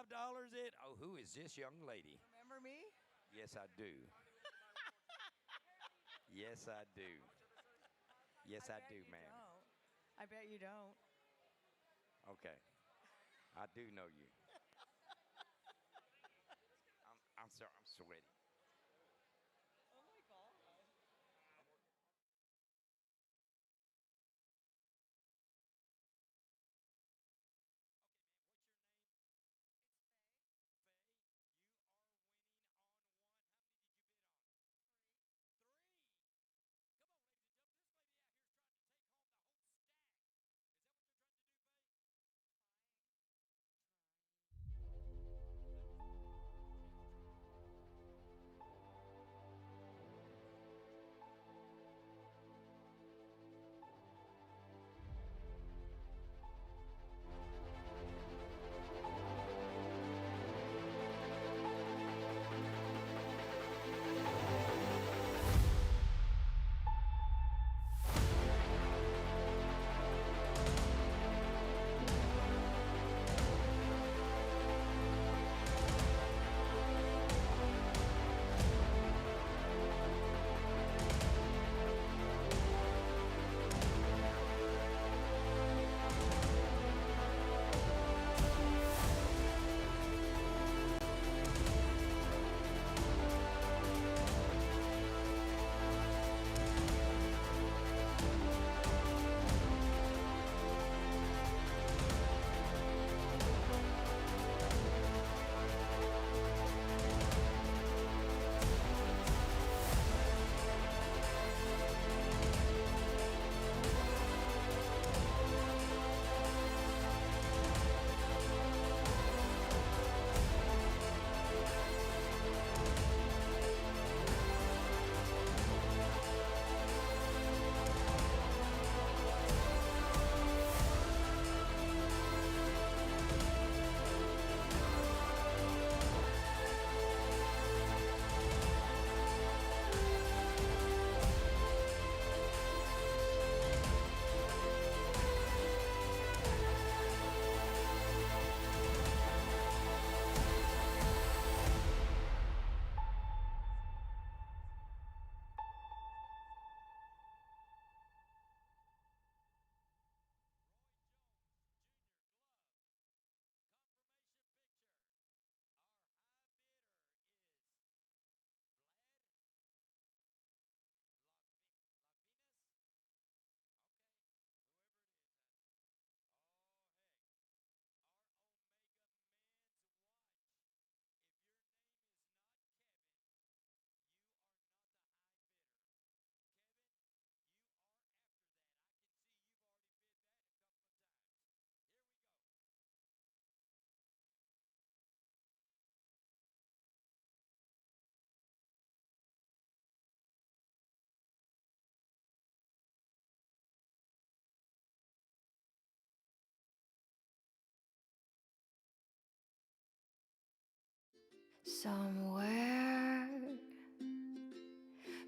Somewhere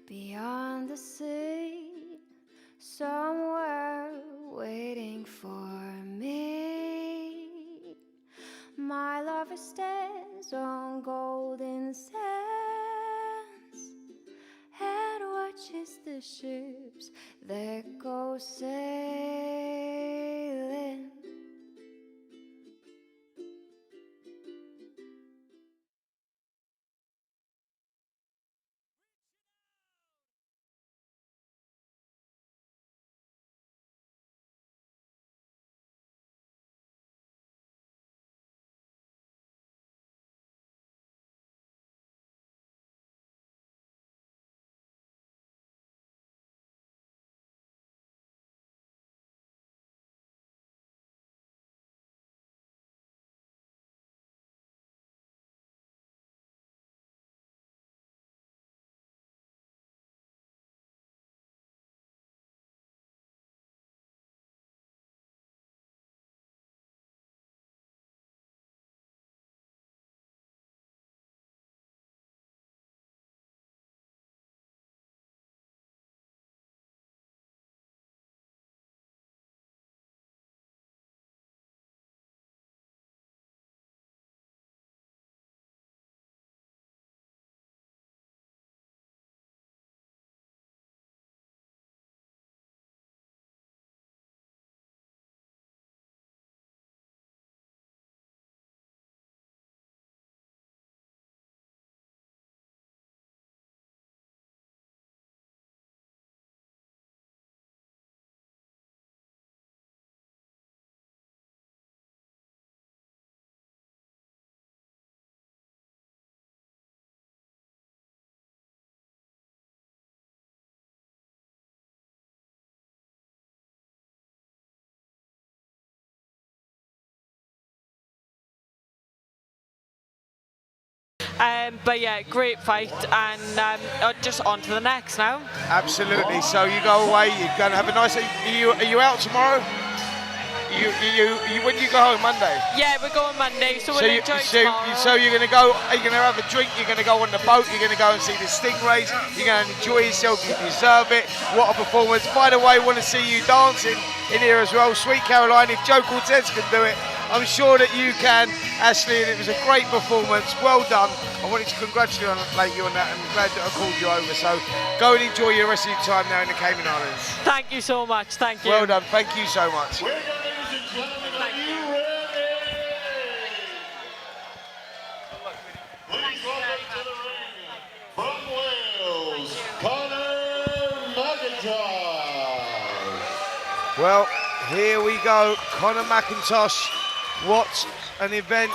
beyond the sea, somewhere waiting for me. My lover stands on golden sands and watches the ships that go sailing. But yeah, great fight, and just on to the next now. Absolutely. So you go away. You're going to have a nice. Are you out tomorrow? When do you go home? Monday? Yeah, we're going Monday, so we'll enjoy tomorrow. So you're going to go, are you going to have a drink, you're going to go on the boat, you're going to go and see the stingrays, you're going to enjoy yourself, you deserve it. What a performance. By the way, I want to see you dancing in here as well. Sweet Caroline, if Joe Cortez can do it, I'm sure that you can, Ashleigh, and it was a great performance. Well done. I wanted to congratulate you on that, and I'm glad that I called you over. So go and enjoy your rest of your time now in the Cayman Islands. Thank you so much. Thank you. Well done. Thank you so much. Please welcome to the ring, from Wales, Conor McIntosh. Well, here we go, Conor McIntosh. What an event,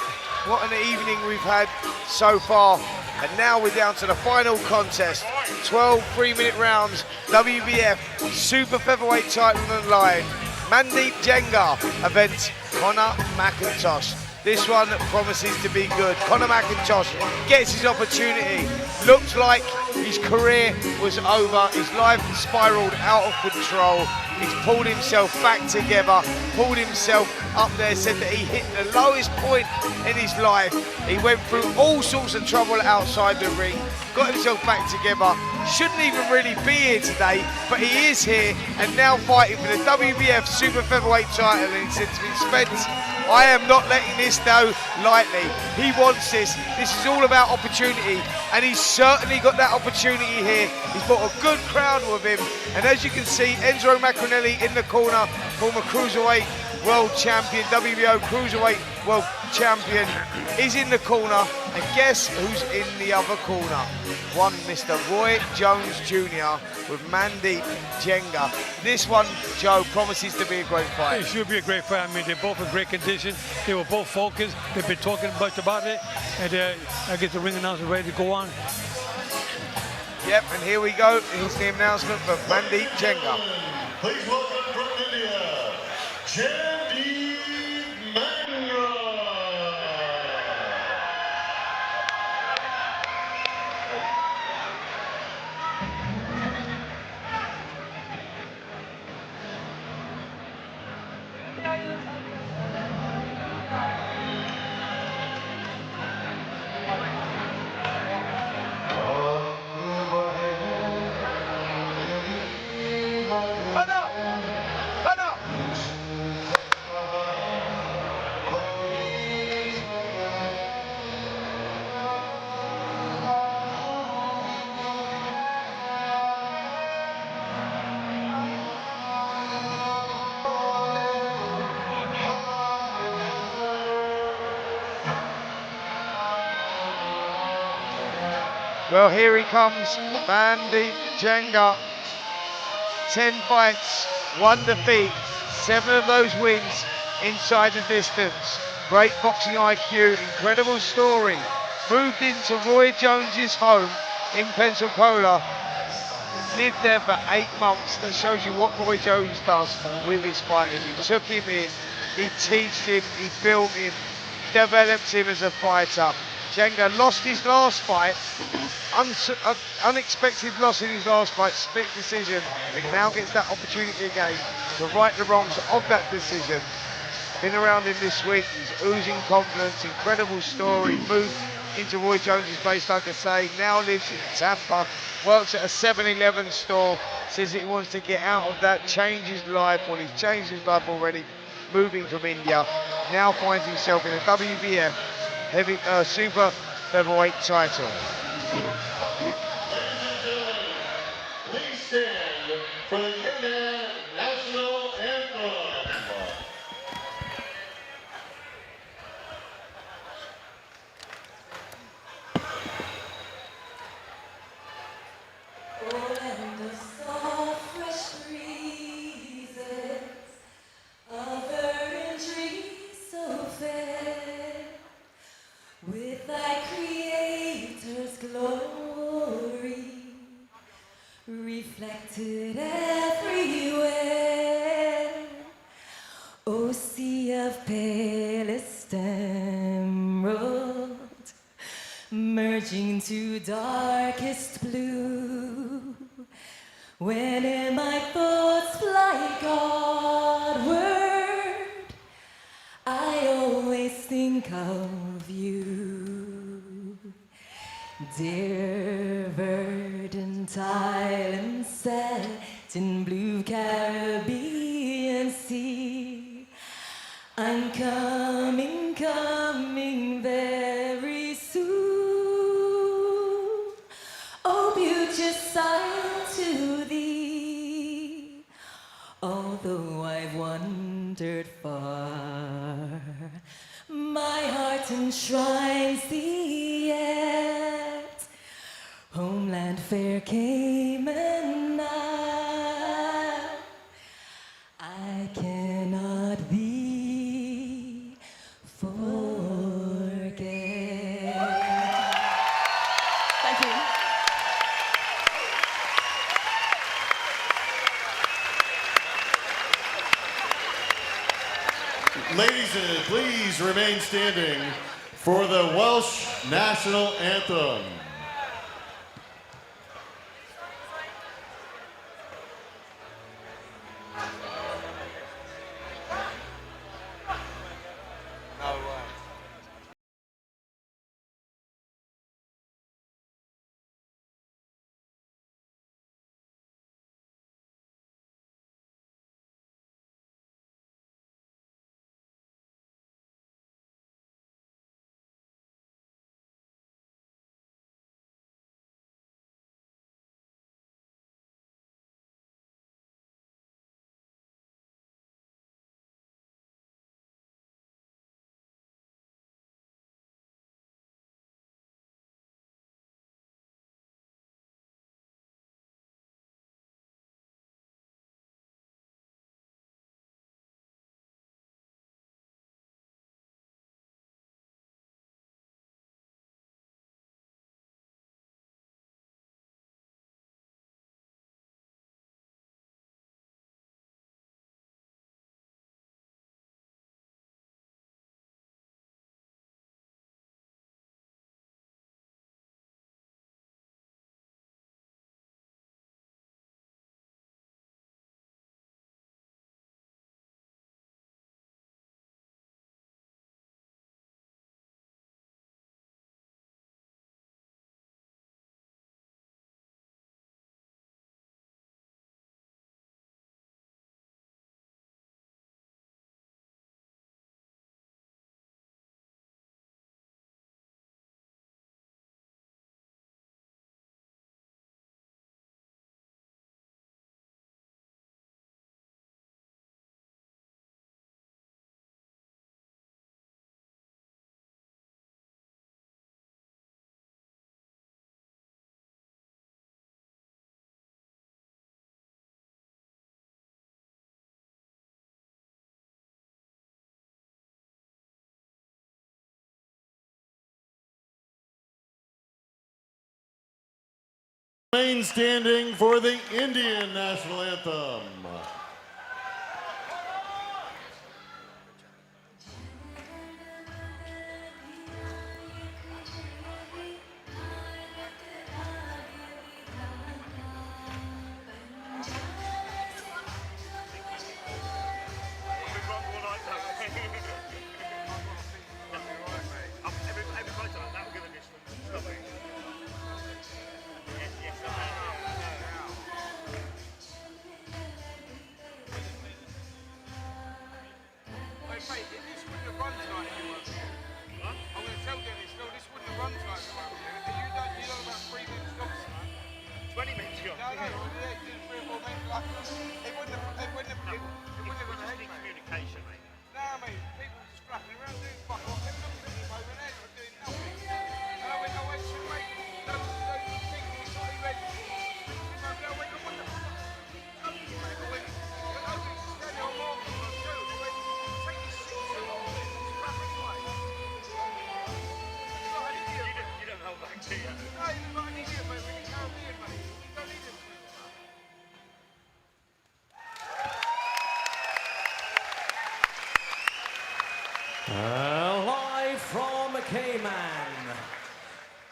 what an evening we've had so far. And now we're down to the final contest. 12 3-minute rounds, WBF Super Featherweight title on the line. Mandeep Jangra event, Conor McIntosh. This one promises to be good. Conor McIntosh gets his opportunity. Looks like his career was over. His life spiraled out of control. He's pulled himself back together, pulled himself up there, said that he hit the lowest point in his life. He went through all sorts of trouble outside the ring, got himself back together. Shouldn't even really be here today, but he is here and now fighting for the WBF Super Featherweight title. And he said to me, Spence, I am not letting this go lightly. He wants this. This is all about opportunity, and he's certainly got that opportunity here. He's brought a good crowd with him, and as you can see, Enzo Macronelli in the corner, former cruiserweight world champion, WBO cruiserweight world champion, is in the corner, and guess who's in the other corner? One Mr. Roy Jones Jr. with Mandeep Jangra. This one, Joe, promises to be a great fight. It should be a great fight. I mean, they're both in great condition. They were both focused. They've been talking much about it, and I get the ring announcer ready to go on. Yep, and here we go. Here's the announcement for Mandeep Jangra. Please welcome from India, Mandeep Jangra. Well, here he comes, Mandeep Jangra. 10 fights, 1 defeat, 7 of those wins inside the distance. Great boxing IQ, incredible story. Moved into Roy Jones's home in Pensacola. Lived there for 8 months. That shows you what Roy Jones does with his fighters. He took him in, he taught him, he built him, developed him as a fighter. Jangra lost his last fight, unexpected loss in his last fight, split decision. He now gets that opportunity again to right the wrongs of that decision. Been around him this week, he's oozing confidence, incredible story, moved into Roy Jones's base, like I say, now lives in Tampa, works at a 7-Eleven store, says he wants to get out of that, change his life. Well, he's changed his life already, moving from India, now finds himself in a WBF heavy super featherweight title. Please stand for the Union National Anthem. Oh, and the soft fresh breezes of verdant trees so fair, with thy Creator's glory reflected everywhere. O sea of palest emerald, merging to darkest blue. When in my thoughts fly Godward, I always think of you. Dear verdant island set in blue Caribbean Sea, I'm coming, coming very soon. Oh, beauteous sign to thee, although I've wandered far, my heart enshrines thee yet, homeland fair Cayman Isles. I cannot thee forget. Thank you. Ladies, please remain standing for the Welsh National Anthem. Remain standing for the Indian National Anthem.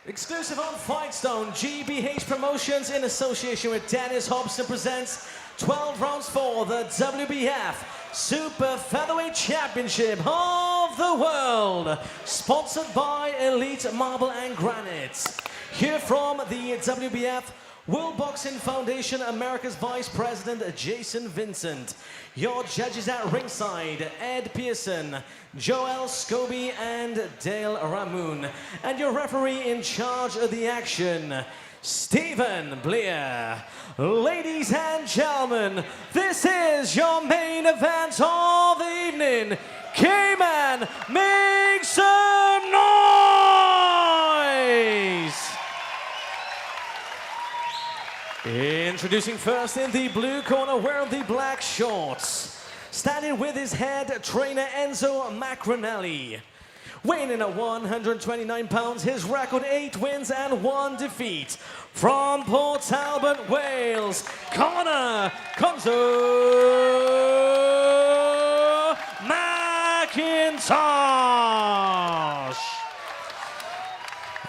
Exclusive on FightZone, GBH Promotions in association with Dennis Hobson presents 12 rounds for the WBF Super Featherweight Championship of the World, sponsored by Elite Marble and Granite. Here from the WBF World Boxing Foundation, America's Vice President Jason Vincent. Your judges at ringside, Ed Pearson, Joel Scobie, and Dale Ramoon. And your referee in charge of the action, Stephen Blear. Ladies and gentlemen, this is your main event of the evening. Cayman, make some noise! Introducing first in the blue corner, wearing the black shorts, standing with his head trainer Enzo Macronelli. Weighing in at 129 pounds, his record 8 wins and 1 defeat. From Port Talbot, Wales, Conor McIntosh.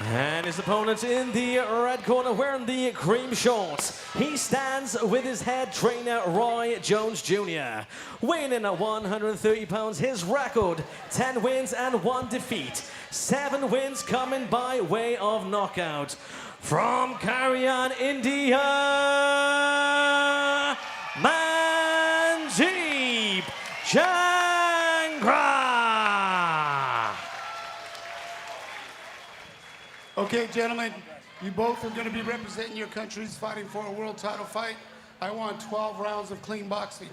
And his opponent in the red corner, wearing the cream shorts. He stands with his head trainer, Roy Jones Jr. Weighing in at 130 pounds, his record, 10 wins and 1 defeat. 7 wins coming by way of knockout. From Carrion, India, Mandeep Jangra. Okay, gentlemen, you both are going to be representing your countries, fighting for a world title fight. I want 12 rounds of clean boxing.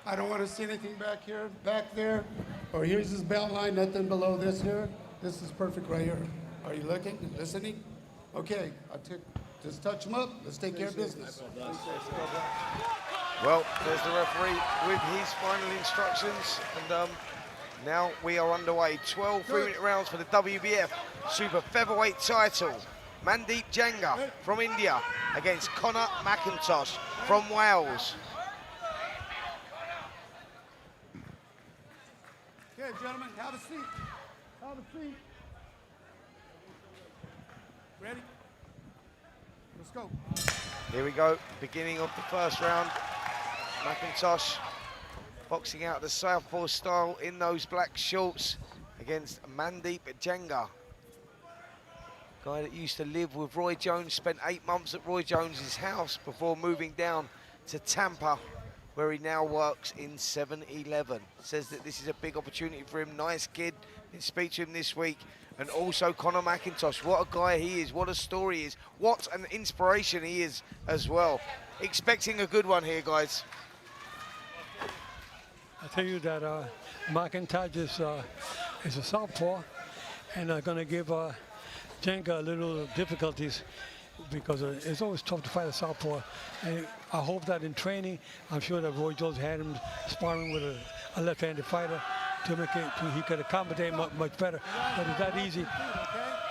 I don't want to see anything back here, back there, or here's his belt line, nothing below this here. This is perfect right here. Are you looking, listening? Okay, just touch him up. Let's take care of business. Well, there's the referee with his final instructions, and now we are underway. 12 3-minute rounds for the WBF Super Featherweight title. Mandeep Jangra from India against Conor McIntosh from Wales. Okay, gentlemen, have a seat. Have a seat. Ready? Let's go. Here we go, beginning of the first round. McIntosh boxing out the southpaw style in those black shorts against Mandeep Jangra. Guy that used to live with Roy Jones, spent 8 months at Roy Jones's house before moving down to Tampa, where he now works in 7-Eleven. Says that this is a big opportunity for him. Nice kid. Did speak to him this week. And also Conor McIntosh. What a guy he is. What a story he is. What an inspiration he is as well. Expecting a good one here, guys. I tell you that McIntosh is a southpaw, and going to give Jangra a little difficulties, because it's always tough to fight a southpaw. And I hope that in training, I'm sure that Roy Jones had him sparring with a left-handed fighter to make it, he could accommodate much better. But it's that easy.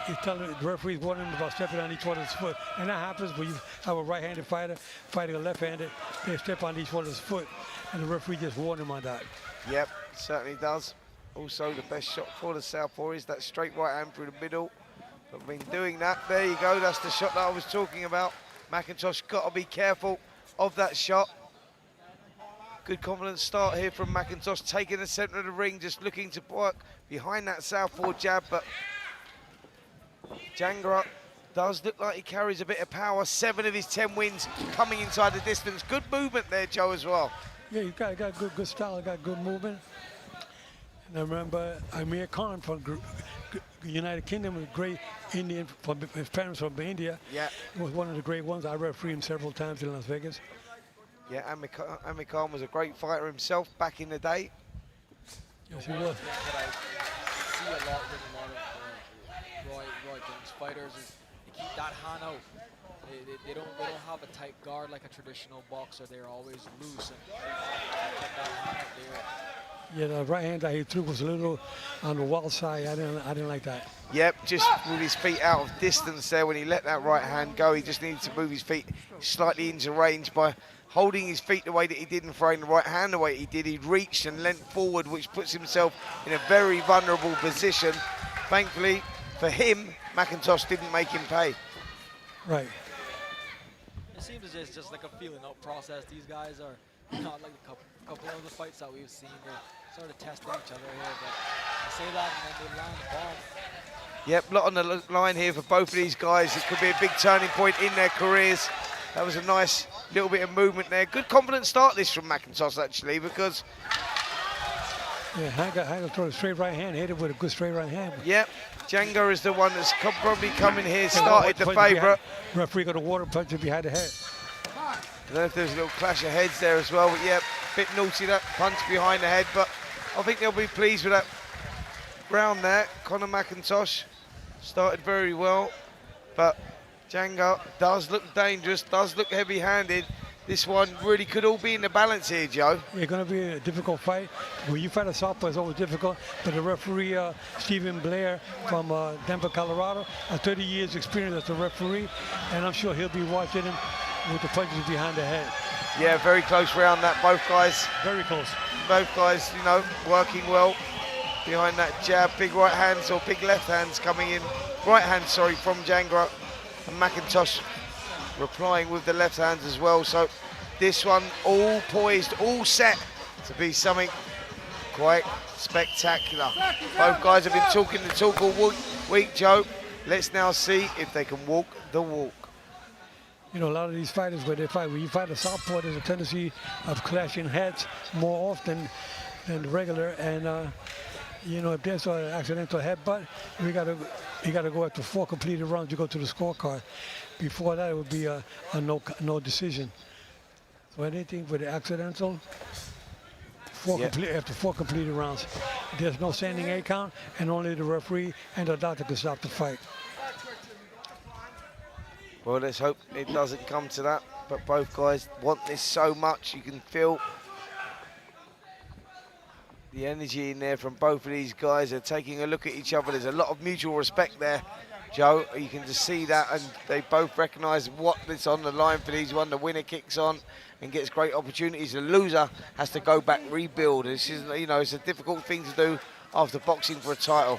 He's telling the referees warning him about stepping on each other's foot. And that happens when you have a right-handed fighter fighting a left-handed. They step on each other's foot, and the referee just warned him on that. Yep, certainly does. Also, the best shot for the southpaw is that straight right hand through the middle. But been doing that. There you go. That's the shot that I was talking about. McIntosh got to be careful of that shot. Good confident start here from McIntosh, taking the centre of the ring, just looking to work behind that southpaw jab. But Jangra does look like he carries a bit of power. 7 of his 10 wins coming inside the distance. Good movement there, Joe, as well. Yeah, you got good style, got good movement. And I remember Amir Khan from United Kingdom, a great Indian, from his parents from India. Yeah. He was one of the great ones. I refereed him several times in Las Vegas. Yeah, Amir Khan was a great fighter himself back in the day. Yes, he was. That I see a lot with a lot of Roy Jones fighters is they keep that hand out. They don't have a tight guard like a traditional boxer. They're always loose and keep that hand out there. Yeah, the right hand that he threw was a little on the wild side. I didn't like that. Yep, just with his feet out of distance there. When he let that right hand go, he just needed to move his feet slightly into range by holding his feet the way that he did and throwing the right hand the way he did. He reached and leant forward, which puts himself in a very vulnerable position. Thankfully for him, McIntosh didn't make him pay. Right. It seems as if it's just like a feeling out process. These guys are not like a couple of the fights that we've seen. They're sort of testing each other here, but I say that and then they land the bomb. Yep, lot on the line here for both of these guys. It could be a big turning point in their careers. That was a nice little bit of movement there. Good confident start this from McIntosh actually, because yeah, Hanga throw a straight right hand, hit it with a good straight right hand. Yep, Jangra is the one that's probably coming here, started the favourite. Referee got a water punch behind the head. I don't know if there's a little clash of heads there as well, but yeah, bit naughty that punch behind the head, but I think they'll be pleased with that round there. Conor McIntosh started very well, but Jangra does look dangerous, does look heavy-handed. This one really could all be in the balance here, Joe. It's going to be a difficult fight. When you fight a southpaw, it's always difficult. But the referee, Stephen Blair from Denver, Colorado, has 30 years experience as a referee, and I'm sure he'll be watching him with the punches behind the head. Yeah, very close round that. Both guys. Very close. Both guys, you know, working well behind that jab. Big right hands or big left hands coming in. Right hand, sorry, from Jangra. And McIntosh replying with the left hands as well. So this one all poised, all set to be something quite spectacular. Both guys have been talking the talk all week, Joe. Let's now see if they can walk the walk. You know, a lot of these fighters, when you fight a southpaw, there's a tendency of clashing heads more often than regular. And you know, if there's an accidental headbutt, you got to go after 4 completed rounds to go to the scorecard. Before that, it would be a no decision. So anything with the accidental, after 4 completed rounds, there's no standing A count, and only the referee and the doctor can stop the fight. Well, let's hope it doesn't come to that, but both guys want this so much. You can feel the energy in there from both of these guys. They're taking a look at each other. There's a lot of mutual respect there, Joe. You can just see that, and they both recognise what is on the line for these one. The winner kicks on and gets great opportunities. The loser has to go back, rebuild. This is, you know, it's a difficult thing to do after boxing for a title.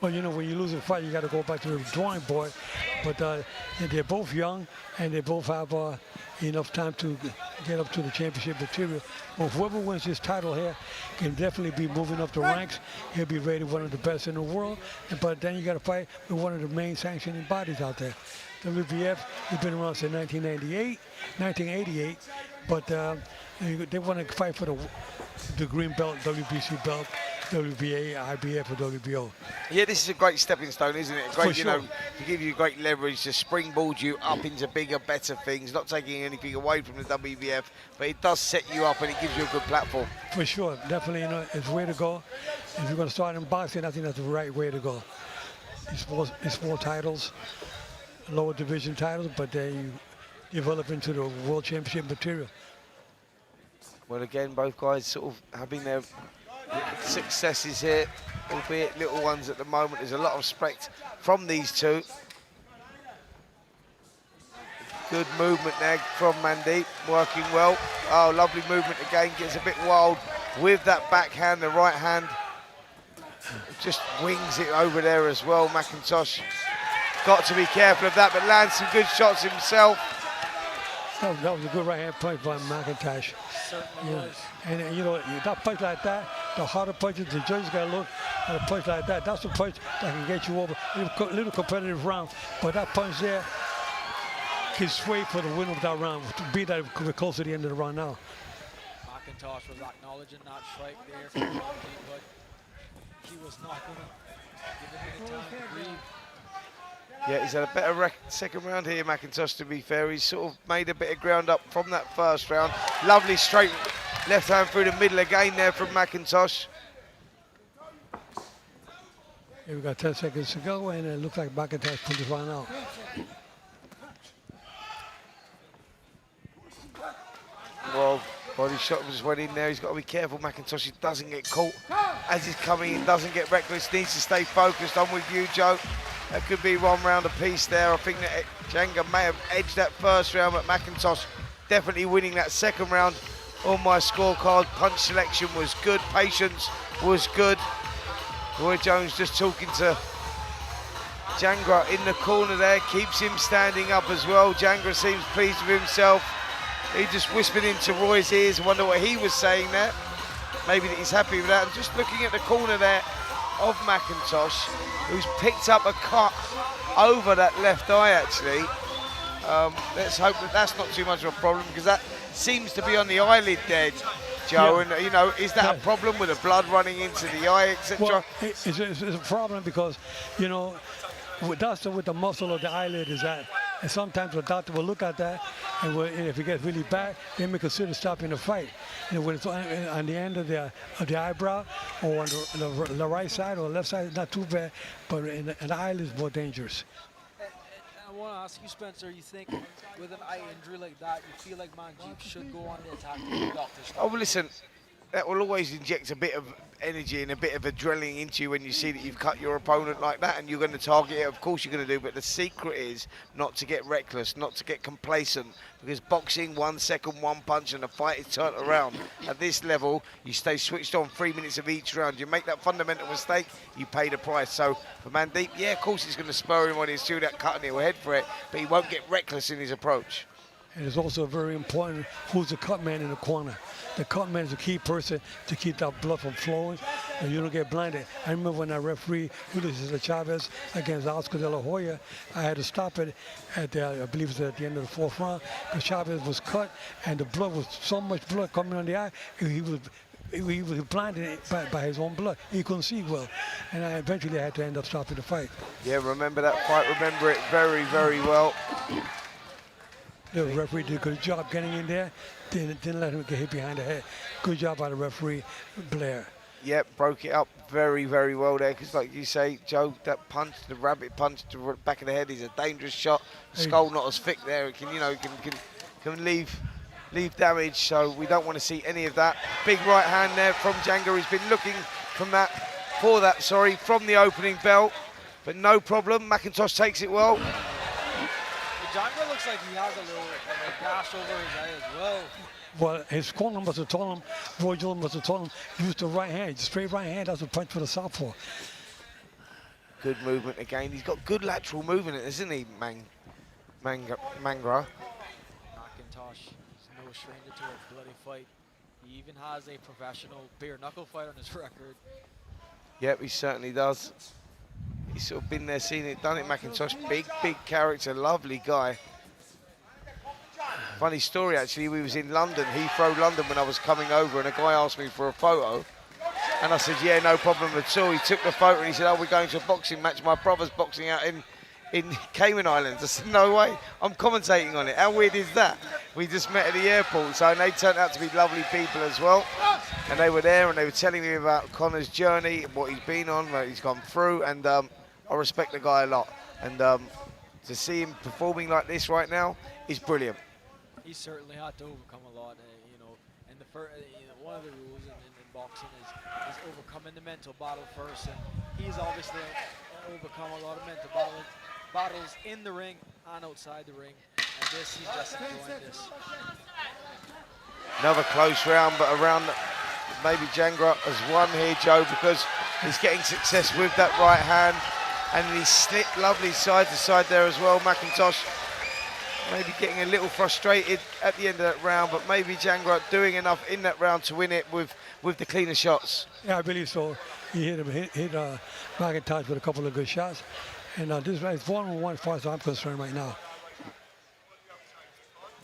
Well, you know, when you lose a fight, you got to go back to the drawing board. But they're both young, and they both have enough time to get up to the championship material. Well, whoever wins this title here can definitely be moving up the ranks. He'll be rated one of the best in the world. But then you got to fight with one of the main sanctioning bodies out there. WBF has been around since 1988. But they want to fight for the green belt, WBC belt, WBA, IBF, or WBO. Yeah, this is a great stepping stone, isn't it? Great, For sure. you know, to give you great leverage to springboard you up into bigger, better things. Not taking anything away from the WBF, but it does set you up and it gives you a good platform. For sure, definitely, you know, it's the way to go. If you're going to start in boxing, I think that's the right way to go. It's 4 titles, lower division titles, but then you develop into the world championship material. Well, again, both guys sort of having their successes here, albeit little ones at the moment. There's a lot of respect from these two. Good movement there from Mandeep, working well. Oh, lovely movement again, gets a bit wild with that backhand, the right hand. Just wings it over there as well, McIntosh. Got to be careful of that, but lands some good shots himself. That was a good right hand punch by McIntosh. Certainly was. And you know, that punch like that, the harder punches, the judges got to look at a punch like that. That's the punch that can get you over. A little competitive round, but that punch there can sway for the win of that round. Be that we're close to the end of the round now. McIntosh was acknowledging that strike there from Mandeep, but he was not going to give him any time to breathe. Yeah, he's had a better second round here, McIntosh, to be fair. He's sort of made a bit of ground up from that first round. Lovely straight left hand through the middle again there from McIntosh. Here we got 10 seconds to go, and it looks like McIntosh put this round out. Well, body shot just went in there. He's got to be careful, McIntosh. He doesn't get caught as he's coming in, doesn't get reckless, needs to stay focused. I'm with you, Joe. That could be 1 round apiece there. I think that Jangra may have edged that first round, but McIntosh definitely winning that second round on my scorecard. Punch selection was good, patience was good. Roy Jones just talking to Jangra in the corner there, keeps him standing up as well. Jangra seems pleased with himself. He just whispered into Roy's ears. I wonder what he was saying there. Maybe that he's happy with that. And just looking at the corner there of McIntosh, who's picked up a cut over that left eye, actually. Let's hope that that's not too much of a problem, because that seems to be on the eyelid there, Joe. Yeah. And, you know, is that a problem with the blood running into the eye, etc.? Well, it's a problem because, you know, that's with the muscle of the eyelid is that. And sometimes the doctor will look at that, and if it gets really bad, they may consider stopping the fight. And when it's on the end of the eyebrow, or on the right side or left side, it's not too bad, but in the eyelid is more dangerous. I want to ask you, Spencer, you think with an eye injury like that, you feel like Mandeep should go on the attack with the doctor? Oh, well, listen, that will always inject a bit of energy and a bit of adrenaline into you when you see that you've cut your opponent like that, and you're going to target it. Of course you're going to do, but the secret is not to get reckless, not to get complacent, because boxing, 1 second, 1 punch, and the fight is turned around. At this level, you stay switched on 3 minutes of each round. You make that fundamental mistake, you pay the price. So for Mandeep, yeah, of course he's going to spur him on his do that cut, and he'll head for it, but he won't get reckless in his approach. And it's also very important who's the cut man in the corner. The cut man is a key person to keep that blood from flowing, and you don't get blinded. I remember when I refereed Julio Chavez against Oscar De La Hoya, I had to stop it at I believe it was at the end of the 4th round, because Chavez was cut, and the blood was so much blood coming on the eye, he was blinded by his own blood. He couldn't see well, and I eventually had to end up stopping the fight. Yeah, remember that fight. Remember it very, very well. The referee did a good job getting in there. Didn't let him get hit behind the head. Good job by the referee, Blair. Yep, broke it up very, very well there, because like you say, Joe, that punch, the rabbit punch to the back of the head is a dangerous shot. Skull not as thick there. It can, you know, can leave damage, so we don't want to see any of that. Big right hand there from Jangra. He's been looking from the opening bell, but no problem. McIntosh takes it well. Jangra looks like he has a little gash over his eye as well. Well, his corner must have told him, Roy Jones must have told him, use the right hand, straight right hand, that's a punch for the southpaw. Good movement again. He's got good lateral movement, isn't he, Mangra? McIntosh is no stranger to a bloody fight. He even has a professional bare knuckle fight on his record. Yep, he certainly does. He's sort of been there, seen it, done it, McIntosh. Big character, lovely guy. Funny story, actually, we was in London, Heathrow, London, when I was coming over, and a guy asked me for a photo. And I said, yeah, no problem at all. He took the photo and he said, oh, we're going to a boxing match. My brother's boxing out in Cayman Islands. I said, no way, I'm commentating on it. How weird is that? We just met at the airport, so and they turned out to be lovely people as well. And they were there and they were telling me about Conor's journey, what he's been on, what he's gone through, and I respect the guy a lot. And to see him performing like this right now is brilliant. He certainly had to overcome a lot, you know, and one of the rules in boxing is overcoming the mental battle first, and he's obviously overcome a lot of mental battles in the ring and outside the ring, and he's just enjoying this. Another close round, but around maybe Jangra has won here, Joe, because he's getting success with that right hand, and he slipped lovely side to side there as well. McIntosh maybe getting a little frustrated at the end of that round, but maybe Jangra doing enough in that round to win it with the cleaner shots. Yeah, I believe so. He hit McIntosh with a couple of good shots, and this is 1-on-1 as far as I'm concerned right now.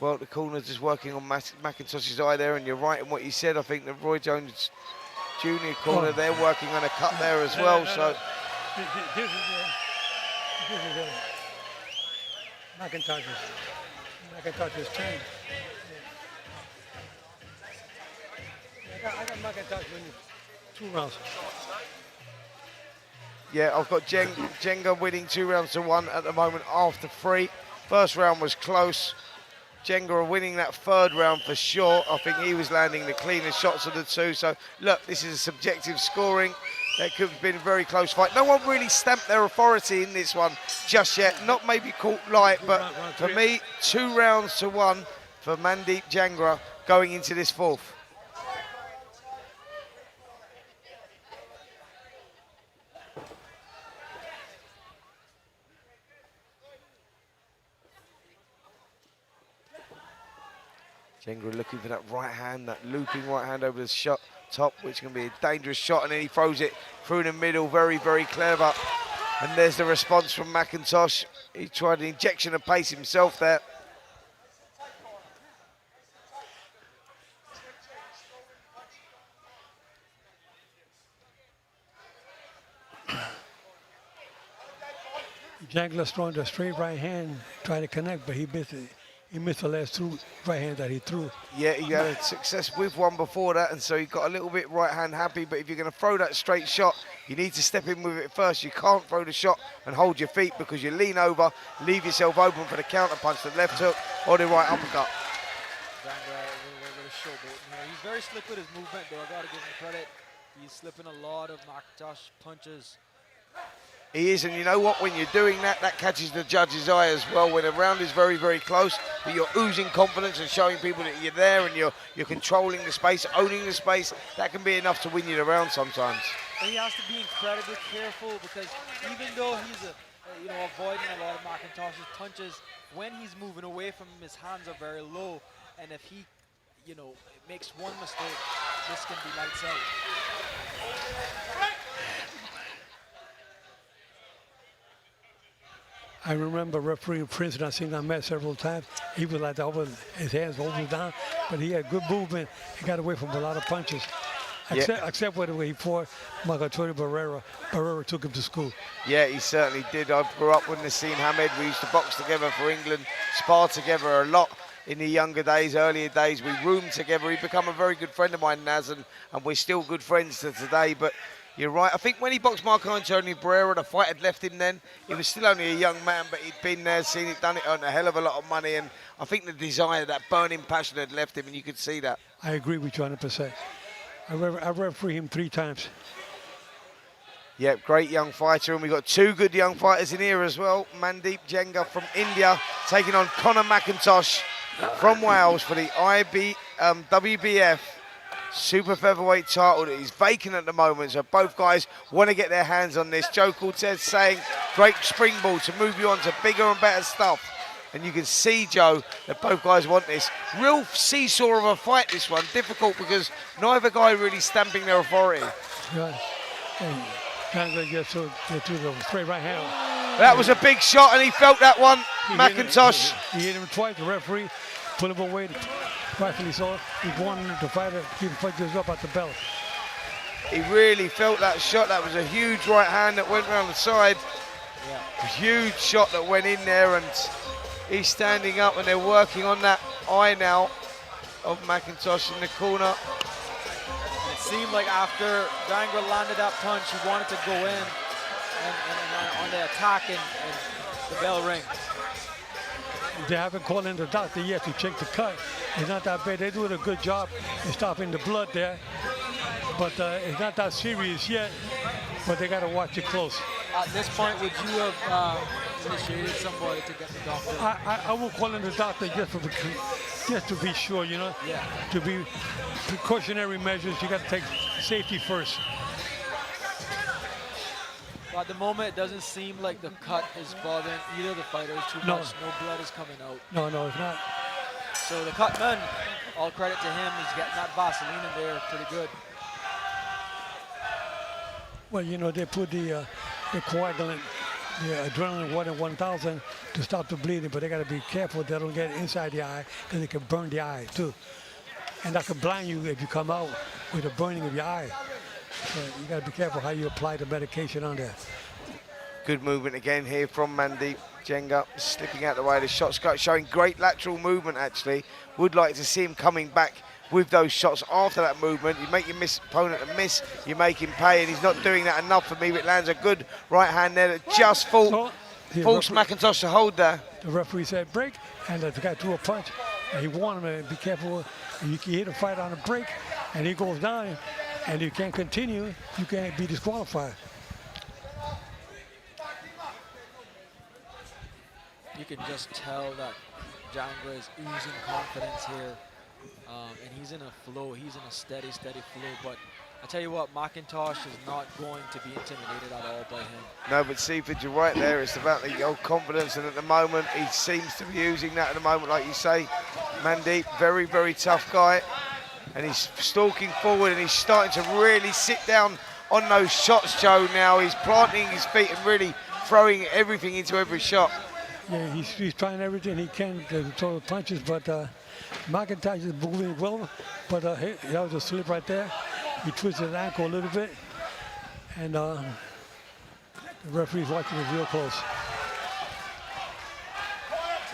Well, the corner's just working on McIntosh's eye there, and you're right in what you said. I think the Roy Jones Jr. corner, they're working on a cut there as well. So this is McIntosh's turn. I got McIntosh winning 2 rounds. Yeah, I've got Jenga winning 2 rounds to 1 at the moment after 3. First round was close. Jenga winning that 3rd round for sure. I think he was landing the cleanest shots of the 2. So look, this is a subjective scoring. That could have been a very close fight. No one really stamped their authority in this one just yet. Not maybe caught light, but for me, 2 rounds to 1 for Mandeep Jangra going into this 4th. Jangra looking for that right hand, that looping right hand over the top, which can be a dangerous shot, and then he throws it through the middle, very, very clever. And there's the response from McIntosh. He tried an injection of pace himself there. Jangra's throwing the straight right hand, trying to connect, but he missed it. He missed the last two right hands that he threw. Yeah, he had a success with one before that, and so he got a little bit right hand happy, but if you're going to throw that straight shot, you need to step in with it first. You can't throw the shot and hold your feet because you lean over, leave yourself open for the counter punch, the left hook or the right uppercut. Jangra with a showboat. He's very slick with his movement, though. I got to give him credit. He's slipping a lot of McIntosh punches. He is, and you know what? When you're doing that, that catches the judge's eye as well. When the round is very, very close, but you're oozing confidence and showing people that you're there and you're controlling the space, owning the space, that can be enough to win you the round sometimes. And he has to be incredibly careful because even though he's avoiding a lot of McIntosh's punches, when he's moving away from him, his hands are very low, and if he, makes one mistake, this can be lights out. I remember referee Prince, I seen I met several times. He was like that, his hands over down, but he had good movement. He got away from a lot of punches. Except when he fought Marco-Antonio Barrera. Barrera took him to school. Yeah, he certainly did. I grew up with Nassim Hamed. We used to box together for England, spar together a lot in the younger days, earlier days. We roomed together. He'd become a very good friend of mine, Naz, and we're still good friends to today. But you're right. I think when he boxed Marco-Antonio Barrera, the fight had left him then. He was still only a young man, but he'd been there, seen it, done it, earned a hell of a lot of money. And I think the desire, that burning passion had left him, and you could see that. I agree with you 100%. I refereed him 3 times. Yeah, great young fighter. And we've got 2 good young fighters in here as well. Mandeep Jangra from India taking on Conor McIntosh from Wales for the WBF super featherweight title that is vacant at the moment, so both guys want to get their hands on this. Joe Cortez saying great springboard to move you on to bigger and better stuff, and you can see, Joe, that both guys want this. Real seesaw of a fight, this one. Difficult because neither guy really stamping their authority. Right. And Jangra gets to the straight right hand. That was a big shot, and he felt that one. McIntosh. He hit him twice. The referee put him away. Rightfully so. He wanted the fighter to keep punches up at the belt. He really felt that shot. That was a huge right hand that went around the side. Yeah. A huge shot that went in there, and he's standing up, and they're working on that eye now of McIntosh in the corner. And it seemed like after Jangra landed that punch, he wanted to go in and on the attack, and the bell rang. They haven't called in the doctor yet to check the cut. It's not that bad. They're doing a good job in stopping the blood there. But it's not that serious yet, but they got to watch it close. At this point, would you have initiated somebody to get the doctor? I will call in the doctor just to be sure, Yeah. To be precautionary measures. You got to take safety first. But at the moment, it doesn't seem like the cut is bothering either of the fighters too much. No blood is coming out. No, it's not. So the cut man, all credit to him, he's getting that Vaseline in there pretty good. Well, they put the coagulant, the adrenaline 1,000 to stop the bleeding, but they got to be careful they don't get inside the eye because it can burn the eye too. And that can blind you if you come out with a burning of your eye. So you got to be careful how you apply the medication on there. Good movement again here from Mandeep Jangra, slipping out the way of the shots, showing great lateral movement actually. Would like to see him coming back with those shots after that movement. You make your opponent a miss, you make him pay, and he's not doing that enough for me. It lands a good right hand there that just forced McIntosh to hold there. The referee said break, and the guy threw a punch, and he warned him to be careful. You can hit a fight on a break, and he goes down, and you can't continue, you can't be disqualified. You can just tell that Jangra is oozing confidence here. And he's in a flow, he's in a steady flow. But I tell you what, McIntosh is not going to be intimidated at all by him. No, but Seaford, you're right there. It's about the old confidence, and at the moment, he seems to be using that at the moment, like you say. Mandeep, very, very tough guy. And he's stalking forward and he's starting to really sit down on those shots, Joe, now. He's planting his feet and really throwing everything into every shot. Yeah, he's trying everything he can to throw the punches, but McIntosh is moving well, but that was a slip right there. He twisted his ankle a little bit, and the referee's watching it real close.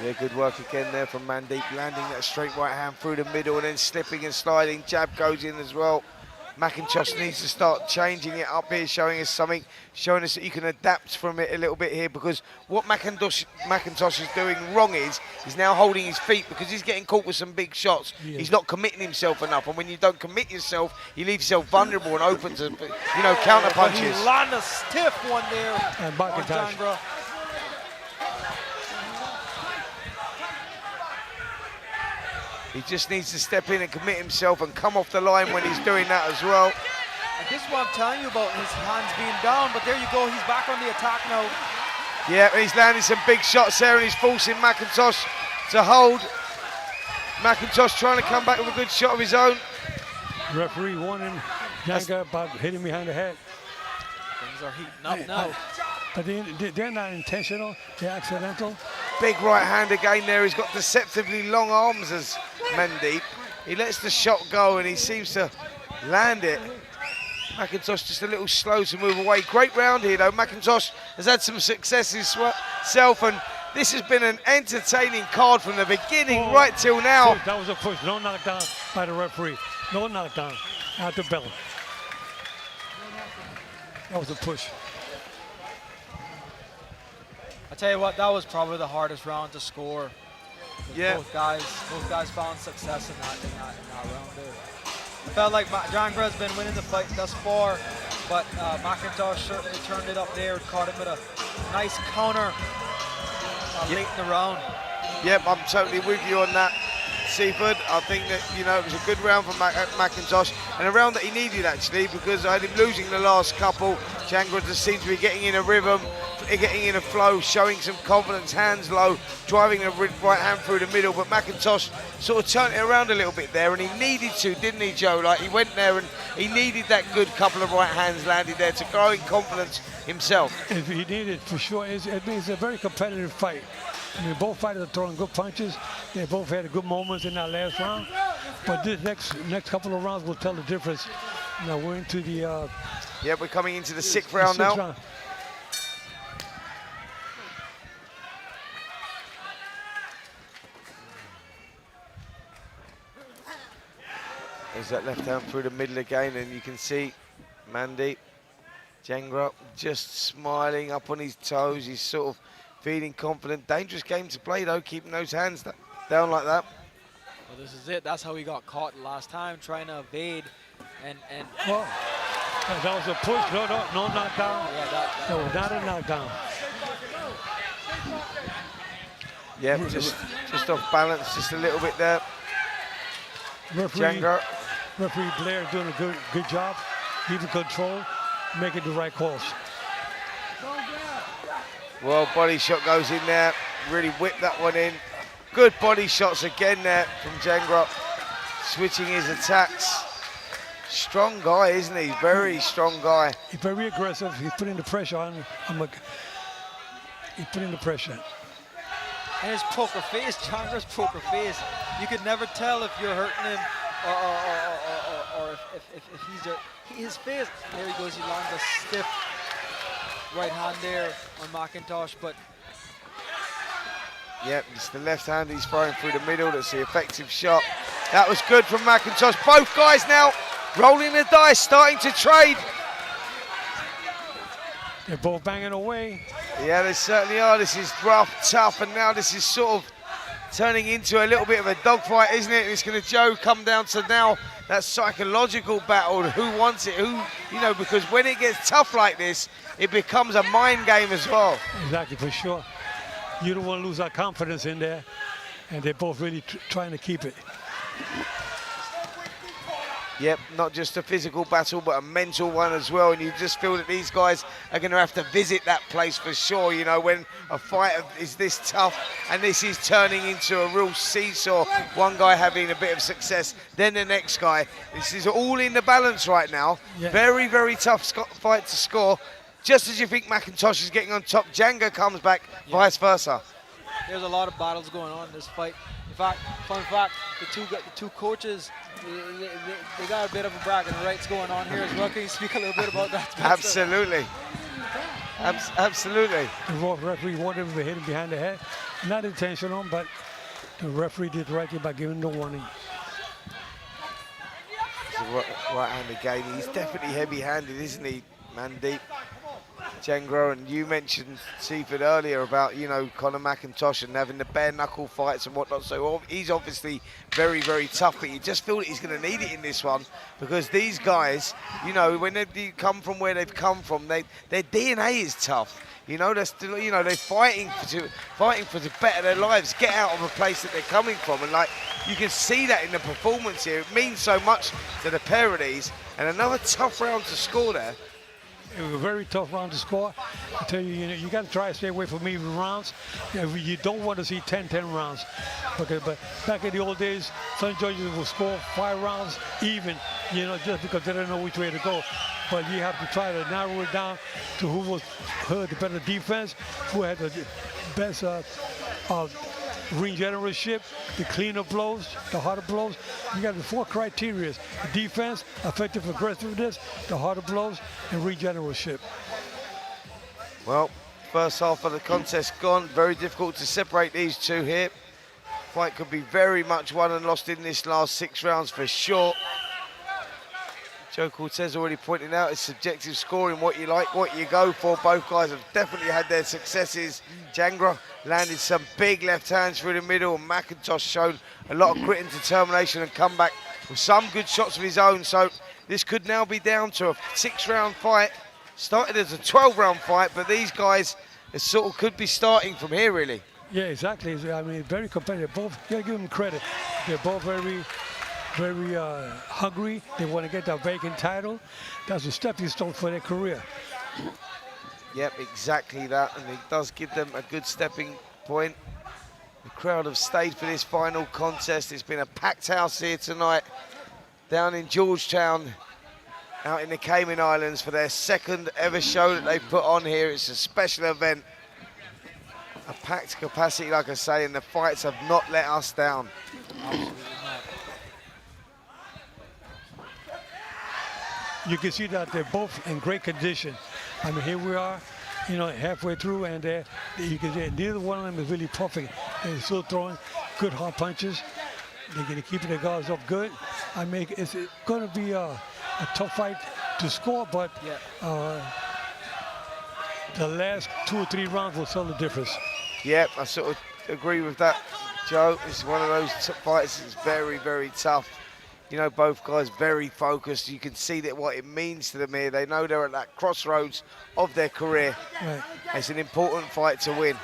Yeah, good work again there from Mandeep, landing that straight right hand through the middle and then slipping and sliding. Jab goes in as well. McIntosh needs to start changing it up here, showing us something, showing us that you can adapt from it a little bit here, because what McIntosh is doing wrong is he's now holding his feet because he's getting caught with some big shots. Yeah. He's not committing himself enough, and when you don't commit yourself, you leave yourself vulnerable and open to, you know, counter punches. But he landed a stiff one there And on McIntosh. Jangra. He just needs to step in and commit himself and come off the line when he's doing that as well. And this is what I'm telling you about his hands being down, but there you go, he's back on the attack now. Yeah, he's landing some big shots there and he's forcing McIntosh to hold. McIntosh trying to come back with a good shot of his own. Referee warning Jangra about hitting behind the head. Things are heating up now. But they're not intentional, they're accidental. Big right hand again there. He's got deceptively long arms as Mandeep. He lets the shot go and he seems to land it. McIntosh just a little slow to move away. Great round here though. McIntosh has had some success himself, and this has been an entertaining card from the beginning right till now. That was a push, no knockdown by the referee. No knockdown at the bell. That was a push. I tell you what, that was probably the hardest round to score. Yeah. Both guys found success in that round there. I felt like Jangra has been winning the fight thus far, but McIntosh certainly turned it up there, caught him with a nice counter late in the round. Yep, I'm totally with you on that, Seaford. I think that, you know, it was a good round for McIntosh, and a round that he needed actually, because I had him losing the last couple. Jangra just seems to be getting in a rhythm, getting in a flow, showing some confidence, hands low, driving the right hand through the middle, but McIntosh sort of turned it around a little bit there, and he needed to, didn't he, Joe? Like, he went there and he needed that good couple of right hands landed there to grow in confidence himself. If he needed, for sure. It's a very competitive fight. I mean, both fighters are throwing good punches. They both had good moments in that last round, but this next couple of rounds will tell the difference. Now we're into the... yeah, we're coming into the sixth round now. There's that left hand through the middle again, and you can see Mandeep Jangra just smiling up on his toes. He's sort of feeling confident. Dangerous game to play though, keeping those hands down like that. Well, this is it. That's how he got caught last time, trying to evade. And well, that was a push. No knockdown. Yeah, that was not a knockdown. Yeah, just off balance, just a little bit there. Referee Blair doing a good job, keeping control, making the right calls. Well, body shot goes in there, really whipped that one in. Good body shots again there from Jangra, switching his attacks. Strong guy, isn't he? Very strong guy. He's very aggressive. He's putting the pressure on. He's putting the pressure. And his poker face, Jangra's poker face, you could never tell if you're hurting him or if he's his face. There he goes. He lands a stiff right hand there on McIntosh, but yep, it's the left hand he's throwing through the middle. That's the effective shot. That was good from McIntosh. Both guys now rolling the dice, starting to trade. They're both banging away. Yeah, they certainly are. This is rough, tough, and now this is sort of turning into a little bit of a dogfight, isn't it? It's going to, Joe, come down to now that psychological battle. Who wants it? Who, you know, because when it gets tough like this, it becomes a mind game as well. Exactly, for sure. You don't want to lose that confidence in there, and they're both really trying to keep it. Yep, not just a physical battle, but a mental one as well. And you just feel that these guys are going to have to visit that place for sure. You know, when a fight is this tough and this is turning into a real seesaw, one guy having a bit of success, then the next guy. This is all in the balance right now. Yeah. Very, very tough fight to score. Just as you think McIntosh is getting on top, Jangra comes back, vice versa. There's a lot of battles going on in this fight. In fact, fun fact, the two coaches, they got a bit of a bragging rights going on here as well. Can you speak a little bit about that? Absolutely. Absolutely. The referee wanted him to hit him behind the head. Not intentional, but the referee did the right thing by giving the warning. It's a right-handed game. He's definitely heavy-handed, isn't he, Mandeep Jangra? And you mentioned, Seaford, earlier about, you know, Conor McIntosh and having the bare-knuckle fights and whatnot. So he's obviously very, very tough, but you just feel that he's going to need it in this one because these guys, you know, when they come from where they've come from, their DNA is tough. You know, they're still, you know, they're fighting to better their lives, get out of a place that they're coming from, and like you can see that in the performance here. It means so much to the pair of these, and another tough round to score there. It was a very tough round to score. I tell you, you got to try to stay away from even rounds. You don't want to see 10-10 rounds. Okay, but back in the old days, some judges will score 5 rounds even, you know, just because they don't know which way to go. But you have to try to narrow it down to who had the better defense, who had the best ring generalship, the cleaner blows, the harder blows. You got the 4 criteria: defense, effective aggressiveness, the harder blows, and ring generalship. Well, first half of the contest gone. Very difficult to separate these two here. Fight could be very much won and lost in this last 6 rounds for sure. Joe Cortez already pointed out it's subjective scoring, what you like, what you go for. Both guys have definitely had their successes. Jangra landed some big left hands through the middle, and McIntosh showed a lot of grit and determination and come back with some good shots of his own. So this could now be down to a 6-round fight. Started as a 12-round fight, but these guys sort of could be starting from here, really. Yeah, exactly. I mean, very competitive. Both, you gotta give them credit. They're both very hungry. They want to get that vacant title. That's a stepping stone for their career. Yep, exactly that, and it does give them a good stepping point. The crowd have stayed for this final contest. It's been a packed house here tonight down in Georgetown, out in the Cayman Islands, for their 2nd ever show that they've put on here. It's a special event, a packed capacity, like I say, and the fights have not let us down. You can see that they're both in great condition. I mean, here we are, you know, halfway through, and you can see neither one of them is really perfect. They're still throwing good hard punches. They're going to keep their guards up good. I mean, it's going to be a tough fight to score, but the last 2 or 3 rounds will tell the difference. Yep, I sort of agree with that, Joe. It's one of those fights that's very, very tough. You know, both guys very focused. You can see that what it means to them here. They know they're at that crossroads of their career. Right. It's an important fight to win.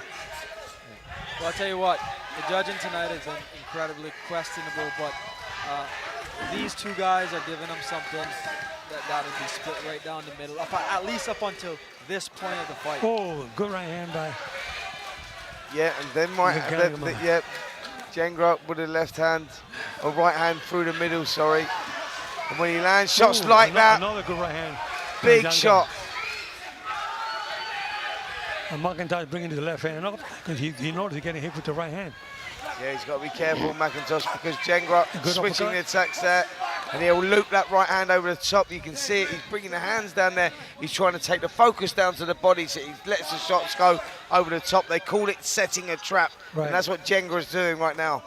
Well, I'll tell you what, the judging tonight is incredibly questionable, but these 2 guys are giving them something that'll be split right down the middle, at least up until this point of the fight. Oh, good right hand by. Yeah, and then yep. Jangra with a left hand, or right hand through the middle, sorry. And when he lands shots like that, another good right hand. Big shot. And McIntosh bringing his left hand up because he knows he's getting hit with the right hand. Yeah, he's got to be careful, McIntosh, because Jangra switching uppercut. the attacks there, and he'll loop that right hand over the top. You can see it. He's bringing the hands down there. He's trying to take the focus down to the body, so he lets the shots go over the top. They call it setting a trap, right. And that's what Jangra is doing right now.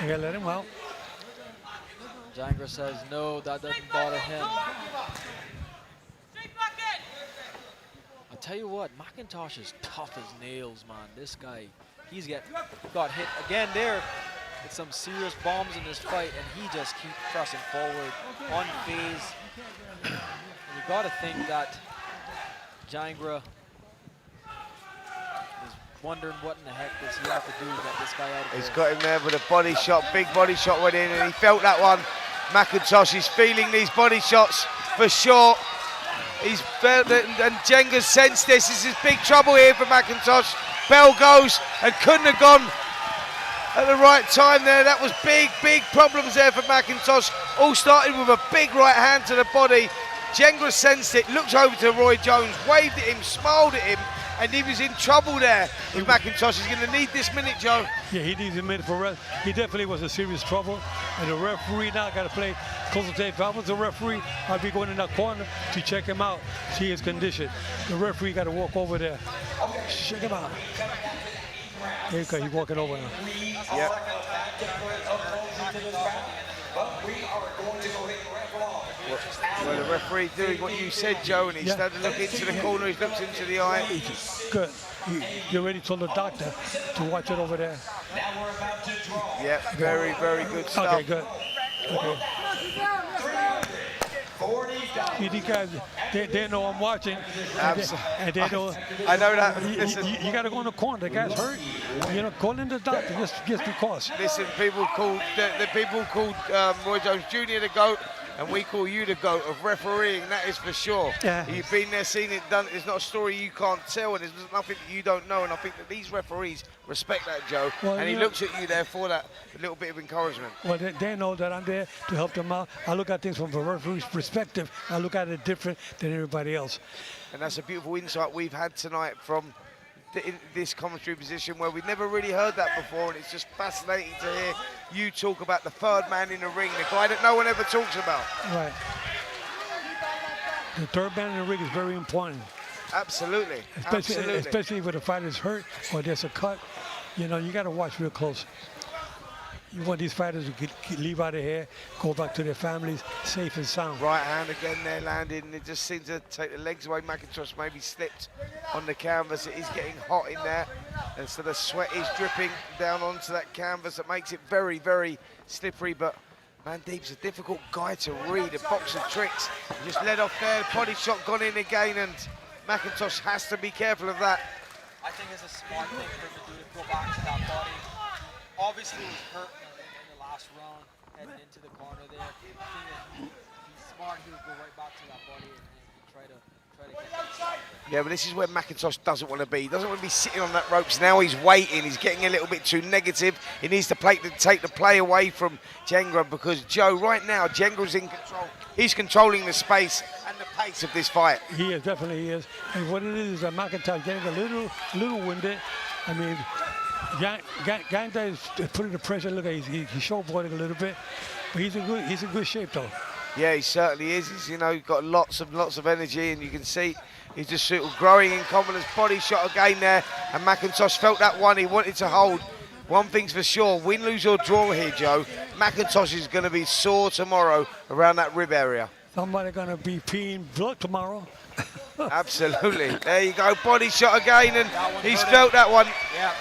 You gotta let him out. Jangra says no, that doesn't bother him. I'll tell you what, McIntosh is tough as nails, man. This guy, he's got hit again there with some serious bombs in this fight, and he just keeps pressing forward, unfazed. And you got to think that Jangra is wondering what in the heck does he have to do to get this guy out of He's there. got him there with a body shot, big body shot went in, and he felt that one. McIntosh is feeling these body shots for sure. He's felt it, and Jenga's sensed this. This is big trouble here for McIntosh. Bell goes and couldn't have gone at the right time there. That was big problems there for McIntosh. All started with a big right hand to the body. Jangra sensed it, looked over to Roy Jones, waved at him, smiled at him, and he was in trouble there with McIntosh. He's going to need this minute, Joe. Yeah, he needs a minute for rest. He definitely was in serious trouble, and the referee now got to play close to tape. If I was the referee, I'd be going in that corner to check him out, see his condition. The referee got to walk over there, check him out. There you go, he's walking over now. Yep. Well, the referee doing what you said, Joe, and he's started to look into the corner, he's looked into the eye. Good. You already told the doctor to watch it over there. Yep, very good stuff. Okay, good. Okay. See, these guys, they know I'm watching, and they know. I know that. You got to go in the corner. The guy's hurt. You know, call in the doctor just because. Listen, people called the people called Roy Jones Jr. the GOAT, and we call you the GOAT of refereeing. That is for sure. Yeah. You've been there, seen it done. It's not a story you can't tell, and there's nothing that you don't know. And I think that these referees respect that, Joe. Well, and he looks at you there for that little bit of encouragement. Well, they know that I'm there to help them out. I look at things from a referee's perspective. I look at it different than everybody else. And that's a beautiful insight we've had tonight from this commentary position where we've never really heard that before, and it's just fascinating to hear you talk about the third man in the ring, the guy that no one ever talks about. Right. The third man in the ring is very important. Absolutely. Especially when the fighter's hurt or there's a cut. You know, you got to watch real close. You want these fighters to leave out of here, go back to their families, safe and sound. Right hand again there landed, and it just seemed to take the legs away. McIntosh maybe slipped on the canvas. It is getting hot in there, and so the sweat is dripping down onto that canvas. That makes it very slippery, but Mandeep's a difficult guy to read, a box of tricks. He just led off there, body shot gone in again, and McIntosh has to be careful of that. I think it's a smart thing for him to do to go back to that body. Obviously, he was hurt in the last round, heading into the corner there. I think that he's smart. He'll go right back to that body and try to get that. Yeah, but this is where McIntosh doesn't want to be. He doesn't want to be sitting on that ropes. Now he's waiting. He's getting a little bit too negative. He needs to take the play away from Jangra, because, Joe, right now, Jangra's in control. He's controlling the space and the pace of this fight. He is, definitely he is. And what it is that McIntosh getting a little winded. I mean, Ganta is putting the pressure. Look, he's showboating a little bit, but he's in good shape though. Yeah, he certainly is. He's, you know, got lots of energy, and you can see he's just sort of growing in confidence. Body shot again there, and McIntosh felt that one. He wanted to hold. One thing's for sure: win, lose or draw here, Joe, McIntosh is going to be sore tomorrow around that rib area. Somebody going to be peeing blood tomorrow. Absolutely. There you go. Body shot again, and he's felt that one. Yeah.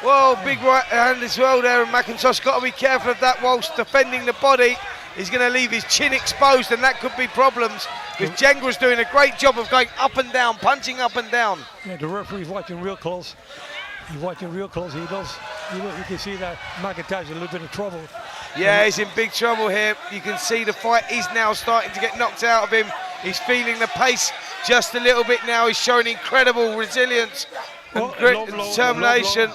Whoa, big right hand as well there, and McIntosh got to be careful of that whilst defending the body. He's going to leave his chin exposed, and that could be problems, because Jangra's doing a great job of going up and down, punching up and down. Yeah, the referee's watching real close. He's watching real close. He knows, you can see that McIntosh is in a little bit of trouble. Yeah, he's in big trouble here. You can see the fight is now starting to get knocked out of him. He's feeling the pace just a little bit now. He's showing incredible resilience and great determination.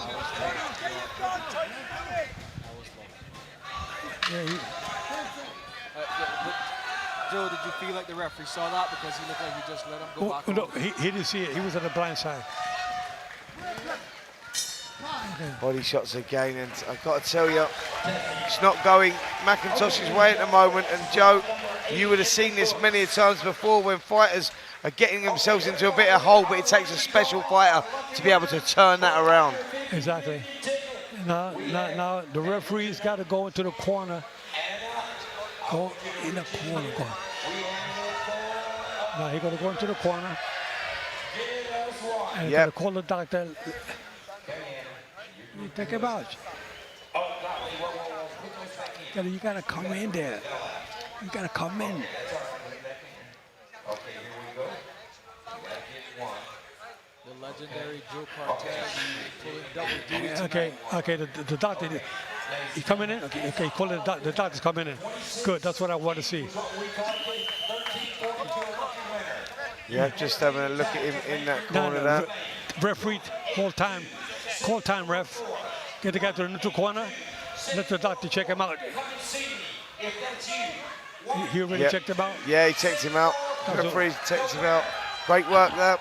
Joe, did you feel like the referee saw that, because he looked like he just let him go back? No, he didn't see it. He was on the blind side. Body shots again, and I've got to tell you, it's not going McIntosh's way at the moment. And Joe, you would have seen this many times before when fighters are getting themselves into a bit of hole, but it takes a special fighter to be able to turn that around. Exactly. Now the referee's got to go into the corner. Go in the corner. Go. Now he's going to go into the corner. And he's going to call the doctor. You take him out. You got to come in there. You got to come in. The Legendary Joe Cortez pulling double duty Okay, okay, the doctor, he's coming in? Okay, call it the doctor's coming in. Good, that's what I want to see. Yeah, just having a look at him in that corner there. Referee, call time, ref. Get the guy to the neutral corner, let the doctor check him out. He already checked him out? Yeah, he checked him out. Referee checked him out. Great work there.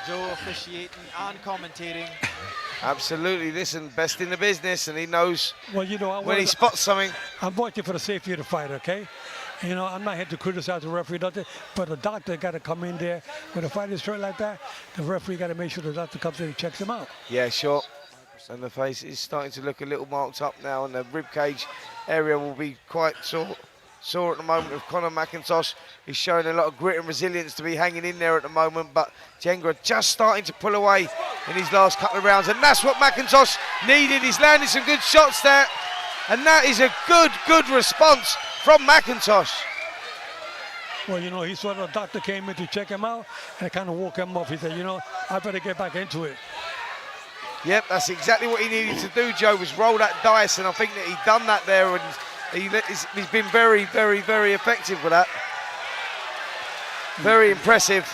Joe officiating and commentating. Absolutely, listen, best in the business, and he knows well, you know, when he spots something. I'm watching for the safety of the fighter, okay? You know, I'm not here to criticize the referee, nothing, but the doctor got to come in there. When a fighter is hurt like that, the referee got to make sure the doctor comes in and checks him out. Yeah, sure. And the face is starting to look a little marked up now, and the rib cage area will be quite sore at the moment. Of Conor McIntosh is showing a lot of grit and resilience to be hanging in there at the moment, but Jangra just starting to pull away in his last couple of rounds, and that's what McIntosh needed. He's landing some good shots there, and that is a good response from McIntosh. Well, you know, he saw the doctor came in to check him out, and kind of woke him up. He said, you know, I better get back into it. Yep, that's exactly what he needed to do, Joe, was roll that dice, and I think that he'd done that there, and he's been very effective with that. Very impressive.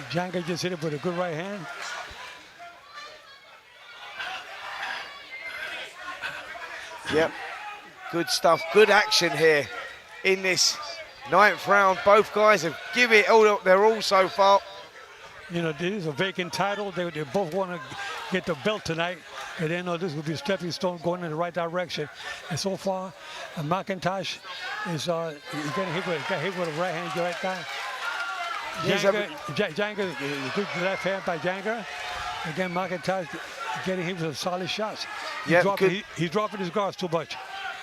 Jangra just hit it with a good right hand. Yep, good stuff, good action here in this 9th round. Both guys have given it all their all so far. You know, this is a vacant title. They both want to get the belt tonight, and they know this will be a stepping stone going in the right direction. And so far, McIntosh is getting hit with a right hand right there. Jangra, good left hand by Jangra. Again, McIntosh getting hit with some solid shots. He's dropping his guards too much.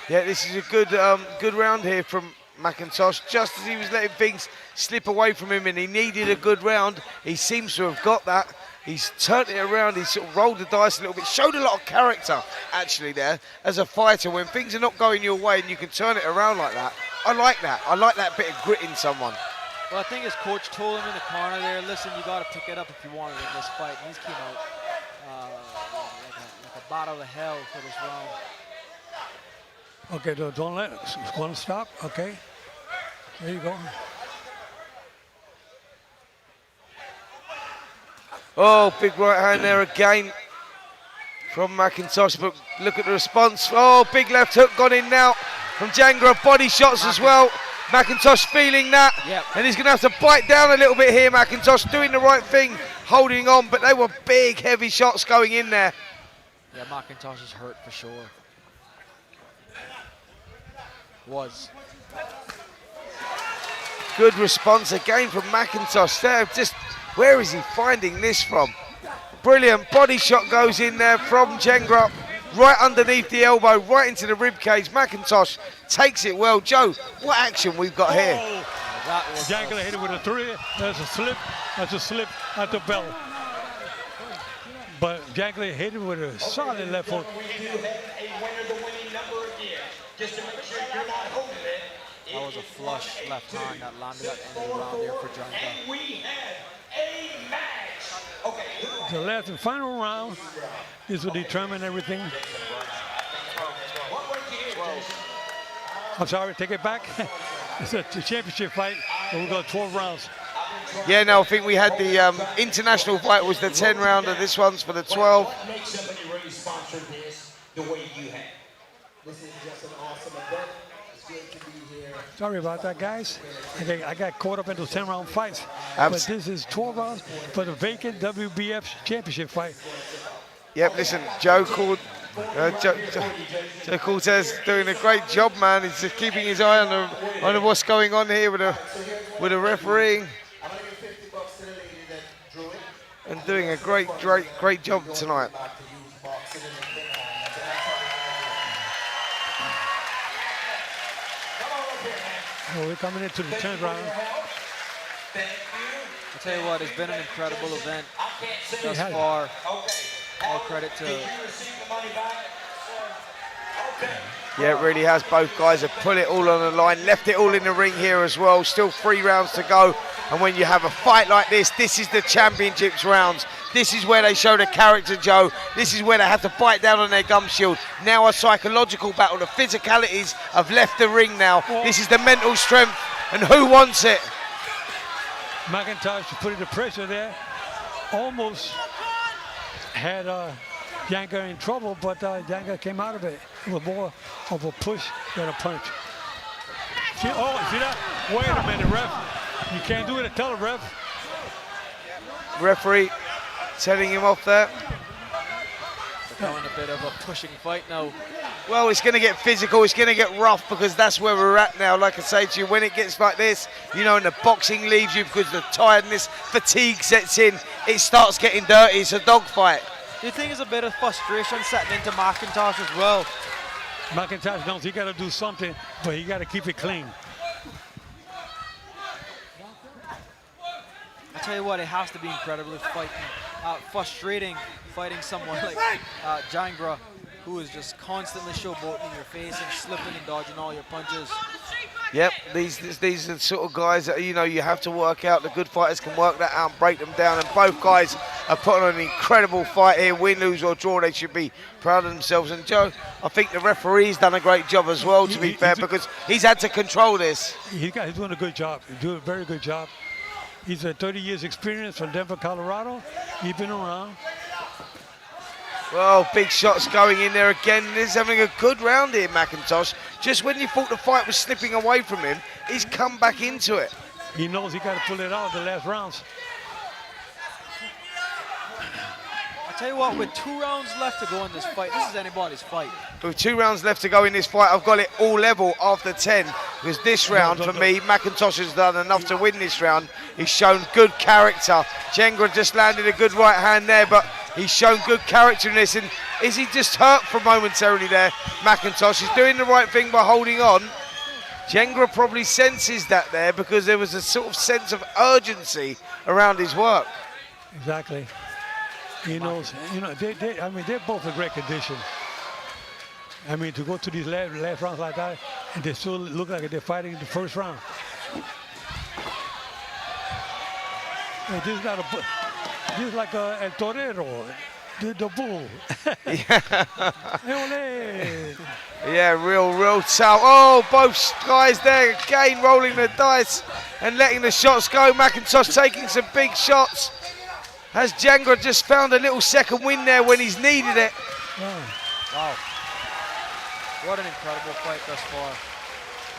Yeah, this is a good round here from McIntosh, just as he was letting things slip away from him and he needed a good round. He seems to have got that. He's turned it around, he's sort of rolled the dice a little bit, showed a lot of character actually there as a fighter when things are not going your way and you can turn it around like that. I like that. I like that bit of grit in someone. Well, I think his coach told him in the corner there, listen, you got to pick it up if you want it in this fight. And he's came out like a bat out of hell for this round. Okay, don't let it. One stop. Okay. There you go. Oh, big right hand there again from McIntosh, but look at the response. Oh, big left hook gone in now from Jangra. Body shots as well. McIntosh feeling that, and he's going to have to bite down a little bit here. McIntosh doing the right thing, holding on, but they were big, heavy shots going in there. Yeah, McIntosh is hurt for sure. Was. Good response again from McIntosh there. Just where is he finding this from? Brilliant body shot goes in there from Jangra, right underneath the elbow, right into the rib cage. McIntosh takes it well. Joe, what action we've got here? Jangra hit it with a 3. That's a slip. That's a slip at the bell. But Jangra hit it with a solid left hook. That was a flush left hand that landed at the end of the round there for Jangra. The last and final round, this will determine everything. I'm sorry, take it back. It's a championship fight, and we've got 12 rounds. Yeah, no, I think we had the international fight was the 10 rounder. This one's for the 12. Make somebody really sponsor this the way you have. This is just an awesome event. It's great to be here. Sorry about that, guys. I got caught up in those 10-round fights. But this is 12 rounds for the vacant WBF championship fight. Yep, listen, Joe Cortez doing a great job, man. He's just keeping his eye on what's going on here with the refereeing. And doing a great job tonight. Well, we're coming into the 10th round. I'll tell you what, it's been an incredible event thus far. All credit to Yeah, it really has. Both guys have put it all on the line, left it all in the ring here as well. Still 3 rounds to go. And when you have a fight like this is the championships rounds. This is where they show the character, Joe. This is where they have to bite down on their gum shield. Now a psychological battle. The physicalities have left the ring now. This is the mental strength. And who wants it? McIntosh putting the pressure there. Almost had Jangra in trouble, but Jangra came out of it. It was more of a push than a punch. See that? Wait a minute, ref. You can't do it. Tell the ref. Referee telling him off there. Becoming a bit of a pushing fight now. Well, it's going to get physical, it's going to get rough, because that's where we're at now. Like I say to you, when it gets like this, you know, and the boxing leaves you because the tiredness, fatigue sets in, it starts getting dirty. It's a dogfight. Do you think there's a bit of frustration setting into McIntosh as well? McIntosh knows he got to do something, but he got to keep it clean. I tell you what, it has to be incredibly frustrating fighting someone like Jangra, who is just constantly showboating in your face and slipping and dodging all your punches. Yep, these are the sort of guys that, you know, you have to work out. The good fighters can work that out and break them down. And both guys are putting on an incredible fight here. Win, lose or draw, they should be proud of themselves. And Joe, I think the referee's done a great job as well, to be fair, because he's had to control this. He's doing a good job. He's doing a very good job. He's a 30 years experience from Denver, Colorado. He's been around. Well, big shots going in there again. He's having a good round here, McIntosh. Just when you thought the fight was slipping away from him, he's come back into it. He knows he got to pull it out the last rounds. I tell you what, with 2 rounds left to go in this fight, this is anybody's fight. With 2 rounds left to go in this fight, I've got it all level after 10. Because this round, for me, McIntosh has done enough to win this round. He's shown good character. Jangra just landed a good right hand there, but he's shown good character in this. And is he just hurt for momentarily there? McIntosh is doing the right thing by holding on. Jangra probably senses that there, because there was a sort of sense of urgency around his work. Exactly. He knows, you know, they're both in great condition. I mean, to go to these last rounds like that, and they still look like they're fighting in the first round. Hey, this is not a, this is like El Torero, the bull. Yeah, real tough. Oh, both guys there again rolling the dice and letting the shots go. McIntosh taking some big shots. Has Jangra just found a little second win there when he's needed it? Wow. What an incredible fight thus far.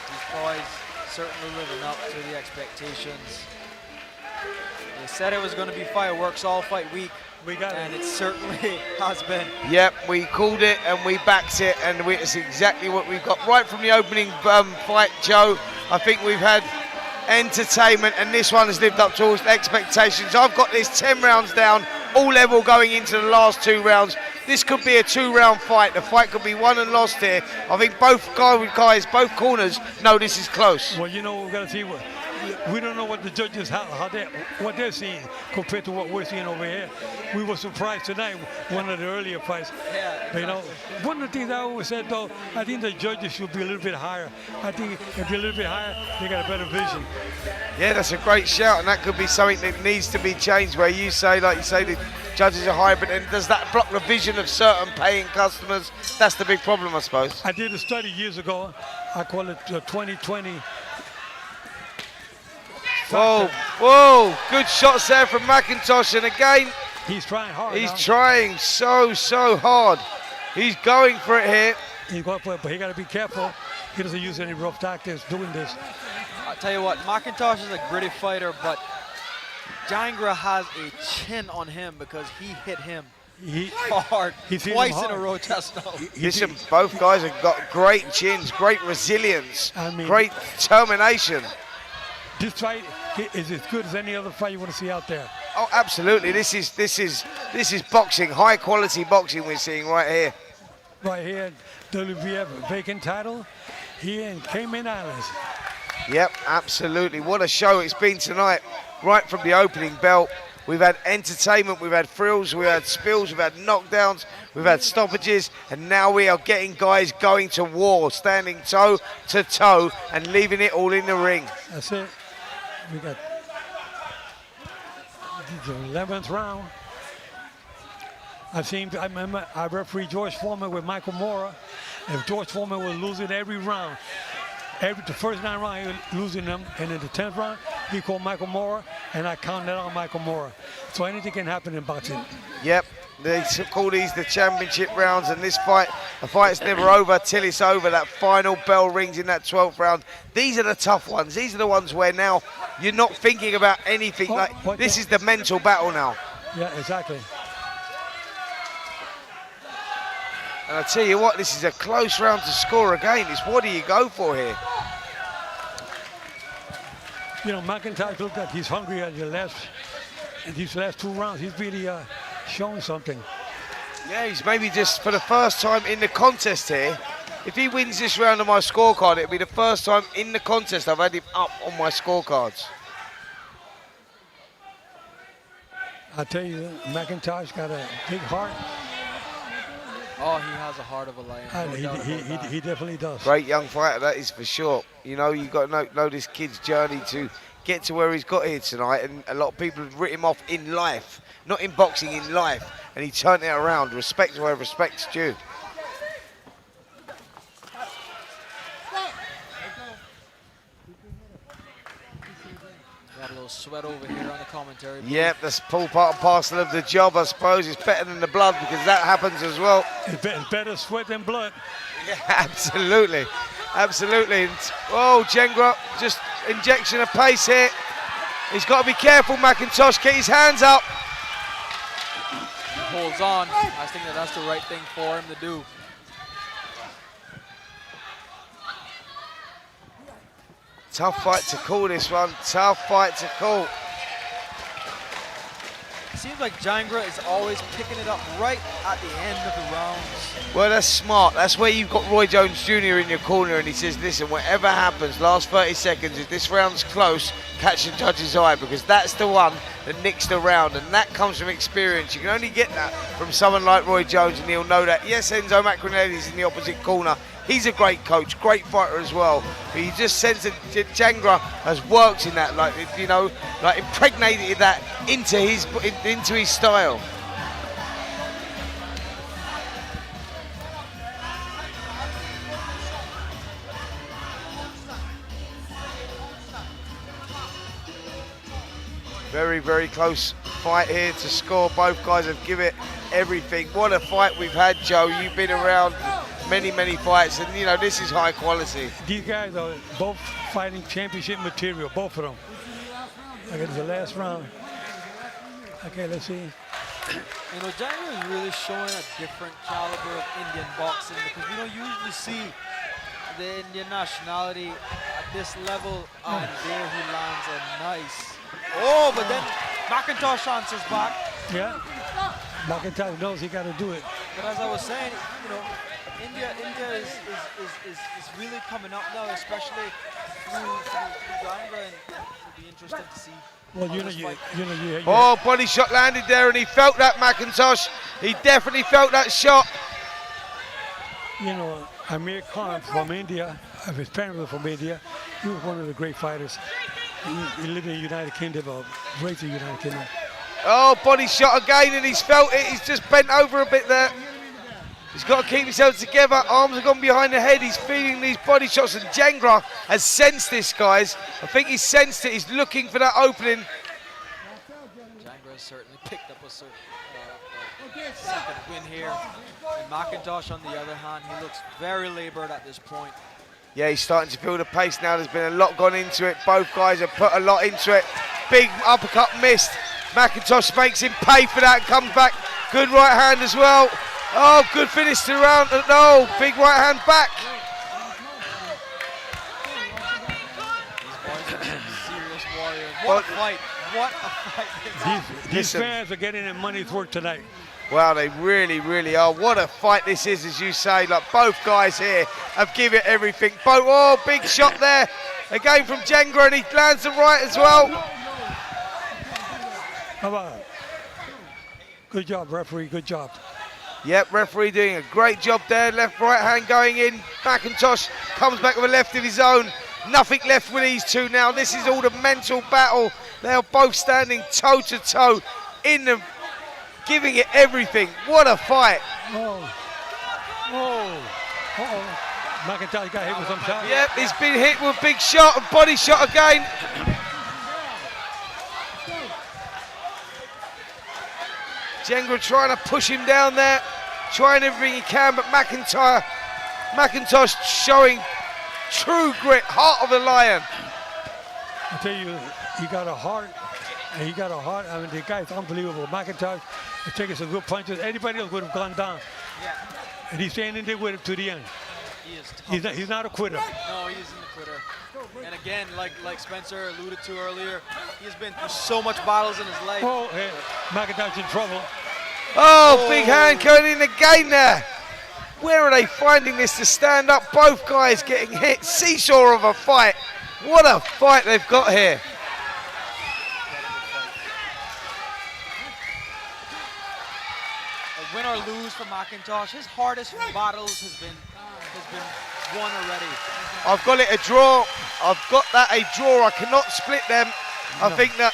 These boys certainly living up to the expectations. They said it was going to be fireworks all fight week. We got and it certainly has been. Yep, we called it and we backed it, and it's exactly what we've got right from the opening fight, Joe. I think we've had entertainment, and this one has lived up to all expectations. I've got this 10 rounds down, all level going into the last 2 rounds. This could be a 2-round fight. The fight could be won and lost here. I think both guys, both corners know this is close. Well, you know, we're going to see we don't know what the judges, what they're seeing compared to what we're seeing over here. We were surprised tonight, one of the earlier fights. Yeah, exactly. You know, one of the things I always said, though, I think the judges should be a little bit higher. I think if they're a little bit higher, they got a better vision. Yeah, that's a great shout, and that could be something that needs to be changed, where you say, like you say, the judges are high, but then does that block the vision of certain paying customers? That's the big problem, I suppose. I did a study years ago. I call it 2020. Whoa, good shots there from McIntosh, and again, he's trying hard. He's trying so hard. He's going for it here. He's going for it, but he got to be careful. He doesn't use any rough tactics doing this. I'll tell you what, McIntosh is a gritty fighter, but Jangra has a chin on him because he hit him hard twice in a row just now. Listen, both guys have got great chins, great resilience, great determination. This fight is as good as any other fight you want to see out there. Oh, absolutely. This is boxing, high quality boxing we're seeing right here. Right here, WBF vacant title here in Cayman Islands. Yep, absolutely. What a show it's been tonight. Right from the opening bell, we've had entertainment, we've had thrills, we've had spills, we've had knockdowns, we've had stoppages, and now we are getting guys going to war, standing toe to toe and leaving it all in the ring. That's it. We got the 11th round. I remember I refereed George Foreman with Michael Mora. If George Foreman was losing every round, the first 9 rounds he was losing them, and in the 10th round he called Michael Mora, and I counted on Michael Mora. So anything can happen in boxing. Yep, they call these the championship rounds, and this fight, the fight's never over till it's over. That final bell rings in that 12th round. These are the tough ones. These are the ones where now you're not thinking about anything. This is the mental battle now. Yeah, exactly. And I tell you what, this is a close round to score again. It's what do you go for here? You know, McIntosh looked like he's hungry at these last 2 rounds. He's really showing something. Yeah, he's maybe just for the first time in the contest here. If he wins this round on my scorecard, it'll be the first time in the contest I've had him up on my scorecards. I tell you, McIntosh got a big heart. Oh, he has a heart of a lion. He definitely does. Great young fighter, that is for sure. You know, you've got to know this kid's journey to get to where he's got here tonight, and a lot of people have written him off in life, not in boxing, in life, and he turned it around. Respect where respect's due. Got a little sweat over here on the commentary booth. Yep, that's part and parcel of the job, I suppose. It's better than the blood because that happens as well. It's better sweat than blood. Yeah, absolutely. Absolutely. Oh, Jangra, just injection of pace here. He's got to be careful, McIntosh. Get his hands up. He holds on. I think that's the right thing for him to do. Tough fight to call this one. Tough fight to call. It seems like Jangra is always picking it up right at the end of the rounds. Well, that's smart. That's where you've got Roy Jones Jr. in your corner, and he says, listen, whatever happens, last 30 seconds, if this round's close, catch the judge's eye, because that's the one that nicks the round, and that comes from experience. You can only get that from someone like Roy Jones, and he'll know that. Yes, Enzo Macronelli's in the opposite corner. He's a great coach, great fighter as well. But you just sense that Jangra has worked in that, like, you know, like impregnated that into his style. Very, very close fight here to score. Both guys have given it everything. What a fight we've had, Joe. You've been around many, many fights, and you know, this is high quality. These guys are both fighting championship material, both of them. Okay, it's the last round. Okay, let's see. You know, Jangra is really showing a different caliber of Indian boxing, because we don't usually see the Indian nationality at this level, and there he lands a nice. Oh, but then McIntosh answers back. Yeah, McIntosh knows he got to do it. But as I was saying, you know, India is really coming up now, especially through Jangra, and it'll be interesting to see. Well, Oh, body shot landed there, and he felt that, McIntosh. He definitely felt that shot. You know, Amir Khan from India, his parents were from India. He was one of the great fighters. He lived in the United Kingdom, raised in the United Kingdom. Oh, body shot again, and he's felt it. He's just bent over a bit there. He's got to keep himself together. Arms have gone behind the head. He's feeling these body shots, and Jangra has sensed this, guys. I think he's sensed it. He's looking for that opening. Jangra has certainly picked up a second win here. And McIntosh, on the other hand, he looks very labored at this point. Yeah, he's starting to feel the pace now. There's been a lot gone into it. Both guys have put a lot into it. Big uppercut missed. McIntosh makes him pay for that and comes back. Good right hand as well. Oh, good finish to the round. No, big right hand back. These boys are some serious warriors. What a fight. What a fight. These fans are getting their money's worth tonight. Wow, they really, really are. What a fight this is, as you say. Like, both guys here have given it everything. Oh, big shot there. Again from Jangra, and he lands the right as well. How about it? Good job, referee. Good job. Yep, referee doing a great job there. Left, right hand going in. McIntosh comes back with a left of his own. Nothing left with these two now. This is all the mental battle. They are both standing toe to toe in the, giving it everything. What a fight. McIntosh got hit with some shot. Yep, he's been hit with a big shot and body shot again. Jangra trying to push him down there, trying everything he can, but McIntosh showing true grit, heart of a lion. I tell you, he got a heart, and he got a heart. I mean, the guy's unbelievable. McIntosh is taking some good punches. Anybody else would have gone down. Yeah. And he's standing there with him to the end. He is tough. He's not a quitter. No, he isn't a quitter. And again, like Spencer alluded to earlier, he's been through so much battles in his life. Oh, hey, McIntosh in trouble. Oh, big hand going in again there. Where are they finding this to stand up? Both guys getting hit. Seesaw of a fight. What a fight they've got here. A win or lose for McIntosh. His hardest battles has been won already. I've got it a draw. I've got that a draw. I cannot split them. I think that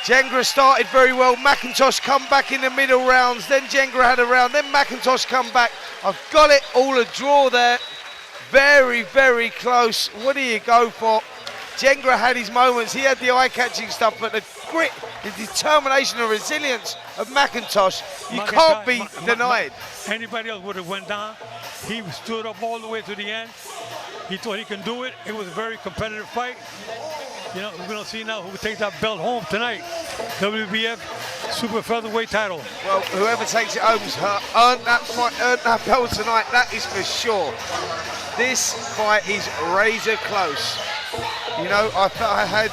Jangra started very well. McIntosh come back in the middle rounds. Then Jangra had a round. Then McIntosh come back. I've got it all a draw there. Very, very close. What do you go for? Jangra had his moments. He had the eye-catching stuff, but the grit, the determination and resilience of McIntosh, you can't be denied. Anybody else would have went down. He stood up all the way to the end. He thought he can do it. It was a very competitive fight. You know, we're going to see now who takes that belt home tonight. WBF Super Featherweight title. Well, whoever takes it home has earned that fight, earned that belt tonight, that is for sure. This fight is razor close. You know, I felt I had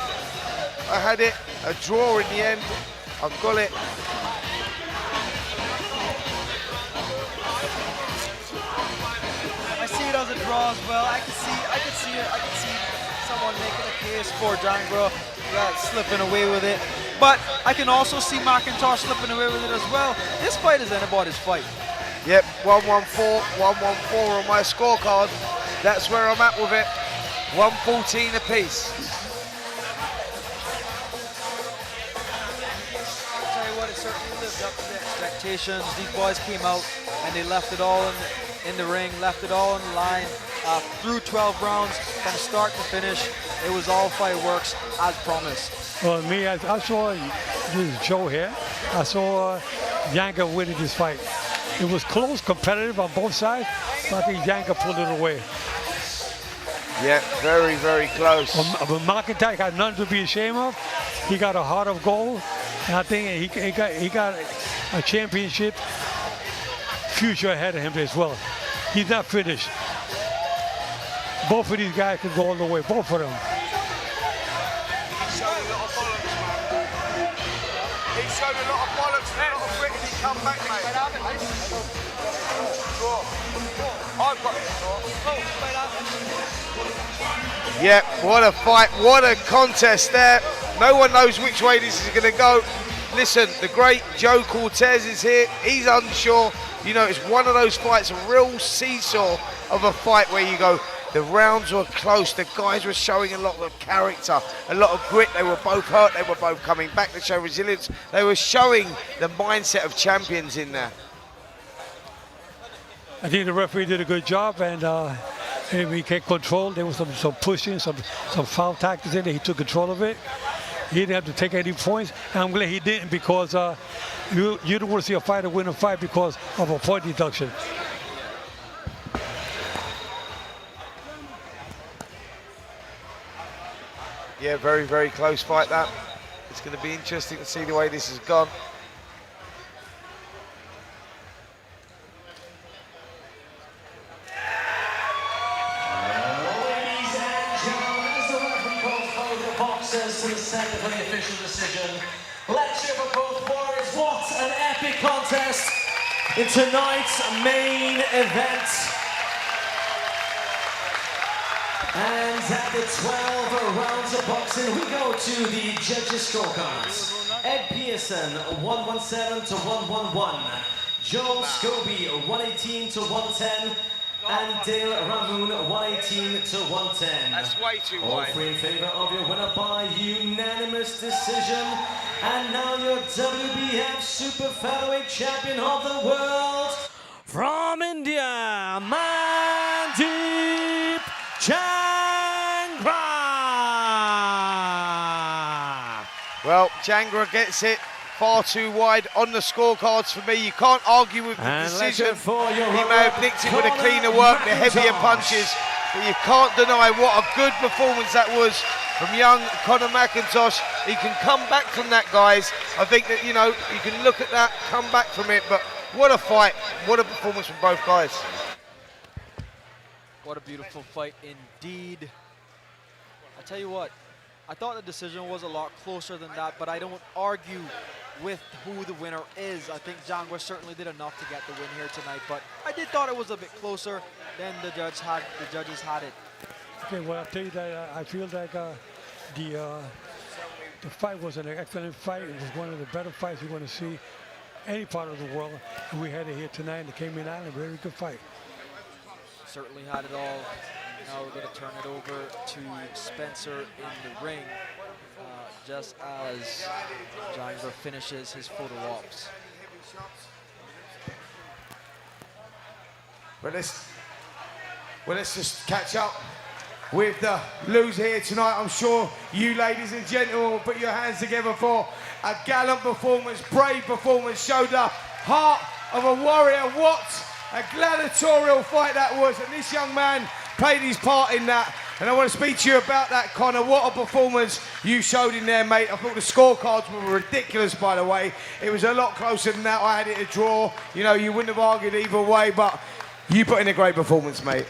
it, a draw in the end. I've got it. I see it as a draw as well. I can see someone making a case for Jangra slipping away with it. But I can also see McIntosh slipping away with it as well. This fight is anybody's fight. Yep, 114, 114 on my scorecard. That's where I'm at with it. 114 apiece. I'll tell you what, it certainly lived up to the expectations. These boys came out and they left it all in the ring, left it all on the line. Through 12 rounds, from start to finish, it was all fireworks as promised. Well, me, I saw this Joe here. I saw Jangra winning this fight. It was close, competitive on both sides, but I think Jangra pulled it away. Yeah, very, very close. But McIntosh got nothing to be ashamed of. He got a heart of gold, and I think he got a championship future ahead of him as well. He's not finished. Both of these guys can go all the way, both of them. He showed a lot of bollocks, man. He showed a lot of bollocks, a lot of grit, and he come back, mate. I've got it. Yep, what a fight, what a contest there. No one knows which way this is going to go. Listen, the great Joe Cortez is here. He's unsure. You know, it's one of those fights, a real seesaw of a fight where you go, the rounds were close. The guys were showing a lot of character, a lot of grit. They were both hurt. They were both coming back to show resilience. They were showing the mindset of champions in there. I think the referee did a good job, and he kept control. There was some pushing, some foul tactics in there. He took control of it. He didn't have to take any points, and I'm glad he didn't, because you don't want to see a fighter win a fight because of a point deduction. Yeah, very, very close fight that. It's going to be interesting to see the way this has gone. Ladies and gentlemen, as the referee calls both the boxers to the center for the official decision, let's cheer for both warriors. What an epic contest in tonight's main event. And at the 12 rounds of boxing, we go to the judges' scorecards. Ed Pearson, 117 to 111. Joel Scobie, 118 to 110. And Dale Ramoon, 118 to 110. That's way too All wide. three in favour of your winner by unanimous decision. And now your WBF Super Featherweight Champion of the world, from India, Mandeep Jangra. Well, Jangra gets it far too wide on the scorecards for me. You can't argue with the decision. He may have nicked it with a cleaner work, the heavier punches, but you can't deny what a good performance that was from young Conor McIntosh. He can come back from that, guys. I think that, you know, you can look at that, come back from it, but what a fight, what a performance from both guys. What a beautiful fight indeed. I tell you what, I thought the decision was a lot closer than that, but I don't argue with who the winner is. I think Jangra certainly did enough to get the win here tonight, but I did thought it was a bit closer than the judges had it. Okay, well, I'll tell you that I feel like the fight was an excellent fight. It was one of the better fights you're going to see any part of the world. And we had it here tonight in the Cayman Islands. Very good fight. Certainly had it all. Now we're going to turn it over to Spencer in the ring, just as Jangra finishes his photo ops. Well, let's just catch up with the loser here tonight. I'm sure you ladies and gentlemen will put your hands together for a gallant performance, brave performance, showed the heart of a warrior. What a gladiatorial fight that was, and this young man played his part in that. And I want to speak to you about that, Conor. What a performance you showed in there, mate. I thought the scorecards were ridiculous, by the way. It was a lot closer than that. I had it a draw. You know, you wouldn't have argued either way, but you put in a great performance, mate.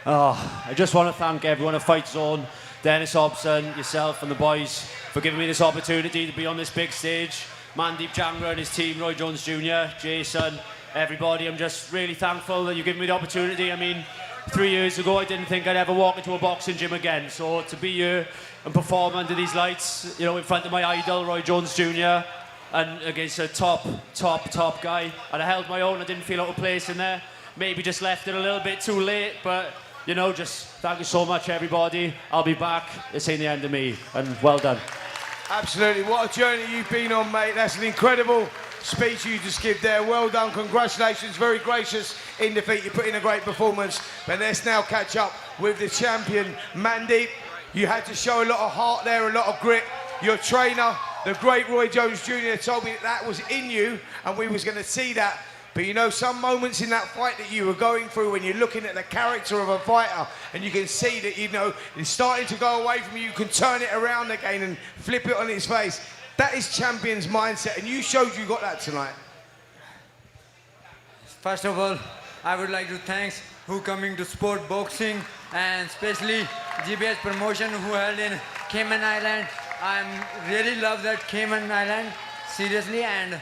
Oh, I just want to thank everyone at FightZone, Dennis Hobson, yourself and the boys for giving me this opportunity to be on this big stage. Mandeep Jangra and his team, Roy Jones Jr., Jason, everybody. I'm just really thankful that you've given me the opportunity. I mean, 3 years ago, I didn't think I'd ever walk into a boxing gym again. So to be here and perform under these lights, you know, in front of my idol, Roy Jones Jr., and against a top guy, and I held my own. I didn't feel out of place in there. Maybe just left it a little bit too late, but you know, just thank you so much, everybody. I'll be back. This ain't the end of me, and well done. Absolutely, what a journey you've been on, mate. That's an incredible speech you just give there. Well done, congratulations, very gracious in defeat. You put in a great performance. But let's now catch up with the champion, Mandeep. You had to show a lot of heart there, a lot of grit. Your trainer, the great Roy Jones Jr., told me that was in you, and we was going to see that. But you know, some moments in that fight that you were going through when you're looking at the character of a fighter and you can see that, you know, it's starting to go away from you, you can turn it around again and flip it on its face. That is champion's mindset, and you showed you got that tonight. First of all, I would like to thank who coming to sport boxing, and especially GBS promotion who held in Cayman Island. I really love that Cayman Island, seriously. And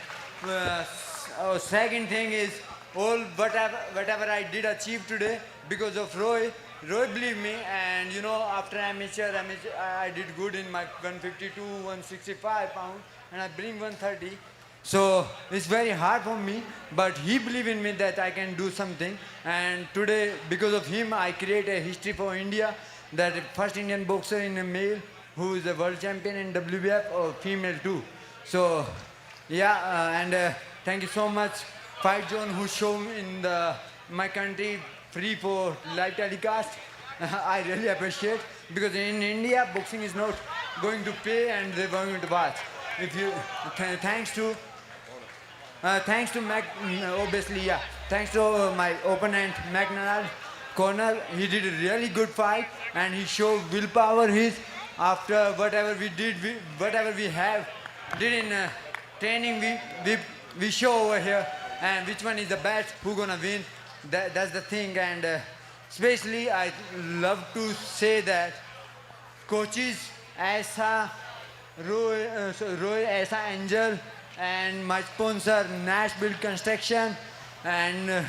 second thing is, all whatever I did achieve today because of Roy. Roy believed me, and you know, after amateur, I did good in my 152, 165 pound, and I bring 130. So it's very hard for me, but he believed in me that I can do something. And today, because of him, I create a history for India, that first Indian boxer in a male who is a world champion in WBF, or female too. So yeah, thank you so much, FightZone, who show me in my country free for live telecast. I really appreciate, because in India boxing is not going to pay and they're going to watch. If you thanks to my opponent McNally Conor, he did a really good fight and he showed willpower. His after whatever we did, whatever we have did in training, we show over here, and which one is the best, who gonna win. That's the thing. And especially I love to say that coaches Aisa, Roy Aisa Angel, and my sponsor Nash Build Construction, and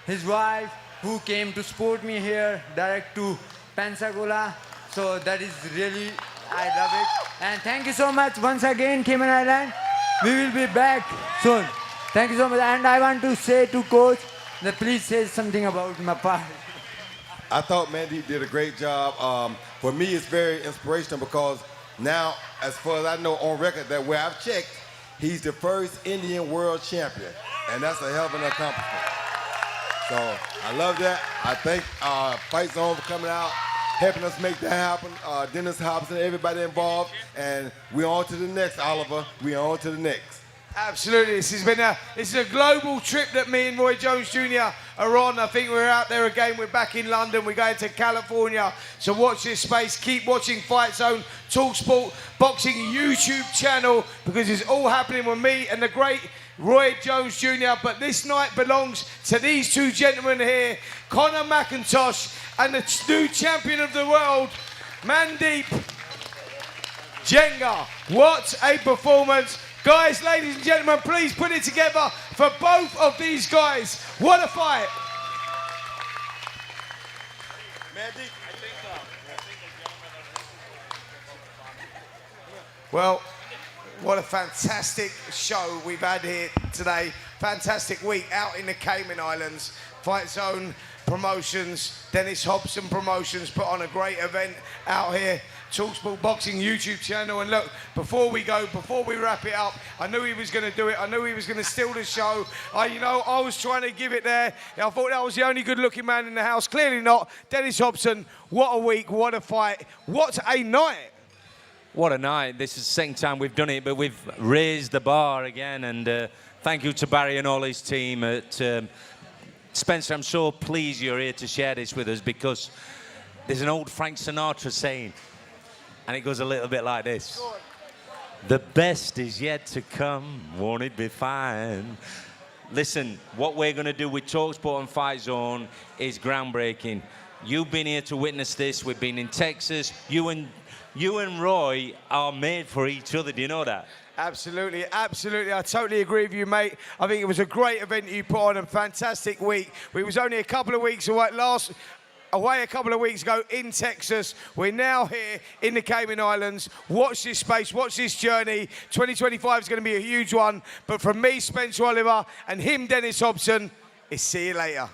his wife who came to support me here direct to Pensacola. So that is really, I love it. And thank you so much once again, Cayman Island. We will be back soon. Thank you so much. And I want to say to coach that please say something about my part. I thought Mandeep did a great job. For me, it's very inspirational because now, as far as I know on record, that where I've checked, he's the first Indian world champion. And that's a hell of an accomplishment. So I love that. I thank FightZone for coming out, helping us make that happen. Dennis Hobson, everybody involved. And we're on to the next, Oliver. We're on to the next. Absolutely, this is a global trip that me and Roy Jones Jr. are on. I think we're out there again. We're back in London. We're going to California. So watch this space. Keep watching FightZone, TalkSport, Boxing YouTube channel because it's all happening with me and the great Roy Jones Jr. But this night belongs to these two gentlemen here, Conor McIntosh and the new champion of the world, Mandeep Jangra. What a performance. Guys, ladies and gentlemen, please put it together for both of these guys. What a fight. Well, what a fantastic show we've had here today. Fantastic week out in the Cayman Islands. FightZone Promotions, Dennis Hobson Promotions put on a great event out here. TalkSport Boxing YouTube channel. And look, before we wrap it up, I knew he was going to do it. I knew he was going to steal the show. I was trying to give it there. I thought that was the only good-looking man in the house. Clearly not. Dennis Hobson, what a week, what a fight, what a night. What a night. This is the second time we've done it, but we've raised the bar again. And thank you to Barry and all his team at Spencer. I'm so pleased you're here to share this with us because there's an old Frank Sinatra saying, and it goes a little bit like this. The best is yet to come, won't it be fine? Listen, what we're going to do with TalkSport and FightZone is groundbreaking. You've been here to witness this. We've been in Texas. You and Roy are made for each other. Do you know that? Absolutely, absolutely. I totally agree with you, mate. I think it was a great event you put on, a fantastic week. We was only a couple of weeks away a couple of weeks ago in Texas. We're now here in the Cayman Islands. Watch this space, watch this journey. 2025 is going to be a huge one. But from me, Spencer Oliver, and him, Dennis Hobson, it's see you later.